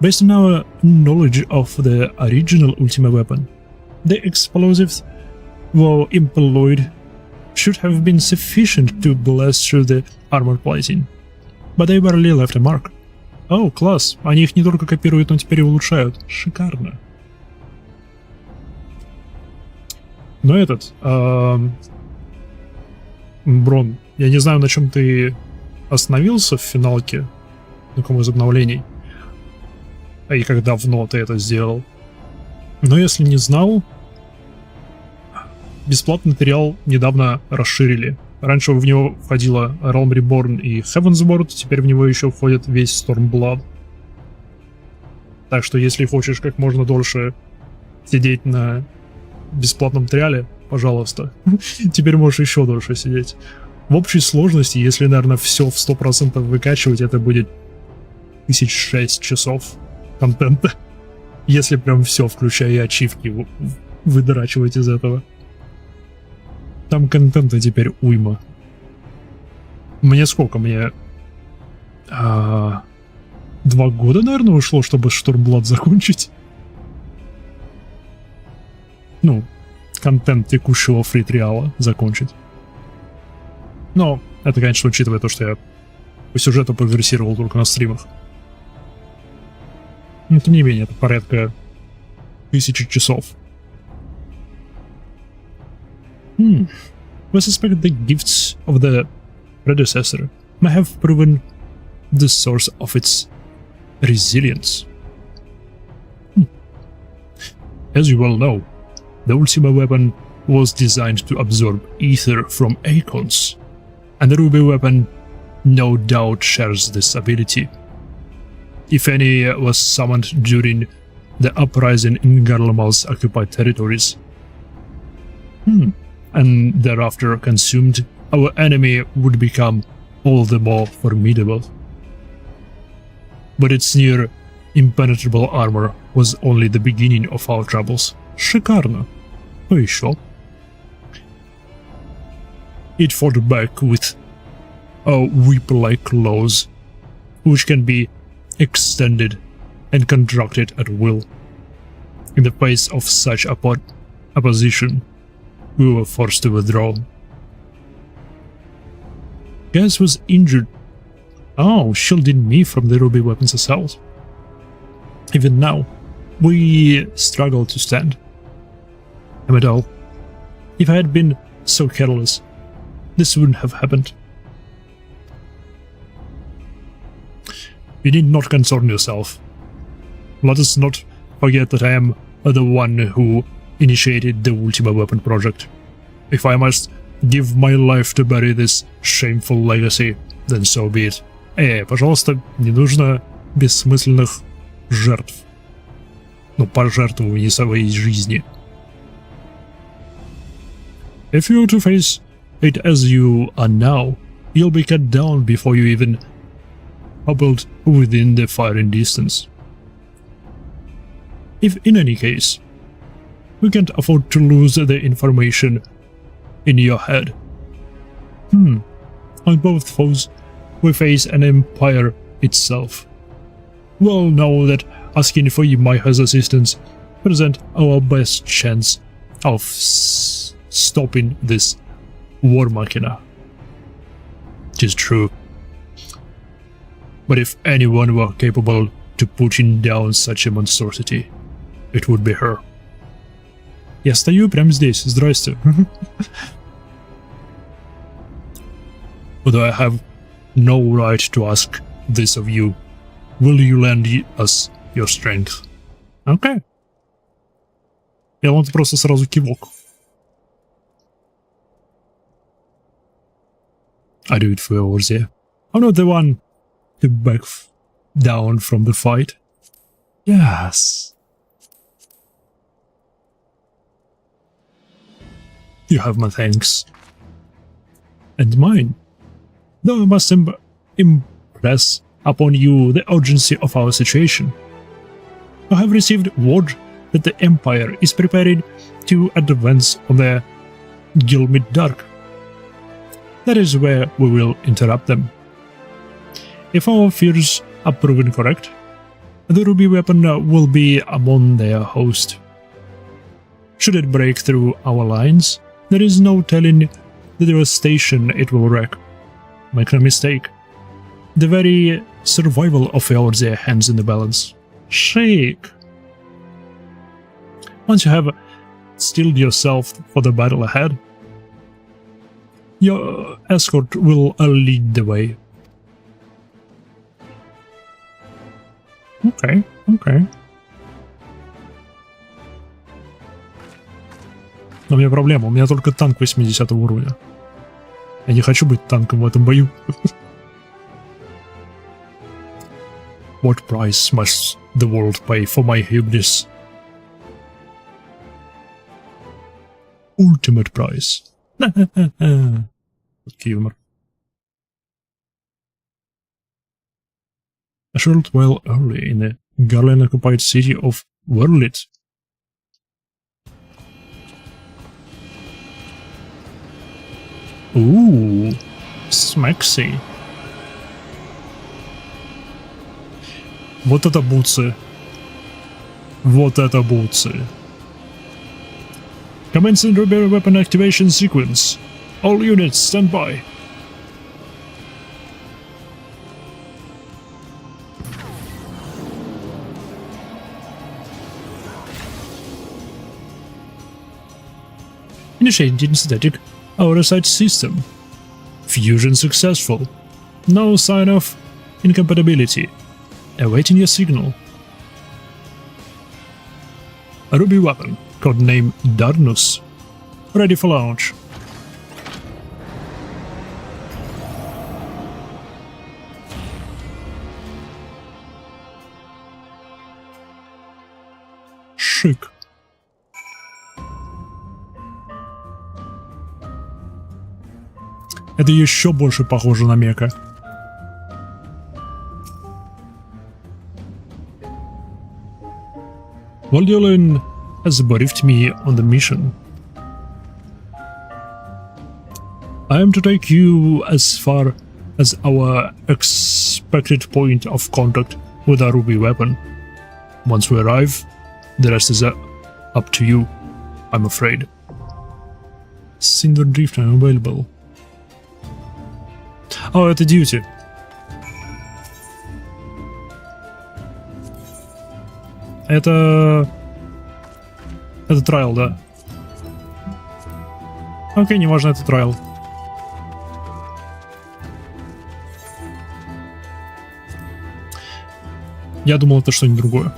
Based on our knowledge of the original Ultima Weapon, the explosives were employed should have been sufficient to blast through the armor plating, but they barely left a mark. О, класс! Они их не только копируют, но теперь и улучшают. Шикарно. Но этот... Брон, я не знаю, на чем ты остановился в финалке, на каком из обновлений, и как давно ты это сделал. Но если не знал, бесплатный материал недавно расширили. Раньше в него входила Realm Reborn и Heavensward, теперь в него еще входит весь Stormblood. Так что если хочешь как можно дольше сидеть на бесплатном материале, пожалуйста, теперь можешь еще дольше сидеть. В общей сложности, если, наверное, все в 100% выкачивать, это будет 1006 часов контента. Если прям все, включая и ачивки, выдрачивать из этого. Там контента теперь уйма. Мне сколько? Мне 2 года, наверное, ушло, чтобы Stormblood закончить. Ну, контент текущего фри-триала закончить. Но это, конечно, учитывая то, что я по сюжету прогрессировал только на стримах. Но, тем не менее, это порядка 1000 часов. We suspect the gifts of the predecessor may have proven the source of its resilience. As you well know, the Ultima Weapon was designed to absorb ether from acorns, and the Ruby Weapon no doubt shares this ability. If any was summoned during the uprising in Garlemald's occupied territories, and thereafter consumed, our enemy would become all the more formidable. But its near impenetrable armor was only the beginning of our troubles. Шикарно. Ну еще. It fought back with whip-like claws, which can be extended and contracted at will. In the face of such opposition, we were forced to withdraw. Gaius was injured, shielding me from the Ruby Weapon's assault. Even now, we struggle to stand. Amidal, if I had been so careless, this wouldn't have happened. You need not concern yourself. Let us not forget that I am the one who initiated the Ultima Weapon project. If I must give my life to bury this shameful legacy, then so be it. Пожалуйста, не нужно бессмысленных жертв. Ну, пожертвований своей жизни. If you were to face it as you are now, you'll be cut down before you even hobbled within the firing distance. If in any case, we can't afford to lose the information in your head. On both foes, we face an empire itself. We all know that asking for Yamaiha's assistance presents our best chance of stopping this war machina. It is true. But if anyone were capable to putting down such a monstrosity, it would be her. Я стою прямо здесь, здрасте. But I have no right to ask this of you. Will you lend us your strength? Okay. Я want просто сразу кивок. I do it for Eorzea. I'm not the one to back down from the fight. Yes. You have my thanks. And mine. Though I must impress upon you the urgency of our situation. I have received word that the Empire is preparing to advance on the Gilmid Dark. That is where we will interrupt them. If our fears are proven correct, the ruby weapon will be among their host. Should it break through our lines, there is no telling the devastation it will wreak. Make no mistake, the very survival of Eorzea hangs in the balance. Shake! Once you have steeled yourself for the battle ahead, your escort will lead the way. Okay, okay. Но у меня проблема, у меня только танк 80 уровня. Я не хочу быть танком в этом бою. What price must the world pay for my hubris? Ultimate price. Humor. A short while early in the Garland-occupied city of Werlit. Ooh, smexy. Вот это бутсы. Вот это бутсы. Commencing ruby weapon activation sequence. All units stand by. Initiating static oversight system. Fusion successful. No sign of incompatibility. Awaiting your signal. A ruby weapon, codename Darnus. Ready for launch. Шик. Это еще больше похоже на мека. Voldolin has briefed me on the mission. I am to take you as far as our expected point of contact with a ruby weapon. Once we arrive, the rest is up to you, I'm afraid. Cinder Drift unavailable. Oh, это duty. Это трайл, да. Окей, не важно, это трайл. Я думал, это что-нибудь другое.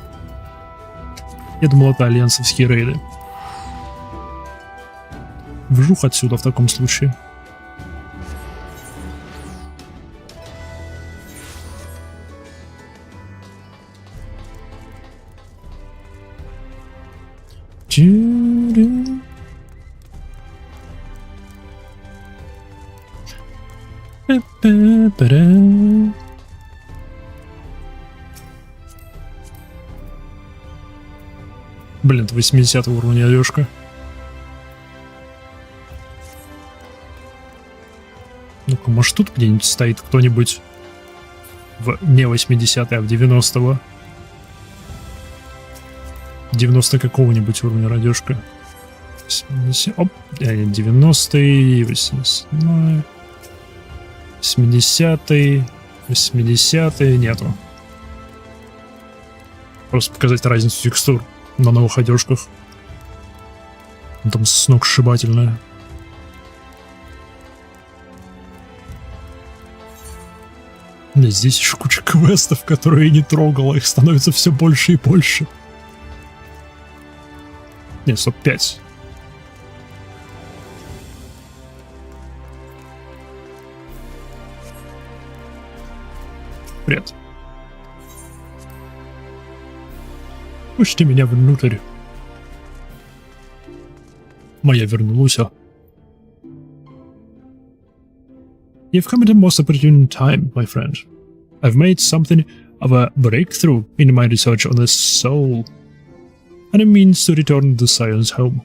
Я думал, это альянсовские рейды. Вжух отсюда в таком случае. Блин, это 80 уровня одежка. Ну-ка, может тут где-нибудь стоит кто-нибудь в не 80, а в 90-го? 90 какого-нибудь уровня одежка. 80, оп, 90-й, 80-й, 80-й, 80-й, нету. Просто показать разницу текстур на новых одежках. Там сногсшибательная. Здесь еще куча квестов, которые я не трогал, их становится все больше и больше. Нет, стоп, 5. Привет. Пусти меня внутрь. Моя вернулась. You've come at a most opportune time, my friend. I've made something of a breakthrough in my research on the soul, and it means to return the science home.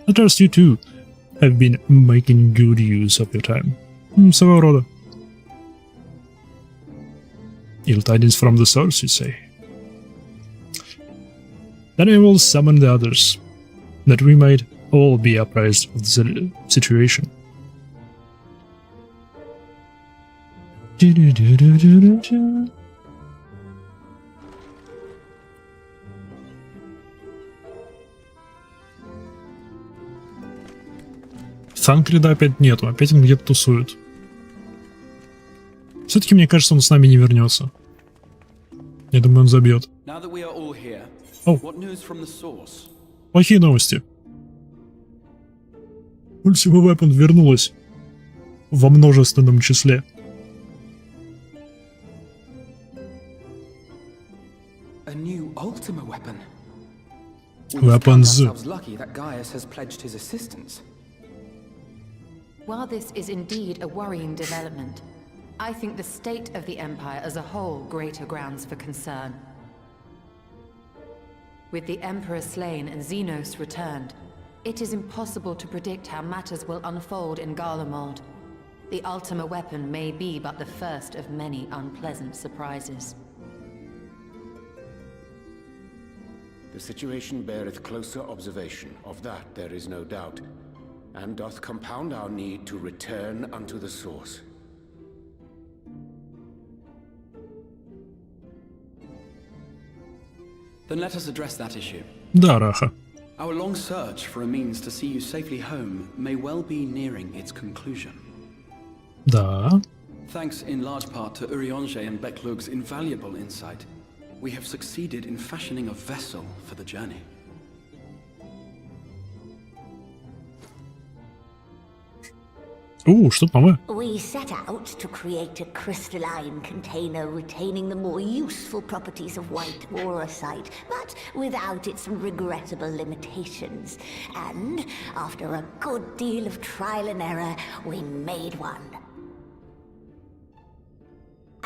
I trust you too have been making good use of your time. Своего рода. Ill tidings from the source, you say? Then I will summon the others, that we might all be apprised of the situation. Санкрида опять нету, опять он где-то тусует. Все-таки мне кажется, он с нами не вернется. Я думаю, он забьет. О, плохие новости. Ultimate Weapon вернулась во множественном числе. Weapons. While this is indeed a worrying development, I think the state of the Empire as a whole greater grounds for concern. With the Emperor slain and Xenos returned, it is impossible to predict how matters will unfold in Garlemald. The Ultima weapon may be but the first of many unpleasant surprises. The situation beareth closer observation, of that there is no doubt, and doth compound our need to return unto the source. Then let us address that issue. Да, Раха. Our long search for a means to see you safely home may well be nearing its conclusion. Да. Thanks in large part to Urianger and Beklug's invaluable insight, we have succeeded in fashioning a vessel for the journey. Что-то новое. We set out to create a crystalline container retaining the more useful properties of white aurosite, but without its regrettable limitations. And after a good deal of trial and error, we made one.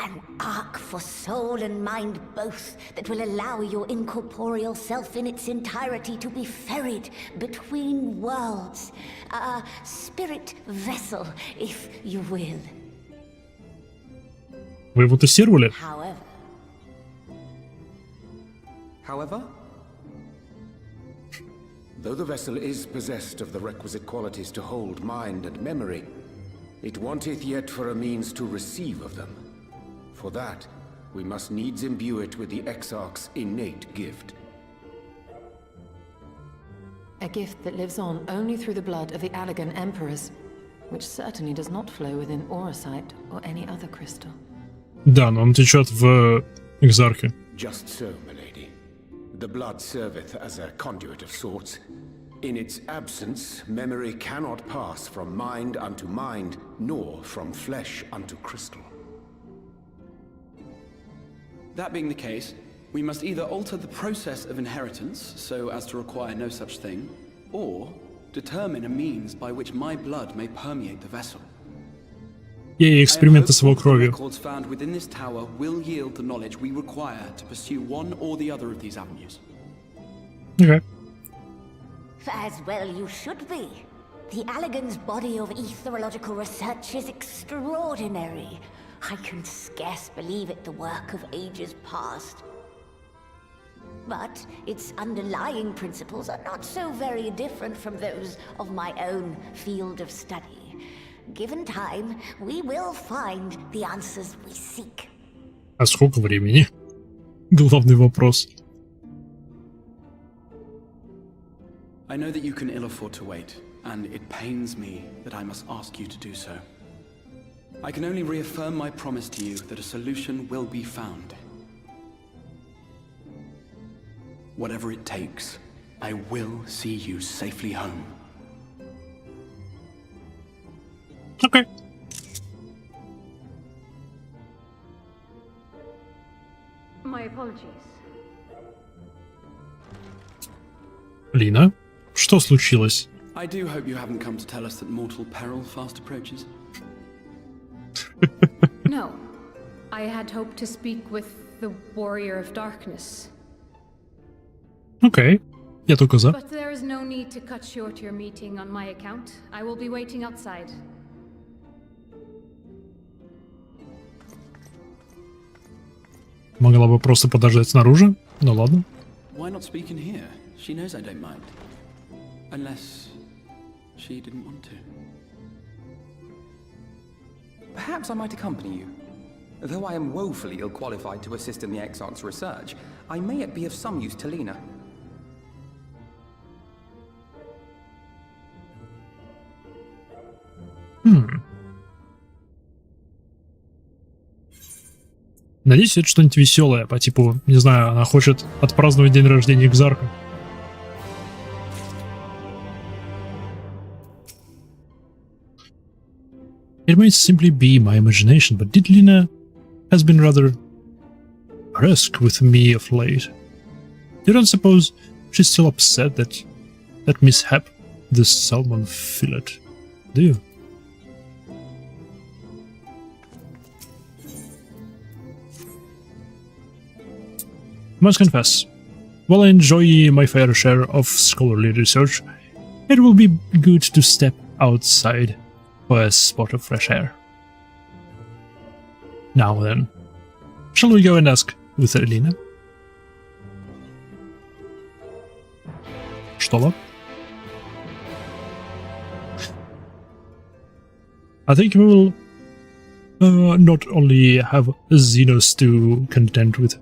An ark for soul and mind both that will allow your incorporeal self in its entirety to be ferried between worlds. A spirit vessel, if you will. Вы его тестировали? However? Though the vessel is possessed of the requisite qualities to hold mind and memory, it wanteth yet for a means to receive of them. For that, we must needs imbue it with the Exarch's innate gift. A gift that lives on only through the blood of the Allegan Emperors, which certainly does not flow within aurosite or any other crystal. Да, но он течет в Экзархе. Just so, milady. The blood serveth as a conduit of sorts. In its absence, memory cannot pass from mind unto mind, nor from flesh unto crystal. That being the case, we must either alter the process of inheritance so as to require no such thing, or determine a means by which my blood may permeate the vessel. Ей эксперименты с его кровью. Records found within this tower will yield the knowledge we require to pursue one or the other of these avenues. Okay. As well you should be. The Allegan's body of etherological research is extraordinary. I can scarce believe it the work of ages past. But its underlying principles are not so very different from those of my own field of study. Given time, we will find the answers we seek. А сколько времени? Главный вопрос. I know that you can ill afford to wait, and it pains me that I must ask you to do so. I can only reaffirm my promise to you that a solution will be found. Whatever it takes, I will see you safely home. Okay. My apologies. Лина, что случилось? I do hope you haven't come to tell us that mortal peril fast approaches. No. I had hoped to speak with the Warrior of Darkness. Окей. Я только за. But there is no need to cut short your meeting on my account. I will be waiting outside. Могла бы просто подождать снаружи. Ну ладно. Why not speak in here? She knows I don't mind. Unless she didn't want to. Perhaps I might accompany you. Though I am woefully ill-qualified to assist in the Exarch's research, I may yet be of some use to Lena. Надеюсь, это что-нибудь веселое, по типу, не знаю, она хочет отпраздновать день рождения Экзарха. It may simply be my imagination, but did Lena has been rather brusque with me of late. You don't suppose she's still upset that mishap, the salmon fillet, do you? Must confess, while I enjoy my fair share of scholarly research, it will be good to step outside for a spot of fresh air. Now then, shall we go and ask with Elena? Что? I think we will not only have Xenos to contend with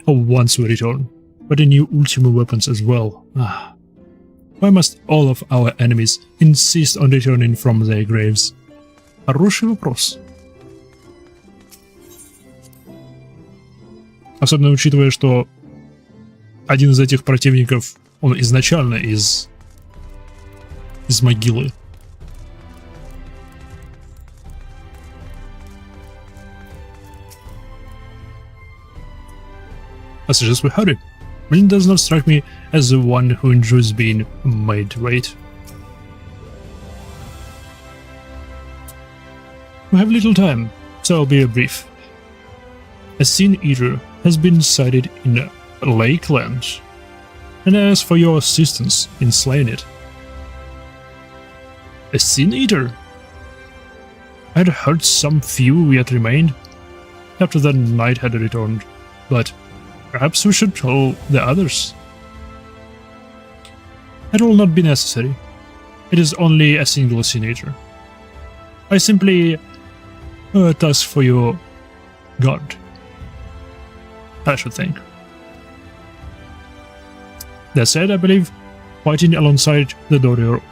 once we return, but the new Ultima weapons as well. Why must all of our enemies insist on returning from their graves? Хороший вопрос. Особенно учитывая, что один из этих противников, он изначально из могилы. I suggest we hurry. Blin does not strike me as the one who enjoys being made to wait. We have little time, so I'll be brief. A Sin Eater has been sighted in Lakeland, and I ask for your assistance in slaying it. A Sin Eater? I had heard some few yet remained after the night had returned, but perhaps we should tell the others. It will not be necessary. It is only a single Sin Eater. I simply task for your god, I should think. That said, I believe fighting alongside the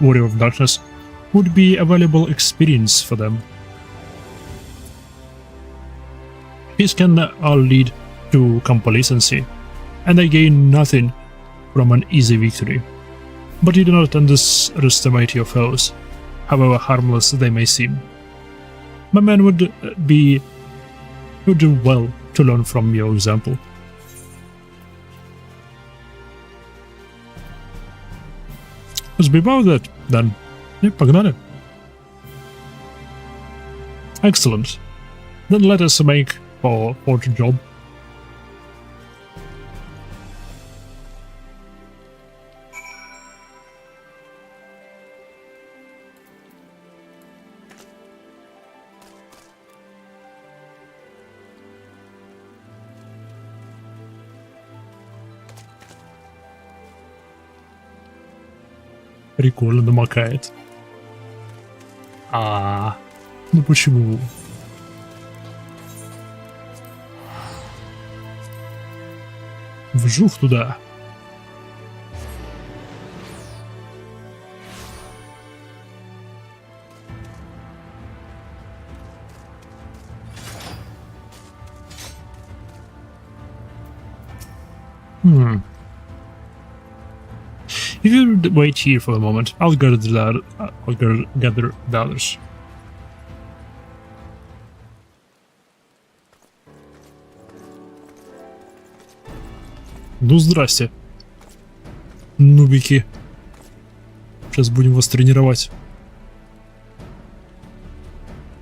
Warrior of Darkness would be a valuable experience for them. Peace can lead to complacency, and I gain nothing from an easy victory. But you do not underestimate your foes, however harmless they may seem. My man would do well to learn from your example. Let's be about that, then. Погнали. Excellent. Then let us make for the job. Прикольно намокает. Ну почему? Вжух туда. If you wait here for a moment, I'll gather the others. Ну, здрасте. Нубики. Сейчас будем вас тренировать.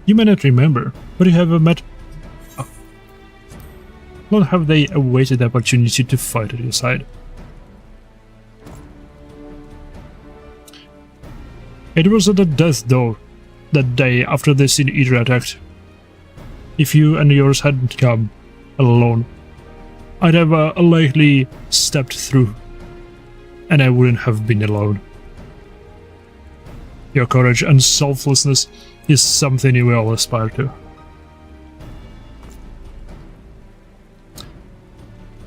You may not remember, but you have met... Long have they awaited the opportunity to fight at your side. It was at the death door that day after the Sin Eater attacked. If you and yours hadn't come alone, I'd have likely stepped through, and I wouldn't have been alone. Your courage and selflessness is something we all aspire to.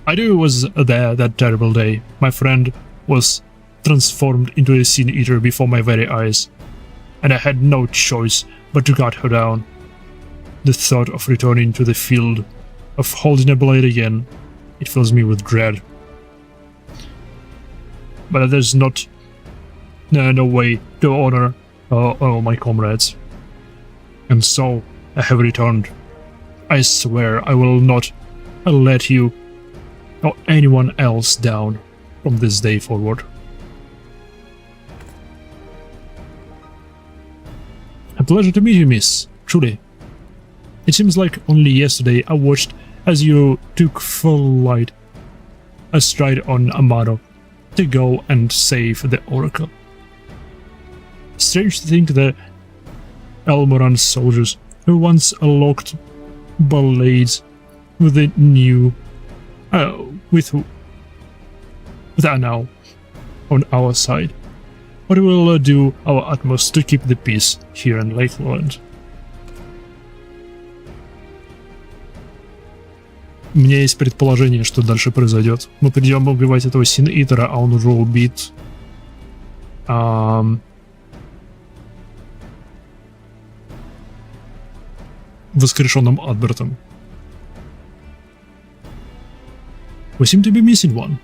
I knew it was there that terrible day. My friend was transformed into a Sin Eater before my very eyes, and I had no choice but to cut her down. The thought of returning to the field, of holding a blade again, it fills me with dread. But there's no way to honor all my comrades. And so I have returned. I swear I will not let you or anyone else down from this day forward. A pleasure to meet you, miss. Truly. It seems like only yesterday I watched as you took flight astride on Amado to go and save the Oracle. Strange to think the Elmoran soldiers who once locked blades with the new with are now on our side. But we will do our utmost to keep the peace here in Lakeland. У меня есть предположение, что дальше произойдет. Мы придем убивать этого Син-Итера, а он уже убит. Воскрешенным Адбертом. We seem to be missing one.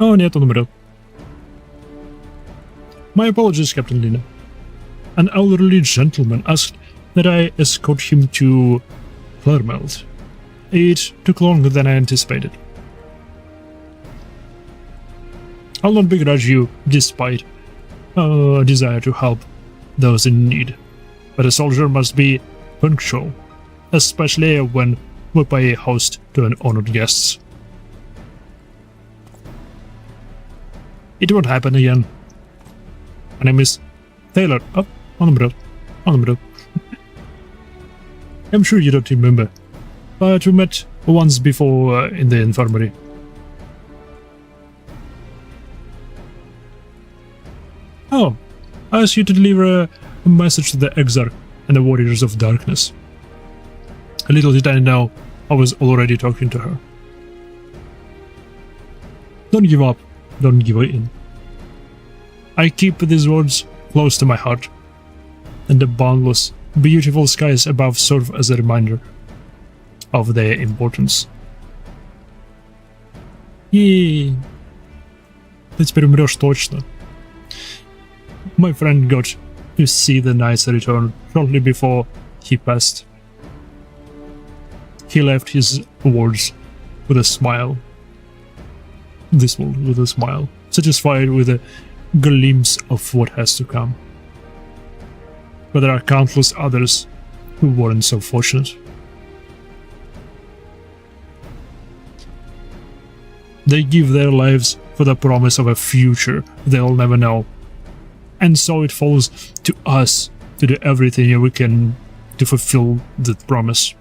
О, нет, он умрет. My apologies, Captain Lina. An elderly gentleman asked that I escort him to Claremont. It took longer than I anticipated. I'll not begrudge you, despite a desire to help those in need. But a soldier must be punctual, especially when we pay host to an honored guest. It won't happen again. My name is Taylor. Oh, on the road. I'm sure you don't remember, but we met once before in the infirmary. Oh, I asked you to deliver a message to the Exarch and the Warriors of Darkness. Little did I know, I was already talking to her. Don't give up, don't give in. I keep these words close to my heart, and the boundless, beautiful skies above serve as a reminder of their importance. Yay! Ты теперь умрешь точно. My friend got to see the knight's return shortly before he passed. He left his words with a smile. This world with a smile, satisfied with a glimpse of what has to come. but there are countless others who weren't so fortunate. They give their lives for the promise of a future they'll never know. And so it falls to us to do everything we can to fulfill that promise.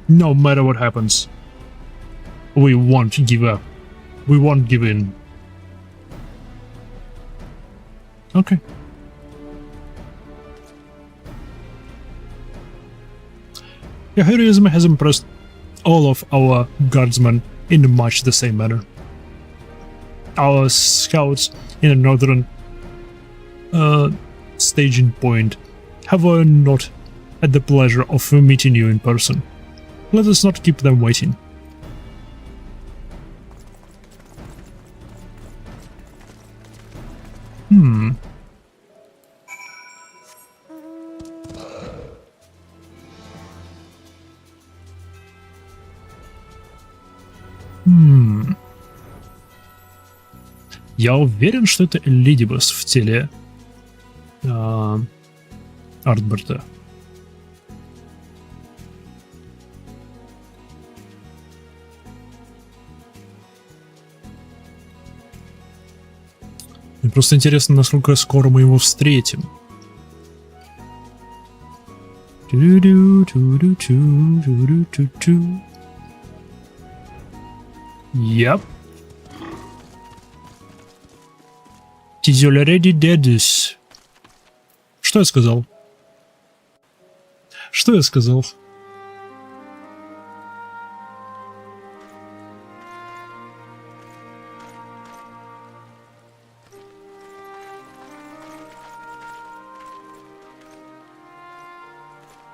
No matter what happens, we won't give up. We won't give in. Okay. Your heroism has impressed all of our guardsmen in much the same manner. Our scouts in the northern staging point have not had the pleasure of meeting you in person. Let us not keep them waiting. Я уверен, что это Лидибас в теле Артберта. Мне просто интересно, насколько скоро мы его встретим. Yep. He's already dead. Что я сказал? Что я сказал?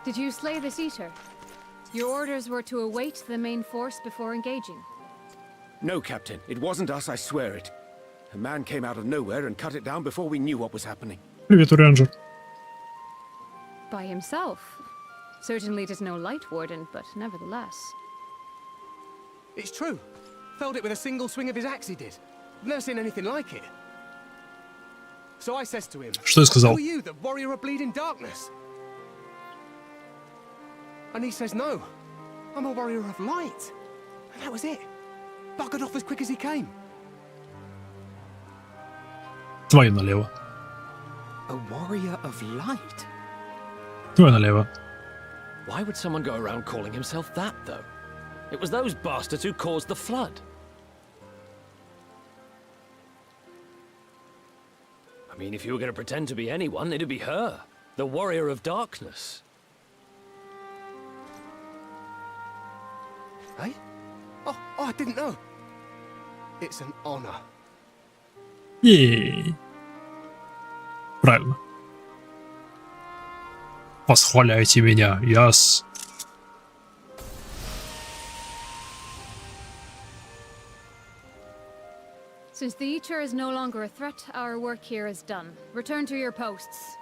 Did you slay this eater? Your orders were to await the main force before engaging. No, Captain. It wasn't us, I swear it. A man came out of nowhere and cut it down before we knew what was happening. Привет, Рейнджер. By himself. Certainly it is no light warden, but nevertheless. It's true. Felled it with a single swing of his axe, he did. Never seen anything like it. So I says to him, Что я сказал? Who are you, the warrior of bleeding darkness? And he says, no, I'm a warrior of light. And that was it. Buggered off as quick as he came. Твою налево. A warrior of light? Твою налево. Why would someone go around calling himself that, though? It was those bastards who caused the flood. I mean, if you were going to pretend to be anyone, it'd be her, the warrior of darkness. Hey? Oh, I didn't know. It's an honor. Ей. Правильно. Восхваляйте меня, яс. Since the Eater is no longer a threat, our work here is done. Return to your posts.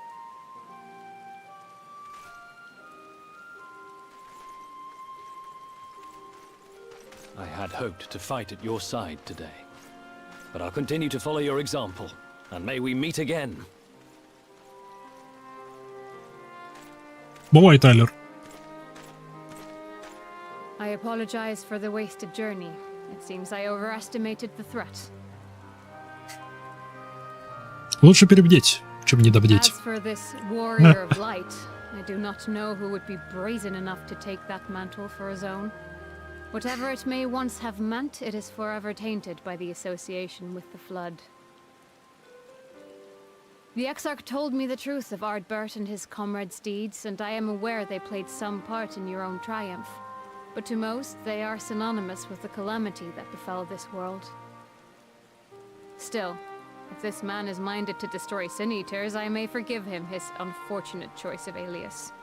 I had hoped to fight at your side today. But I'll continue to follow your example, and may we meet again. Бывай, Тайлер. I apologize for the wasted journey. It seems I overestimated the threat. Лучше перебдеть, чем недобдеть. As for this warrior of light, I do not know who would be brazen enough to take that mantle for his own. Whatever it may once have meant, it is forever tainted by the association with the Flood. The Exarch told me the truth of Ardbert and his comrades' deeds, and I am aware they played some part in your own triumph. But to most, they are synonymous with the calamity that befell this world. Still, if this man is minded to destroy Sin Eaters, I may forgive him his unfortunate choice of alias.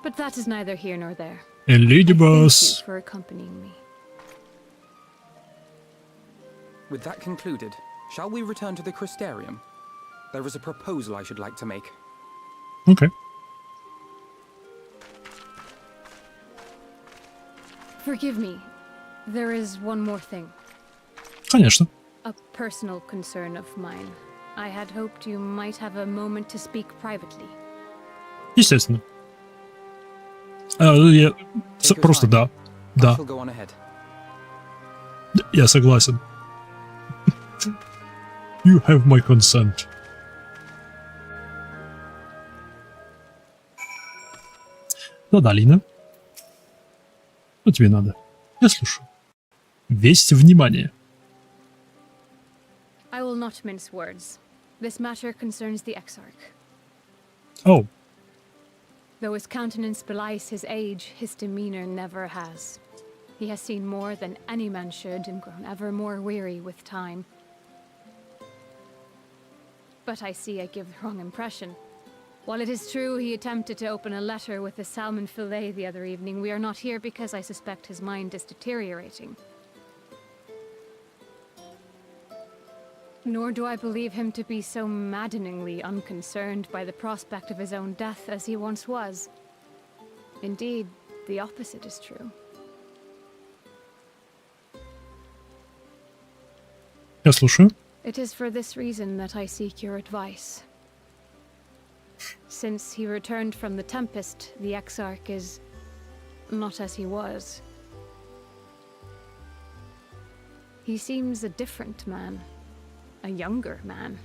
But that is neither here nor there. And Lady Thank Boss. you for accompanying me. With that concluded, shall we return to the Crystarium? There is a proposal I should like to make. Okay. Forgive me. There is one more thing. Конечно. A personal concern of mine. I had hoped you might have a moment to speak privately. Естественно. Я просто да. Да. Я согласен. You have my consent. Да, Лина. Что тебе надо? Я слушаю. Весь внимание. I will not mince words. This matter concerns the Exarch. Oh. Though his countenance belies his age, his demeanor never has. He has seen more than any man should and grown ever more weary with time. But I see I give the wrong impression. While it is true he attempted to open a letter with a salmon fillet the other evening, we are not here because I suspect his mind is deteriorating. Nor do I believe him to be so maddeningly unconcerned by the prospect of his own death as he once was. Indeed, the opposite is true. Я слушаю. It is for this reason that I seek your advice. Since he returned from the Tempest, the Exarch is not as he was. He seems a different man. A younger man.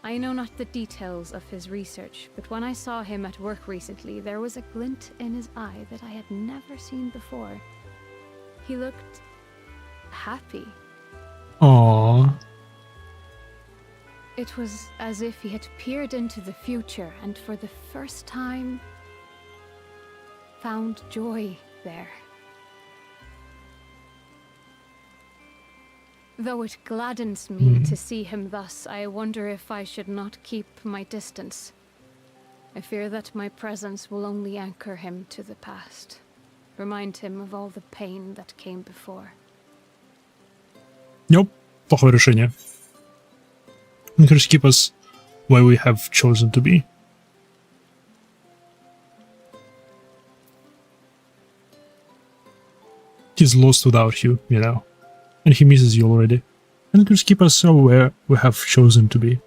I know not the details of his research, but when I saw him at work recently, there was a glint in his eye that I had never seen before. He looked happy. Aww. It was as if he had peered into the future and for the first time found joy there. Though it gladdens me to see him thus, I wonder if I should not keep my distance. I fear that my presence will only anchor him to the past, remind him of all the pain that came before. Nope. Плохое решение. Encourage keep us where we have chosen to be. He's lost without you, you know. And he misses you already. And just keep us where we have chosen to be.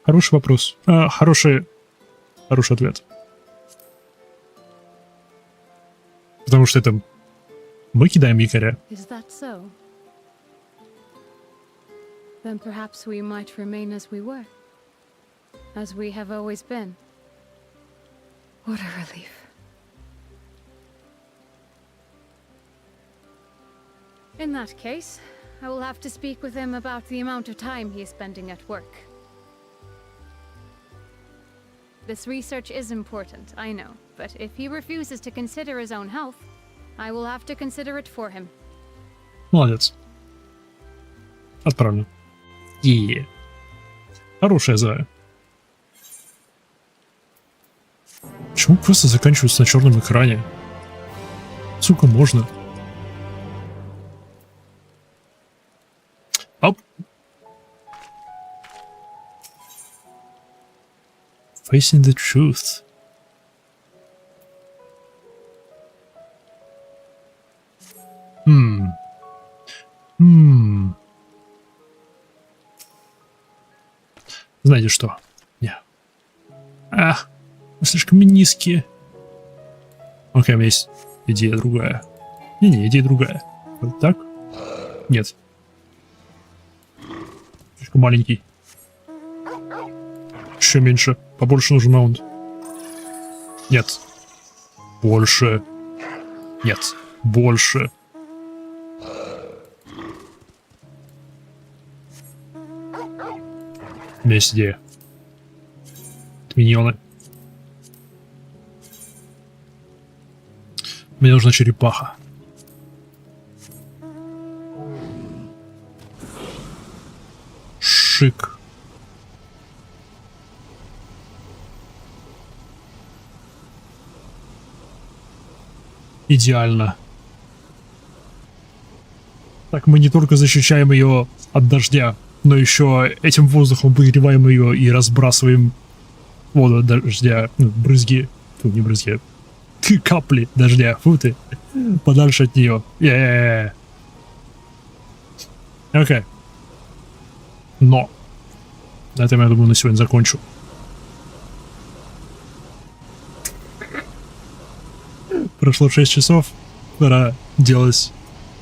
Хороший вопрос. Хороший ответ. Потому что это мы кидаем якоря. Is that so? Then perhaps we might remain as we were. As we have always been. What a relief. In that case, I will have to speak with him about the amount of time he is spending at work. This research is important, I know, but if he refuses to consider his own health, I will have to consider it for him. Молодец. Отправлю. Хорошая зая. Почему просто заканчивается на черном экране? Сука, можно. Оп. Facing the truth. Знаете что? Не. Мы слишком низкие. Окей, у меня есть идея другая. Не, идея другая. Вот так? Нет. Слишком маленький. Еще меньше. Побольше нужен маунт. Нет. Больше. Нет. Больше. У меня есть идея. Миньоны. Мне нужна черепаха. Шик. Идеально. Так мы не только защищаем ее от дождя, но еще этим воздухом выгреваем ее и разбрасываем воду дождя, брызги, не брызги, капли дождя, фу ты, подальше от нее. Окей. Но на этом, я думаю, на сегодня закончу. Прошло 6 часов. Пора делать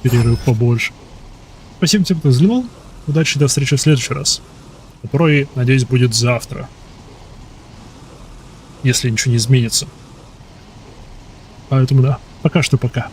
перерыв побольше. Спасибо тем, кто взглянул. Удачи, до встречи в следующий раз. Который, надеюсь, будет завтра. Если ничего не изменится. Поэтому да, пока что пока.